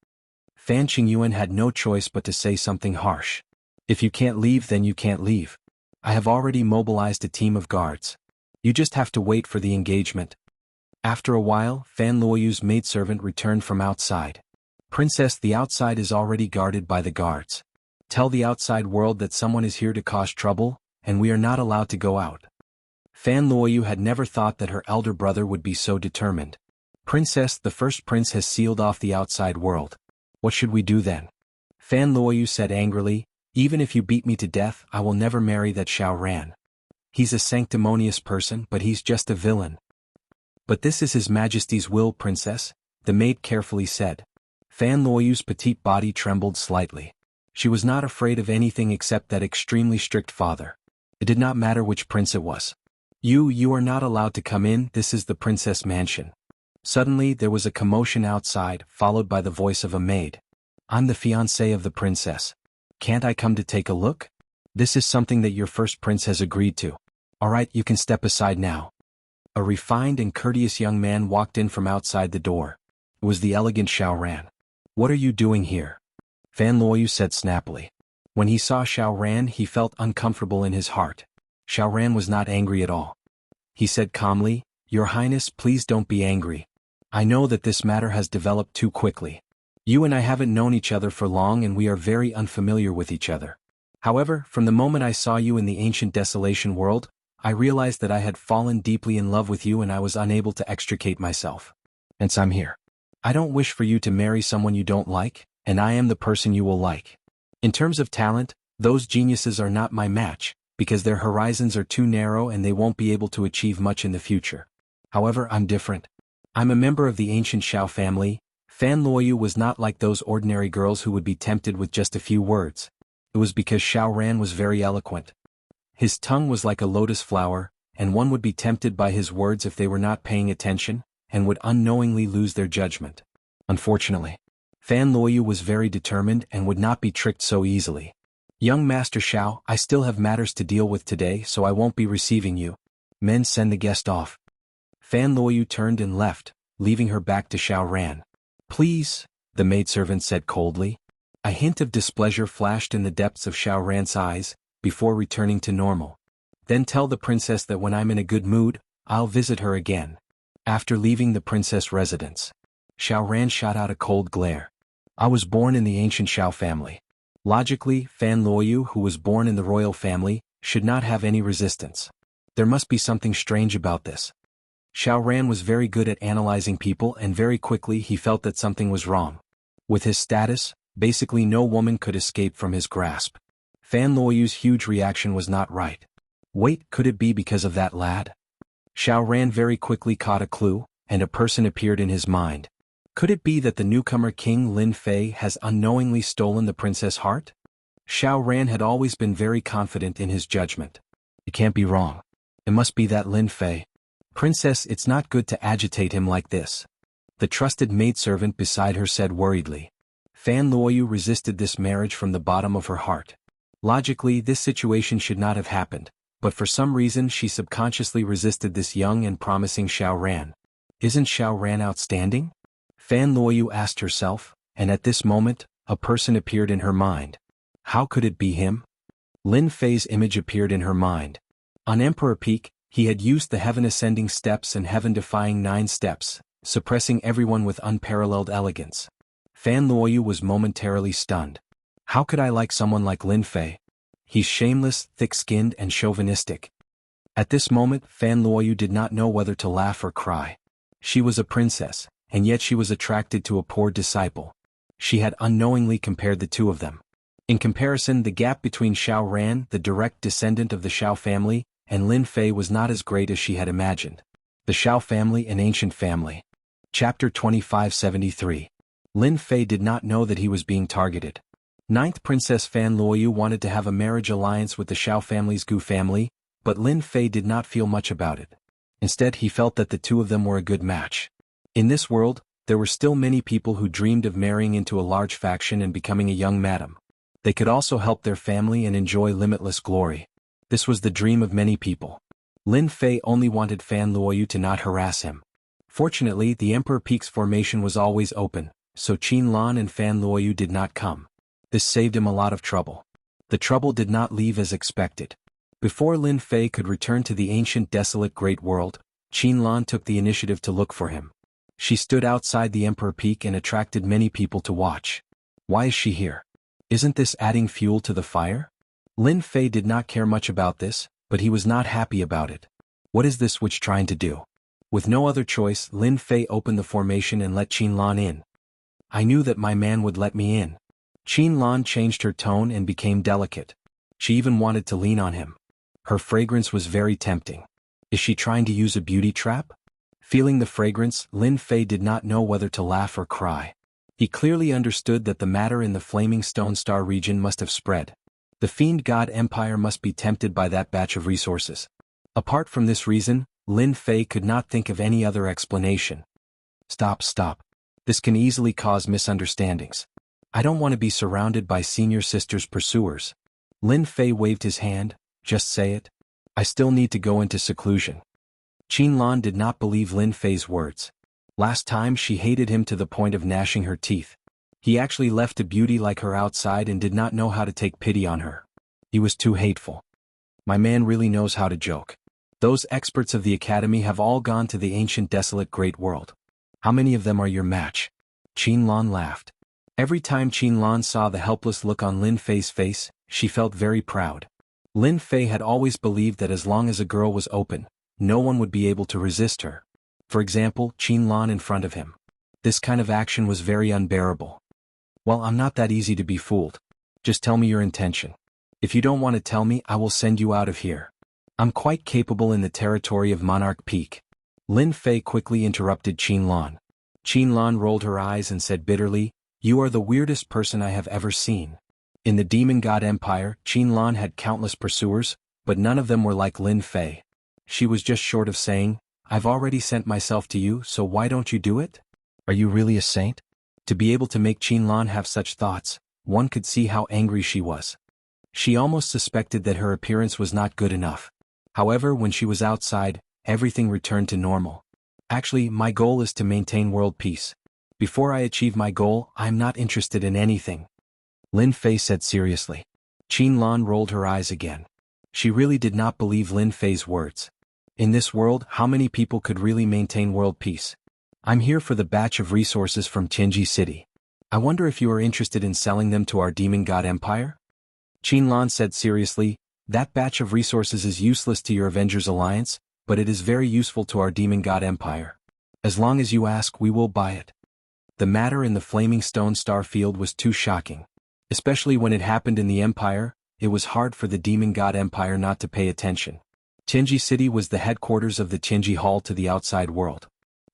[SPEAKER 1] Fan Qingyuan had no choice but to say something harsh. If you can't leave, then you can't leave. I have already mobilized a team of guards. You just have to wait for the engagement. After a while, Fan Luoyu's maidservant returned from outside. Princess, the outside is already guarded by the guards. Tell the outside world that someone is here to cause trouble, and we are not allowed to go out. Fan Luoyu had never thought that her elder brother would be so determined. Princess, the first prince has sealed off the outside world. What should we do then? Fan Luoyu said angrily, even if you beat me to death, I will never marry that Xiao Ran. He's a sanctimonious person, but he's just a villain. But this is His Majesty's will, princess, the maid carefully said. Fan Luoyu's petite body trembled slightly. She was not afraid of anything except that extremely strict father. It did not matter which prince it was. You are not allowed to come in, this is the princess mansion. Suddenly there was a commotion outside, followed by the voice of a maid. I'm the fiancé of the princess. Can't I come to take a look? This is something that your first prince has agreed to. Alright, you can step aside now. A refined and courteous young man walked in from outside the door. It was the elegant Xiao Ran. "What are you doing here?" Fan Luoyu said snappily. When he saw Xiao Ran, he felt uncomfortable in his heart. Xiao Ran was not angry at all. He said calmly, "Your Highness, please don't be angry. I know that this matter has developed too quickly. You and I haven't known each other for long and we are very unfamiliar with each other. However, from the moment I saw you in the ancient desolation world, I realized that I had fallen deeply in love with you and I was unable to extricate myself. Hence I'm here. I don't wish for you to marry someone you don't like, and I am the person you will like. In terms of talent, those geniuses are not my match, because their horizons are too narrow and they won't be able to achieve much in the future. However, I'm different. I'm a member of the ancient Xiao family. Fan Luoyu was not like those ordinary girls who would be tempted with just a few words. It was because Xiao Ran was very eloquent. His tongue was like a lotus flower, and one would be tempted by his words if they were not paying attention, and would unknowingly lose their judgment. Unfortunately, Fan Luoyu was very determined and would not be tricked so easily. "Young Master Xiao, I still have matters to deal with today, so I won't be receiving you. Men, send the guest off." Fan Luoyu turned and left, leaving her back to Xiao Ran. "Please," the maidservant said coldly. A hint of displeasure flashed in the depths of Xiao Ran's eyes, before returning to normal. "Then tell the princess that when I'm in a good mood, I'll visit her again." After leaving the princess residence, Xiao Ran shot out a cold glare. "I was born in the ancient Xiao family. Logically, Fan Luoyu, who was born in the royal family, should not have any resistance. There must be something strange about this." Xiao Ran was very good at analyzing people and very quickly he felt that something was wrong. With his status, basically no woman could escape from his grasp. Fan Luoyu's huge reaction was not right. Wait, could it be because of that lad? Xiao Ran very quickly caught a clue, and a person appeared in his mind. Could it be that the newcomer King Lin Fei has unknowingly stolen the princess' heart? Xiao Ran had always been very confident in his judgment. It can't be wrong. It must be that Lin Fei. "Princess, it's not good to agitate him like this," the trusted maidservant beside her said worriedly. Fan Luoyu resisted this marriage from the bottom of her heart. Logically, this situation should not have happened, but for some reason she subconsciously resisted this young and promising Xiao Ran. Isn't Xiao Ran outstanding? Fan Luoyu asked herself, and at this moment, a person appeared in her mind. How could it be him? Lin Fei's image appeared in her mind. On Emperor Peak, he had used the heaven-ascending steps and heaven-defying 9 steps, suppressing everyone with unparalleled elegance. Fan Luoyu was momentarily stunned. How could I like someone like Lin Fei? He's shameless, thick-skinned and chauvinistic. At this moment, Fan Luoyu did not know whether to laugh or cry. She was a princess, and yet she was attracted to a poor disciple. She had unknowingly compared the two of them. In comparison, the gap between Xiao Ran, the direct descendant of the Xiao family, and Lin Fei was not as great as she had imagined. The Xiao family, an ancient family. Chapter 2573. Lin Fei did not know that he was being targeted. Ninth Princess Fan Luoyu wanted to have a marriage alliance with the Xiao family's Gu family, but Lin Fei did not feel much about it. Instead, he felt that the two of them were a good match. In this world, there were still many people who dreamed of marrying into a large faction and becoming a young madam. They could also help their family and enjoy limitless glory. This was the dream of many people. Lin Fei only wanted Fan Luoyu to not harass him. Fortunately, the Emperor Peak's formation was always open, so Qin Lan and Fan Luoyu did not come. This saved him a lot of trouble. The trouble did not leave as expected. Before Lin Fei could return to the ancient desolate great world, Qin Lan took the initiative to look for him. She stood outside the Emperor Peak and attracted many people to watch. Why is she here? Isn't this adding fuel to the fire? Lin Fei did not care much about this, but he was not happy about it. What is this witch trying to do? With no other choice, Lin Fei opened the formation and let Qin Lan in. I knew that my man would let me in. Qin Lan changed her tone and became delicate. She even wanted to lean on him. Her fragrance was very tempting. Is she trying to use a beauty trap? Feeling the fragrance, Lin Fei did not know whether to laugh or cry. He clearly understood that the matter in the Flaming Stone Star region must have spread. The Fiend God Empire must be tempted by that batch of resources. Apart from this reason, Lin Fei could not think of any other explanation. Stop. This can easily cause misunderstandings. I don't want to be surrounded by senior sister's pursuers. Lin Fei waved his hand. Just say it. I still need to go into seclusion. Lan did not believe Lin Fei's words. Last time she hated him to the point of gnashing her teeth. He actually left a beauty like her outside and did not know how to take pity on her. He was too hateful. My man really knows how to joke. Those experts of the academy have all gone to the ancient desolate great world. How many of them are your match? Lan laughed. Every time Lan saw the helpless look on Lin Fei's face, she felt very proud. Lin Fei had always believed that as long as a girl was open, no one would be able to resist her. For example, Lan in front of him. This kind of action was very unbearable. Well, I'm not that easy to be fooled. Just tell me your intention. If you don't want to tell me, I will send you out of here. I'm quite capable in the territory of Monarch Peak. Lin Fei quickly interrupted Lan. Lan rolled her eyes and said bitterly, "You are the weirdest person I have ever seen." In the Demon God Empire, Lan had countless pursuers, but none of them were like Lin Fei. She was just short of saying, "I've already sent myself to you, so why don't you do it? Are you really a saint?" To be able to make Lan have such thoughts, one could see how angry she was. She almost suspected that her appearance was not good enough. However, when she was outside, everything returned to normal. Actually, my goal is to maintain world peace. Before I achieve my goal, I am not interested in anything. Lin Fei said seriously. Lan rolled her eyes again. She really did not believe Lin Fei's words. In this world, how many people could really maintain world peace? I'm here for the batch of resources from Tianji City. I wonder if you are interested in selling them to our Demon God Empire? Lan said seriously, that batch of resources is useless to your Avengers Alliance, but it is very useful to our Demon God Empire. As long as you ask, we will buy it. The matter in the Flaming Stone Star Field was too shocking. Especially when it happened in the Empire, it was hard for the Demon God Empire not to pay attention. Tianji City was the headquarters of the Tianji Hall to the outside world.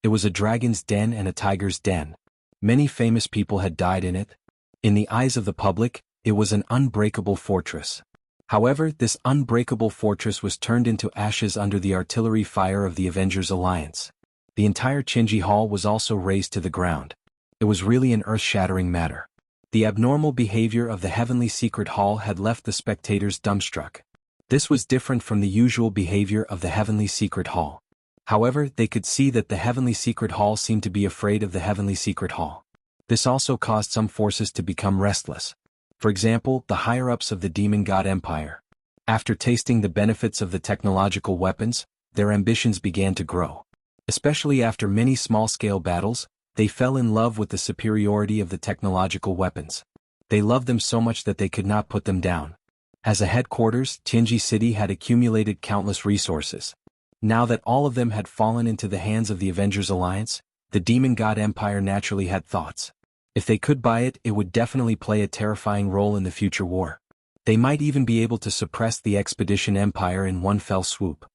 [SPEAKER 1] It was a dragon's den and a tiger's den. Many famous people had died in it. In the eyes of the public, it was an unbreakable fortress. However, this unbreakable fortress was turned into ashes under the artillery fire of the Avengers Alliance. The entire Tianji Hall was also razed to the ground. It was really an earth-shattering matter. The abnormal behavior of the Heavenly Secret Hall had left the spectators dumbstruck. This was different from the usual behavior of the Heavenly Secret Hall. However, they could see that the Heavenly Secret Hall seemed to be afraid of the Heavenly Secret Hall. This also caused some forces to become restless. For example, the higher-ups of the Demon God Empire. After tasting the benefits of the technological weapons, their ambitions began to grow. Especially after many small-scale battles, they fell in love with the superiority of the technological weapons. They loved them so much that they could not put them down. As a headquarters, Tianji City had accumulated countless resources. Now that all of them had fallen into the hands of the Avengers Alliance, the Demon God Empire naturally had thoughts. If they could buy it, it would definitely play a terrifying role in the future war. They might even be able to suppress the Expedition Empire in one fell swoop.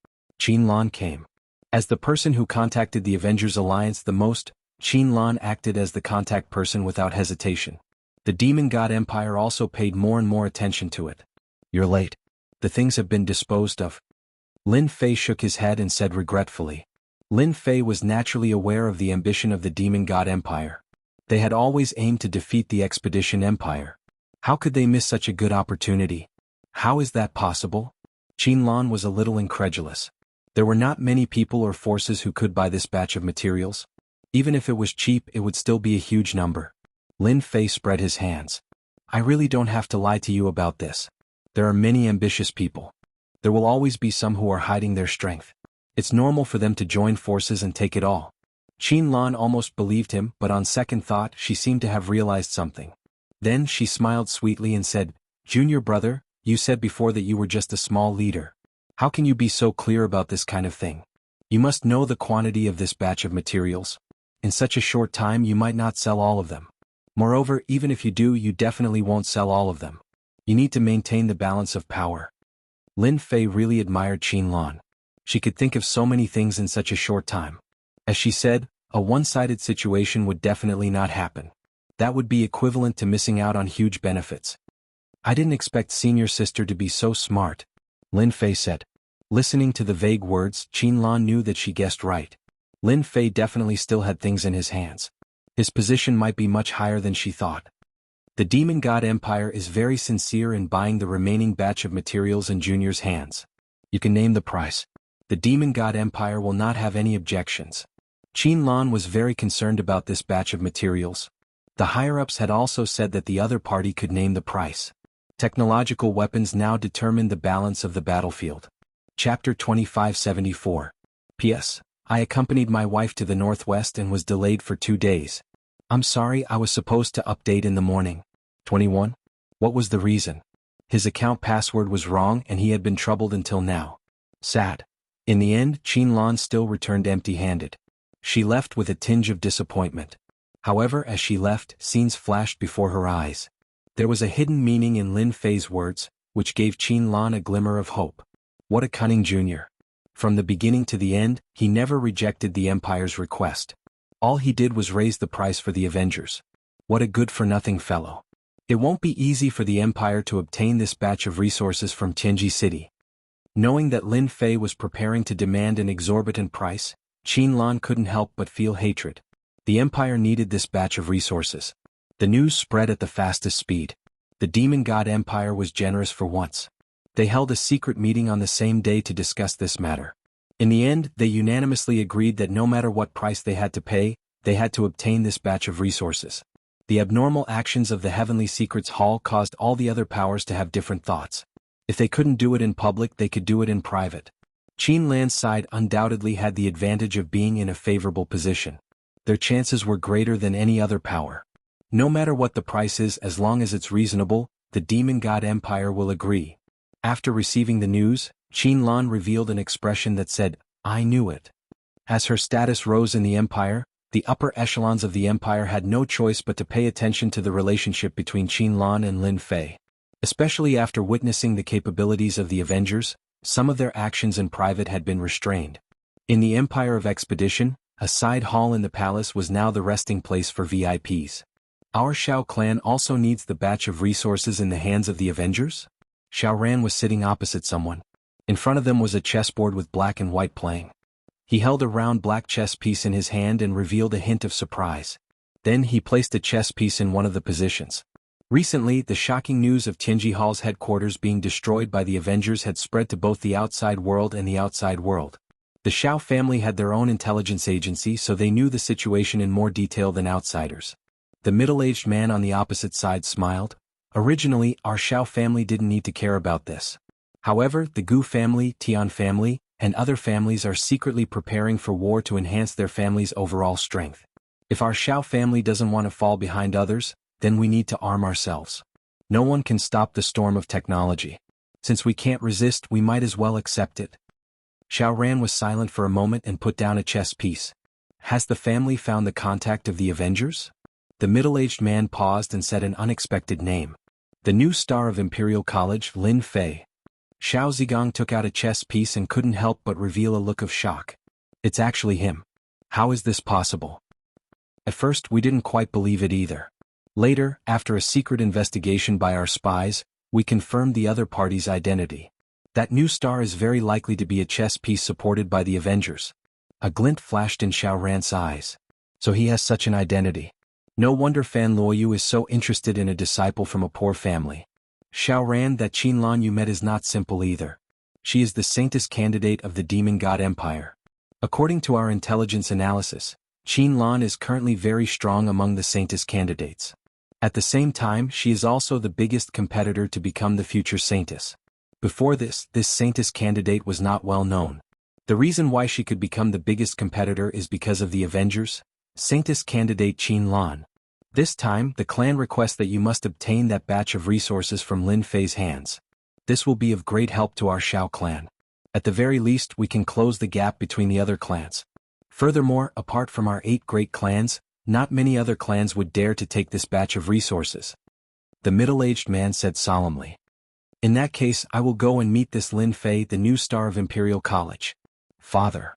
[SPEAKER 1] Lan came. As the person who contacted the Avengers Alliance the most, Lan acted as the contact person without hesitation. The Demon God Empire also paid more and more attention to it. You're late. The things have been disposed of. Lin Fei shook his head and said regretfully. Lin Fei was naturally aware of the ambition of the Demon God Empire. They had always aimed to defeat the Expedition Empire. How could they miss such a good opportunity? How is that possible? Lan was a little incredulous. There were not many people or forces who could buy this batch of materials. Even if it was cheap, it would still be a huge number. Lin Fei spread his hands. I really don't have to lie to you about this. There are many ambitious people. There will always be some who are hiding their strength. It's normal for them to join forces and take it all. Lan almost believed him, but on second thought she seemed to have realized something. Then she smiled sweetly and said, Junior brother, you said before that you were just a small leader. How can you be so clear about this kind of thing? You must know the quantity of this batch of materials. In such a short time you might not sell all of them. Moreover, even if you do, you definitely won't sell all of them. You need to maintain the balance of power. Lin Fei really admired Lan. She could think of so many things in such a short time. As she said, a one-sided situation would definitely not happen. That would be equivalent to missing out on huge benefits. I didn't expect senior sister to be so smart, Lin Fei said. Listening to the vague words, Lan knew that she guessed right. Lin Fei definitely still had things in his hands. His position might be much higher than she thought. The Demon God Empire is very sincere in buying the remaining batch of materials in Junior's hands. You can name the price. The Demon God Empire will not have any objections. Qin Lan was very concerned about this batch of materials. The higher-ups had also said that the other party could name the price. Technological weapons now determined the balance of the battlefield. Chapter 2574. P.S. I accompanied my wife to the northwest and was delayed for 2 days. I'm sorry, I was supposed to update in the morning. 21. What was the reason? His account password was wrong and he had been troubled until now. Sad. In the end, Qin Lan still returned empty-handed. She left with a tinge of disappointment. However, as she left, scenes flashed before her eyes. There was a hidden meaning in Lin Fei's words, which gave Qin Lan a glimmer of hope. What a cunning junior. From the beginning to the end, he never rejected the Empire's request. All he did was raise the price for the Avengers. What a good-for-nothing fellow. It won't be easy for the Empire to obtain this batch of resources from Tianji City. Knowing that Lin Fei was preparing to demand an exorbitant price, Qin Lan couldn't help but feel hatred. The Empire needed this batch of resources. The news spread at the fastest speed. The Demon God Empire was generous for once. They held a secret meeting on the same day to discuss this matter. In the end, they unanimously agreed that no matter what price they had to pay, they had to obtain this batch of resources. The abnormal actions of the Heavenly Secrets Hall caused all the other powers to have different thoughts. If they couldn't do it in public, they could do it in private. Qin Lan's side undoubtedly had the advantage of being in a favorable position. Their chances were greater than any other power. No matter what the price is, as long as it's reasonable, the Demon God Empire will agree. After receiving the news, Qin Lan revealed an expression that said, "I knew it." As her status rose in the Empire, the upper echelons of the Empire had no choice but to pay attention to the relationship between Qin Lan and Lin Fei. Especially after witnessing the capabilities of the Avengers, some of their actions in private had been restrained. In the Empire of Expedition, a side hall in the palace was now the resting place for VIPs. Our Shao clan also needs the batch of resources in the hands of the Avengers? Xiao Ran was sitting opposite someone. In front of them was a chessboard with black and white playing. He held a round black chess piece in his hand and revealed a hint of surprise. Then he placed a chess piece in one of the positions. Recently, the shocking news of Tianji Hall's headquarters being destroyed by the Avengers had spread to both the outside world and the outside world. The Shao family had their own intelligence agency, so they knew the situation in more detail than outsiders. The middle-aged man on the opposite side smiled. Originally, our Shao family didn't need to care about this. However, the Gu family, Tian family, and other families are secretly preparing for war to enhance their family's overall strength. If our Shao family doesn't want to fall behind others, then we need to arm ourselves. No one can stop the storm of technology. Since we can't resist, we might as well accept it. Xiao Ran was silent for a moment and put down a chess piece. Has the family found the contact of the Avengers? The middle-aged man paused and said an unexpected name. The new star of Imperial College, Lin Fei. Xiao Zigong took out a chess piece and couldn't help but reveal a look of shock. It's actually him. How is this possible? At first, we didn't quite believe it either. Later, after a secret investigation by our spies, we confirmed the other party's identity. That new star is very likely to be a chess piece supported by the Avengers. A glint flashed in Xiao Ran's eyes. So he has such an identity. No wonder Fan Luoyu is so interested in a disciple from a poor family. Xiao Ran, that Qin Lan you met is not simple either. She is the saintess candidate of the Demon God Empire. According to our intelligence analysis, Qin Lan is currently very strong among the saintess candidates. At the same time, she is also the biggest competitor to become the future saintess. Before this saintess candidate was not well known. The reason why she could become the biggest competitor is because of the Avengers, saintess candidate Qin Lan. This time, the clan requests that you must obtain that batch of resources from Lin Fei's hands. This will be of great help to our Shao clan. At the very least, we can close the gap between the other clans. Furthermore, apart from our 8 great clans, not many other clans would dare to take this batch of resources. The middle-aged man said solemnly. In that case, I will go and meet this Lin Fei, the new star of Imperial College. Father.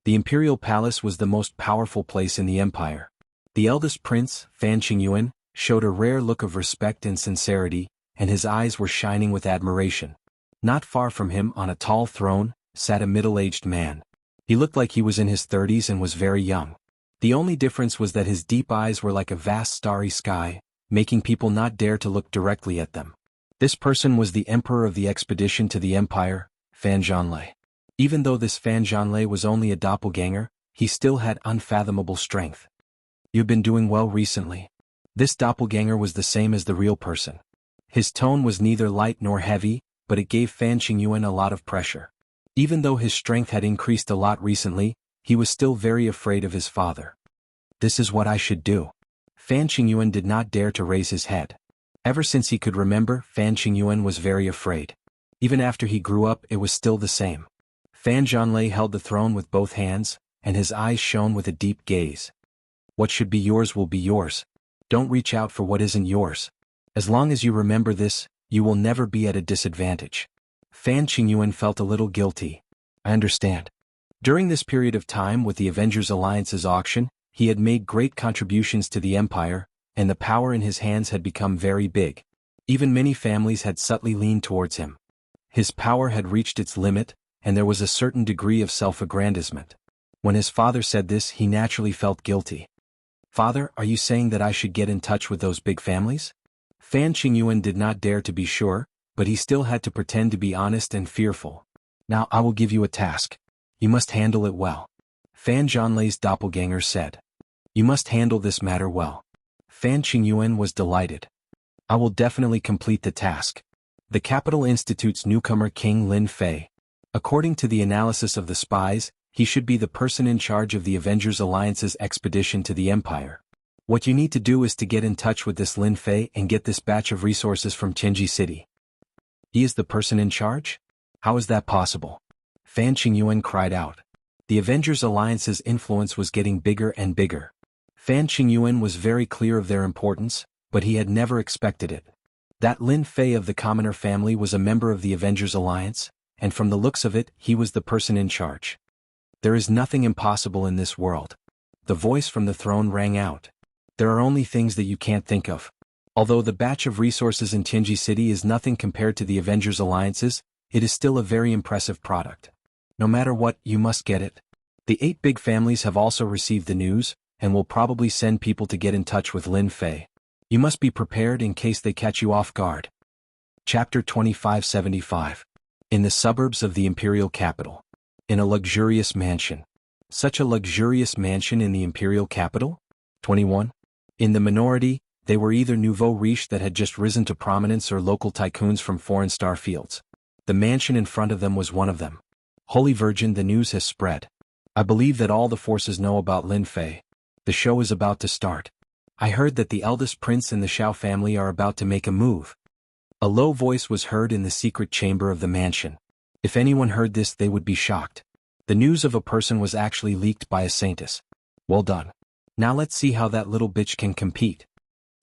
[SPEAKER 1] The Imperial Palace was the most powerful place in the Empire. The eldest prince, Fan Qingyuan, showed a rare look of respect and sincerity, and his eyes were shining with admiration. Not far from him, on a tall throne, sat a middle-aged man. He looked like he was in his 30s and was very young. The only difference was that his deep eyes were like a vast starry sky, making people not dare to look directly at them. This person was the emperor of the expedition to the Empire, Fan Zhanlei. Even though this Fan Zhanlei was only a doppelganger, he still had unfathomable strength. "You've been doing well recently." This doppelganger was the same as the real person. His tone was neither light nor heavy, but it gave Fan Qingyuan a lot of pressure. Even though his strength had increased a lot recently, he was still very afraid of his father. "This is what I should do." Fan Qingyuan did not dare to raise his head. Ever since he could remember, Fan Qingyuan was very afraid. Even after he grew up, it was still the same. Fan Zhanlei held the throne with both hands, and his eyes shone with a deep gaze. "What should be yours will be yours. Don't reach out for what isn't yours. As long as you remember this, you will never be at a disadvantage." Fan Qingyuan felt a little guilty. "I understand." During this period of time with the Avengers Alliance's auction, he had made great contributions to the Empire, and the power in his hands had become very big. Even many families had subtly leaned towards him. His power had reached its limit, and there was a certain degree of self-aggrandizement. When his father said this, he naturally felt guilty. "Father, are you saying that I should get in touch with those big families?" Fan Qingyuan did not dare to be sure, but he still had to pretend to be honest and fearful. "Now I will give you a task. You must handle it well." Fan Zhanlei's doppelganger said. "You must handle this matter well." Fan Qingyuan was delighted. "I will definitely complete the task." The Capital Institute's newcomer King Lin Fei. According to the analysis of the spies, he should be the person in charge of the Avengers Alliance's expedition to the Empire. What you need to do is to get in touch with this Lin Fei and get this batch of resources from Tianji City. "He is the person in charge? How is that possible?" Fan Qingyuan cried out. The Avengers Alliance's influence was getting bigger and bigger. Fan Qingyuan was very clear of their importance, but he had never expected it. That Lin Fei of the commoner family was a member of the Avengers Alliance, and from the looks of it, he was the person in charge. "There is nothing impossible in this world." The voice from the throne rang out. "There are only things that you can't think of." Although the batch of resources in Tianji City is nothing compared to the Avengers Alliance's, it is still a very impressive product. No matter what, you must get it. The 8 big families have also received the news, and will probably send people to get in touch with Lin Fei. You must be prepared in case they catch you off guard. Chapter 2575. In the suburbs of the imperial capital. In a luxurious mansion. Such a luxurious mansion in the imperial capital? 21. In the minority, they were either nouveau riche that had just risen to prominence or local tycoons from foreign star fields. The mansion in front of them was one of them. "Holy Virgin, the news has spread. I believe that all the forces know about Lin Fei. The show is about to start. I heard that the eldest prince and the Xiao family are about to make a move." A low voice was heard in the secret chamber of the mansion. If anyone heard this, they would be shocked. The news of a person was actually leaked by a saintess. "Well done. Now let's see how that little bitch can compete."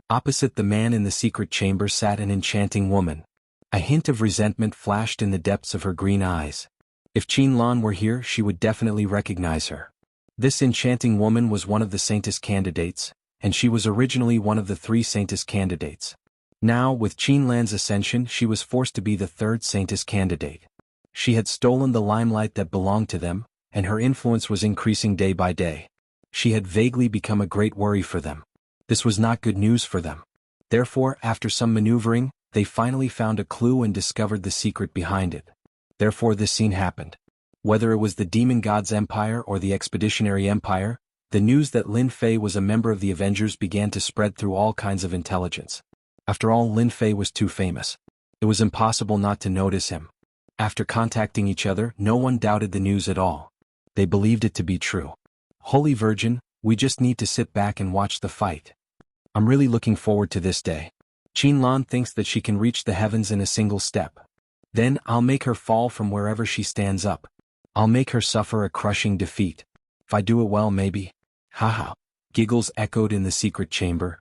[SPEAKER 1] Opposite the man in the secret chamber sat an enchanting woman. A hint of resentment flashed in the depths of her green eyes. If Qin Lan were here, she would definitely recognize her. This enchanting woman was one of the saintess candidates, and she was originally one of the 3 saintess candidates. Now, with Qin Lan's ascension, she was forced to be the 3rd saintess candidate. She had stolen the limelight that belonged to them, and her influence was increasing day by day. She had vaguely become a great worry for them. This was not good news for them. Therefore, after some maneuvering, they finally found a clue and discovered the secret behind it. Therefore this scene happened. Whether it was the Demon God's Empire or the Expeditionary Empire, the news that Lin Fei was a member of the Avengers began to spread through all kinds of intelligence. After all, Lin Fei was too famous. It was impossible not to notice him. After contacting each other, no one doubted the news at all. They believed it to be true. "Holy Virgin, we just need to sit back and watch the fight. I'm really looking forward to this day. Qin Lan thinks that she can reach the heavens in a single step. Then I'll make her fall from wherever she stands up. I'll make her suffer a crushing defeat. If I do it well, maybe." Haha. Giggles echoed in the secret chamber.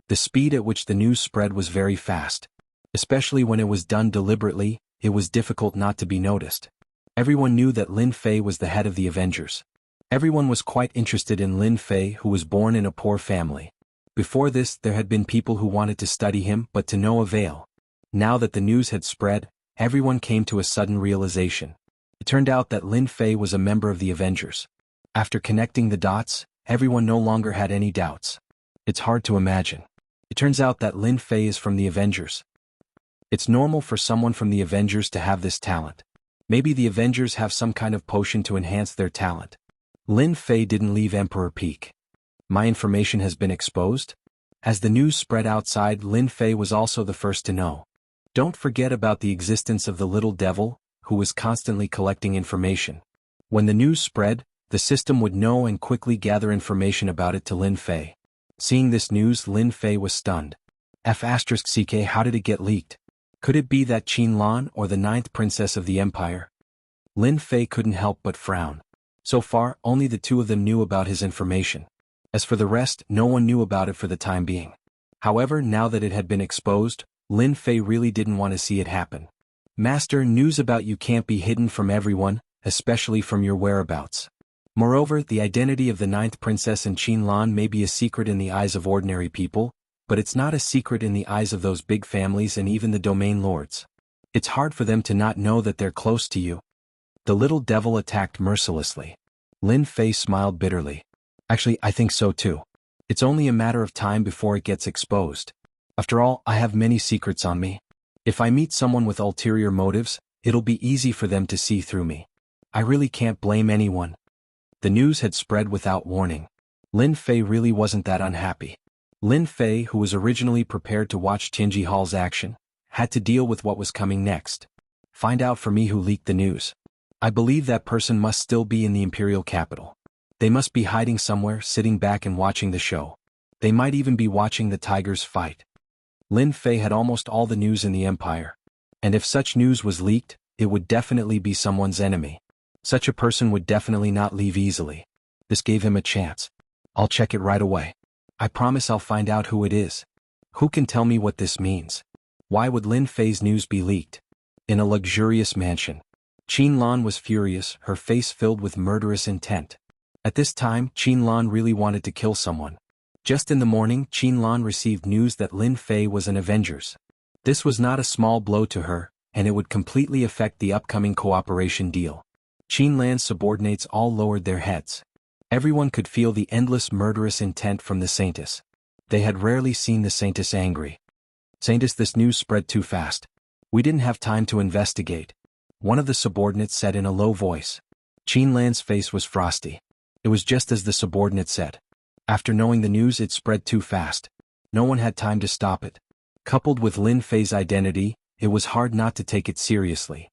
[SPEAKER 1] The speed at which the news spread was very fast. Especially when it was done deliberately, it was difficult not to be noticed. Everyone knew that Lin Fei was the head of the Avengers. Everyone was quite interested in Lin Fei, who was born in a poor family. Before this, there had been people who wanted to study him, but to no avail. Now that the news had spread, everyone came to a sudden realization. It turned out that Lin Fei was a member of the Avengers. After connecting the dots, everyone no longer had any doubts. It's hard to imagine. It turns out that Lin Fei is from the Avengers. It's normal for someone from the Avengers to have this talent. Maybe the Avengers have some kind of potion to enhance their talent. Lin Fei didn't leave Emperor Peak. My information has been exposed? As the news spread outside, Lin Fei was also the first to know. Don't forget about the existence of the little devil, who was constantly collecting information. When the news spread, the system would know and quickly gather information about it to Lin Fei. Seeing this news, Lin Fei was stunned. F***ck, how did it get leaked? Could it be that Qin Lan or the ninth princess of the empire? Lin Fei couldn't help but frown. So far, only the two of them knew about his information. As for the rest, no one knew about it for the time being. However, now that it had been exposed, Lin Fei really didn't want to see it happen. Master, news about you can't be hidden from everyone, especially from your whereabouts. Moreover, the identity of the ninth princess and Qin Lan may be a secret in the eyes of ordinary people, but it's not a secret in the eyes of those big families and even the domain lords. It's hard for them to not know that they're close to you. The little devil attacked mercilessly. Lin Fei smiled bitterly. Actually, I think so too. It's only a matter of time before it gets exposed. After all, I have many secrets on me. If I meet someone with ulterior motives, it'll be easy for them to see through me. I really can't blame anyone. The news had spread without warning. Lin Fei really wasn't that unhappy. Lin Fei, who was originally prepared to watch Qinji Hall's action, had to deal with what was coming next. Find out for me who leaked the news. I believe that person must still be in the imperial capital. They must be hiding somewhere, sitting back and watching the show. They might even be watching the tigers fight. Lin Fei had almost all the news in the empire. And if such news was leaked, it would definitely be someone's enemy. Such a person would definitely not leave easily. This gave him a chance. I'll check it right away. I promise I'll find out who it is. Who can tell me what this means? Why would Lin Fei's news be leaked? In a luxurious mansion. Qin Lan was furious, her face filled with murderous intent. At this time, Qin Lan really wanted to kill someone. Just in the morning, Qin Lan received news that Lin Fei was an Avengers. This was not a small blow to her, and it would completely affect the upcoming cooperation deal. Qin Lan's subordinates all lowered their heads. Everyone could feel the endless murderous intent from the Saintess. They had rarely seen the Saintess angry. Saintess, this news spread too fast. We didn't have time to investigate. One of the subordinates said in a low voice. Qin Lan's face was frosty. It was just as the subordinate said. After knowing the news, it spread too fast. No one had time to stop it. Coupled with Lin Fei's identity, it was hard not to take it seriously.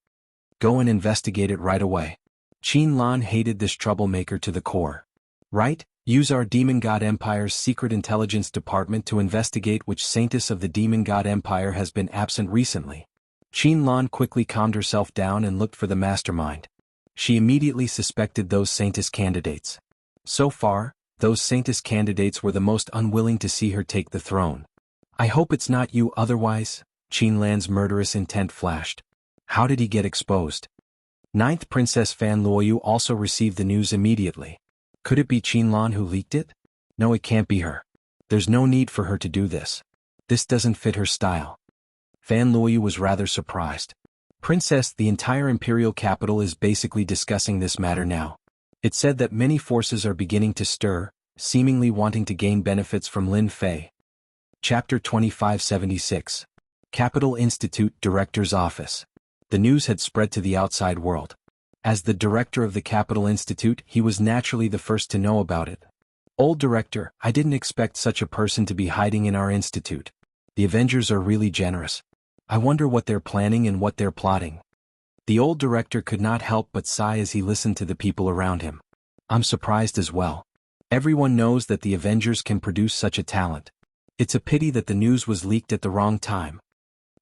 [SPEAKER 1] Go and investigate it right away. Qin Lan hated this troublemaker to the core. Right? Use our Demon God Empire's secret intelligence department to investigate which Saintess of the Demon God Empire has been absent recently. Qin Lan quickly calmed herself down and looked for the mastermind. She immediately suspected those Saintess candidates. So far, those Saintess candidates were the most unwilling to see her take the throne. I hope it's not you, otherwise, Qin Lan's murderous intent flashed. How did he get exposed? Ninth Princess Fan Luoyu also received the news immediately. Could it be Qin Lan who leaked it? No, it can't be her. There's no need for her to do this. This doesn't fit her style. Fan Luoyu was rather surprised. Princess, the entire imperial capital is basically discussing this matter now. It said that many forces are beginning to stir, seemingly wanting to gain benefits from Lin Fei. Chapter 2576. Capital Institute Director's Office. The news had spread to the outside world. As the director of the Capital Institute, he was naturally the first to know about it. Old director, I didn't expect such a person to be hiding in our institute. The Avengers are really generous. I wonder what they're planning and what they're plotting. The old director could not help but sigh as he listened to the people around him. I'm surprised as well. Everyone knows that the Avengers can produce such a talent. It's a pity that the news was leaked at the wrong time.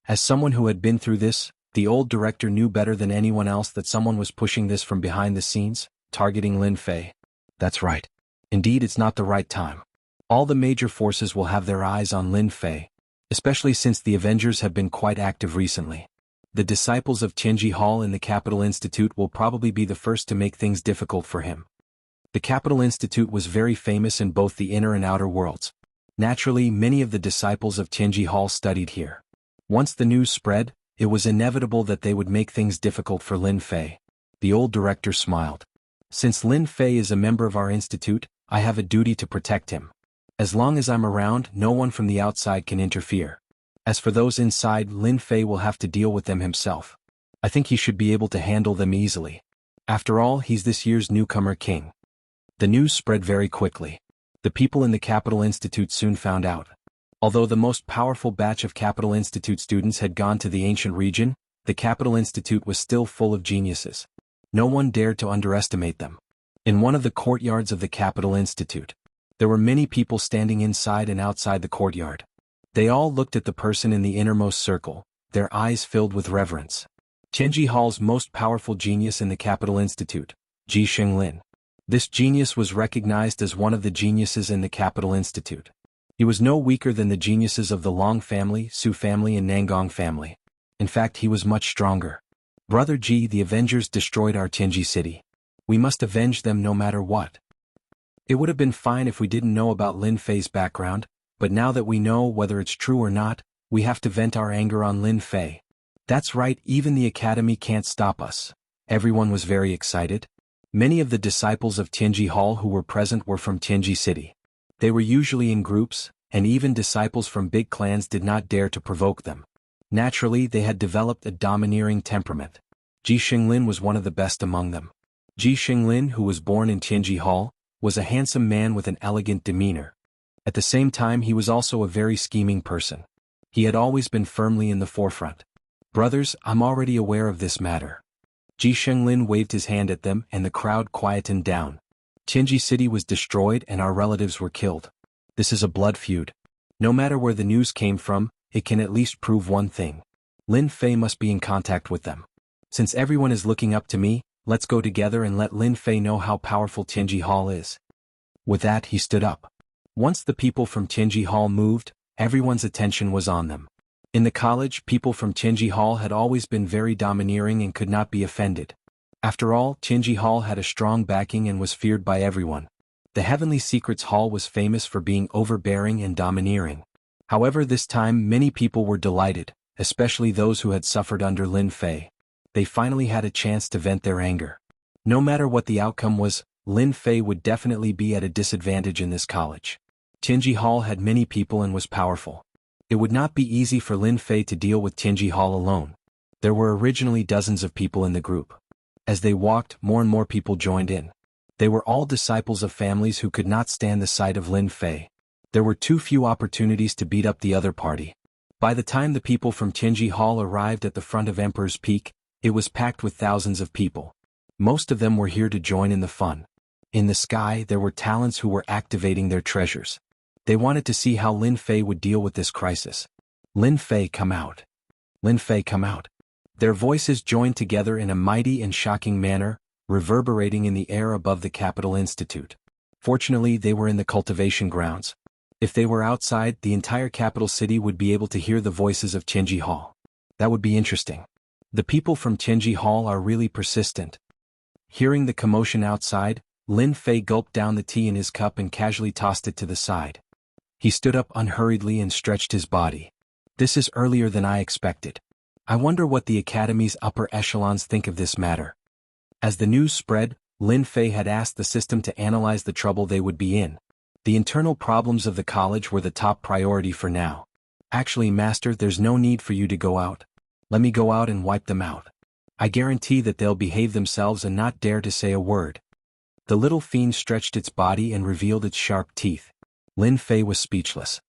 [SPEAKER 1] As someone who had been through this, the old director knew better than anyone else that someone was pushing this from behind the scenes, targeting Lin Fei. That's right. Indeed, it's not the right time. All the major forces will have their eyes on Lin Fei, especially since the Avengers have been quite active recently. The disciples of Qinji Hall in the Capital Institute will probably be the first to make things difficult for him. The Capital Institute was very famous in both the inner and outer worlds. Naturally, many of the disciples of Qinji Hall studied here. Once the news spread, it was inevitable that they would make things difficult for Lin Fei. The old director smiled. Since Lin Fei is a member of our institute, I have a duty to protect him. As long as I'm around, no one from the outside can interfere. As for those inside, Lin Fei will have to deal with them himself. I think he should be able to handle them easily. After all, he's this year's newcomer king. The news spread very quickly. The people in the Capital Institute soon found out. Although the most powerful batch of Capital Institute students had gone to the ancient region, the Capital Institute was still full of geniuses. No one dared to underestimate them. In one of the courtyards of the Capital Institute, there were many people standing inside and outside the courtyard. They all looked at the person in the innermost circle, their eyes filled with reverence. Tianji Hall's most powerful genius in the Capital Institute, Ji Xinglin. This genius was recognized as one of the geniuses in the Capital Institute. He was no weaker than the geniuses of the Long family, Su family and Nangong family. In fact, he was much stronger. Brother Ji, the Avengers destroyed our Tianji city. We must avenge them no matter what. It would have been fine if we didn't know about Lin Fei's background, but now that we know whether it's true or not, we have to vent our anger on Lin Fei. That's right, even the academy can't stop us. Everyone was very excited. Many of the disciples of Tianji Hall who were present were from Tianji City. They were usually in groups, and even disciples from big clans did not dare to provoke them. Naturally, they had developed a domineering temperament. Ji Xinglin was one of the best among them. Ji Xinglin, who was born in Tianji Hall, was a handsome man with an elegant demeanor. At the same time, he was also a very scheming person. He had always been firmly in the forefront. Brothers, I'm already aware of this matter. Ji Xinglin waved his hand at them and the crowd quietened down. Tianji City was destroyed and our relatives were killed. This is a blood feud. No matter where the news came from, it can at least prove one thing. Lin Fei must be in contact with them. Since everyone is looking up to me, let's go together and let Lin Fei know how powerful Tianji Hall is. With that, he stood up. Once the people from Tianji Hall moved, everyone's attention was on them. In the college, people from Tianji Hall had always been very domineering and could not be offended. After all, Tianji Hall had a strong backing and was feared by everyone. The Heavenly Secrets Hall was famous for being overbearing and domineering. However, this time many people were delighted, especially those who had suffered under Lin Fei. They finally had a chance to vent their anger. No matter what the outcome was, Lin Fei would definitely be at a disadvantage in this college. Tianji Hall had many people and was powerful. It would not be easy for Lin Fei to deal with Tianji Hall alone. There were originally dozens of people in the group. As they walked, more and more people joined in. They were all disciples of families who could not stand the sight of Lin Fei. There were too few opportunities to beat up the other party. By the time the people from Tianji Hall arrived at the front of Emperor's Peak, it was packed with thousands of people. Most of them were here to join in the fun. In the sky, there were talents who were activating their treasures. They wanted to see how Lin Fei would deal with this crisis. Lin Fei, come out. Lin Fei, come out. Their voices joined together in a mighty and shocking manner, reverberating in the air above the Capital Institute. Fortunately, they were in the cultivation grounds. If they were outside, the entire capital city would be able to hear the voices of Tianji Hall. That would be interesting. The people from Tianji Hall are really persistent. Hearing the commotion outside, Lin Fei gulped down the tea in his cup and casually tossed it to the side. He stood up unhurriedly and stretched his body. This is earlier than I expected. I wonder what the academy's upper echelons think of this matter. As the news spread, Lin Fei had asked the system to analyze the trouble they would be in. The internal problems of the college were the top priority for now. Actually, Master, there's no need for you to go out. Let me go out and wipe them out. I guarantee that they'll behave themselves and not dare to say a word. The little fiend stretched its body and revealed its sharp teeth. Lin Fei was speechless.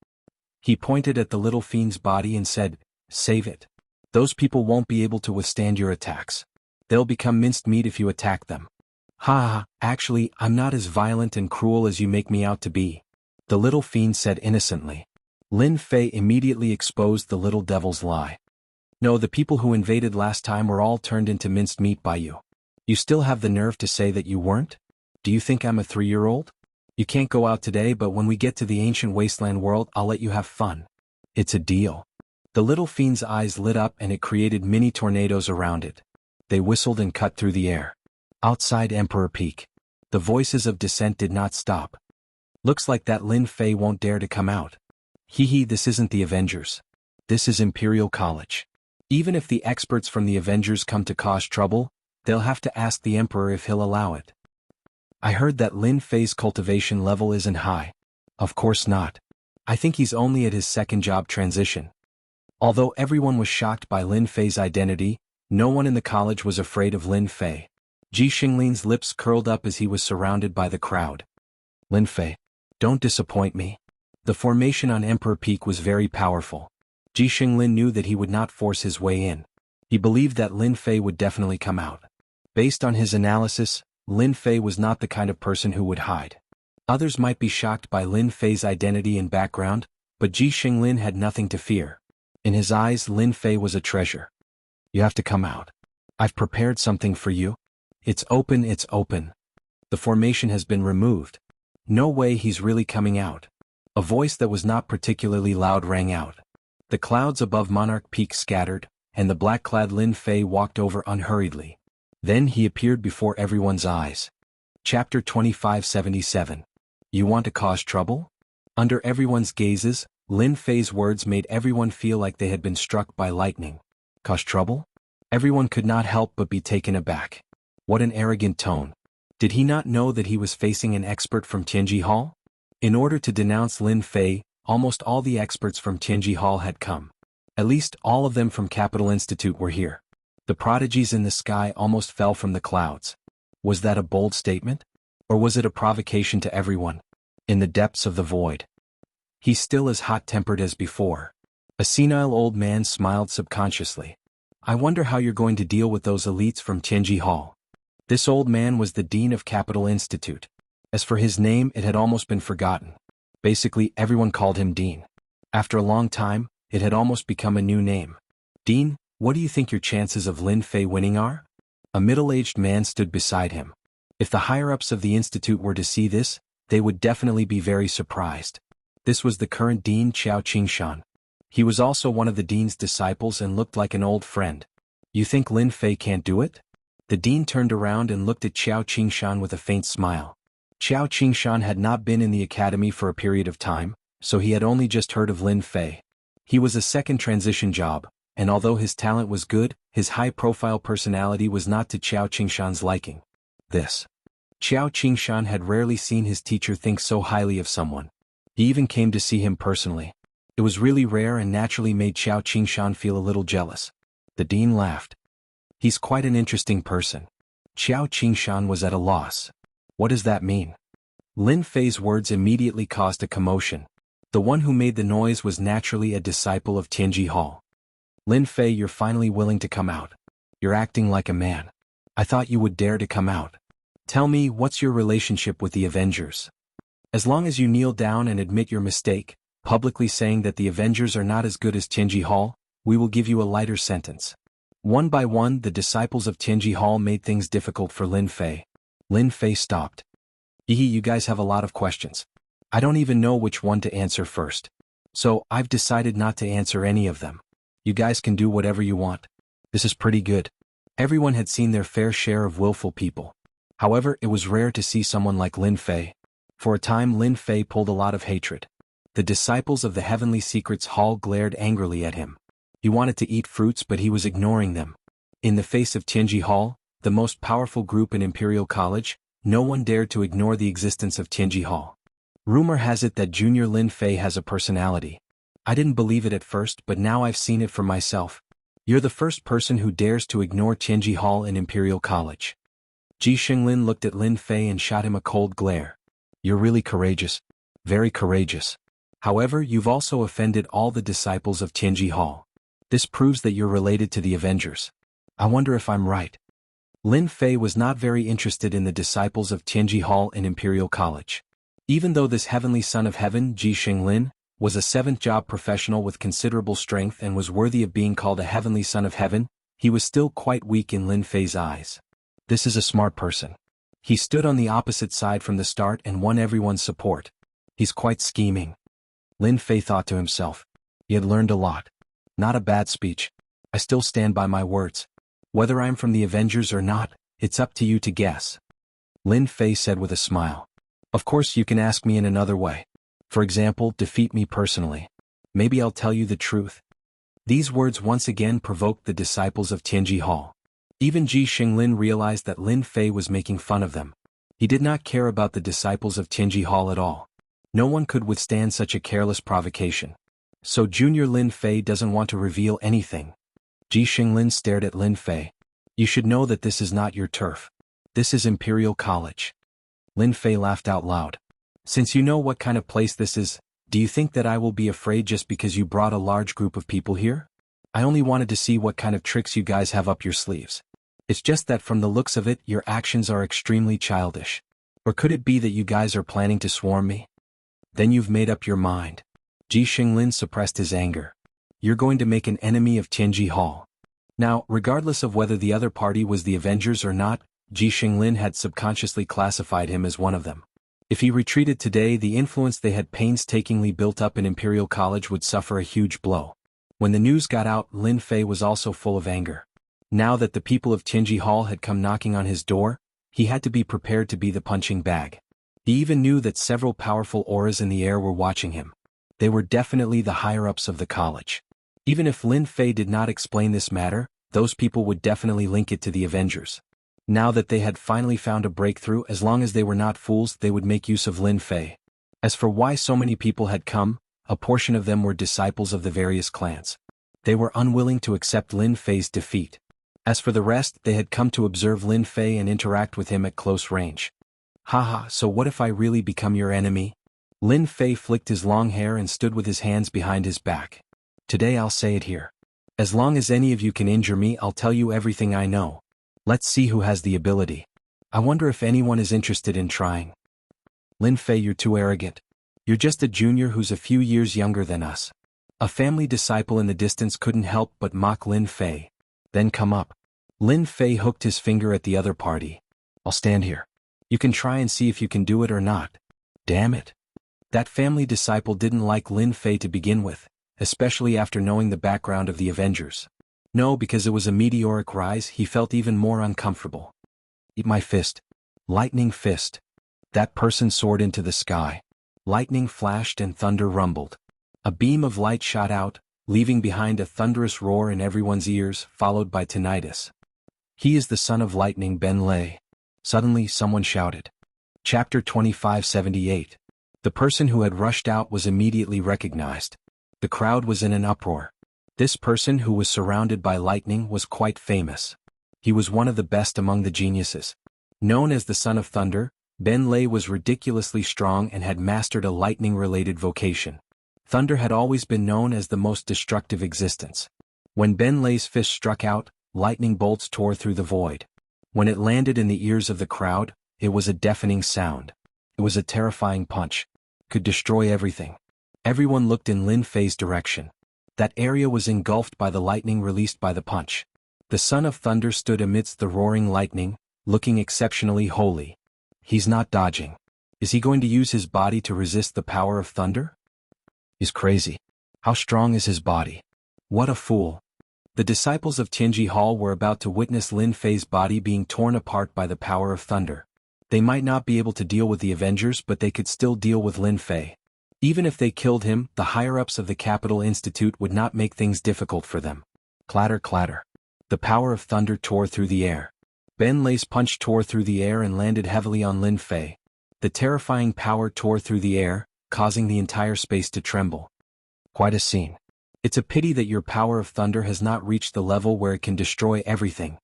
[SPEAKER 1] He pointed at the little fiend's body and said, "Save it. Those people won't be able to withstand your attacks. They'll become minced meat if you attack them." "Ha, actually, I'm not as violent and cruel as you make me out to be," the little fiend said innocently. Lin Fei immediately exposed the little devil's lie. "No, the people who invaded last time were all turned into minced meat by you. You still have the nerve to say that you weren't? Do you think I'm a 3-year-old? You can't go out today, but when we get to the ancient wasteland world, I'll let you have fun. It's a deal." The little fiend's eyes lit up and it created mini tornadoes around it. They whistled and cut through the air. Outside Emperor Peak, the voices of dissent did not stop. "Looks like that Lin Fei won't dare to come out. Hee, this isn't the Avengers. This is Imperial College. Even if the experts from the Avengers come to cause trouble, they'll have to ask the Emperor if he'll allow it." "I heard that Lin Fei's cultivation level isn't high." "Of course not. I think he's only at his second job transition." Although everyone was shocked by Lin Fei's identity, No one in the college was afraid of Lin Fei. Ji Xinglin's lips curled up as he was surrounded by the crowd. Lin Fei, don't disappoint me. The formation on Emperor Peak was very powerful. Ji Xinglin knew that he would not force his way in. He believed that Lin Fei would definitely come out. Based on his analysis, Lin Fei was not the kind of person who would hide. Others might be shocked by Lin Fei's identity and background, but Ji Xinglin had nothing to fear. In his eyes, Lin Fei was a treasure. You have to come out. I've prepared something for you. It's open, it's open. The formation has been removed. No way he's really coming out. A voice that was not particularly loud rang out. The clouds above Monarch Peak scattered, and the black-clad Lin Fei walked over unhurriedly. Then he appeared before everyone's eyes. Chapter 2577. You want to cause trouble? Under everyone's gazes, Lin Fei's words made everyone feel like they had been struck by lightning. Cause trouble? Everyone could not help but be taken aback. What an arrogant tone. Did he not know that he was facing an expert from Tianji Hall? In order to denounce Lin Fei, almost all the experts from Tianji Hall had come. At least all of them from Capital Institute were here. The prodigies in the sky almost fell from the clouds. Was that a bold statement? Or was it a provocation to everyone? In the depths of the void. He's still as hot-tempered as before. A senile old man smiled subconsciously. I wonder how you're going to deal with those elites from Tianji Hall. This old man was the dean of Capital Institute. As for his name, it had almost been forgotten. Basically, everyone called him Dean. After a long time, it had almost become a new name. Dean, what do you think your chances of Lin Fei winning are? A middle-aged man stood beside him. If the higher-ups of the institute were to see this, they would definitely be very surprised. This was the current dean, Qiao Qingshan. He was also one of the dean's disciples and looked like an old friend. You think Lin Fei can't do it? The dean turned around and looked at Qiao Qingshan with a faint smile. Qiao Qingshan had not been in the academy for a period of time, so he had only just heard of Lin Fei. He was a second transition job, and although his talent was good, his high-profile personality was not to Qiao Qingshan's liking. Qiao Qingshan had rarely seen his teacher think so highly of someone. He even came to see him personally. It was really rare and naturally made Qiao Qingshan feel a little jealous. The dean laughed. He's quite an interesting person. Qiao Qingshan was at a loss. What does that mean? Lin Fei's words immediately caused a commotion. The one who made the noise was naturally a disciple of Tianji Hall. Lin Fei, you're finally willing to come out. You're acting like a man. I thought you would dare to come out. Tell me, what's your relationship with the Avengers? As long as you kneel down and admit your mistake, publicly saying that the Avengers are not as good as Tianji Hall, we will give you a lighter sentence. One by one, the disciples of Tianji Hall made things difficult for Lin Fei. Lin Fei stopped. You guys have a lot of questions. I don't even know which one to answer first. So, I've decided not to answer any of them. You guys can do whatever you want. This is pretty good. Everyone had seen their fair share of willful people. However, it was rare to see someone like Lin Fei. For a time, Lin Fei pulled a lot of hatred. The disciples of the Heavenly Secrets Hall glared angrily at him. He wanted to eat fruits, but he was ignoring them. In the face of Tianji Hall, the most powerful group in Imperial College, no one dared to ignore the existence of Tianji Hall. Rumor has it that Junior Lin Fei has a personality. I didn't believe it at first, but now I've seen it for myself. You're the first person who dares to ignore Tianji Hall in Imperial College. Ji Xinglin looked at Lin Fei and shot him a cold glare. You're really courageous. Very courageous. However, you've also offended all the disciples of Tianji Hall. This proves that you're related to the Avengers. I wonder if I'm right. Lin Fei was not very interested in the disciples of Tianji Hall in Imperial College. Even though this heavenly son of heaven, Ji Xinglin, was a seventh-job professional with considerable strength and was worthy of being called a heavenly son of heaven, he was still quite weak in Lin Fei's eyes. This is a smart person. He stood on the opposite side from the start and won everyone's support. He's quite scheming. Lin Fei thought to himself. He had learned a lot. Not a bad speech. I still stand by my words. Whether I'm from the Avengers or not, it's up to you to guess. Lin Fei said with a smile. Of course you can ask me in another way. For example, defeat me personally. Maybe I'll tell you the truth. These words once again provoked the disciples of Tianji Hall. Even Ji Xinglin realized that Lin Fei was making fun of them. He did not care about the disciples of Tianji Hall at all. No one could withstand such a careless provocation. So Junior Lin Fei doesn't want to reveal anything. Ji Xinglin stared at Lin Fei. You should know that this is not your turf. This is Imperial College. Lin Fei laughed out loud. Since you know what kind of place this is, do you think that I will be afraid just because you brought a large group of people here? I only wanted to see what kind of tricks you guys have up your sleeves. It's just that from the looks of it, your actions are extremely childish. Or could it be that you guys are planning to swarm me? Then you've made up your mind. Ji Xinglin suppressed his anger. You're going to make an enemy of Tianji Hall. Now, regardless of whether the other party was the Avengers or not, Ji Xinglin had subconsciously classified him as one of them. If he retreated today, the influence they had painstakingly built up in Imperial College would suffer a huge blow. When the news got out, Lin Fei was also full of anger. Now that the people of Tianji Hall had come knocking on his door, he had to be prepared to be the punching bag. He even knew that several powerful auras in the air were watching him. They were definitely the higher-ups of the college. Even if Lin Fei did not explain this matter, those people would definitely link it to the Avengers. Now that they had finally found a breakthrough, as long as they were not fools, they would make use of Lin Fei. As for why so many people had come, a portion of them were disciples of the various clans. They were unwilling to accept Lin Fei's defeat. As for the rest, they had come to observe Lin Fei and interact with him at close range. Haha, so what if I really become your enemy? Lin Fei flicked his long hair and stood with his hands behind his back. Today I'll say it here. As long as any of you can injure me, I'll tell you everything I know. Let's see who has the ability. I wonder if anyone is interested in trying. Lin Fei, you're too arrogant. You're just a junior who's a few years younger than us. A family disciple in the distance couldn't help but mock Lin Fei. Then come up. Lin Fei hooked his finger at the other party. I'll stand here. You can try and see if you can do it or not. Damn it. That family disciple didn't like Lin Fei to begin with, especially after knowing the background of the Avengers. No, because it was a meteoric rise, he felt even more uncomfortable. Eat my fist. Lightning fist. That person soared into the sky. Lightning flashed and thunder rumbled. A beam of light shot out, leaving behind a thunderous roar in everyone's ears, followed by tinnitus. He is the son of lightning, Ben Lei. Suddenly, someone shouted. Chapter 2578. The person who had rushed out was immediately recognized. The crowd was in an uproar. This person, who was surrounded by lightning, was quite famous. He was one of the best among the geniuses. Known as the Son of Thunder, Ben Lei was ridiculously strong and had mastered a lightning-related vocation. Thunder had always been known as the most destructive existence. When Ben Lei's fist struck out, lightning bolts tore through the void. When it landed in the ears of the crowd, it was a deafening sound. It was a terrifying punch. Could destroy everything. Everyone looked in Lin Fei's direction. That area was engulfed by the lightning released by the punch. The Son of Thunder stood amidst the roaring lightning, looking exceptionally holy. He's not dodging. Is he going to use his body to resist the power of thunder? He's crazy. How strong is his body? What a fool. The disciples of Tianji Hall were about to witness Lin Fei's body being torn apart by the power of thunder. They might not be able to deal with the Avengers, but they could still deal with Lin Fei. Even if they killed him, the higher-ups of the Capital Institute would not make things difficult for them. Clatter, clatter. The power of thunder tore through the air. Ben Lei's punch tore through the air and landed heavily on Lin Fei. The terrifying power tore through the air, causing the entire space to tremble. Quite a scene. It's a pity that your power of thunder has not reached the level where it can destroy everything.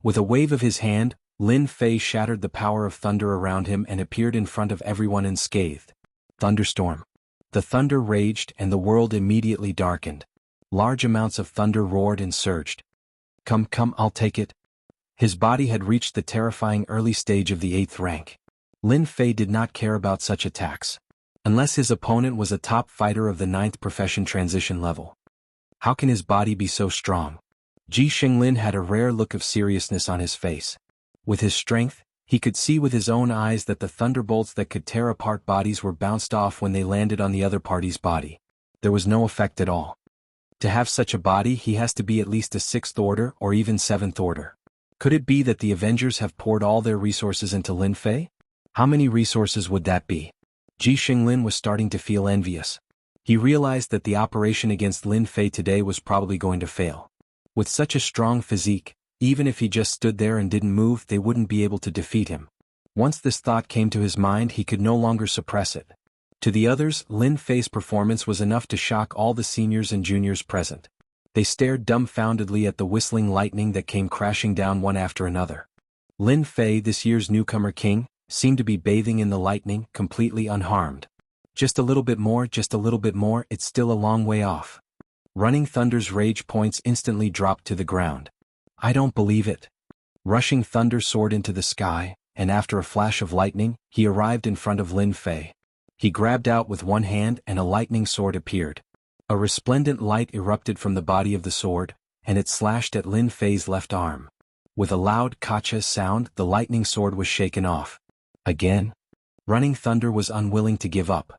[SPEAKER 1] With a wave of his hand, Lin Fei shattered the power of thunder around him and appeared in front of everyone unscathed. Thunderstorm. The thunder raged and the world immediately darkened. Large amounts of thunder roared and surged. Come, I'll take it. His body had reached the terrifying early stage of the 8th rank. Lin Fei did not care about such attacks. Unless his opponent was a top fighter of the 9th profession transition level. How can his body be so strong? Ji Xinglin had a rare look of seriousness on his face. With his strength, he could see with his own eyes that the thunderbolts that could tear apart bodies were bounced off when they landed on the other party's body. There was no effect at all. To have such a body, he has to be at least a 6th order or even 7th order. Could it be that the Avengers have poured all their resources into Lin Fei? How many resources would that be? Ji Xinglin was starting to feel envious. He realized that the operation against Lin Fei today was probably going to fail. With such a strong physique, even if he just stood there and didn't move, they wouldn't be able to defeat him. Once this thought came to his mind, he could no longer suppress it. To the others, Lin Fei's performance was enough to shock all the seniors and juniors present. They stared dumbfoundedly at the whistling lightning that came crashing down one after another. Lin Fei, this year's newcomer king, seemed to be bathing in the lightning, completely unharmed. Just a little bit more, it's still a long way off. Running Thunder's rage points instantly dropped to the ground. I don't believe it. Rushing Thunder soared into the sky, and after a flash of lightning, he arrived in front of Lin Fei. He grabbed out with one hand and a lightning sword appeared. A resplendent light erupted from the body of the sword, and it slashed at Lin Fei's left arm. With a loud "kacha" sound, the lightning sword was shaken off. Again? Running Thunder was unwilling to give up.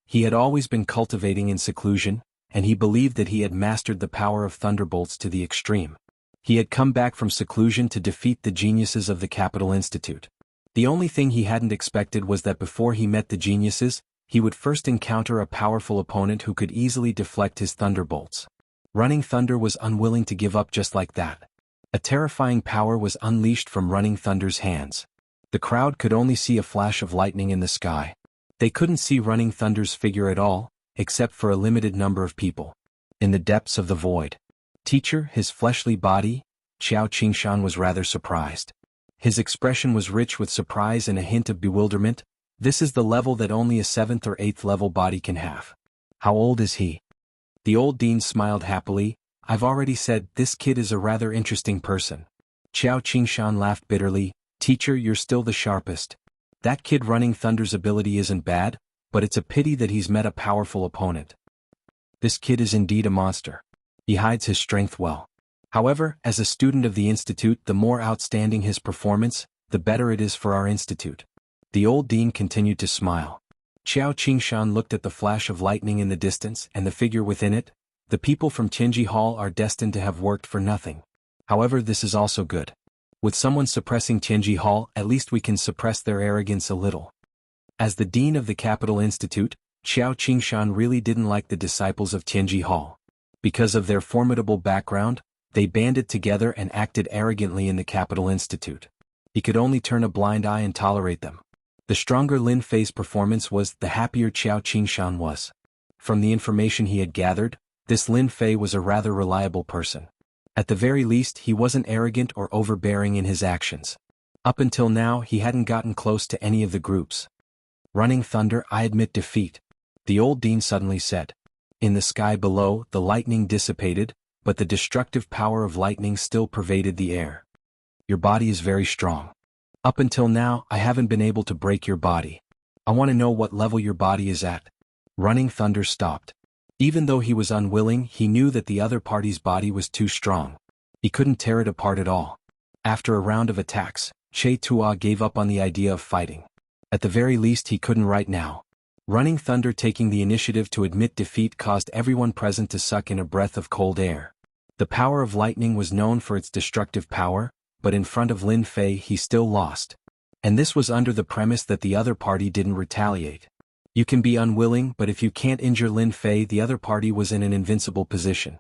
[SPEAKER 1] He had always been cultivating in seclusion, and he believed that he had mastered the power of thunderbolts to the extreme. He had come back from seclusion to defeat the geniuses of the Capital Institute. The only thing he hadn't expected was that before he met the geniuses, he would first encounter a powerful opponent who could easily deflect his thunderbolts. Running Thunder was unwilling to give up just like that. A terrifying power was unleashed from Running Thunder's hands. The crowd could only see a flash of lightning in the sky. They couldn't see Running Thunder's figure at all, except for a limited number of people. In the depths of the void. Teacher, his fleshly body, Qiao Qingshan was rather surprised. His expression was rich with surprise and a hint of bewilderment. This is the level that only a 7th or 8th level body can have. How old is he? The old dean smiled happily. I've already said, this kid is a rather interesting person. Qiao Qingshan laughed bitterly. Teacher, you're still the sharpest. That kid Running Thunder's ability isn't bad, but it's a pity that he's met a powerful opponent. This kid is indeed a monster. He hides his strength well. However, as a student of the Institute, the more outstanding his performance, the better it is for our Institute. The old dean continued to smile. Qiao Qingshan looked at the flash of lightning in the distance and the figure within it. The people from Tianji Hall are destined to have worked for nothing. However, this is also good. With someone suppressing Tianji Hall, at least we can suppress their arrogance a little. As the dean of the Capital Institute, Qiao Qingshan really didn't like the disciples of Tianji Hall. Because of their formidable background, they banded together and acted arrogantly in the Capital Institute. He could only turn a blind eye and tolerate them. The stronger Lin Fei's performance was, the happier Qiao Qingshan was. From the information he had gathered, this Lin Fei was a rather reliable person. At the very least, he wasn't arrogant or overbearing in his actions. Up until now, he hadn't gotten close to any of the groups. Running Thunder, I admit defeat. The old dean suddenly said. In the sky below, the lightning dissipated, but the destructive power of lightning still pervaded the air. Your body is very strong. Up until now, I haven't been able to break your body. I want to know what level your body is at. Running Thunder stopped. Even though he was unwilling, he knew that the other party's body was too strong. He couldn't tear it apart at all. After a round of attacks, Che Tua gave up on the idea of fighting. At the very least, he couldn't right now. Running Thunder taking the initiative to admit defeat caused everyone present to suck in a breath of cold air. The power of lightning was known for its destructive power, but in front of Lin Fei he still lost. And this was under the premise that the other party didn't retaliate. You can be unwilling, but if you can't injure Lin Fei, the other party was in an invincible position.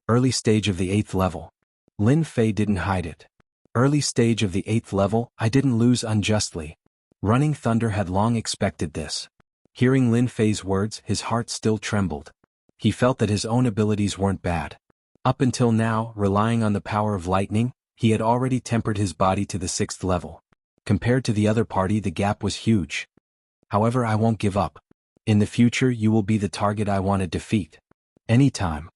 [SPEAKER 1] Early stage of the 8th level. Lin Fei didn't hide it. Early stage of the 8th level, I didn't lose unjustly. Running Thunder had long expected this. Hearing Lin Fei's words, his heart still trembled. He felt that his own abilities weren't bad. Up until now, relying on the power of lightning, he had already tempered his body to the 6th level. Compared to the other party, the gap was huge. However, I won't give up. In the future, you will be the target I want to defeat. Anytime.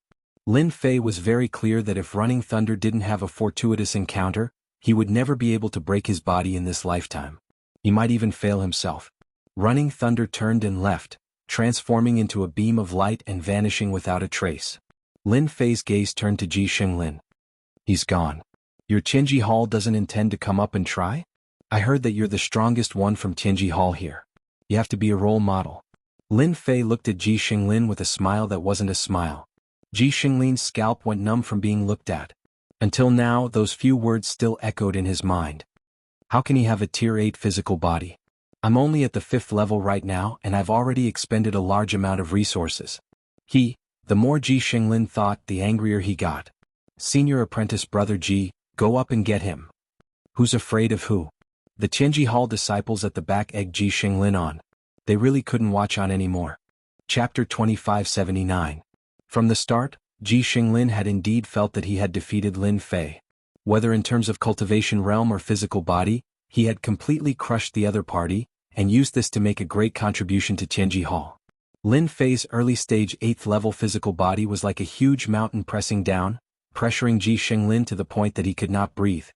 [SPEAKER 1] Lin Fei was very clear that if Running Thunder didn't have a fortuitous encounter, he would never be able to break his body in this lifetime. He might even fail himself. Running Thunder turned and left, transforming into a beam of light and vanishing without a trace. Lin Fei's gaze turned to Ji Xinglin. He's gone. Your Tianji Hall doesn't intend to come up and try? I heard that you're the strongest one from Tianji Hall here. You have to be a role model. Lin Fei looked at Ji Xinglin with a smile that wasn't a smile. Ji Xinglin's scalp went numb from being looked at. Until now, those few words still echoed in his mind. How can he have a Tier 8 physical body? I'm only at the 5th level right now, and I've already expended a large amount of resources. The more Ji Xinglin thought, the angrier he got. Senior apprentice brother Ji, go up and get him. Who's afraid of who? The Tianji Hall disciples at the back egged Ji Xinglin on. They really couldn't watch on anymore. Chapter 2579. From the start, Ji Xinglin had indeed felt that he had defeated Lin Fei. Whether in terms of cultivation realm or physical body, he had completely crushed the other party, and used this to make a great contribution to Tianji Hall. Lin Fei's early-stage 8th level physical body was like a huge mountain pressing down, pressuring Ji Xinglin to the point that he could not breathe.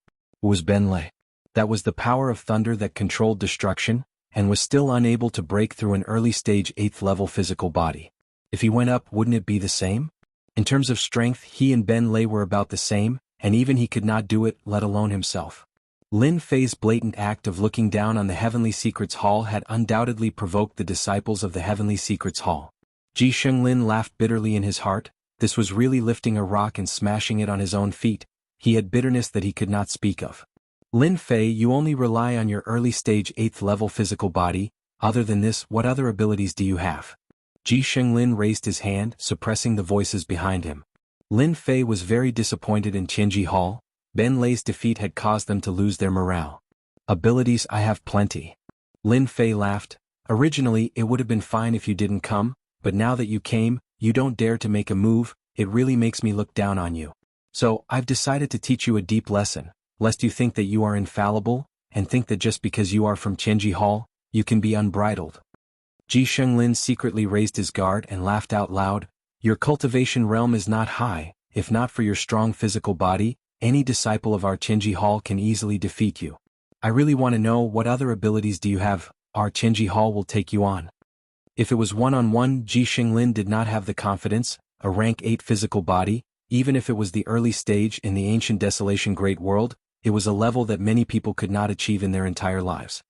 [SPEAKER 1] It was Benlei. That was the power of thunder that controlled destruction, and was still unable to break through an early-stage 8th level physical body. If he went up, wouldn't it be the same? In terms of strength, he and Benlei were about the same, and even he could not do it, let alone himself. Lin Fei's blatant act of looking down on the Heavenly Secrets Hall had undoubtedly provoked the disciples of the Heavenly Secrets Hall. Ji Xinglin laughed bitterly in his heart. This was really lifting a rock and smashing it on his own feet. He had bitterness that he could not speak of. Lin Fei, you only rely on your early-stage 8th level physical body. Other than this, what other abilities do you have? Ji Xinglin raised his hand, suppressing the voices behind him. Lin Fei was very disappointed in Tianji Hall. Benlei's defeat had caused them to lose their morale. Abilities, I have plenty. Lin Fei laughed. Originally, it would have been fine if you didn't come, but now that you came, you don't dare to make a move. It really makes me look down on you. So, I've decided to teach you a deep lesson, lest you think that you are infallible, and think that just because you are from Tianji Hall, you can be unbridled. Ji Xinglin secretly raised his guard and laughed out loud. Your cultivation realm is not high. If not for your strong physical body, any disciple of our Tianji Hall can easily defeat you. I really want to know, what other abilities do you have? Our Tianji Hall will take you on. If it was one-on-one, Ji Xinglin did not have the confidence. A rank 8 physical body, even if it was the early stage in the ancient Desolation Great World, it was a level that many people could not achieve in their entire lives.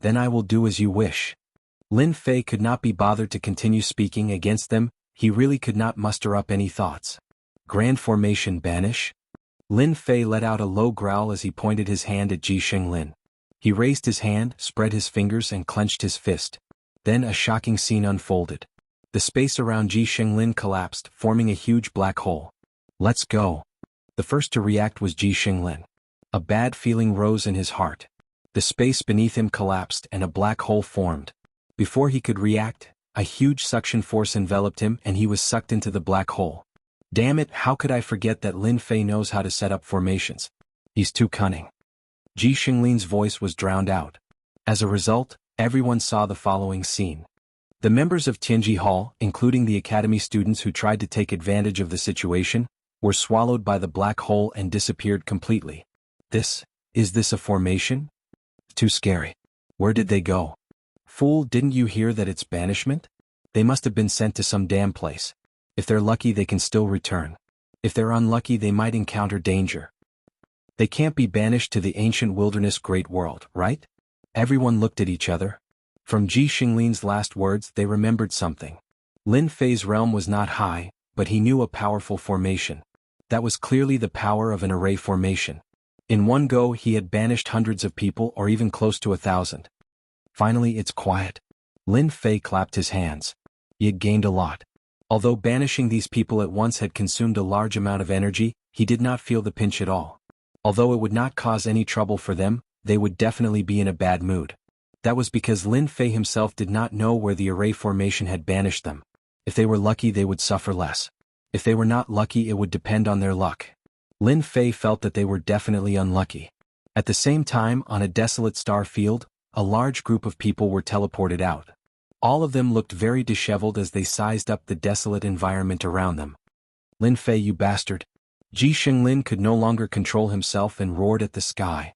[SPEAKER 1] Then I will do as you wish. Lin Fei could not be bothered to continue speaking against them. He really could not muster up any thoughts. Grand formation banish? Lin Fei let out a low growl as he pointed his hand at Ji Xinglin. He raised his hand, spread his fingers and clenched his fist. Then a shocking scene unfolded. The space around Ji Xinglin collapsed, forming a huge black hole. Let's go. The first to react was Ji Xinglin. A bad feeling rose in his heart. The space beneath him collapsed and a black hole formed. Before he could react, a huge suction force enveloped him and he was sucked into the black hole. Damn it, how could I forget that Lin Fei knows how to set up formations? He's too cunning. Ji Xinglin's voice was drowned out. As a result, everyone saw the following scene. The members of Tianji Hall, including the academy students who tried to take advantage of the situation, were swallowed by the black hole and disappeared completely. Is this a formation? Too scary. Where did they go? Fool, didn't you hear that it's banishment? They must have been sent to some damn place. If they're lucky, they can still return. If they're unlucky, they might encounter danger. They can't be banished to the ancient wilderness great world, right? Everyone looked at each other. From Ji Xinglin's last words, they remembered something. Lin Fei's realm was not high, but he knew a powerful formation. That was clearly the power of an array formation. In one go, he had banished hundreds of people or even close to 1,000. Finally, it's quiet. Lin Fei clapped his hands. He had gained a lot. Although banishing these people at once had consumed a large amount of energy, he did not feel the pinch at all. Although it would not cause any trouble for them, they would definitely be in a bad mood. That was because Lin Fei himself did not know where the array formation had banished them. If they were lucky, they would suffer less. If they were not lucky, it would depend on their luck. Lin Fei felt that they were definitely unlucky. At the same time, on a desolate star field, a large group of people were teleported out. All of them looked very disheveled as they sized up the desolate environment around them. Lin Fei, you bastard. Ji Xinglin could no longer control himself and roared at the sky.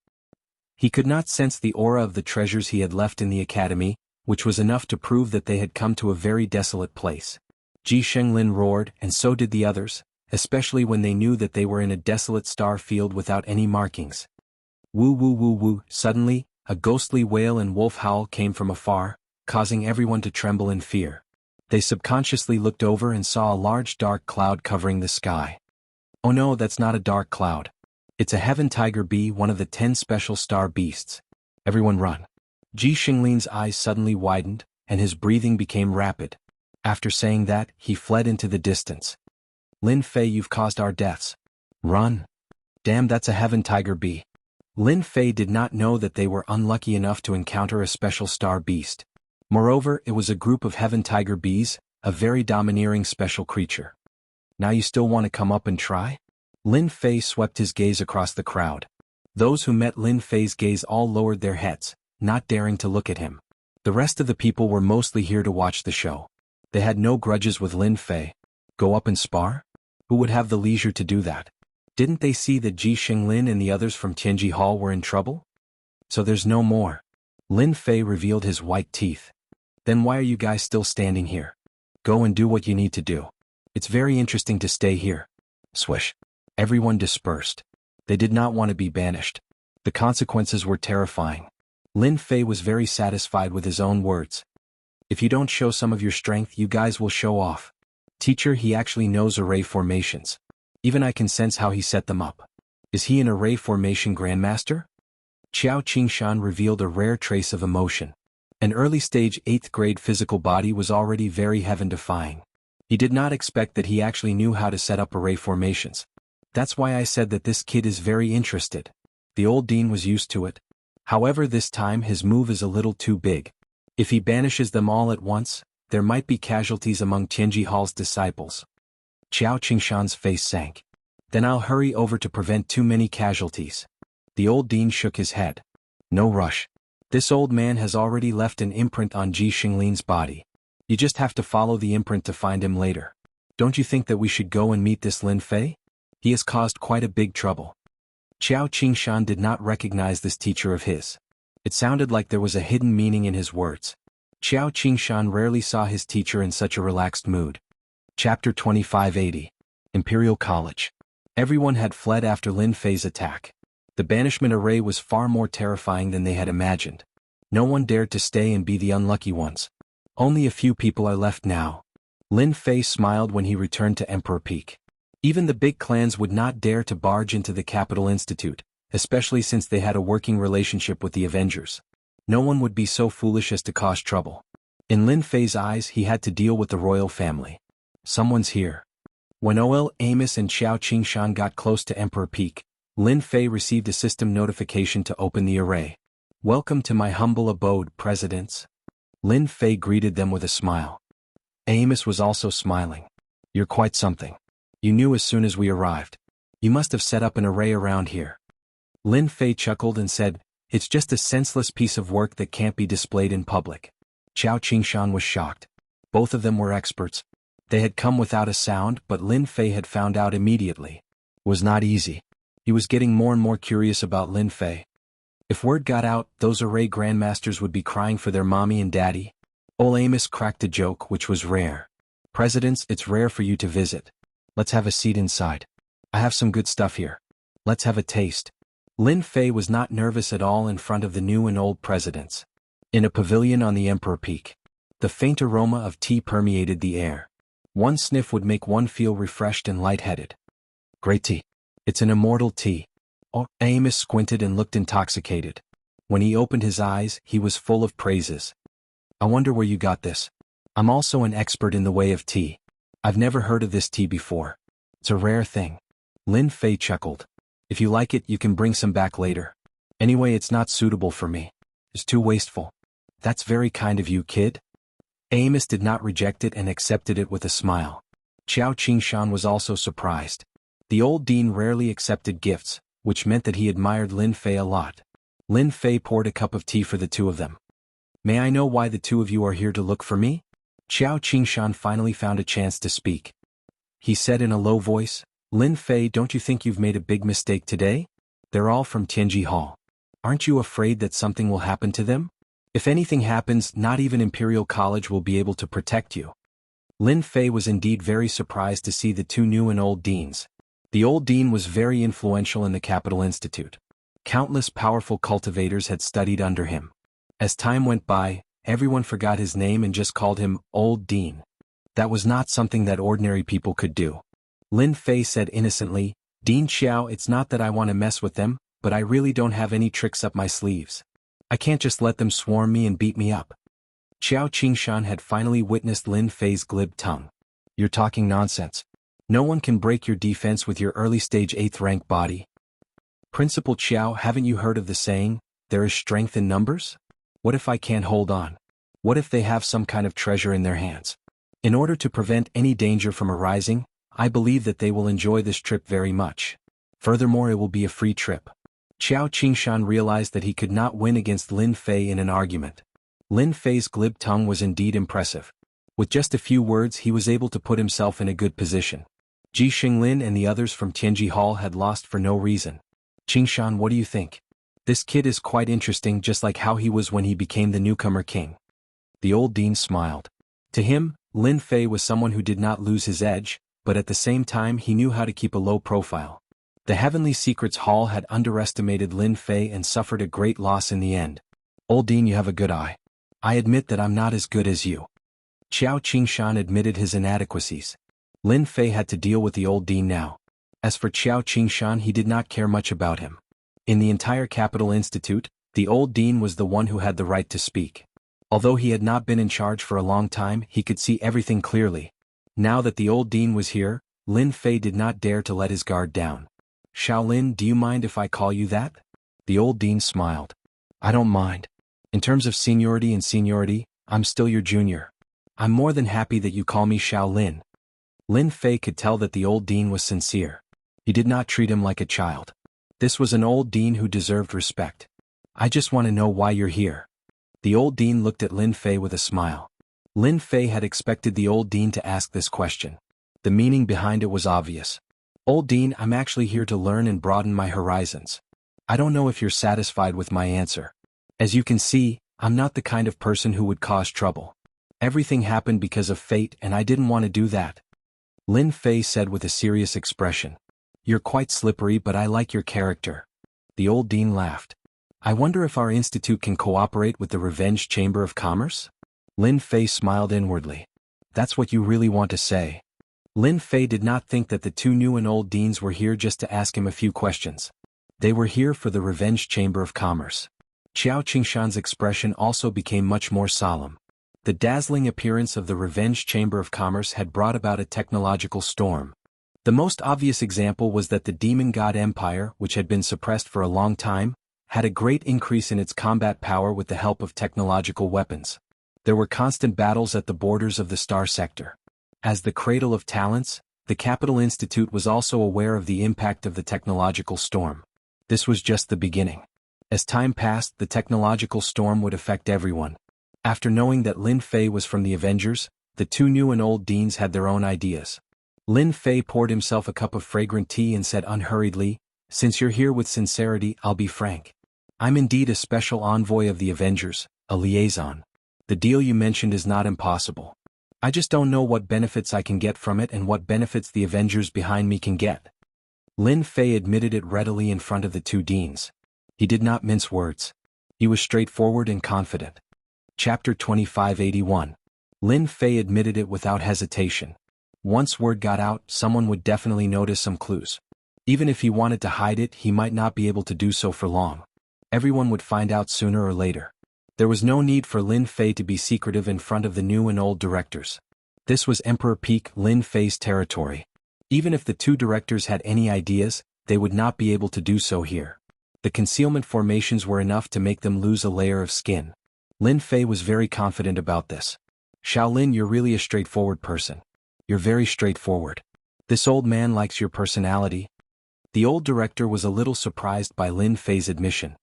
[SPEAKER 1] He could not sense the aura of the treasures he had left in the academy, which was enough to prove that they had come to a very desolate place. Ji Xinglin roared, and so did the others, especially when they knew that they were in a desolate star field without any markings. Woo woo woo woo. Suddenly, a ghostly wail and wolf howl came from afar, causing everyone to tremble in fear. They subconsciously looked over and saw a large dark cloud covering the sky. Oh no, that's not a dark cloud. It's a heaven tiger bee, one of the 10 special star beasts. Everyone run. Ji Xinglin's eyes suddenly widened, and his breathing became rapid. After saying that, he fled into the distance. Lin Fei, you've caused our deaths. Run. Damn, that's a heaven tiger bee. Lin Fei did not know that they were unlucky enough to encounter a special star beast. Moreover, it was a group of heaven tiger bees, a very domineering special creature. Now you still want to come up and try? Lin Fei swept his gaze across the crowd. Those who met Lin Fei's gaze all lowered their heads, not daring to look at him. The rest of the people were mostly here to watch the show. They had no grudges with Lin Fei. Go up and spar? Who would have the leisure to do that? Didn't they see that Ji Xinglin and the others from Tianji Hall were in trouble? So there's no more. Lin Fei revealed his white teeth. Then why are you guys still standing here? Go and do what you need to do. It's very interesting to stay here. Swish. Everyone dispersed. They did not want to be banished. The consequences were terrifying. Lin Fei was very satisfied with his own words. If you don't show some of your strength, you guys will show off. Teacher, he actually knows array formations. Even I can sense how he set them up. Is he an array formation grandmaster? Qiao Qingshan revealed a rare trace of emotion. An early-stage 8th grade physical body was already very heaven-defying. He did not expect that he actually knew how to set up array formations. That's why I said that this kid is very interested. The old dean was used to it. However, this time his move is a little too big. If he banishes them all at once, there might be casualties among Tianji Hall's disciples. Qiao Qingshan's face sank. Then I'll hurry over to prevent too many casualties. The old dean shook his head. No rush. This old man has already left an imprint on Ji Xinglin's body. You just have to follow the imprint to find him later. Don't you think that we should go and meet this Lin Fei? He has caused quite a big trouble. Qiao Qingshan did not recognize this teacher of his. It sounded like there was a hidden meaning in his words. Qiao Qingshan rarely saw his teacher in such a relaxed mood. Chapter 2580. Imperial College. Everyone had fled after Lin Fei's attack. The banishment array was far more terrifying than they had imagined. No one dared to stay and be the unlucky ones. Only a few people are left now. Lin Fei smiled when he returned to Emperor Peak. Even the big clans would not dare to barge into the Capital Institute, especially since they had a working relationship with the Avengers. No one would be so foolish as to cause trouble. In Lin Fei's eyes, he had to deal with the royal family. Someone's here. When OL Amos and Qiao Qingshan got close to Emperor Peak, Lin Fei received a system notification to open the array. Welcome to my humble abode, presidents. Lin Fei greeted them with a smile. Amos was also smiling. You're quite something. You knew as soon as we arrived. You must have set up an array around here. Lin Fei chuckled and said, it's just a senseless piece of work that can't be displayed in public. Qiao Qingshan was shocked. Both of them were experts. They had come without a sound, but Lin Fei had found out immediately. It was not easy. He was getting more and more curious about Lin Fei. If word got out, those array grandmasters would be crying for their mommy and daddy. Ol Amos cracked a joke, which was rare. Presidents, it's rare for you to visit. Let's have a seat inside. I have some good stuff here. Let's have a taste. Lin Fei was not nervous at all in front of the new and old presidents. In a pavilion on the Emperor Peak, the faint aroma of tea permeated the air. One sniff would make one feel refreshed and lightheaded. Great tea. It's an immortal tea. Oh, Amos squinted and looked intoxicated. When he opened his eyes, he was full of praises. I wonder where you got this. I'm also an expert in the way of tea. I've never heard of this tea before. It's a rare thing. Lin Fei chuckled. If you like it, you can bring some back later. Anyway, it's not suitable for me. It's too wasteful. That's very kind of you, kid. Amos did not reject it and accepted it with a smile. Qiao Qingshan was also surprised. The old dean rarely accepted gifts, which meant that he admired Lin Fei a lot. Lin Fei poured a cup of tea for the two of them. May I know why the two of you are here to look for me? Qiao Qingshan finally found a chance to speak. He said in a low voice, Lin Fei, don't you think you've made a big mistake today? They're all from Tianji Hall. Aren't you afraid that something will happen to them? If anything happens, not even Imperial College will be able to protect you. Lin Fei was indeed very surprised to see the two new and old deans. The old dean was very influential in the Capital Institute. Countless powerful cultivators had studied under him. As time went by, everyone forgot his name and just called him Old Dean. That was not something that ordinary people could do. Lin Fei said innocently, Dean Xiao, it's not that I want to mess with them, but I really don't have any tricks up my sleeves. I can't just let them swarm me and beat me up. Qiao Qingshan had finally witnessed Lin Fei's glib tongue. You're talking nonsense. No one can break your defense with your early-stage 8th rank body. Principal Qiao, haven't you heard of the saying, there is strength in numbers? What if I can't hold on? What if they have some kind of treasure in their hands? In order to prevent any danger from arising, I believe that they will enjoy this trip very much. Furthermore, it will be a free trip. Qiao Qingshan realized that he could not win against Lin Fei in an argument. Lin Fei's glib tongue was indeed impressive. With just a few words he was able to put himself in a good position. Ji Xinglin and the others from Tianji Hall had lost for no reason. Qingshan, what do you think? This kid is quite interesting, just like how he was when he became the newcomer king. The old dean smiled. To him, Lin Fei was someone who did not lose his edge, but at the same time he knew how to keep a low profile. The Heavenly Secrets Hall had underestimated Lin Fei and suffered a great loss in the end. Old dean, you have a good eye. I admit that I'm not as good as you. Qiao Qingshan admitted his inadequacies. Lin Fei had to deal with the old dean now. As for Qiao Qingshan, he did not care much about him. In the entire Capital Institute, the old dean was the one who had the right to speak. Although he had not been in charge for a long time, he could see everything clearly. Now that the old dean was here, Lin Fei did not dare to let his guard down. Shaolin, do you mind if I call you that? The old dean smiled. I don't mind. In terms of seniority, I'm still your junior. I'm more than happy that you call me Shaolin. Lin Fei could tell that the old dean was sincere. He did not treat him like a child. This was an old dean who deserved respect. I just want to know why you're here. The old dean looked at Lin Fei with a smile. Lin Fei had expected the old dean to ask this question. The meaning behind it was obvious. Old dean, I'm actually here to learn and broaden my horizons. I don't know if you're satisfied with my answer. As you can see, I'm not the kind of person who would cause trouble. Everything happened because of fate and I didn't want to do that. Lin Fei said with a serious expression. You're quite slippery, but I like your character. The old dean laughed. I wonder if our institute can cooperate with the Revenge Chamber of Commerce? Lin Fei smiled inwardly. That's what you really want to say. Lin Fei did not think that the two new and old deans were here just to ask him a few questions. They were here for the Revenge Chamber of Commerce. Qiao Qingshan's expression also became much more solemn. The dazzling appearance of the Revenge Chamber of Commerce had brought about a technological storm. The most obvious example was that the Demon God Empire, which had been suppressed for a long time, had a great increase in its combat power with the help of technological weapons. There were constant battles at the borders of the Star Sector. As the cradle of talents, the Capital Institute was also aware of the impact of the technological storm. This was just the beginning. As time passed, the technological storm would affect everyone. After knowing that Lin Fei was from the Avengers, the two new and old deans had their own ideas. Lin Fei poured himself a cup of fragrant tea and said unhurriedly, Since you're here with sincerity, I'll be frank. I'm indeed a special envoy of the Avengers, a liaison. The deal you mentioned is not impossible. I just don't know what benefits I can get from it and what benefits the Avengers behind me can get. Lin Fei admitted it readily in front of the two deans. He did not mince words. He was straightforward and confident. Chapter 2581. Lin Fei admitted it without hesitation. Once word got out, someone would definitely notice some clues. Even if he wanted to hide it, he might not be able to do so for long. Everyone would find out sooner or later. There was no need for Lin Fei to be secretive in front of the new and old directors. This was Emperor Peak Lin Fei's territory. Even if the two directors had any ideas, they would not be able to do so here. The concealment formations were enough to make them lose a layer of skin. Lin Fei was very confident about this. Shaolin, you're really a straightforward person. You're very straightforward. This old man likes your personality. The old director was a little surprised by Lin Fei's admission.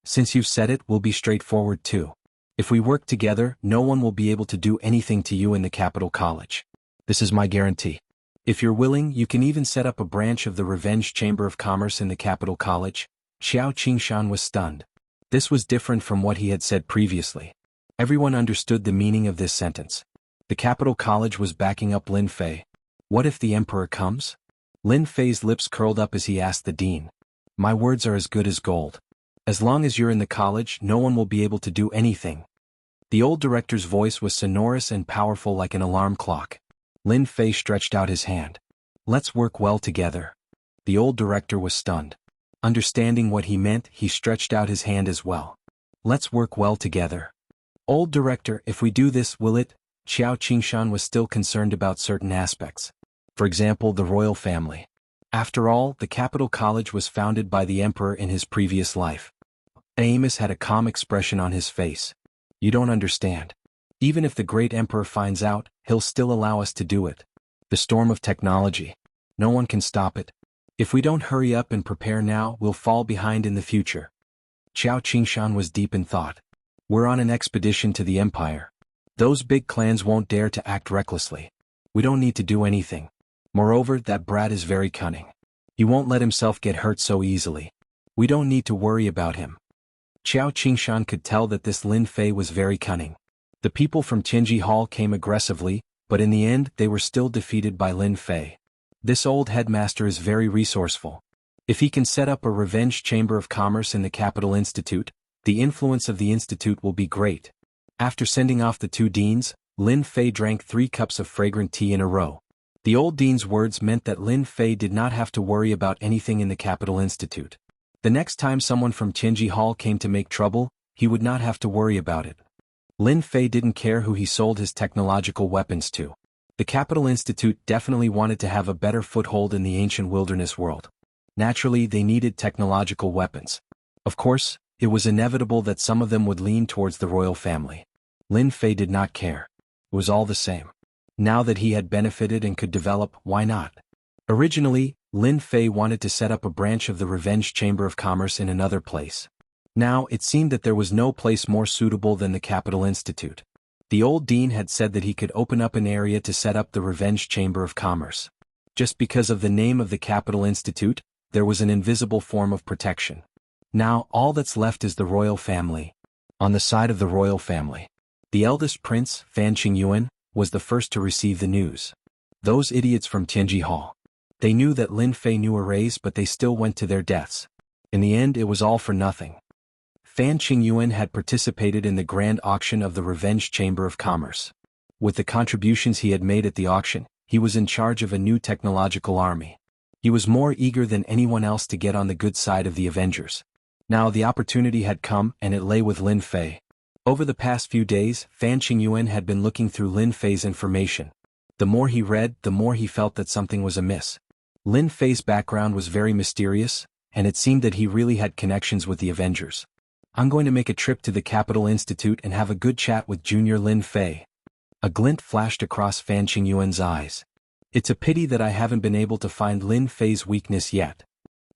[SPEAKER 1] Since you've said it, we'll be straightforward too. If we work together, no one will be able to do anything to you in the Capital College. This is my guarantee. If you're willing, you can even set up a branch of the Revenge Chamber of Commerce in the Capital College. Qiao Qingshan was stunned. This was different from what he had said previously. Everyone understood the meaning of this sentence. The Capital College was backing up Lin Fei. What if the Emperor comes? Lin Fei's lips curled up as he asked the dean. My words are as good as gold. As long as you're in the college, no one will be able to do anything. The old director's voice was sonorous and powerful like an alarm clock. Lin Fei stretched out his hand. Let's work well together. The old director was stunned. Understanding what he meant, he stretched out his hand as well. Let's work well together. Old director, if we do this, will it? Qiao Qingshan was still concerned about certain aspects. For example, the royal family. After all, the Capital College was founded by the emperor in his previous life. Amos had a calm expression on his face. You don't understand. Even if the great emperor finds out, he'll still allow us to do it. The storm of technology. No one can stop it. If we don't hurry up and prepare now, we'll fall behind in the future. Qiao Qingshan was deep in thought. We're on an expedition to the Empire. Those big clans won't dare to act recklessly. We don't need to do anything. Moreover, that brat is very cunning. He won't let himself get hurt so easily. We don't need to worry about him. Qiao Qingshan could tell that this Lin Fei was very cunning. The people from Tianji Hall came aggressively, but in the end they were still defeated by Lin Fei. This old headmaster is very resourceful. If he can set up a revenge chamber of commerce in the Capital Institute, the influence of the institute will be great. After sending off the two deans, Lin Fei drank 3 cups of fragrant tea in a row. The old dean's words meant that Lin Fei did not have to worry about anything in the Capital Institute. The next time someone from Tianji Hall came to make trouble, he would not have to worry about it. Lin Fei didn't care who he sold his technological weapons to. The Capital Institute definitely wanted to have a better foothold in the ancient wilderness world. Naturally, they needed technological weapons. Of course, it was inevitable that some of them would lean towards the royal family. Lin Fei did not care. It was all the same. Now that he had benefited and could develop, why not? Originally, Lin Fei wanted to set up a branch of the Revenge Chamber of Commerce in another place. Now, it seemed that there was no place more suitable than the Capital Institute. The old dean had said that he could open up an area to set up the Revenge Chamber of Commerce. Just because of the name of the Capital Institute, there was an invisible form of protection. Now, all that's left is the royal family. On the side of the royal family, the eldest prince, Fan Qingyuan, was the first to receive the news. Those idiots from Tianji Hall. They knew that Lin Fei knew a raise, but they still went to their deaths. In the end, it was all for nothing. Fan Qingyuan had participated in the grand auction of the Revenge Chamber of Commerce. With the contributions he had made at the auction, he was in charge of a new technological army. He was more eager than anyone else to get on the good side of the Avengers. Now the opportunity had come, and it lay with Lin Fei. Over the past few days, Fan Qingyuan had been looking through Lin Fei's information. The more he read, the more he felt that something was amiss. Lin Fei's background was very mysterious, and it seemed that he really had connections with the Avengers. I'm going to make a trip to the Capital Institute and have a good chat with Junior Lin Fei. A glint flashed across Fan Qingyuan's eyes. It's a pity that I haven't been able to find Lin Fei's weakness yet.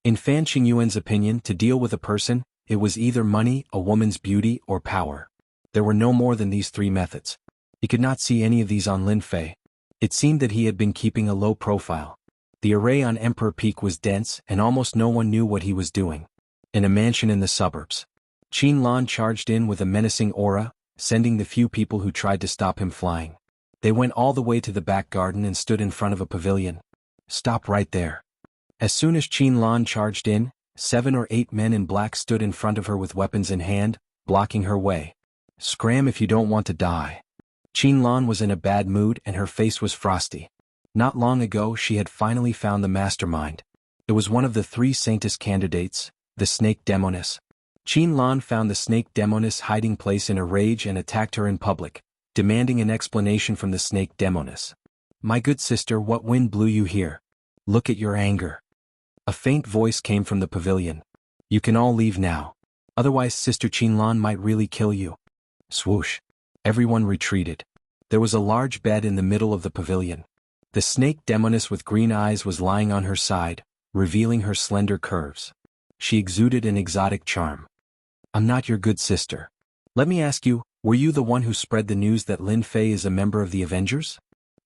[SPEAKER 1] In Fan Qingyuan's opinion, to deal with a person, it was either money, a woman's beauty, or power. There were no more than these 3 methods. He could not see any of these on Lin Fei. It seemed that he had been keeping a low profile. The array on Emperor Peak was dense, and almost no one knew what he was doing. In a mansion in the suburbs, Qin Lan charged in with a menacing aura, sending the few people who tried to stop him flying. They went all the way to the back garden and stood in front of a pavilion. Stop right there. As soon as Qin Lan charged in, 7 or 8 men in black stood in front of her with weapons in hand, blocking her way. Scram if you don't want to die. Qin Lan was in a bad mood and her face was frosty. Not long ago she had finally found the mastermind. It was one of the 3 Saintess candidates, the Snake Demoness. Qin Lan found the Snake Demoness hiding place in a rage and attacked her in public, demanding an explanation from the Snake Demoness. My good sister, what wind blew you here? Look at your anger. A faint voice came from the pavilion. You can all leave now. Otherwise Sister Qin Lan might really kill you. Swoosh. Everyone retreated. There was a large bed in the middle of the pavilion. The Snake Demoness with green eyes was lying on her side, revealing her slender curves. She exuded an exotic charm. I'm not your good sister. Let me ask you, were you the one who spread the news that Lin Fei is a member of the Avengers?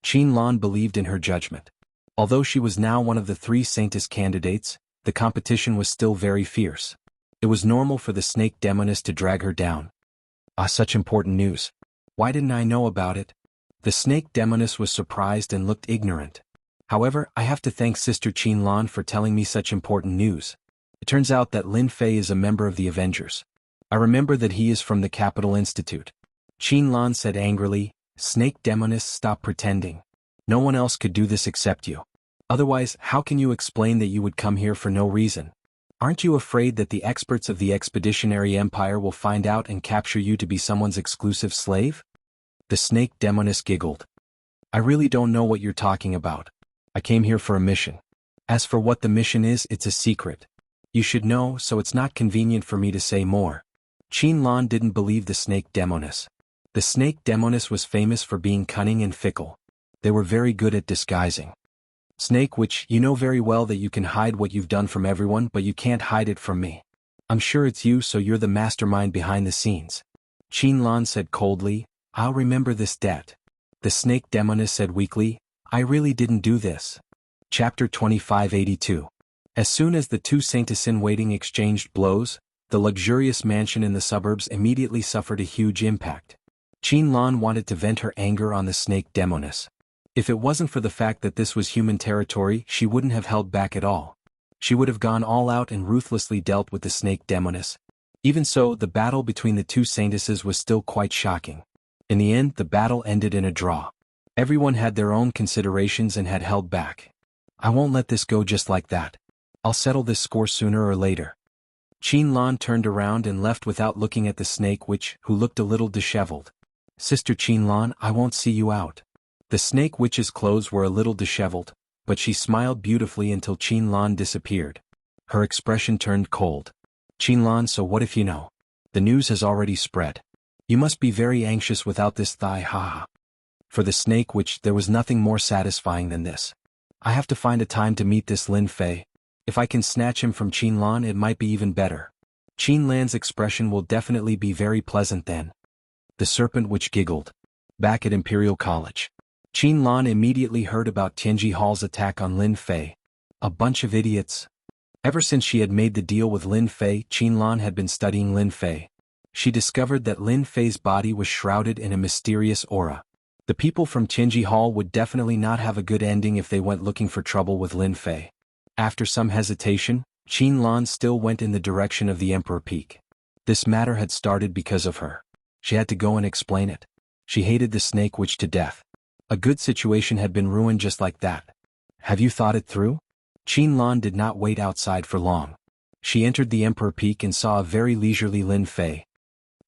[SPEAKER 1] Qin Lan believed in her judgment. Although she was now one of the 3 Saintess candidates, the competition was still very fierce. It was normal for the Snake Demoness to drag her down. Such important news. Why didn't I know about it? The Snake Demoness was surprised and looked ignorant. However, I have to thank Sister Qin Lan for telling me such important news. It turns out that Lin Fei is a member of the Avengers. I remember that he is from the Capital Institute. Qin Lan said angrily, Snake Demoness, stop pretending. No one else could do this except you. Otherwise, how can you explain that you would come here for no reason? Aren't you afraid that the experts of the Expeditionary Empire will find out and capture you to be someone's exclusive slave? The Snake Demoness giggled. I really don't know what you're talking about. I came here for a mission. As for what the mission is, it's a secret. You should know, so it's not convenient for me to say more. Qin Lan didn't believe the Snake Demoness. The Snake Demoness was famous for being cunning and fickle. They were very good at disguising. Snake Witch, you know very well that you can hide what you've done from everyone, but you can't hide it from me. I'm sure it's you, so you're the mastermind behind the scenes. Qinlan said coldly, I'll remember this debt. The snake demoness said weakly, I really didn't do this. Chapter 2582. As soon as the two saints-in-waiting exchanged blows, the luxurious mansion in the suburbs immediately suffered a huge impact. Qinlan wanted to vent her anger on the snake demoness. If it wasn't for the fact that this was human territory, she wouldn't have held back at all. She would have gone all out and ruthlessly dealt with the snake demoness. Even so, the battle between the two saintesses was still quite shocking. In the end, the battle ended in a draw. Everyone had their own considerations and had held back. I won't let this go just like that. I'll settle this score sooner or later. Qinlan turned around and left without looking at the snake witch, who looked a little disheveled. Sister Qinlan, I won't see you out. The snake witch's clothes were a little disheveled, but she smiled beautifully until Qinlan disappeared. Her expression turned cold. Qinlan, so what if you know? The news has already spread. You must be very anxious without this thigh, haha. For the snake witch, there was nothing more satisfying than this. I have to find a time to meet this Lin Fei. If I can snatch him from Qinlan, it might be even better. Qinlan's expression will definitely be very pleasant then. The serpent witch giggled. Back at Imperial College, Qinlan immediately heard about Tianji Hall's attack on Lin Fei. A bunch of idiots. Ever since she had made the deal with Lin Fei, Qinlan had been studying Lin Fei. She discovered that Lin Fei's body was shrouded in a mysterious aura. The people from Tianji Hall would definitely not have a good ending if they went looking for trouble with Lin Fei. After some hesitation, Qinlan still went in the direction of the Emperor Peak. This matter had started because of her. She had to go and explain it. She hated the snake witch to death. A good situation had been ruined just like that. Have you thought it through? Qinlan did not wait outside for long. She entered the Emperor Peak and saw a very leisurely Lin Fei.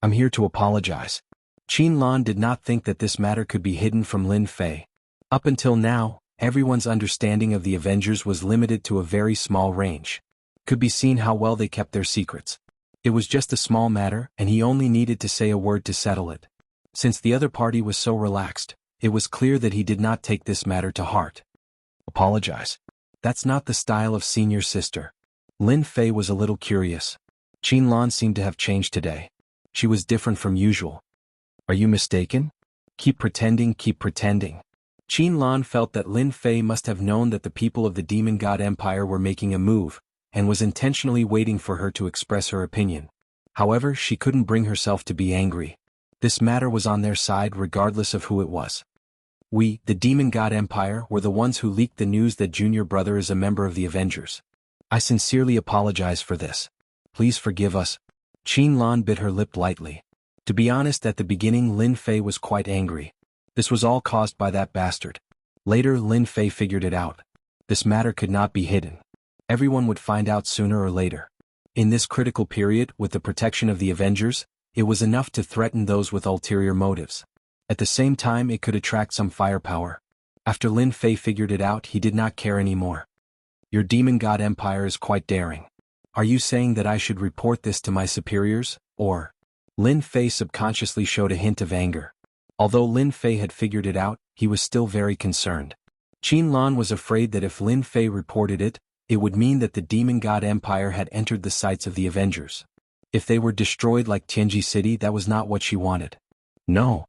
[SPEAKER 1] I'm here to apologize. Qinlan did not think that this matter could be hidden from Lin Fei. Up until now, everyone's understanding of the Avengers was limited to a very small range. Could be seen how well they kept their secrets. It was just a small matter, and he only needed to say a word to settle it. Since the other party was so relaxed, it was clear that he did not take this matter to heart. Apologize. That's not the style of senior sister. Lin Fei was a little curious. Qinlan seemed to have changed today. She was different from usual. Are you mistaken? Keep pretending, keep pretending. Qinlan felt that Lin Fei must have known that the people of the Demon God Empire were making a move, and was intentionally waiting for her to express her opinion. However, she couldn't bring herself to be angry. This matter was on their side regardless of who it was. We, the Demon God Empire, were the ones who leaked the news that Junior Brother is a member of the Avengers. I sincerely apologize for this. Please forgive us. Qinlan bit her lip lightly. To be honest, at the beginning Lin Fei was quite angry. This was all caused by that bastard. Later Lin Fei figured it out. This matter could not be hidden. Everyone would find out sooner or later. In this critical period, with the protection of the Avengers, it was enough to threaten those with ulterior motives. At the same time, it could attract some firepower. After Lin Fei figured it out, he did not care anymore. Your Demon God Empire is quite daring. Are you saying that I should report this to my superiors, or? Lin Fei subconsciously showed a hint of anger. Although Lin Fei had figured it out, he was still very concerned. Qinlan was afraid that if Lin Fei reported it, it would mean that the Demon God Empire had entered the sights of the Avengers. If they were destroyed like Tianji City, that was not what she wanted. No.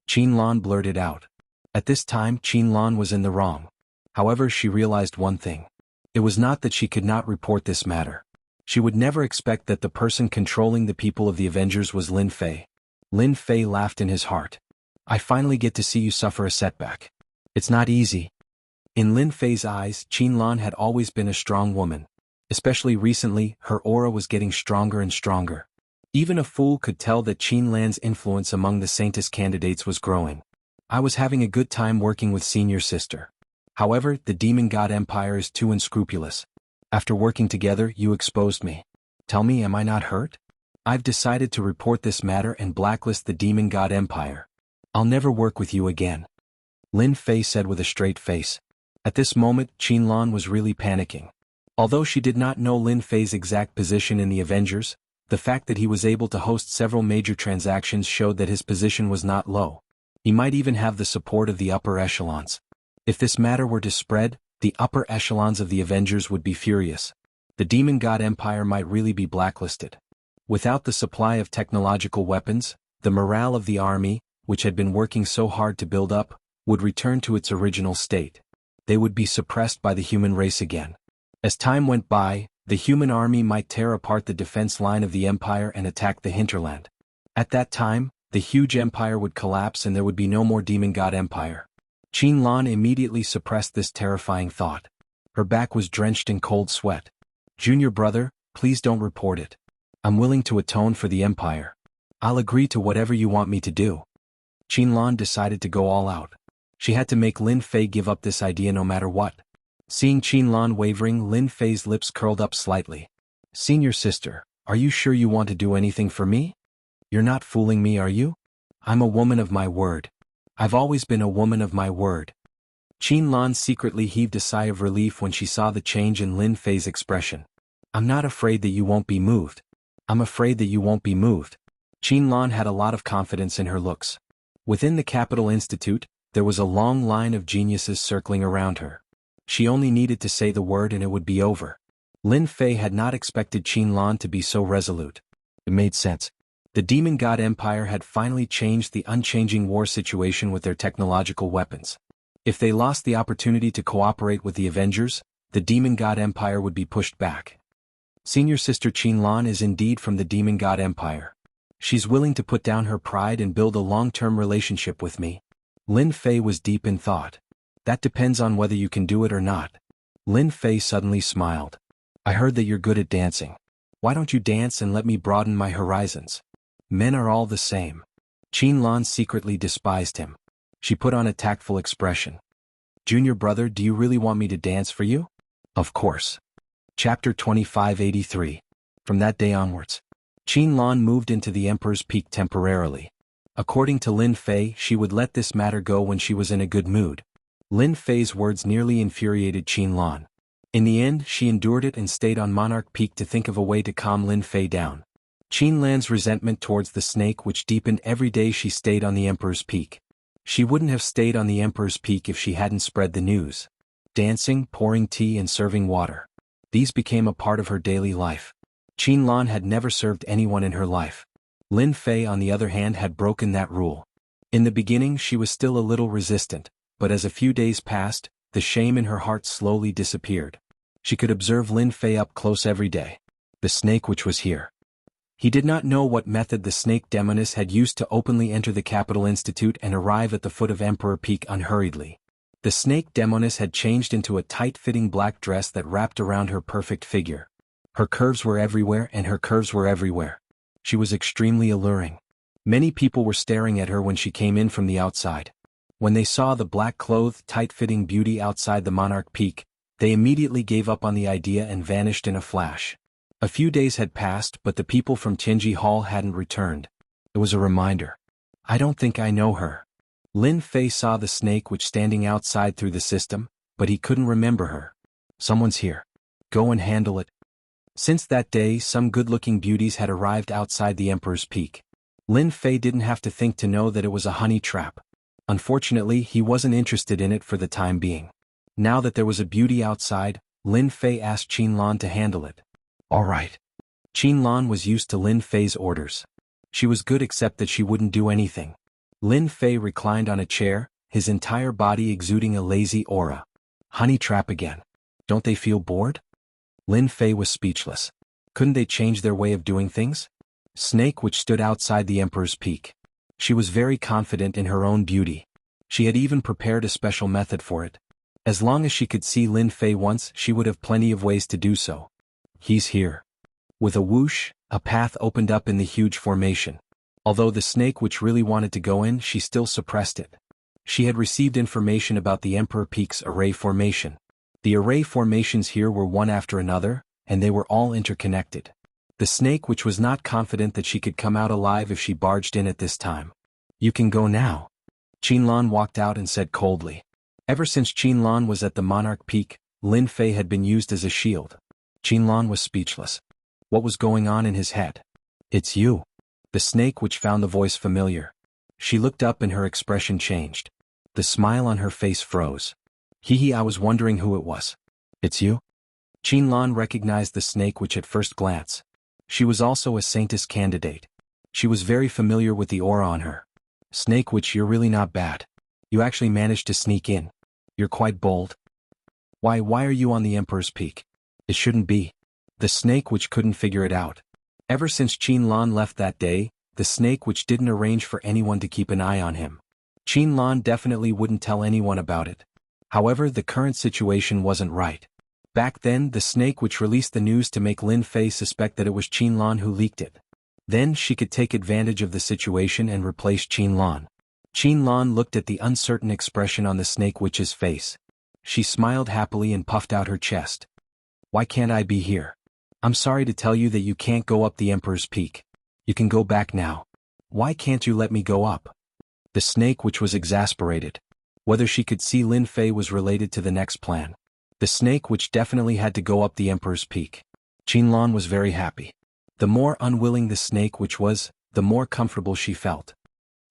[SPEAKER 1] Qinlan blurted out. At this time, Qinlan was in the wrong. However, she realized one thing. It was not that she could not report this matter. She would never expect that the person controlling the people of the Avengers was Lin Fei. Lin Fei laughed in his heart. I finally get to see you suffer a setback. It's not easy. In Lin Fei's eyes, Qinlan had always been a strong woman. Especially recently, her aura was getting stronger and stronger. Even a fool could tell that Qinlan's influence among the Saintess candidates was growing. I was having a good time working with senior sister. However, the Demon God Empire is too unscrupulous. After working together, you exposed me. Tell me, am I not hurt? I've decided to report this matter and blacklist the Demon God Empire. I'll never work with you again. Lin Fei said with a straight face. At this moment, Qinlan was really panicking. Although she did not know Lin Fei's exact position in the Avengers, the fact that he was able to host several major transactions showed that his position was not low. He might even have the support of the upper echelons. If this matter were to spread, The upper echelons of the Avengers would be furious. The Demon God Empire might really be blacklisted. Without the supply of technological weapons, the morale of the army, which had been working so hard to build up, would return to its original state. They would be suppressed by the human race again. As time went by, the human army might tear apart the defense line of the Empire and attack the hinterland. At that time, the huge empire would collapse and there would be no more Demon God Empire. Qinlan immediately suppressed this terrifying thought. Her back was drenched in cold sweat. "Junior brother, please don't report it. I'm willing to atone for the Empire. I'll agree to whatever you want me to do." Qinlan decided to go all out. She had to make Lin Fei give up this idea no matter what. Seeing Qinlan wavering, Lin Fei's lips curled up slightly. "Senior sister, are you sure you want to do anything for me? You're not fooling me, are you? I'm a woman of my word. I've always been a woman of my word." Qinlan secretly heaved a sigh of relief when she saw the change in Lin Fei's expression. "I'm not afraid that you won't be moved. I'm afraid that you won't be moved." Qinlan had a lot of confidence in her looks. Within the Capital Institute, there was a long line of geniuses circling around her. She only needed to say the word and it would be over. Lin Fei had not expected Qinlan to be so resolute. It made sense. The Demon God Empire had finally changed the unchanging war situation with their technological weapons. If they lost the opportunity to cooperate with the Avengers, the Demon God Empire would be pushed back. Senior sister Qinlan is indeed from the Demon God Empire. She's willing to put down her pride and build a long-term relationship with me. Lin Fei was deep in thought. That depends on whether you can do it or not. Lin Fei suddenly smiled. "I heard that you're good at dancing. Why don't you dance and let me broaden my horizons?" Men are all the same. Qinlan secretly despised him. She put on a tactful expression. "Junior brother, do you really want me to dance for you?" "Of course." Chapter 2583. From that day onwards, Qinlan moved into the Emperor's Peak temporarily. According to Lin Fei, she would let this matter go when she was in a good mood. Lin Fei's words nearly infuriated Qinlan. In the end, she endured it and stayed on Monarch Peak to think of a way to calm Lin Fei down. Qinlan's resentment towards the snake which deepened every day she stayed on the Emperor's Peak. She wouldn't have stayed on the Emperor's Peak if she hadn't spread the news. Dancing, pouring tea and serving water. These became a part of her daily life. Qinlan had never served anyone in her life. Lin Fei on the other hand had broken that rule. In the beginning she was still a little resistant, but as a few days passed, the shame in her heart slowly disappeared. She could observe Lin Fei up close every day. The snake which was here. He did not know what method the snake demoness had used to openly enter the Capital Institute and arrive at the foot of Emperor Peak unhurriedly. The snake demoness had changed into a tight-fitting black dress that wrapped around her perfect figure. Her curves were everywhere and her curves were everywhere. She was extremely alluring. Many people were staring at her when she came in from the outside. When they saw the black-clothed, tight-fitting beauty outside the Monarch Peak, they immediately gave up on the idea and vanished in a flash. A few days had passed, but the people from Tianji Hall hadn't returned. It was a reminder. "I don't think I know her." Lin Fei saw the snake which standing outside through the system, but he couldn't remember her. "Someone's here. Go and handle it." Since that day, some good-looking beauties had arrived outside the Emperor's Peak. Lin Fei didn't have to think to know that it was a honey trap. Unfortunately, he wasn't interested in it for the time being. Now that there was a beauty outside, Lin Fei asked Qinlan to handle it. "All right." Qinlan was used to Lin Fei's orders. She was good except that she wouldn't do anything. Lin Fei reclined on a chair, his entire body exuding a lazy aura. Honey trap again. Don't they feel bored? Lin Fei was speechless. Couldn't they change their way of doing things? Snake which stood outside the Emperor's Peak. She was very confident in her own beauty. She had even prepared a special method for it. As long as she could see Lin Fei once, she would have plenty of ways to do so. He's here. With a whoosh, a path opened up in the huge formation. Although the snake which really wanted to go in, she still suppressed it. She had received information about the Emperor Peak's array formation. The array formations here were one after another, and they were all interconnected. The snake which was not confident that she could come out alive if she barged in at this time. "You can go now." Qinlan walked out and said coldly. Ever since Qinlan was at the Monarch Peak, Lin Fei had been used as a shield. Qinlan was speechless. What was going on in his head? "It's you." The snake which found the voice familiar. She looked up and her expression changed. The smile on her face froze. Hee, I was wondering who it was. It's you? Qinlan recognized the snake witch at first glance. She was also a Saintess candidate. She was very familiar with the aura on her. Snake witch, you're really not bad. You actually managed to sneak in. You're quite bold. Why are you on the Emperor's Peak? It shouldn't be. The snake witch couldn't figure it out. Ever since Qinlan left that day, the snake witch didn't arrange for anyone to keep an eye on him. Qinlan definitely wouldn't tell anyone about it. However, the current situation wasn't right. Back then, the snake witch released the news to make Lin Fei suspect that it was Qinlan who leaked it. Then she could take advantage of the situation and replace Qinlan. Qinlan looked at the uncertain expression on the snake witch's face. She smiled happily and puffed out her chest. Why can't I be here? I'm sorry to tell you that you can't go up the Emperor's Peak. You can go back now. Why can't you let me go up? The snake witch was exasperated. Whether she could see Lin Fei was related to the next plan. The snake witch definitely had to go up the Emperor's Peak. Qinlan was very happy. The more unwilling the snake witch was, the more comfortable she felt.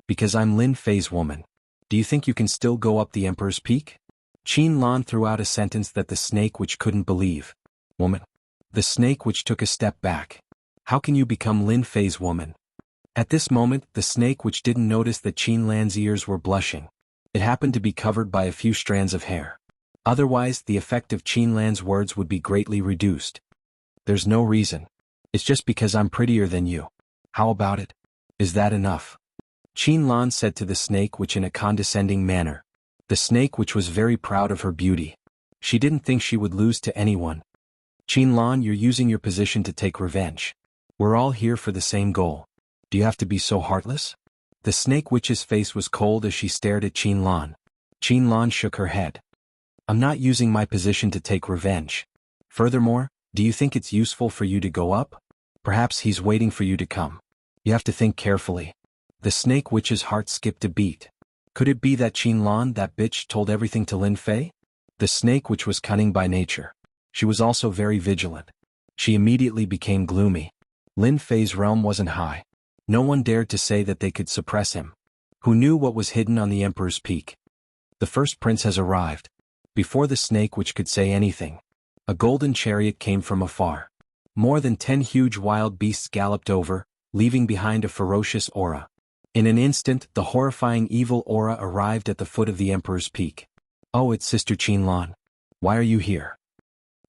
[SPEAKER 1] Because I'm Lin Fei's woman. Do you think you can still go up the Emperor's Peak? Qinlan threw out a sentence that the snake witch couldn't believe. Woman. The snake witch took a step back. How can you become Lin Fei's woman? At this moment, the snake witch didn't notice that Qinlan's ears were blushing. It happened to be covered by a few strands of hair. Otherwise, the effect of Qinlan's words would be greatly reduced. There's no reason. It's just because I'm prettier than you. How about it? Is that enough? Qinlan said to the snake witch in a condescending manner. The snake witch was very proud of her beauty. She didn't think she would lose to anyone. Qinlan, you're using your position to take revenge. We're all here for the same goal. Do you have to be so heartless? The snake witch's face was cold as she stared at Qinlan. Qinlan shook her head. I'm not using my position to take revenge. Furthermore, do you think it's useful for you to go up? Perhaps he's waiting for you to come. You have to think carefully. The snake witch's heart skipped a beat. Could it be that Qinlan, that bitch, told everything to Lin Fei? The snake witch was cunning by nature. She was also very vigilant. She immediately became gloomy. Lin Fei's realm wasn't high. No one dared to say that they could suppress him. Who knew what was hidden on the Emperor's Peak? The first prince has arrived. Before the snake witch could say anything, a golden chariot came from afar. More than 10 huge wild beasts galloped over, leaving behind a ferocious aura. In an instant, the horrifying evil aura arrived at the foot of the Emperor's Peak. Oh, it's Sister Qinlan. Why are you here?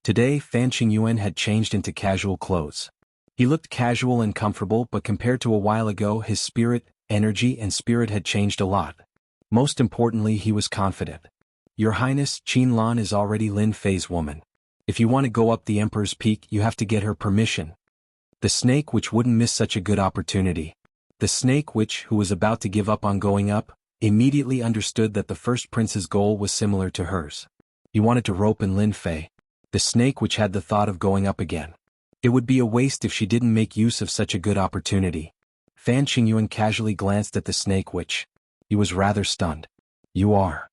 [SPEAKER 1] Today, Fan Qingyuan had changed into casual clothes. He looked casual and comfortable, but compared to a while ago, his spirit, energy, and spirit had changed a lot. Most importantly, he was confident. Your Highness, Qinlan is already Lin Fei's woman. If you want to go up the Emperor's Peak, you have to get her permission. The snake witch wouldn't miss such a good opportunity. The snake witch, who was about to give up on going up, immediately understood that the first prince's goal was similar to hers. He wanted to rope in Lin Fei. The snake witch had the thought of going up again. It would be a waste if she didn't make use of such a good opportunity. Fan Qingyuan casually glanced at the snake witch. He was rather stunned. You are.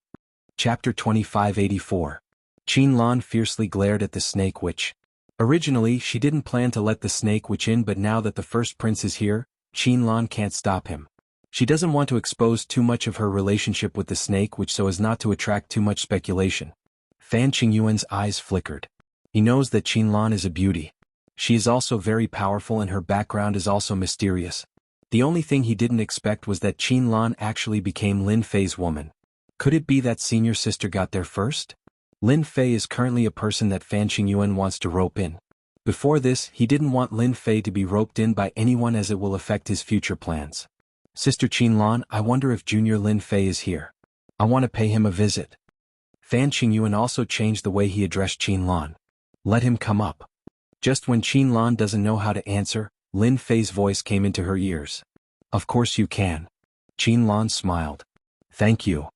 [SPEAKER 1] Chapter 2584. Qinlan fiercely glared at the snake witch. Originally, she didn't plan to let the snake witch in, but now that the first prince is here, Qinlan can't stop him. She doesn't want to expose too much of her relationship with the snake witch so as not to attract too much speculation. Fan Qingyuan's eyes flickered. He knows that Qinlan is a beauty. She is also very powerful and her background is also mysterious. The only thing he didn't expect was that Qinlan actually became Lin Fei's woman. Could it be that senior sister got there first? Lin Fei is currently a person that Fan Qingyuan wants to rope in. Before this, he didn't want Lin Fei to be roped in by anyone as it will affect his future plans. Sister Qinlan, I wonder if Junior Lin Fei is here. I want to pay him a visit. Fan Qingyuan also changed the way he addressed Qinlan. Let him come up. Just when Qinlan doesn't know how to answer, Lin Fei's voice came into her ears. Of course you can. Qinlan smiled. Thank you.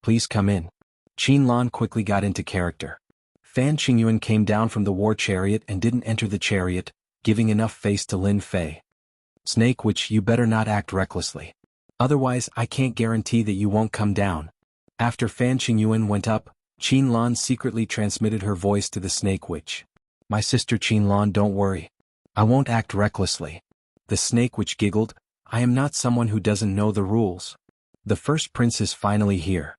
[SPEAKER 1] Please come in. Qinlan quickly got into character. Fan Qingyuan came down from the war chariot and didn't enter the chariot, giving enough face to Lin Fei. Snake witch, you better not act recklessly. Otherwise, I can't guarantee that you won't come down. After Fan Qingyuan went up, Qinlan secretly transmitted her voice to the snake witch. My sister Qinlan, don't worry. I won't act recklessly. The snake witch giggled. I am not someone who doesn't know the rules. The first prince is finally here.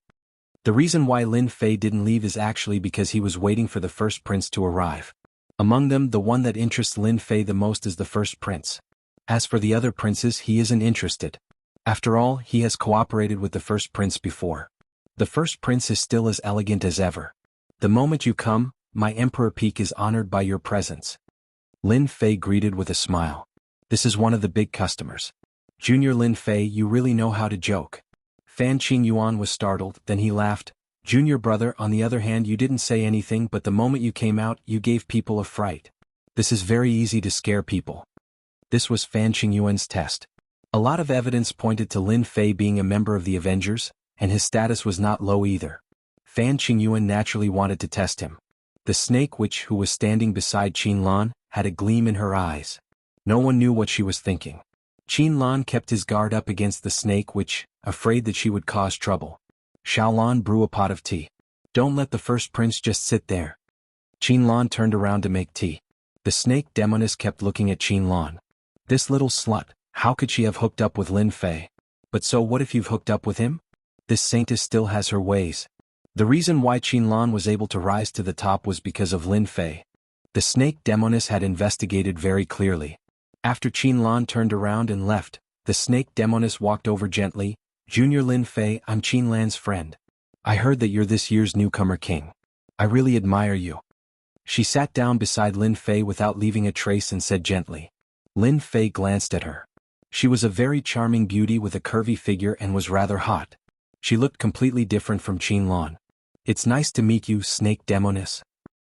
[SPEAKER 1] The reason why Lin Fei didn't leave is actually because he was waiting for the first prince to arrive. Among them, the one that interests Lin Fei the most is the first prince. As for the other princes, he isn't interested. After all, he has cooperated with the first prince before. The first prince is still as elegant as ever. The moment you come, my Emperor Peak is honored by your presence. Lin Fei greeted with a smile. This is one of the big customers. Junior Lin Fei, you really know how to joke. Fan Qingyuan was startled, then he laughed. Junior brother, on the other hand, you didn't say anything, but the moment you came out, you gave people a fright. This is very easy to scare people. This was Fan Qingyuan's test. A lot of evidence pointed to Lin Fei being a member of the Avengers, and his status was not low either. Fan Qingyuan naturally wanted to test him. The snake witch who was standing beside Qin Lan had a gleam in her eyes. No one knew what she was thinking. Qin Lan kept his guard up against the snake witch, afraid that she would cause trouble. Xiaolan brew a pot of tea. Don't let the first prince just sit there. Qin Lan turned around to make tea. The snake demoness kept looking at Qin Lan. This little slut, how could she have hooked up with Lin Fei? But so what if you've hooked up with him? This saintess still has her ways. The reason why Qin Lan was able to rise to the top was because of Lin Fei. The snake demoness had investigated very clearly. After Qin Lan turned around and left, the snake demoness walked over gently. Junior Lin Fei, I'm Qin Lan's friend. I heard that you're this year's newcomer king. I really admire you. She sat down beside Lin Fei without leaving a trace and said gently. Lin Fei glanced at her. She was a very charming beauty with a curvy figure and was rather hot. She looked completely different from Qin Lan. It's nice to meet you, snake demoness.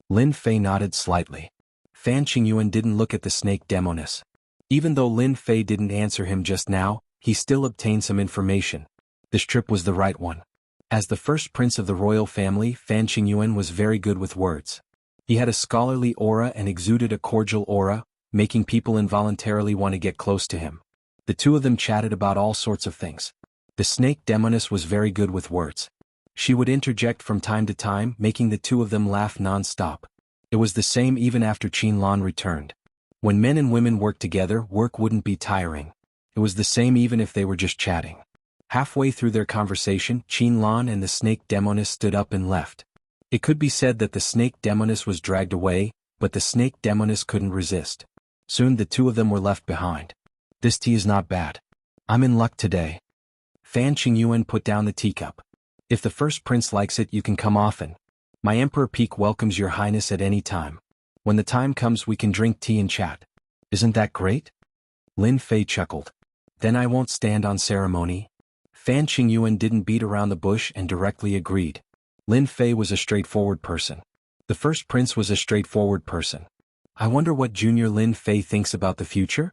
[SPEAKER 1] Lin Fei nodded slightly. Fan Qingyuan didn't look at the snake demoness. Even though Lin Fei didn't answer him just now, he still obtained some information. This trip was the right one. As the first prince of the royal family, Fan Qingyuan was very good with words. He had a scholarly aura and exuded a cordial aura, making people involuntarily want to get close to him. The two of them chatted about all sorts of things. The snake demoness was very good with words. She would interject from time to time, making the two of them laugh non-stop. It was the same even after Qin Lan returned. When men and women worked together, work wouldn't be tiring. It was the same even if they were just chatting. Halfway through their conversation, Qin Lan and the snake demoness stood up and left. It could be said that the snake demoness was dragged away, but the snake demoness couldn't resist. Soon the two of them were left behind. This tea is not bad. I'm in luck today. Fan Qingyuan put down the teacup. If the first prince likes it, you can come often. My Emperor Peak welcomes your highness at any time. When the time comes, we can drink tea and chat. Isn't that great? Lin Fei chuckled. Then I won't stand on ceremony. Fan Qingyuan didn't beat around the bush and directly agreed. Lin Fei was a straightforward person. The first prince was a straightforward person. I wonder what Junior Lin Fei thinks about the future?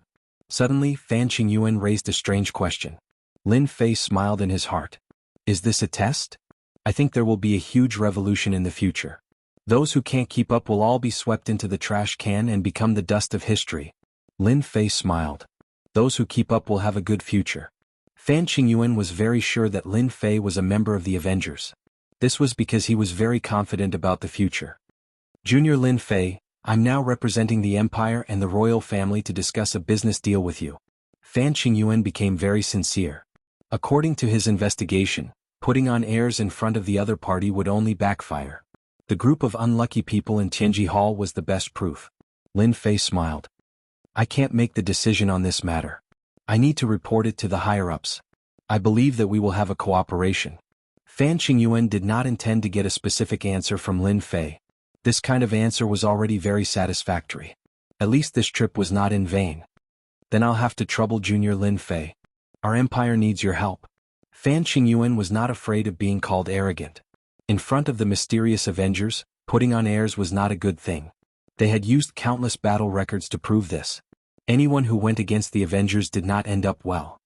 [SPEAKER 1] Suddenly, Fan Qingyuan raised a strange question. Lin Fei smiled in his heart. Is this a test? I think there will be a huge revolution in the future. Those who can't keep up will all be swept into the trash can and become the dust of history. Lin Fei smiled. Those who keep up will have a good future. Fan Qingyuan was very sure that Lin Fei was a member of the Avengers. This was because he was very confident about the future. Junior Lin Fei, I'm now representing the Empire and the royal family to discuss a business deal with you. Fan Qingyuan became very sincere. According to his investigation, putting on airs in front of the other party would only backfire. The group of unlucky people in Tianji Hall was the best proof. Lin Fei smiled. I can't make the decision on this matter. I need to report it to the higher-ups. I believe that we will have a cooperation. Fan Qingyuan did not intend to get a specific answer from Lin Fei. This kind of answer was already very satisfactory. At least this trip was not in vain. Then I'll have to trouble Junior Lin Fei. Our empire needs your help. Fan Qingyuan was not afraid of being called arrogant. In front of the mysterious Avengers, putting on airs was not a good thing. They had used countless battle records to prove this. Anyone who went against the Avengers did not end up well.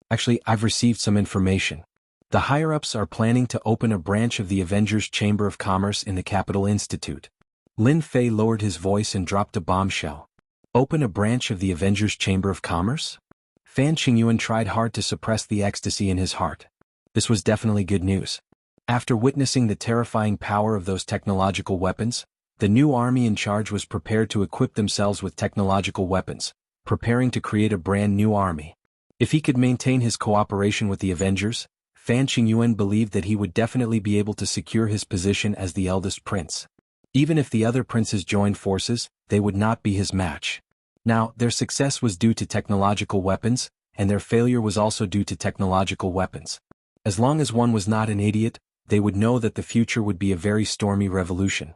[SPEAKER 1] Actually, I've received some information. The higher-ups are planning to open a branch of the Avengers Chamber of Commerce in the Capital Institute. Lin Fei lowered his voice and dropped a bombshell. Open a branch of the Avengers Chamber of Commerce? Fan Qingyuan tried hard to suppress the ecstasy in his heart. This was definitely good news. After witnessing the terrifying power of those technological weapons, the new army in charge was prepared to equip themselves with technological weapons, preparing to create a brand new army. If he could maintain his cooperation with the Avengers, Fan Qingyuan believed that he would definitely be able to secure his position as the eldest prince. Even if the other princes joined forces, they would not be his match. Now, their success was due to technological weapons, and their failure was also due to technological weapons. As long as one was not an idiot, they would know that the future would be a very stormy revolution.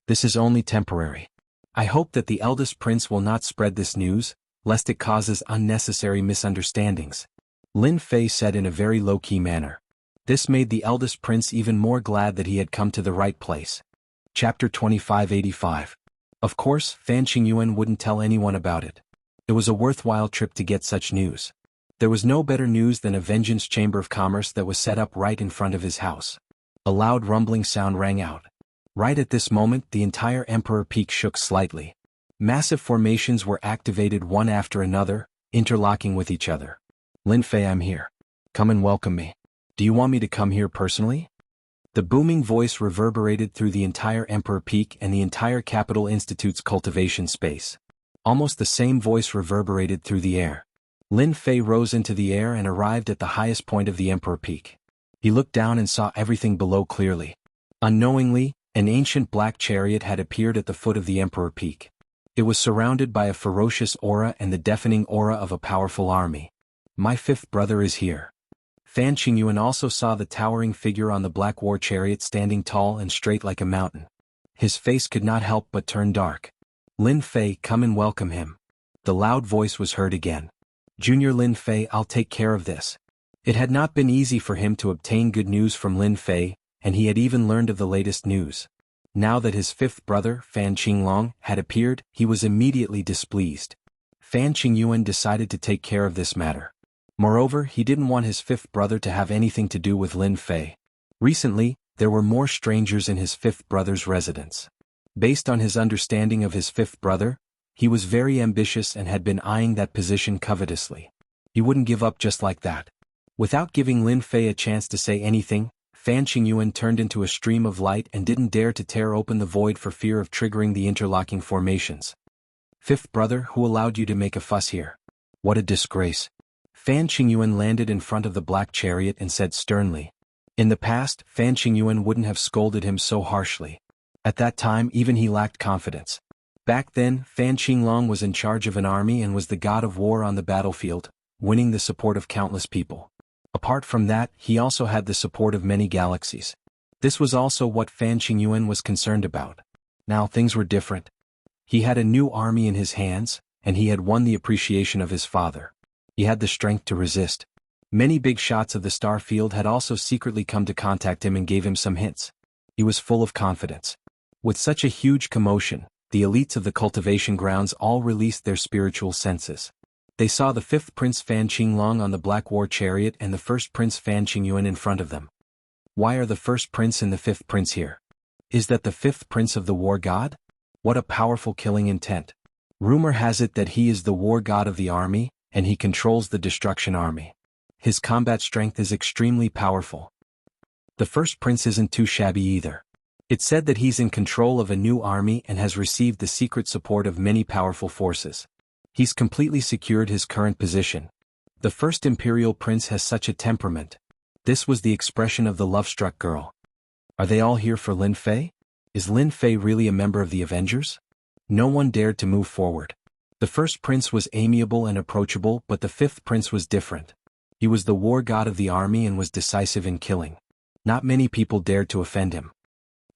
[SPEAKER 1] This is only temporary. I hope that the eldest prince will not spread this news, lest it causes unnecessary misunderstandings. Lin Fei said in a very low-key manner. This made the eldest prince even more glad that he had come to the right place. Chapter 2585. Of course, Fan Qingyuan wouldn't tell anyone about it. It was a worthwhile trip to get such news. There was no better news than a vengeance chamber of commerce that was set up right in front of his house. A loud rumbling sound rang out. Right at this moment, the entire Emperor Peak shook slightly. Massive formations were activated one after another, interlocking with each other. Lin Fei, I'm here. Come and welcome me. Do you want me to come here personally? The booming voice reverberated through the entire Emperor Peak and the entire Capital Institute's cultivation space. Almost the same voice reverberated through the air. Lin Fei rose into the air and arrived at the highest point of the Emperor Peak. He looked down and saw everything below clearly. Unknowingly, an ancient black chariot had appeared at the foot of the Emperor Peak. It was surrounded by a ferocious aura and the deafening aura of a powerful army. My fifth brother is here. Fan Qingyuan also saw the towering figure on the black war chariot standing tall and straight like a mountain. His face could not help but turn dark. Lin Fei, come and welcome him. The loud voice was heard again. Junior Lin Fei, I'll take care of this. It had not been easy for him to obtain good news from Lin Fei, and he had even learned of the latest news. Now that his fifth brother, Fan Qinglong, had appeared, he was immediately displeased. Fan Qingyuan decided to take care of this matter. Moreover, he didn't want his fifth brother to have anything to do with Lin Fei. Recently, there were more strangers in his fifth brother's residence. Based on his understanding of his fifth brother, he was very ambitious and had been eyeing that position covetously. He wouldn't give up just like that. Without giving Lin Fei a chance to say anything, Fan Qingyuan turned into a stream of light and didn't dare to tear open the void for fear of triggering the interlocking formations. Fifth brother, who allowed you to make a fuss here? What a disgrace. Fan Qingyuan landed in front of the black chariot and said sternly. In the past, Fan Qingyuan wouldn't have scolded him so harshly. At that time, even he lacked confidence. Back then, Fan Qinglong was in charge of an army and was the god of war on the battlefield, winning the support of countless people. Apart from that, he also had the support of many galaxies. This was also what Fan Qingyuan was concerned about. Now things were different. He had a new army in his hands, and he had won the appreciation of his father. He had the strength to resist. Many big shots of the star field had also secretly come to contact him and gave him some hints. He was full of confidence. With such a huge commotion, the elites of the cultivation grounds all released their spiritual senses. They saw the fifth Prince Fan Qinglong on the black war chariot and the first Prince Fan Qingyuan in front of them. Why are the first prince and the fifth prince here? Is that the fifth prince of the war god? What a powerful killing intent. Rumor has it that he is the war god of the army, and he controls the destruction army. His combat strength is extremely powerful. The first prince isn't too shabby either. It's said that he's in control of a new army and has received the secret support of many powerful forces. He's completely secured his current position. The first imperial prince has such a temperament. This was the expression of the love-struck girl. Are they all here for Lin Fei? Is Lin Fei really a member of the Avengers? No one dared to move forward. The first prince was amiable and approachable, but the fifth prince was different. He was the war god of the army and was decisive in killing. Not many people dared to offend him.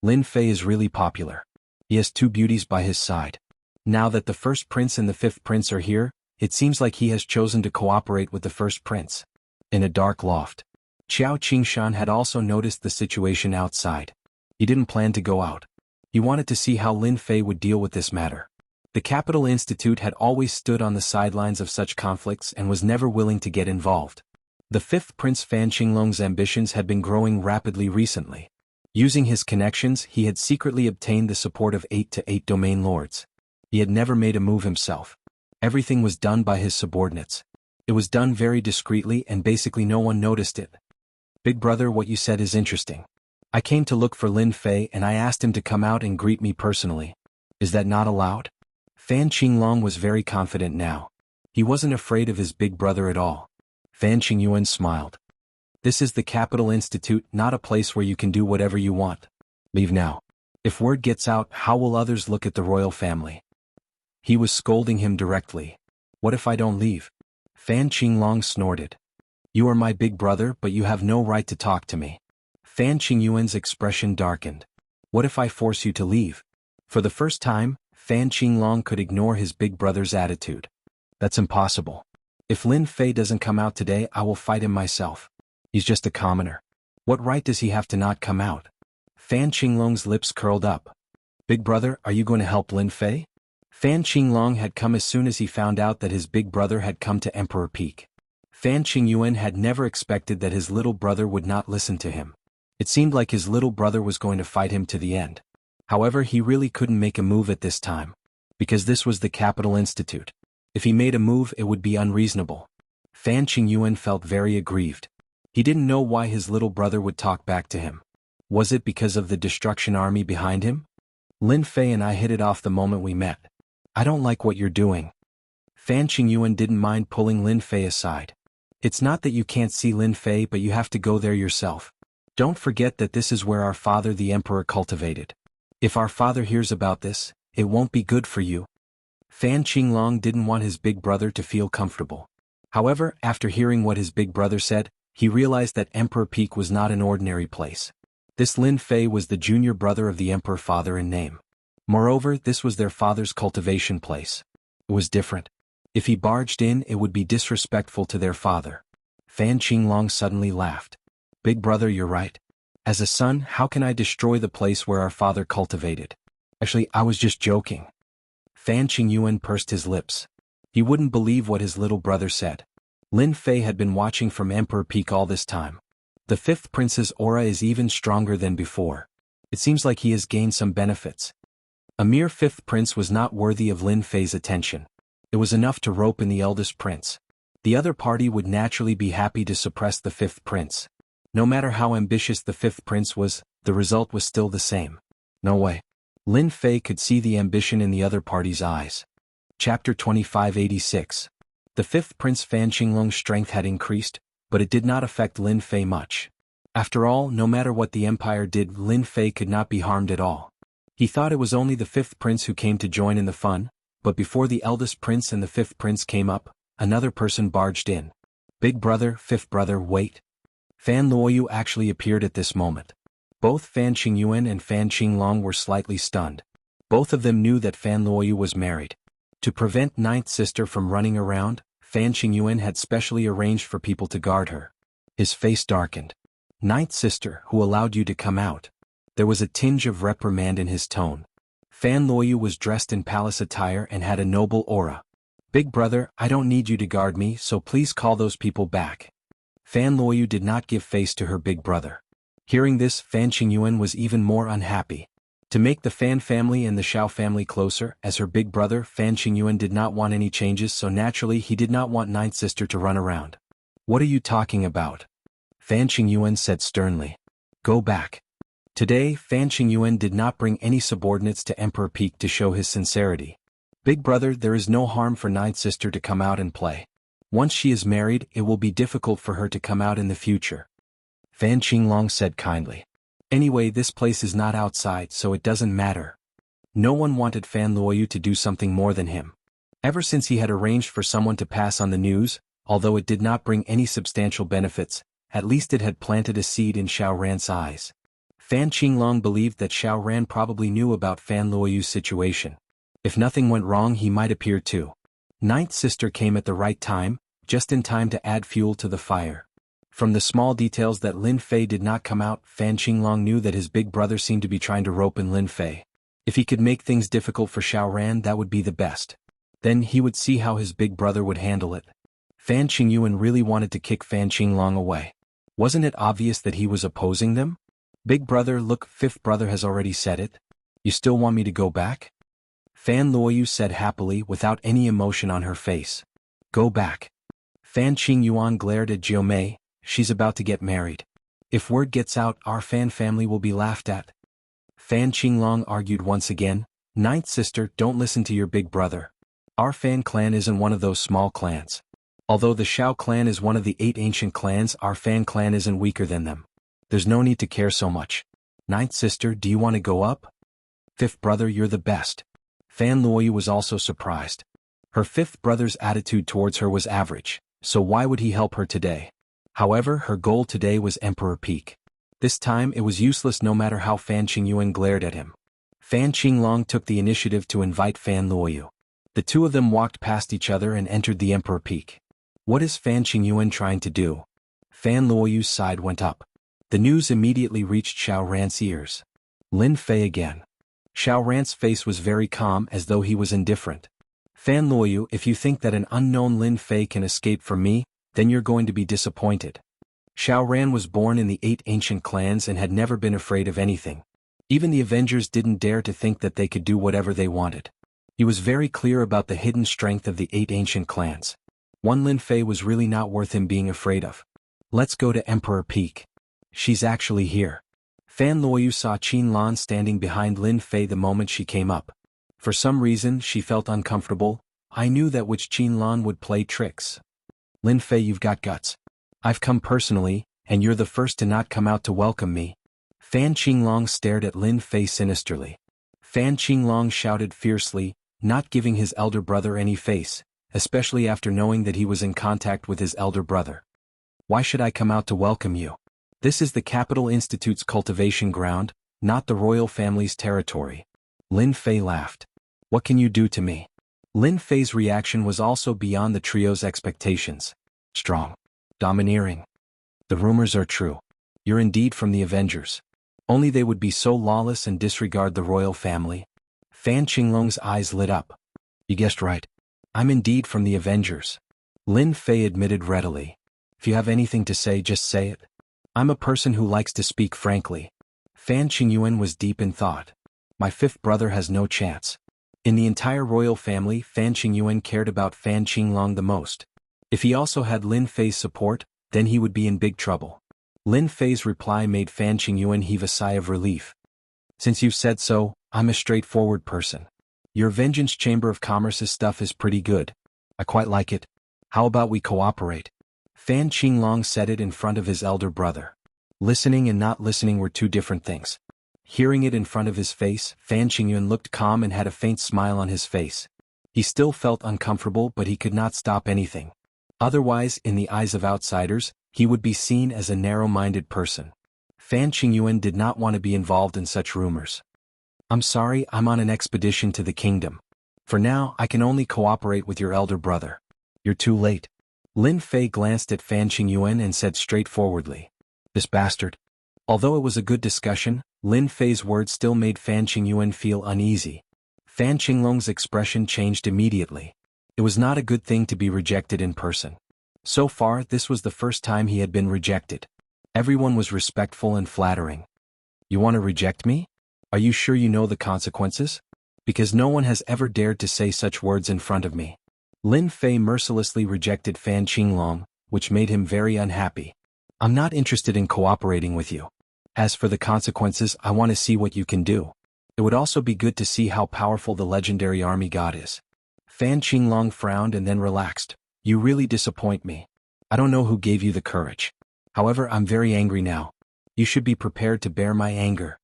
[SPEAKER 1] Lin Fei is really popular. He has two beauties by his side. Now that the first prince and the fifth prince are here, it seems like he has chosen to cooperate with the first prince. In a dark loft, Qiao Qingshan had also noticed the situation outside. He didn't plan to go out. He wanted to see how Lin Fei would deal with this matter. The Capital Institute had always stood on the sidelines of such conflicts and was never willing to get involved. The fifth Prince Fan Qinglong's ambitions had been growing rapidly recently. Using his connections, he had secretly obtained the support of 8 to 8 domain lords. He had never made a move himself. Everything was done by his subordinates. It was done very discreetly and basically no one noticed it. Big brother, what you said is interesting. I came to look for Lin Fei and I asked him to come out and greet me personally. Is that not allowed? Fan Qinglong was very confident now. He wasn't afraid of his big brother at all. Fan Qingyuan smiled. This is the Capital Institute, not a place where you can do whatever you want. Leave now. If word gets out, how will others look at the royal family? He was scolding him directly. What if I don't leave? Fan Qinglong snorted. You are my big brother, but you have no right to talk to me. Fan Qingyuan's expression darkened. What if I force you to leave? For the first time, Fan Qinglong could ignore his big brother's attitude. That's impossible. If Lin Fei doesn't come out today, I will fight him myself. He's just a commoner. What right does he have to not come out? Fan Qinglong's lips curled up. Big brother, are you going to help Lin Fei? Fan Qinglong had come as soon as he found out that his big brother had come to Emperor Peak. Fan Qingyuan had never expected that his little brother would not listen to him. It seemed like his little brother was going to fight him to the end. However, he really couldn't make a move at this time. Because this was the Capital Institute. If he made a move, it would be unreasonable. Fan Qingyuan felt very aggrieved. He didn't know why his little brother would talk back to him. Was it because of the destruction army behind him? Lin Fei and I hit it off the moment we met. I don't like what you're doing. Fan Qingyuan didn't mind pulling Lin Fei aside. It's not that you can't see Lin Fei, but you have to go there yourself. Don't forget that this is where our father the emperor cultivated. If our father hears about this, it won't be good for you. Fan Qinglong didn't want his big brother to feel comfortable. However, after hearing what his big brother said, he realized that Emperor Peak was not an ordinary place. This Lin Fei was the junior brother of the emperor father in name. Moreover, this was their father's cultivation place. It was different. If he barged in, it would be disrespectful to their father. Fan Qinglong suddenly laughed. Big brother, you're right. As a son, how can I destroy the place where our father cultivated? Actually, I was just joking. Fan Qingyuan pursed his lips. He wouldn't believe what his little brother said. Lin Fei had been watching from Emperor Peak all this time. The fifth prince's aura is even stronger than before. It seems like he has gained some benefits. A mere fifth prince was not worthy of Lin Fei's attention. It was enough to rope in the eldest prince. The other party would naturally be happy to suppress the fifth prince. No matter how ambitious the fifth prince was, the result was still the same. No way. Lin Fei could see the ambition in the other party's eyes. Chapter 2586. The fifth prince Fan Qinglong's strength had increased, but it did not affect Lin Fei much. After all, no matter what the empire did, Lin Fei could not be harmed at all. He thought it was only the fifth prince who came to join in the fun, but before the eldest prince and the fifth prince came up, another person barged in. Big brother, fifth brother, wait. Fan Luoyu actually appeared at this moment. Both Fan Qingyuan and Fan Qinglong were slightly stunned. Both of them knew that Fan Luoyu was married. To prevent ninth sister from running around, Fan Qingyuan had specially arranged for people to guard her. His face darkened. Ninth sister, who allowed you to come out? There was a tinge of reprimand in his tone. Fan Luoyu was dressed in palace attire and had a noble aura. Big brother, I don't need you to guard me, so please call those people back. Fan Luoyu did not give face to her big brother. Hearing this, Fan Qingyuan was even more unhappy. To make the Fan family and the Xiao family closer, as her big brother, Fan Qingyuan did not want any changes, so naturally he did not want ninth sister to run around. What are you talking about? Fan Qingyuan said sternly. Go back. Today, Fan Qingyuan did not bring any subordinates to Emperor Peak to show his sincerity. Big brother, there is no harm for ninth sister to come out and play. Once she is married, it will be difficult for her to come out in the future. Fan Qinglong said kindly. Anyway, this place is not outside, so it doesn't matter. No one wanted Fan Luoyu to do something more than him. Ever since he had arranged for someone to pass on the news, although it did not bring any substantial benefits, at least it had planted a seed in Xiao Ran's eyes. Fan Qinglong believed that Xiao Ran probably knew about Fan Luoyu's situation. If nothing went wrong, he might appear too. Ninth sister came at the right time, just in time to add fuel to the fire. From the small details that Lin Fei did not come out, Fan Qinglong knew that his big brother seemed to be trying to rope in Lin Fei. If he could make things difficult for Xiao Ran, that would be the best. Then he would see how his big brother would handle it. Fan Qingyuan really wanted to kick Fan Qinglong away. Wasn't it obvious that he was opposing them? Big brother, look, fifth brother has already said it. You still want me to go back? Fan Luoyu said happily without any emotion on her face. Go back. Fan Qingyuan glared at Jiumei. She's about to get married. If word gets out, our Fan family will be laughed at. Fan Qinglong argued once again. Ninth sister, don't listen to your big brother. Our Fan clan isn't one of those small clans. Although the Shao clan is one of the 8 ancient clans, our Fan clan isn't weaker than them. There's no need to care so much. Ninth sister, do you want to go up? Fifth brother, you're the best. Fan Luoyu was also surprised. Her fifth brother's attitude towards her was average, so why would he help her today? However, her goal today was Emperor Peak. This time it was useless no matter how Fan Qingyuan glared at him. Fan Qinglong took the initiative to invite Fan Luoyu. The two of them walked past each other and entered the Emperor Peak. What is Fan Qingyuan trying to do? Fan Luoyu's side went up. The news immediately reached Xiao Ran's ears. Lin Fei again. Xiao Ran's face was very calm, as though he was indifferent. Fan Luoyu, if you think that an unknown Lin Fei can escape from me, then you're going to be disappointed. Xiao Ran was born in the 8 ancient clans and had never been afraid of anything. Even the Avengers didn't dare to think that they could do whatever they wanted. He was very clear about the hidden strength of the 8 ancient clans. One Lin Fei was really not worth him being afraid of. Let's go to Emperor Peak. She's actually here. Fan Luoyu saw Qin Lan standing behind Lin Fei the moment she came up. For some reason, she felt uncomfortable. I knew that Qin Lan would play tricks. Lin Fei, you've got guts. I've come personally, and you're the first to not come out to welcome me. Fan Qinglong stared at Lin Fei sinisterly. Fan Qinglong shouted fiercely, not giving his elder brother any face, especially after knowing that he was in contact with his elder brother. Why should I come out to welcome you? This is the Capital Institute's cultivation ground, not the royal family's territory. Lin Fei laughed. What can you do to me? Lin Fei's reaction was also beyond the trio's expectations. Strong. Domineering. The rumors are true. You're indeed from the Avengers. Only they would be so lawless and disregard the royal family. Fan Qinglong's eyes lit up. You guessed right. I'm indeed from the Avengers. Lin Fei admitted readily. If you have anything to say, just say it. I'm a person who likes to speak frankly. Fan Qingyuan was deep in thought. My fifth brother has no chance. In the entire royal family, Fan Qingyuan cared about Fan Qinglong the most. If he also had Lin Fei's support, then he would be in big trouble. Lin Fei's reply made Fan Qingyuan heave a sigh of relief. Since you've said so, I'm a straightforward person. Your Vengeance Chamber of Commerce's stuff is pretty good. I quite like it. How about we cooperate? Fan Qinglong said it in front of his elder brother. Listening and not listening were two different things. Hearing it in front of his face, Fan Qingyuan looked calm and had a faint smile on his face. He still felt uncomfortable, but he could not stop anything. Otherwise, in the eyes of outsiders, he would be seen as a narrow-minded person. Fan Qingyuan did not want to be involved in such rumors. I'm sorry, I'm on an expedition to the kingdom. For now, I can only cooperate with your elder brother. You're too late. Lin Fei glanced at Fan Qingyuan and said straightforwardly. This bastard. Although it was a good discussion, Lin Fei's words still made Fan Qingyuan feel uneasy. Fan Qinglong's expression changed immediately. It was not a good thing to be rejected in person. So far, this was the first time he had been rejected. Everyone was respectful and flattering. You want to reject me? Are you sure you know the consequences? Because no one has ever dared to say such words in front of me. Lin Fei mercilessly rejected Fan Qinglong, which made him very unhappy. I'm not interested in cooperating with you. As for the consequences, I want to see what you can do. It would also be good to see how powerful the legendary army god is. Fan Qinglong frowned and then relaxed. You really disappoint me. I don't know who gave you the courage. However, I'm very angry now. You should be prepared to bear my anger.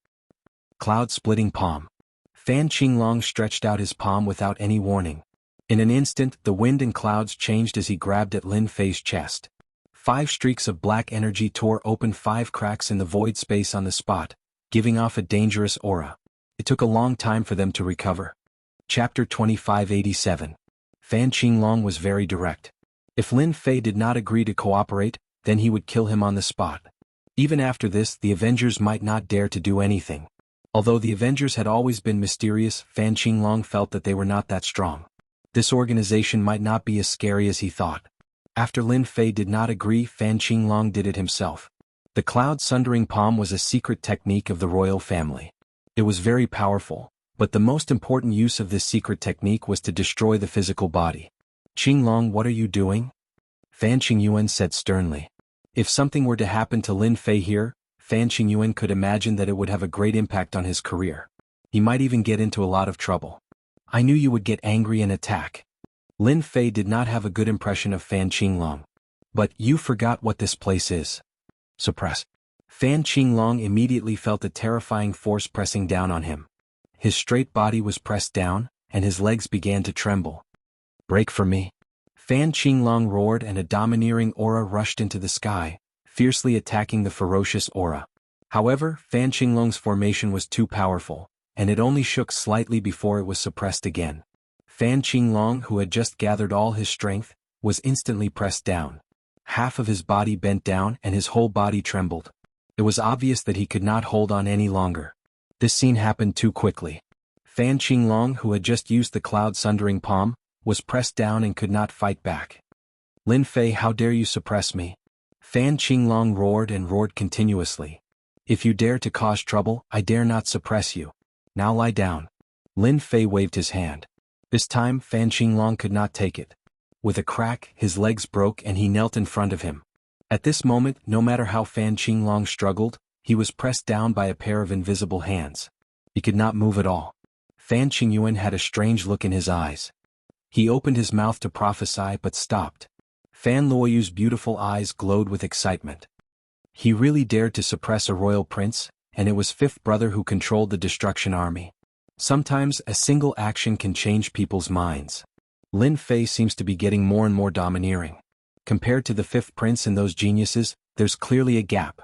[SPEAKER 1] Cloud-splitting palm. Fan Qinglong stretched out his palm without any warning. In an instant, the wind and clouds changed as he grabbed at Lin Fei's chest. 5 streaks of black energy tore open 5 cracks in the void space on the spot, giving off a dangerous aura. It took a long time for them to recover. Chapter 2587. Fan Qinglong was very direct. If Lin Fei did not agree to cooperate, then he would kill him on the spot. Even after this, the Avengers might not dare to do anything. Although the Avengers had always been mysterious, Fan Qinglong felt that they were not that strong. This organization might not be as scary as he thought. After Lin Fei did not agree, Fan Qinglong did it himself. The cloud-sundering palm was a secret technique of the royal family. It was very powerful, but the most important use of this secret technique was to destroy the physical body. Qinglong, what are you doing? Fan Qingyuan said sternly. If something were to happen to Lin Fei here, Fan Qingyuan could imagine that it would have a great impact on his career. He might even get into a lot of trouble. I knew you would get angry and attack. Lin Fei did not have a good impression of Fan Qinglong. But you forgot what this place is. Suppress. Fan Qinglong immediately felt a terrifying force pressing down on him. His straight body was pressed down, and his legs began to tremble. Break for me. Fan Qinglong roared and a domineering aura rushed into the sky, fiercely attacking the ferocious aura. However, Fan Qinglong's formation was too powerful, and it only shook slightly before it was suppressed again. Fan Qinglong, who had just gathered all his strength, was instantly pressed down. Half of his body bent down and his whole body trembled. It was obvious that he could not hold on any longer. This scene happened too quickly. Fan Qinglong, who had just used the cloud-sundering palm, was pressed down and could not fight back. Lin Fei, how dare you suppress me? Fan Qinglong roared and roared continuously. If you dare to cause trouble, I dare not suppress you. Now lie down. Lin Fei waved his hand. This time Fan Qinglong could not take it. With a crack, his legs broke and he knelt in front of him. At this moment, no matter how Fan Qinglong struggled, he was pressed down by a pair of invisible hands. He could not move at all. Fan Qingyuan had a strange look in his eyes. He opened his mouth to prophesy but stopped. Fan Luoyu's beautiful eyes glowed with excitement. He really dared to suppress a royal prince, and it was fifth brother who controlled the destruction army. Sometimes a single action can change people's minds. Lin Fei seems to be getting more and more domineering. Compared to the fifth prince and those geniuses, there's clearly a gap.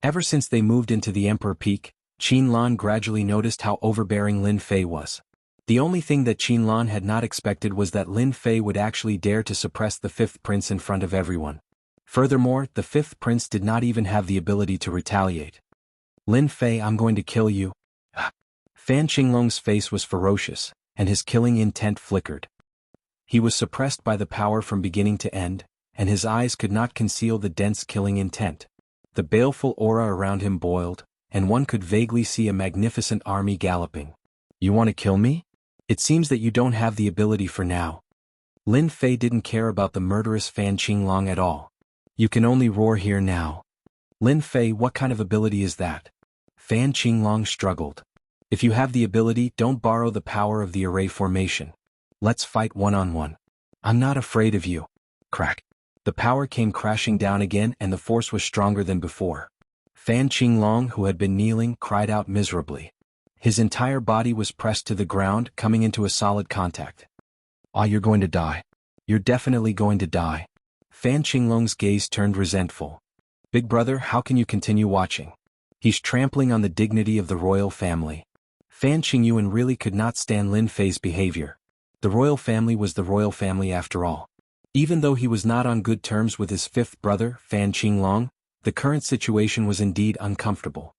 [SPEAKER 1] Ever since they moved into the Emperor Peak, Qin Lan gradually noticed how overbearing Lin Fei was. The only thing that Qin Lan had not expected was that Lin Fei would actually dare to suppress the fifth prince in front of everyone. Furthermore, the fifth prince did not even have the ability to retaliate. Lin Fei, I'm going to kill you. Fan Qinglong's face was ferocious, and his killing intent flickered. He was suppressed by the power from beginning to end, and his eyes could not conceal the dense killing intent. The baleful aura around him boiled, and one could vaguely see a magnificent army galloping. You want to kill me? It seems that you don't have the ability for now. Lin Fei didn't care about the murderous Fan Qinglong at all. You can only roar here now. Lin Fei, what kind of ability is that? Fan Qinglong struggled. If you have the ability, don't borrow the power of the array formation. Let's fight one-on-one. I'm not afraid of you. Crack. The power came crashing down again and the force was stronger than before. Fan Qinglong, who had been kneeling, cried out miserably. His entire body was pressed to the ground, coming into a solid contact. You're going to die. You're definitely going to die. Fan Qinglong's gaze turned resentful. Big brother, how can you continue watching? He's trampling on the dignity of the royal family. Fan Qingyuan really could not stand Lin Fei's behavior. The royal family was the royal family after all. Even though he was not on good terms with his fifth brother, Fan Qinglong, the current situation was indeed uncomfortable.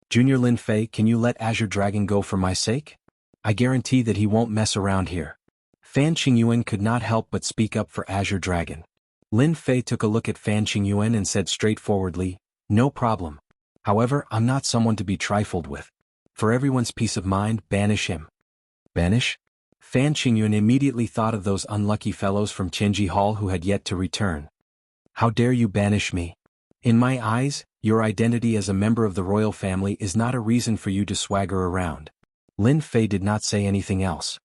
[SPEAKER 1] Junior Lin Fei, can you let Azure Dragon go for my sake? I guarantee that he won't mess around here. Fan Qingyuan could not help but speak up for Azure Dragon. Lin Fei took a look at Fan Qingyuan and said straightforwardly, no problem. However, I'm not someone to be trifled with. For everyone's peace of mind, banish him. Banish? Fan Qingyuan immediately thought of those unlucky fellows from Qianji Hall who had yet to return. How dare you banish me? In my eyes, your identity as a member of the royal family is not a reason for you to swagger around. Lin Fei did not say anything else.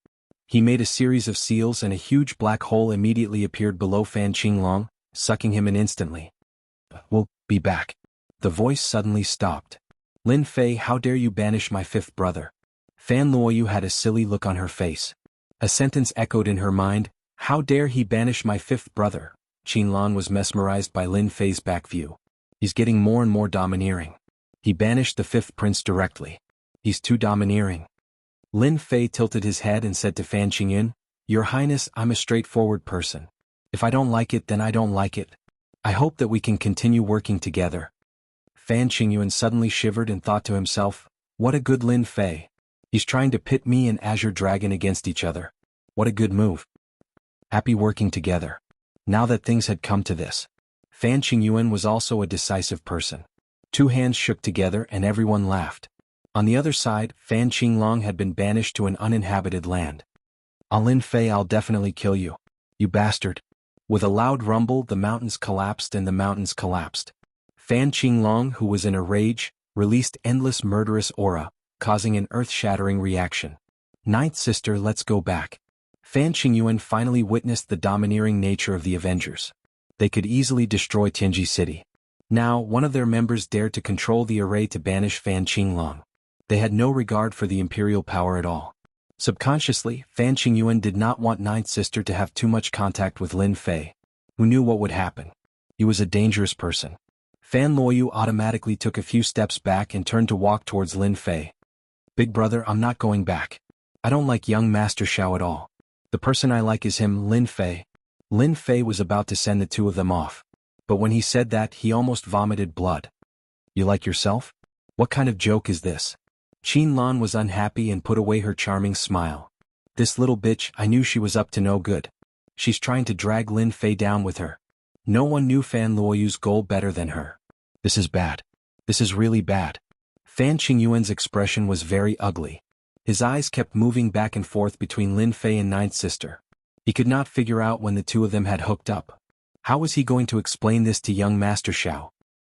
[SPEAKER 1] He made a series of seals and a huge black hole immediately appeared below Fan Qinglong, sucking him in instantly. We'll be back. The voice suddenly stopped. Lin Fei, how dare you banish my fifth brother? Fan Luoyu had a silly look on her face. A sentence echoed in her mind, how dare he banish my fifth brother? Qin Lan was mesmerized by Lin Fei's back view. He's getting more and more domineering. He banished the fifth prince directly. He's too domineering. Lin Fei tilted his head and said to Fan Qingyuan, Your Highness, I'm a straightforward person. If I don't like it, then I don't like it. I hope that we can continue working together. Fan Qingyuan suddenly shivered and thought to himself, what a good Lin Fei. He's trying to pit me and Azure Dragon against each other. What a good move. Happy working together. Now that things had come to this. Fan Qingyuan was also a decisive person. Two hands shook together and everyone laughed. On the other side, Fan Qinglong had been banished to an uninhabited land. Lin Fei, I'll definitely kill you. You bastard. With a loud rumble, the mountains collapsed and the mountains collapsed. Fan Qinglong, who was in a rage, released endless murderous aura, causing an earth-shattering reaction. Ninth sister, let's go back. Fan Qingyuan finally witnessed the domineering nature of the Avengers. They could easily destroy Tianji City. Now, one of their members dared to control the array to banish Fan Qinglong. They had no regard for the imperial power at all. Subconsciously, Fan Qingyuan did not want Ninth Sister to have too much contact with Lin Fei, who knew what would happen. He was a dangerous person. Fan Luoyu automatically took a few steps back and turned to walk towards Lin Fei. Big brother, I'm not going back. I don't like young Master Xiao at all. The person I like is him, Lin Fei. Lin Fei was about to send the two of them off. But when he said that, he almost vomited blood. You like yourself? What kind of joke is this? Qin Lan was unhappy and put away her charming smile. This little bitch, I knew she was up to no good. She's trying to drag Lin Fei down with her. No one knew Fan Luoyu's goal better than her. This is bad. This is really bad. Fan Qingyuan's expression was very ugly. His eyes kept moving back and forth between Lin Fei and Ninth Sister. He could not figure out when the two of them had hooked up. How was he going to explain this to young Master Xiao?